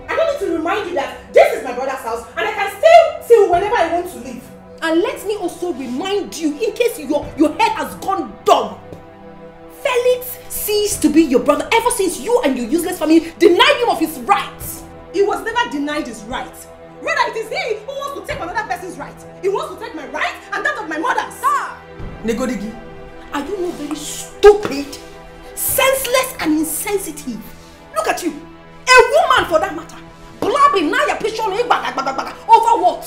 S15: I don't need to remind you that this is my brother's house and I can stay till whenever I want to leave. And let me also remind you, in case your head has gone dumb, Felix ceased to be your brother ever since you and your useless family denied him of his rights. He was never denied his right. Rather, it is he who wants to take another person's right. He wants to take my right and that of my mother's. Negodigi, are you not very stupid, senseless and insensitive? Look at you, a woman for that matter, blabbing now you're over what?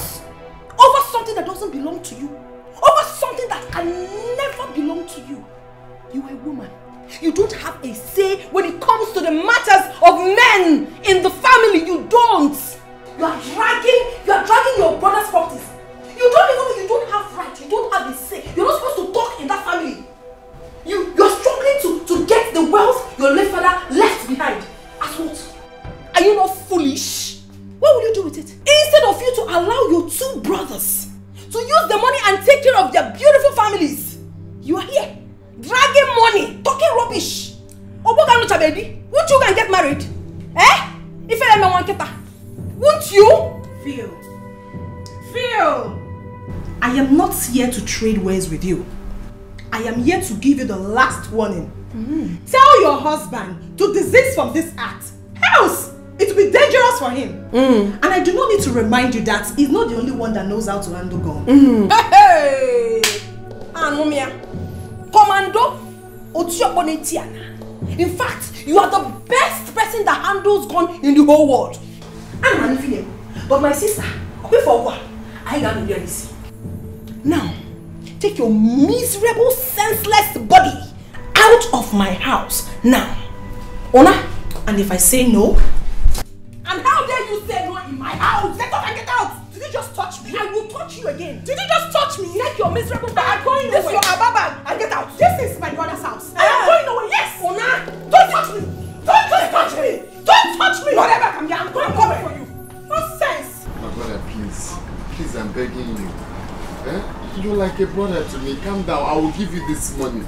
S15: Over something that doesn't belong to you. Over something that can never belong to you. You are a woman. You don't have a say when it comes to the matters of men in the family. You don't. You are not foolish? What will you do with it? Instead of you to allow your two brothers to use the money and take care of their beautiful families, you are here dragging money, talking rubbish. Oboganucha baby, won't you go and get married? Eh? If I am a wanketa, won't you? Phil! I am not here to trade words with you. I am here to give you the last warning. Tell your husband to desist from this act. Else, it will be dangerous for him. And I do not need to remind you that he's not the only one that knows how to handle gun. Hey! Anomia. Commando Otiopone. In fact, you are the best person that handles gun in the whole world. I'm feeling. But my sister, I got to this. Now, take your miserable, senseless body out of my house. Now. Ona, and if I say no, and how dare you say no in my house? Get up and get out! Did you just touch me? I will touch you again. Did you just touch me? Take your miserable bag. I'm going this away. This is your ababa and get out. This is my brother's house. I am going away. Yes! Ona, don't touch me! Don't just touch me! Don't touch me! Whatever, come here. I'm coming for you. Nonsense!
S21: My brother, please. Please, I'm begging you. You're like a brother to me. Calm down. I will give you this money.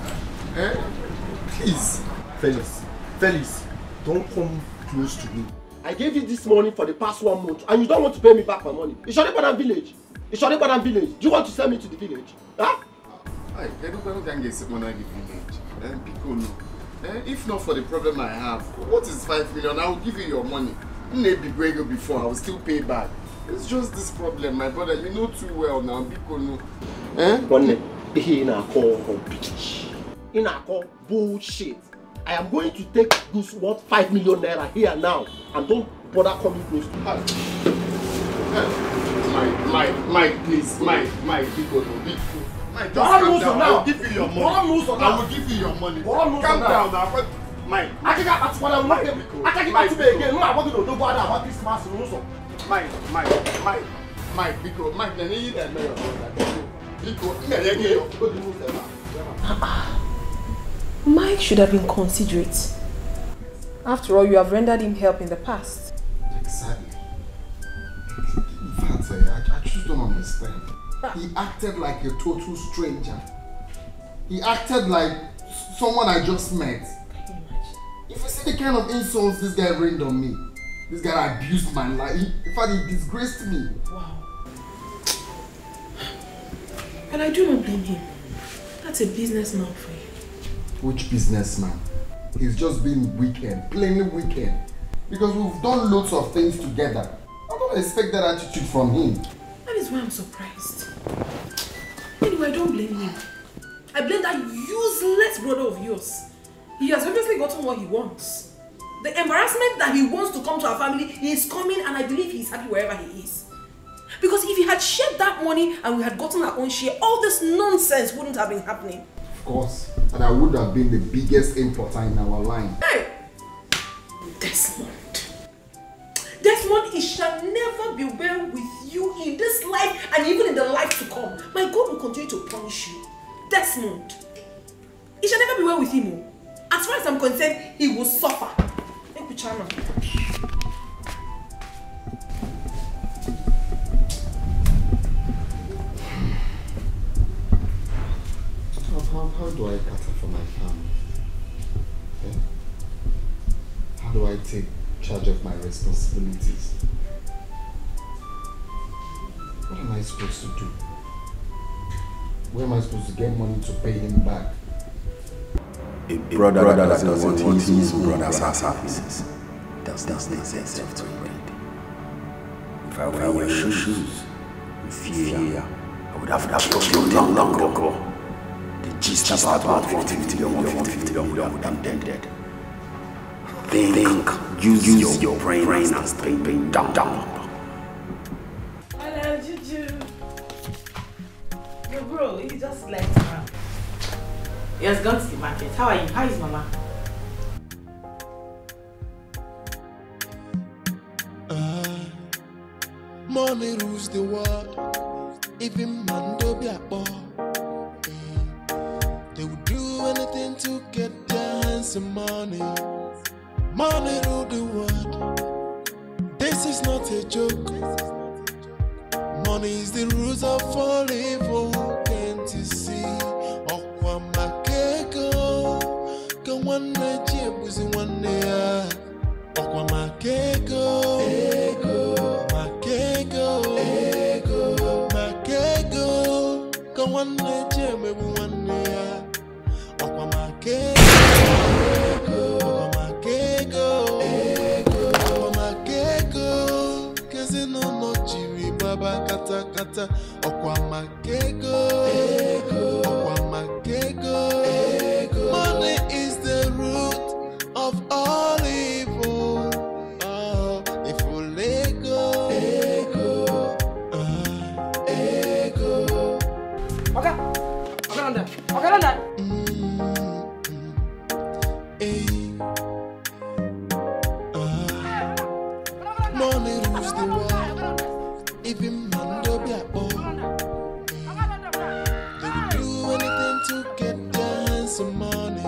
S21: Please.
S9: Felix, don't come close to me. I gave you this money for the past 1 month and you don't want to pay me back my money. It's Shoribadan village. It's Shoribadan village. Do you want to send me to the village? Huh?
S21: If not for the problem I have, what is 5 million? I will give you your money. Maybe before I will still pay back. It's just this problem, my brother. You know too well now.
S9: Bullshit. I am going to take this worth 5 million naira here now and don't bother coming close to us.
S21: Mike, please, Mike, big one. Mike, just calm down. I will give you your money. I will give you your money. Calm down now. Mike.
S9: I think that's what I will make. I can't give back to me again. No, I want to know about Christmas and also.
S21: Mike, because Mike, then you need that mayor.
S15: Mike should have been considerate. After all, you have rendered him help in the past.
S21: Exactly. In fact, I just don't understand. He acted like a total stranger. He acted like someone I just met.
S15: Can you imagine?
S21: If you see the kind of insults this guy rained on me, this guy abused my life. In fact, he disgraced me.
S15: Wow. And I do not blame him. That's a businessman for you.
S21: Which businessman? He's just been wicked, plainly wicked. Because we've done loads of things together. I don't expect that attitude from him.
S15: That is why I'm surprised. Anyway, I don't blame him. I blame that useless brother of yours. He has obviously gotten what he wants. The embarrassment that he wants to come to our family, he is coming and I believe he's happy wherever he is. Because if he had shared that money and we had gotten our own share, all this nonsense wouldn't have been happening.
S21: Of course. And I would have been the biggest importer in our line.
S15: Hey! Desmond, it shall never be well with you in this life and even in the life to come. My God will continue to punish you. Desmond, it shall never be well with him. As far as I'm concerned, he will suffer. Thank you, Chana.
S21: How do I cater for my family? Okay? How do I take charge of my responsibilities? What am I supposed to do? Where am I supposed to get money to pay him back?
S14: A brother that doesn't want his brother's services does not deserve to bread. If I were in your shoes, with fear, I would have killed you long ago. The gist about 150 million would have been dead. Think, use your brain and stay down.
S22: Hello, Juju. Yo, bro, you just left around. He has gone to the market. How are you? How is Mama?
S8: Money rules the world. Even man do be a ball. They would do anything to get their hands on money. Money rule the world. This is not a joke. Money is the root of all evil. Can't you see? Okwa makego, can one night was in 1 year. Okwa makego, makego, makego, can one night maybe 1 year. Okwa makego, makego, makego, cause no jiri baba kata kata. Okwa makego, okwa makego. Money is the root of all evil. Oh, if you let go,
S5: Okay, on that.
S8: Money rules the world. Even man don't be a boy. They will do anything to get their hands on money.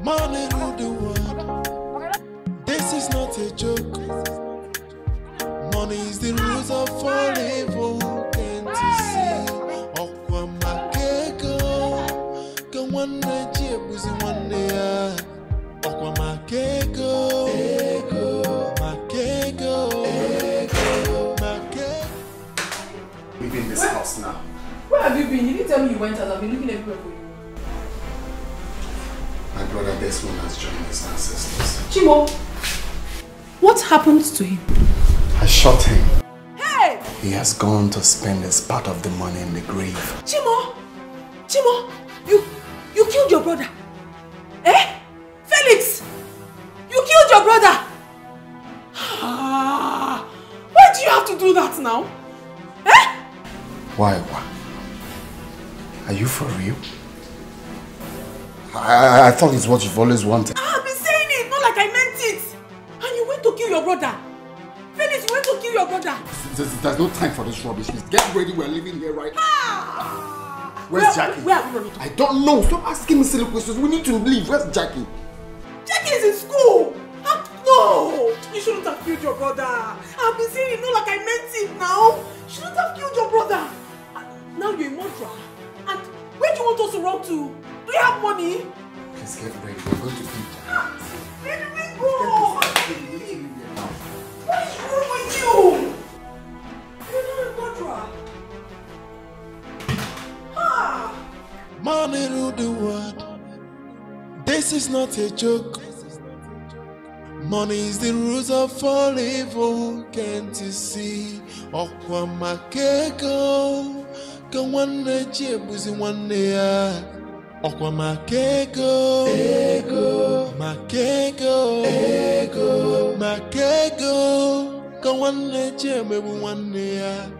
S8: Money rule the world. This is not a joke. Money is the root of all evil. Can't you see? Okwa makego, can one night was in 1 year. Okwa makego, makego, makego.
S1: We're in this house now.
S5: Where have you been? You didn't tell me you went out. I've been looking everywhere for you.
S1: My brother Desmond has joined his ancestors.
S5: Chimo, what happened to him?
S1: I shot him.
S5: Hey!
S1: He has gone to spend his part of the money in the grave.
S5: Chimo, you killed your brother. Eh? Felix, you killed your brother. Why do you have to do that now? Eh?
S1: Why? Are you for real? I thought it's what you've always wanted.
S5: I've been saying it, not like I meant it. And you went to kill your brother. Felix, you went to kill your brother.
S1: There's no time for this rubbish. Please get ready. We're leaving here right now. Where's Jackie?
S5: Where are we running to?
S1: I don't know. Stop asking me silly questions. We need to leave. Where's Jackie?
S5: Jackie is in school. No, you shouldn't have killed your brother. I've been saying it, not like I meant it now. You shouldn't have killed your brother. Now you're a murderer. And where do you want us to run to? Do you have money?
S1: Please get ready. We're going to eat.
S5: Where do we go? What is wrong with you? You're not a murderer.
S8: Money rule the world. This is not a joke. Money is the root of all evil. Can't you see? Okwa makego, can one night was in 1 year. Okwa makego, makego, makego, can one night maybe 1 year.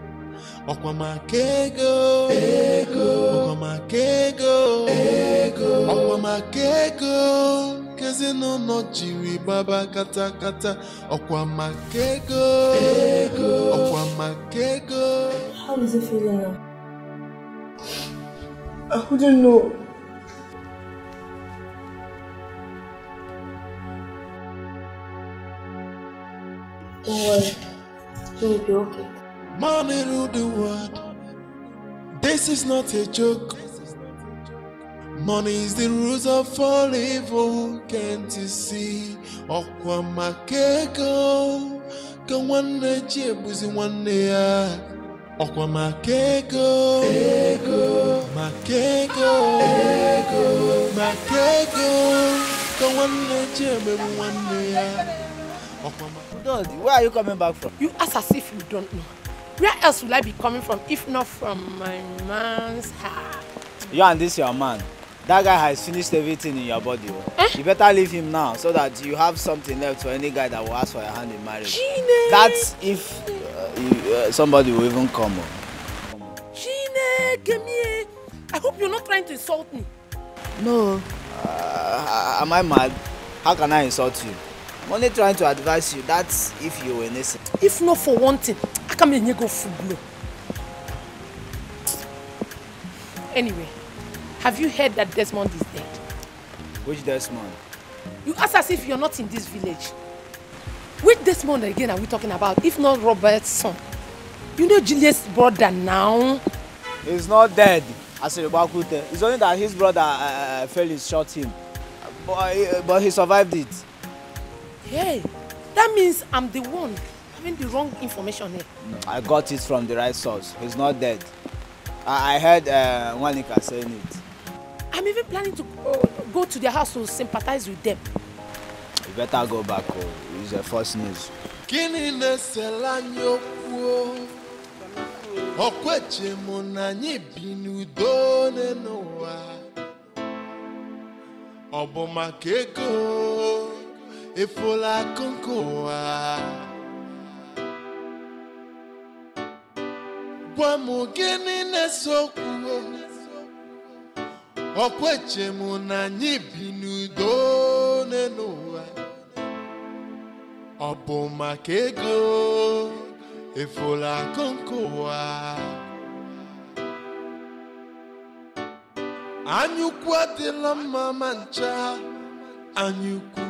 S8: Okwa makego, okwa makego, okwa makego. Cause no jiri baba kata kata. Okwa makego, okwa makego.
S17: How is it feeling now?
S13: I wouldn't know.
S17: Don't worry. You will be okay.
S8: Money rule the world. This is not a joke. Money is the root of all evil. Can't you see? Okwa makego, can one night was in 1 year. Okwa makego, makego, makego, can one night maybe 1 year.
S20: Dad, where are you coming back from?
S5: You ask as if you don't know. Where else will I be coming from if not from my man's heart?
S20: You and this your man. That guy has finished everything in your body. You better leave him now so that you have something left for any guy that will ask for your hand in marriage. That's if somebody will even come.
S5: Gine, come here. I hope you're not trying to insult me.
S20: No. Am I mad? How can I insult you? I'm only trying to advise you. That's if you were innocent.
S5: If not for one thing, I can't make you go full blow. Anyway, have you heard that Desmond is dead?
S20: Which Desmond?
S5: You ask as if you're not in this village.
S2: Which Desmond again are we talking about, if not Robert's son? You know Juliet's brother now.
S20: He's not dead. It's only that his brother Felix shot him. But he survived it.
S2: Hey, that means I'm the one having the wrong information here.
S20: No, I got it from the right source. He's not dead. I heard Wanika saying it.
S2: I'm even planning to go to their house to sympathize with them.
S20: You better go back. It's a false news.
S8: Okweche munanyi binudone noa Obo makego efola konkoa Bwamu gini nesokuo Okweche munanyi binudone noa Obo makego efola konkoa Anyukwu adịla mma mancha Anyukwu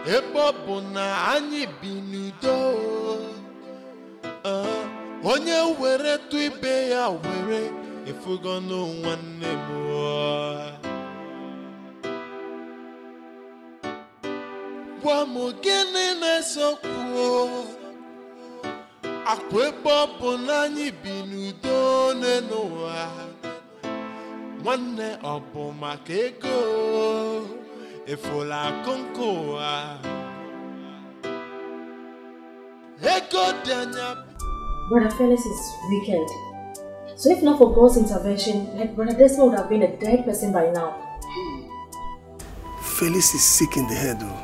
S8: ebe ọ bụ na anyị bi n'udo Onye were tụ ibe ya were efugo nwanne m Gwa m gịnị na-esokwu Akwebo bụ na anyị bi n'udo n'ụwa Nwanne ọ bụ maka ego efola konkoa Ego dị anya
S10: Brother Felix is wicked. So if not for God's intervention, like Brother Desmond would have been a dead person by now.
S9: Felix is sick in the head though.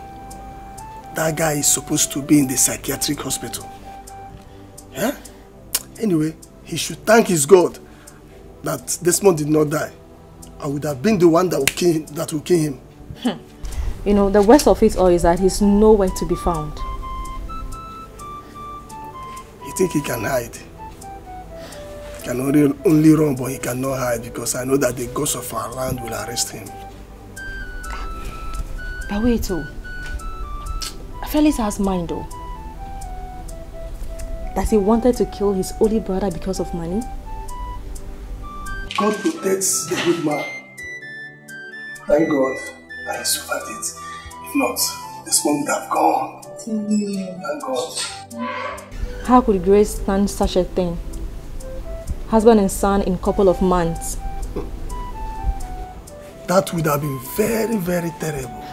S9: That guy is supposed to be in the psychiatric hospital. Yeah? Anyway, he should thank his God that Desmond did not die. I would have been the one that will kill him.
S10: You know, the worst of it all is that he's nowhere to be found.
S9: You think he can hide? He can only run, but he cannot hide because I know that the ghosts of our land will arrest him.
S10: But wait, oh. Felix has mind though. That he wanted to kill his only brother because of money?
S9: God protects the good man. Thank God I survived it. If not, this one would have gone. Thank God.
S10: How could Grace stand such a thing? Husband and son in a couple of months.
S9: That would have been very, very terrible.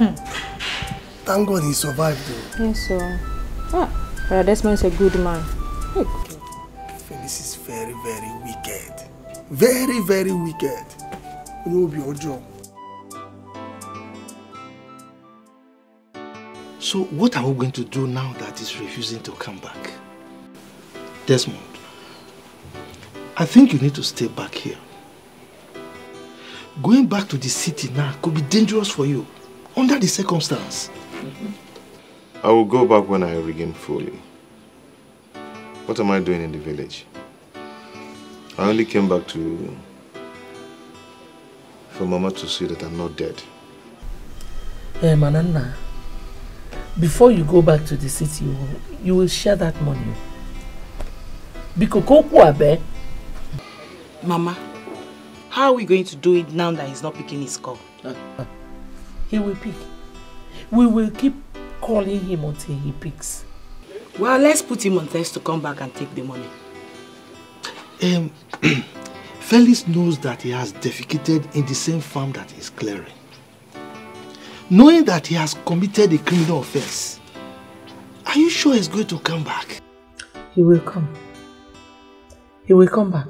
S9: Thank God he survived though.
S10: Yes, sir. Brother Desmond is a good man.
S9: Felix is very, very wicked. Very, very wicked. It will be your job.
S16: So what are we going to do now that he's refusing to come back? Desmond, I think you need to stay back here. Going back to the city now could be dangerous for you, under the circumstance.
S3: I will go back when I regain fully. What am I doing in the village? I only came back for Mama to see that I'm not dead.
S22: Hey, Manana, before you go back to the city, you will share that money.
S7: Mama, how are we going to do it now that he's not picking his call?
S22: He will pick. We will keep calling him until he picks.
S7: Well, let's put him on test to come back and take the money.
S16: Felix knows that he has defecated in the same farm that he's clearing. Knowing that he has committed a criminal offense, are you sure he's going to come back?
S22: He will come. He will come back.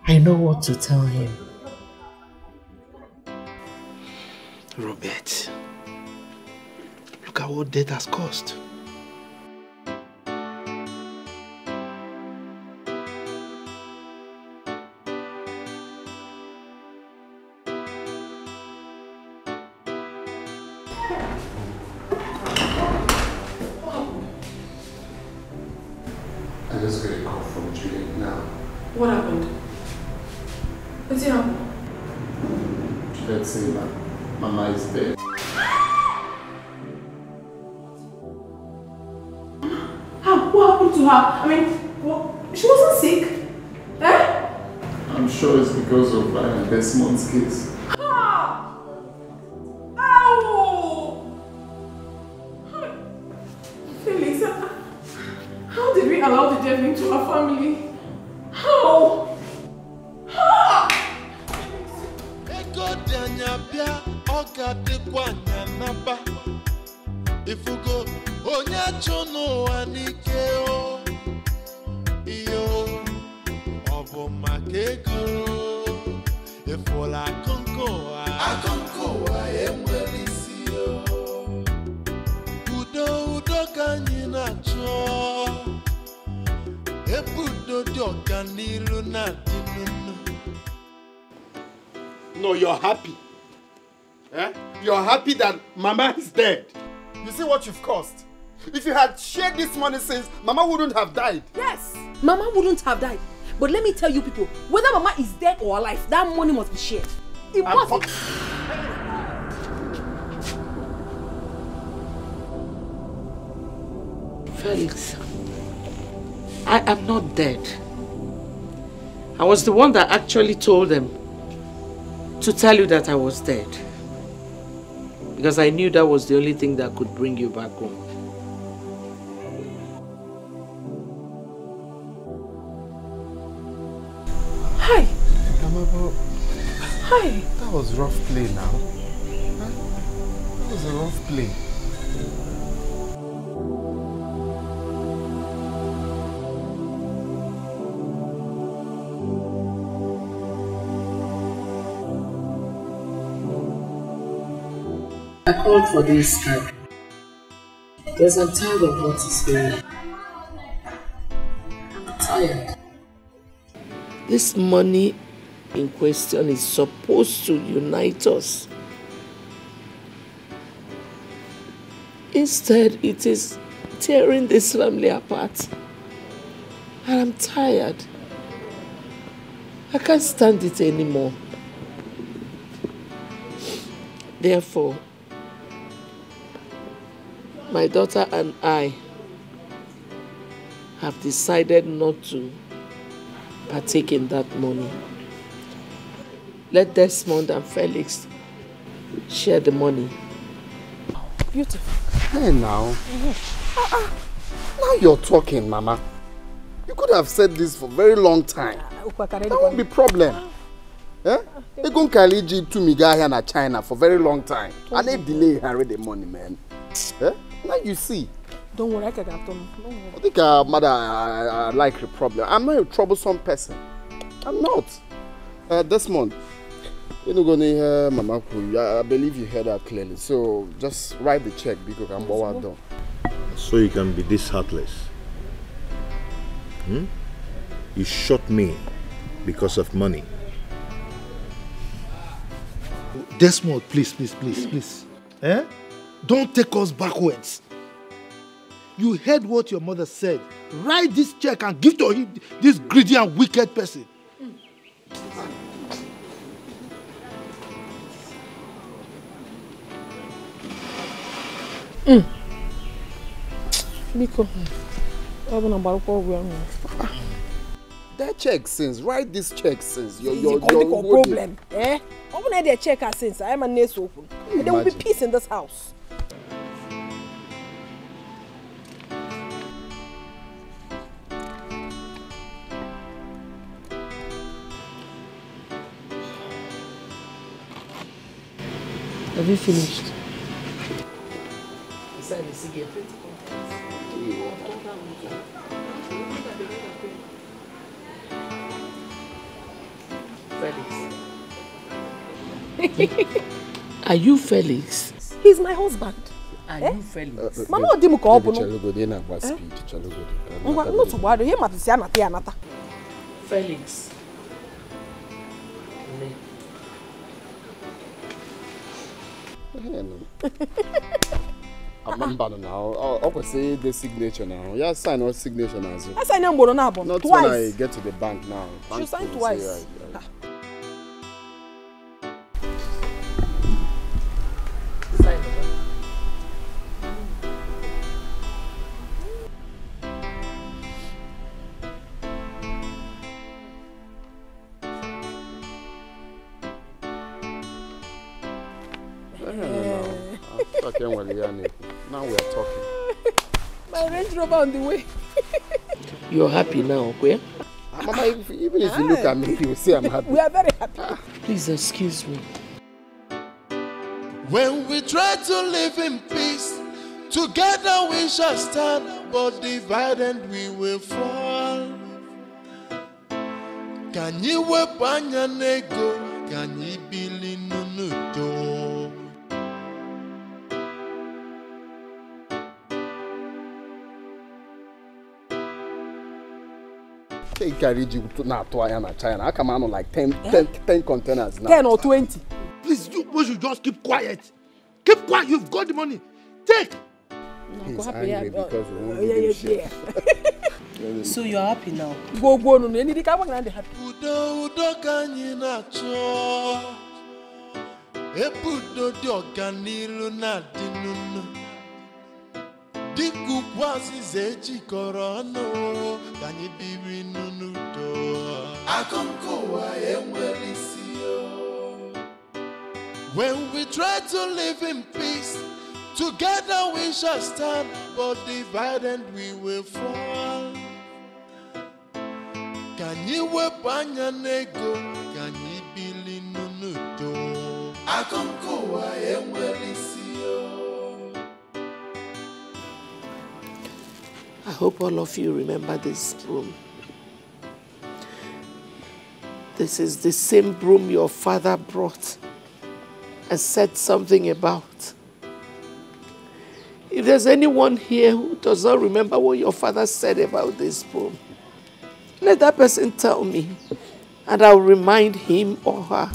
S22: I know what to tell him.
S16: Robert, look at what death has cost.
S1: I just got a call from Juliet now.
S5: What happened? What's it happened?
S1: Let's say that Mama is dead.
S5: happened to her? I mean, what? She wasn't sick. Eh?
S21: I'm sure it's because of Desmond's case.
S5: Ah! Ow! Felix, how did we allow the devil into our family? How? Ah!
S8: Ifugo onye chono anikeo iyo obo makego ifola akonkoa emwelisio udo kanyi nacho ebudo diokanilu na dinunu.
S1: No, you're happy. Eh? You're happy that Mama is dead. You see what you've caused? If you had shared this money since, Mama wouldn't have died.
S15: Yes, Mama wouldn't have died. But let me tell you people, whether Mama is dead or alive, that money must be shared. It must be.
S22: Felix, I am not dead. I was the one that actually told them to tell you that I was dead. Because I knew that was the only thing that could bring you back home.
S15: Hi.
S21: Amabo,
S15: Hi.
S21: that was rough play now. Huh? That was a rough play.
S22: I called for this time because I'm tired of what is going on. I'm tired. This money in question is supposed to unite us. Instead, it is tearing this family apart. And I'm tired. I can't stand it anymore. Therefore, my daughter and I have decided not to partake in that money. Let Desmond and Felix share the money.
S15: Beautiful.
S1: Hey now. Now you're talking, Mama. You could have said this for a very long time. That won't be a problem. Eh? They go Kaliji to Migaya na China for a very long time. And they delay Harry the money, man. Eh? Now you see.
S15: Don't worry, I can get them.
S1: I think, Mother, I like the problem. I'm not a troublesome person. I'm not. Desmond, you're not going to hear Mama Ku. I believe you heard that clearly. So just write the check because I'm done.
S4: So you can be this heartless. Hmm? You shot me because of money.
S16: Desmond, please. Eh? Don't take us backwards. You heard what your mother said. Write this check and give to him, this greedy and wicked person.
S15: Biko,
S1: that check since, write this check since.
S15: Your problem. Eh? Open that check since. I am a nurse open. There will be peace in this house.
S22: Have you finished? Are you Felix?
S15: He's my husband.
S22: Are you Felix?
S15: Mama Odimgbe ko open.
S22: Felix.
S1: I'm bad now. I'll say the signature now. Yeah, sign our signature now.
S15: I sign them twice.
S1: Not when I get to the bank now.
S15: You sign twice.
S1: Now we are talking.
S5: My Range Rover on the way.
S2: You're happy now, okay?
S1: Mama, even if you look at me, you will see I'm happy.
S5: We are very happy.
S2: Please excuse me.
S8: When we try to live in peace, together we shall stand, but divided we will fall. Can you weep on your nego? Can you believe nunuto?
S1: They carried you to China. I come on like 10 containers now.
S5: 10 or 20.
S16: Please, you should just keep quiet. Keep quiet. You've got the money. Take.
S1: He's angry because he won't give him shit.
S19: So you're happy now?
S5: Go, no. Any day I'm happy.
S8: Udo kanyi na cho. Ebudo di organilu na dinunu. Diku kwasi zechi korono. Kanyi bibi nunudo. Akonko wa emwelisio. When we try to live in peace, together we shall stand, but divided we will fall. Can you weep on your nego? Can you believe nunuto? Akonko wa emwelisio.
S2: I hope all of you remember this broom. This is the same broom your father brought and said something about. If there's anyone here who does not remember what your father said about this broom, let that person tell me, and I'll remind him or her.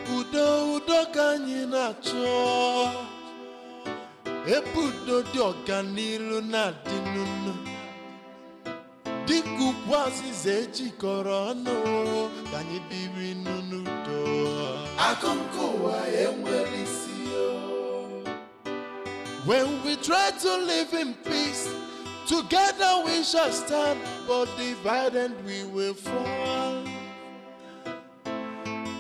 S8: Udo kanyi na cho. Ebudo di organilu na dinunu. Diku kwasi zechi korono. Kanyi bibi nunudo. Akonko wa emwelisio. When we try to live in peace, together we shall stand, but divided we will fall.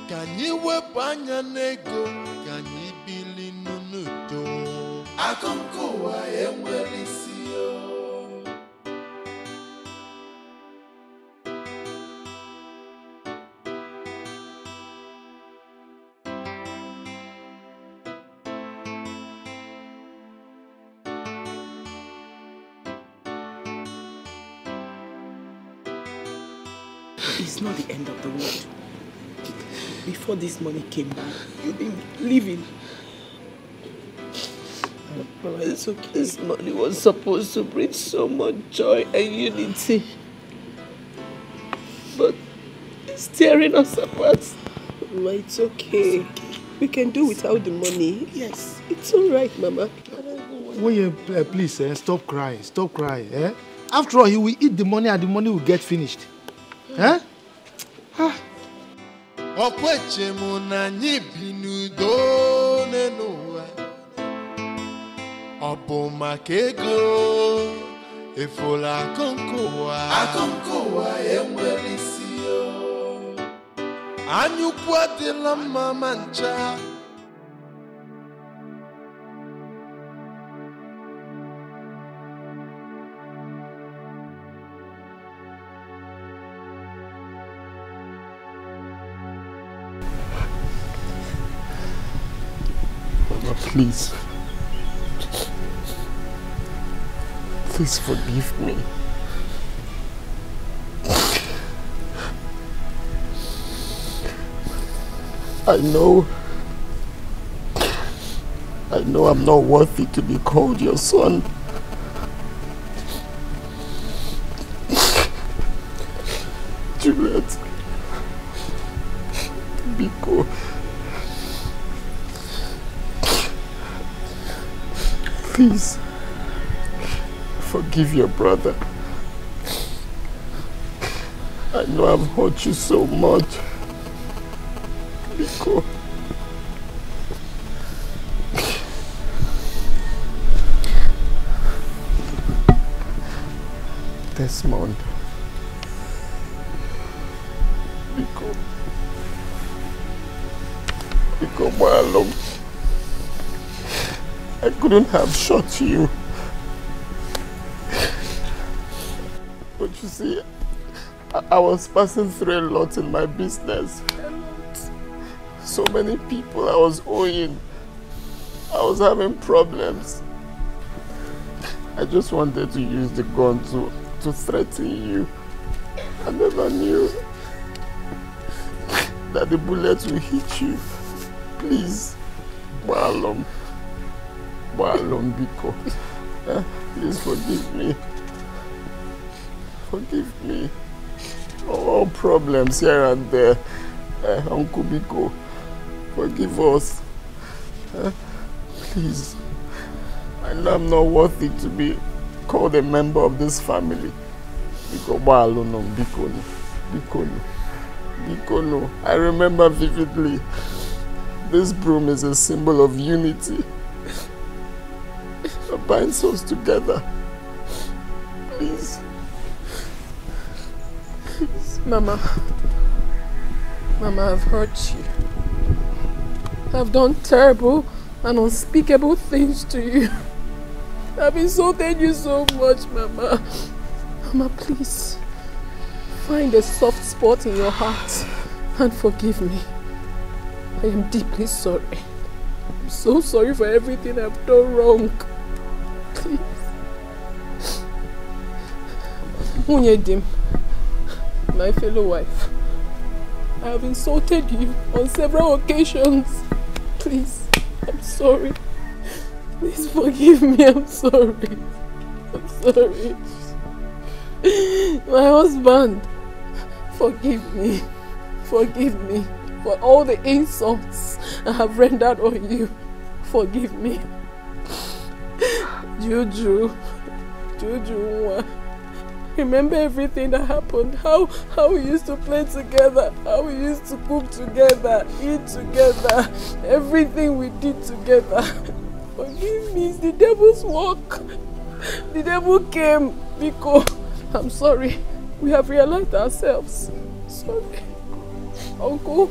S8: Can you weep on your nego? Can you believe nunudo? Akonko wa emwelisio.
S2: It's not the end of the world. Before this money came back, you've been living. It's okay. This money was supposed to bring so much joy and unity. But it's tearing us apart.
S19: Mama, it's okay. We can do without the money.
S2: Yes, it's all right, Mama.
S16: Will you please stop crying? Stop crying. Eh? After all, he will eat the money and the money will get finished. Eh?
S8: Okweche muna nyibinudo nenuwa. Obo makego efola akonkowa emwelisio. Anyukwa de la mamancha.
S1: Please. Please forgive me. I know I'm not worthy to be called your son. Juliet. Biko. Please, forgive your brother. I know I've hurt you so much. Biko.
S21: Desmond. Because Marlon, I couldn't have shot you. But you see, I was passing through a lot in my business. So many people I was owing. I was having problems. I just wanted to use the gun to threaten you. I never knew that the bullets will hit you. Please, Marlon, Biko, please forgive me. Forgive me. All problems here and there. Uncle Biko, forgive us. Please. I know I'm not worthy to be called a member of this family. Biko, I remember vividly. This broom is a symbol of unity. It binds us together. Please.
S5: Mama, I've hurt you. I've done terrible and unspeakable things to you. I've insulted you so much, Mama. Mama, please, find a soft spot in your heart and forgive me. I am deeply sorry. I'm so sorry for everything I've done wrong. Please. Munyedim, my fellow wife, I have insulted you on several occasions. Please, I'm sorry. Please forgive me, I'm sorry. I'm sorry. My husband, forgive me. Forgive me for all the insults I have rendered on you. Forgive me. Juju, remember everything that happened, how we used to play together, how we used to cook together, eat together, everything we did together. Forgive me, it's the devil's work. The devil came, Biko. I'm sorry, we have realized ourselves. Sorry. Uncle,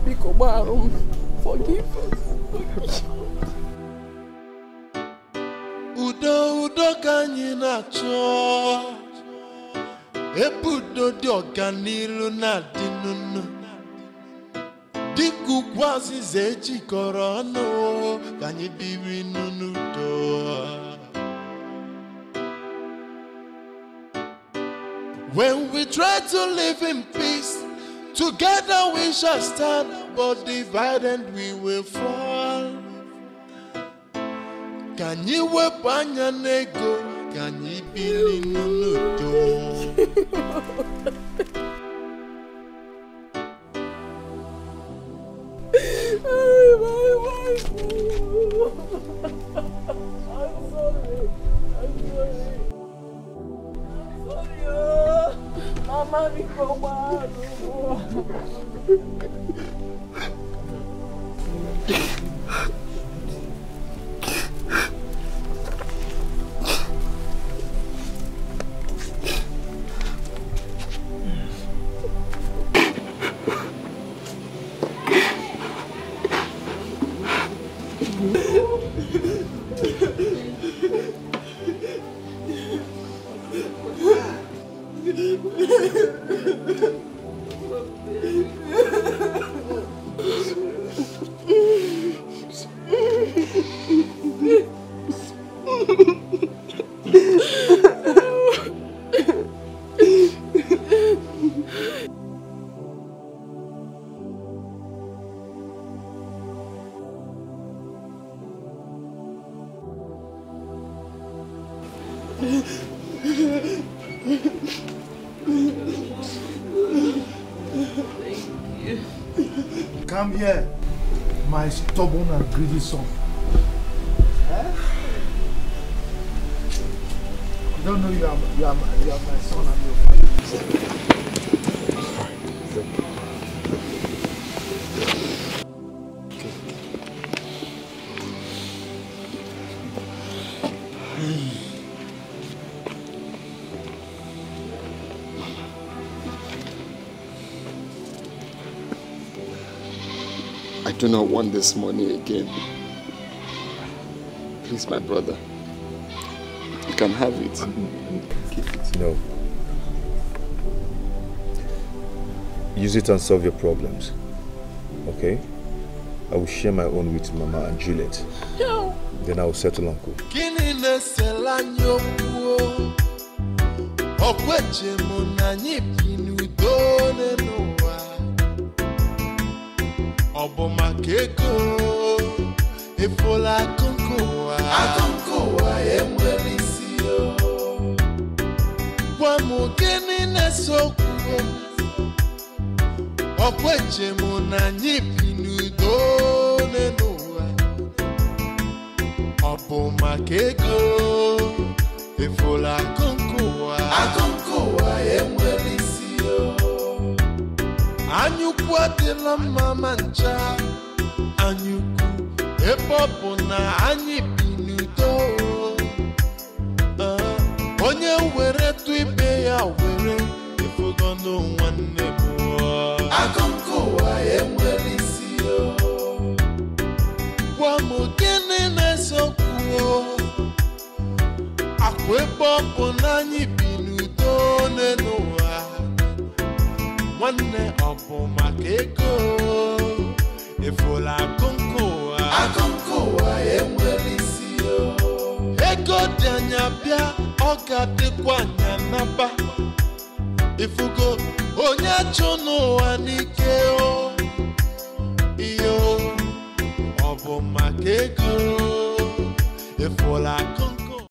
S5: Biko Barum, forgive us.
S8: Udo kanyi na cho Ebudo di ọganilu na dinunu Diku kwasi zechi korono Kanyi biri nunudo When we try to live in peace, together we shall stand, but divided we will fall. Can you whip on your nego? Can you be in
S5: Mama,
S16: Come here, my stubborn and greedy son. I don't know you are my son and your father.
S1: do not want this money again. Please, my brother. You can have it. Keep it.
S4: No. Use it and solve your problems. Okay? I will share my own with Mama and Juliet.
S8: No.
S4: Then I will settle Uncle.
S8: Anyukwatela mama ncha anyuku epopo na anyi binudo onye were tu ibe ya were ifogono nwanne buo akonko wa emwelisio kwa mugene nesokuo akwepopo na anyi binudo nenoa One opo makeko efola akonkoa emwelisio ego danya bia oga dekwa nyanaba ifugo onya chono anikeo iyo opo makeko efola akonkoa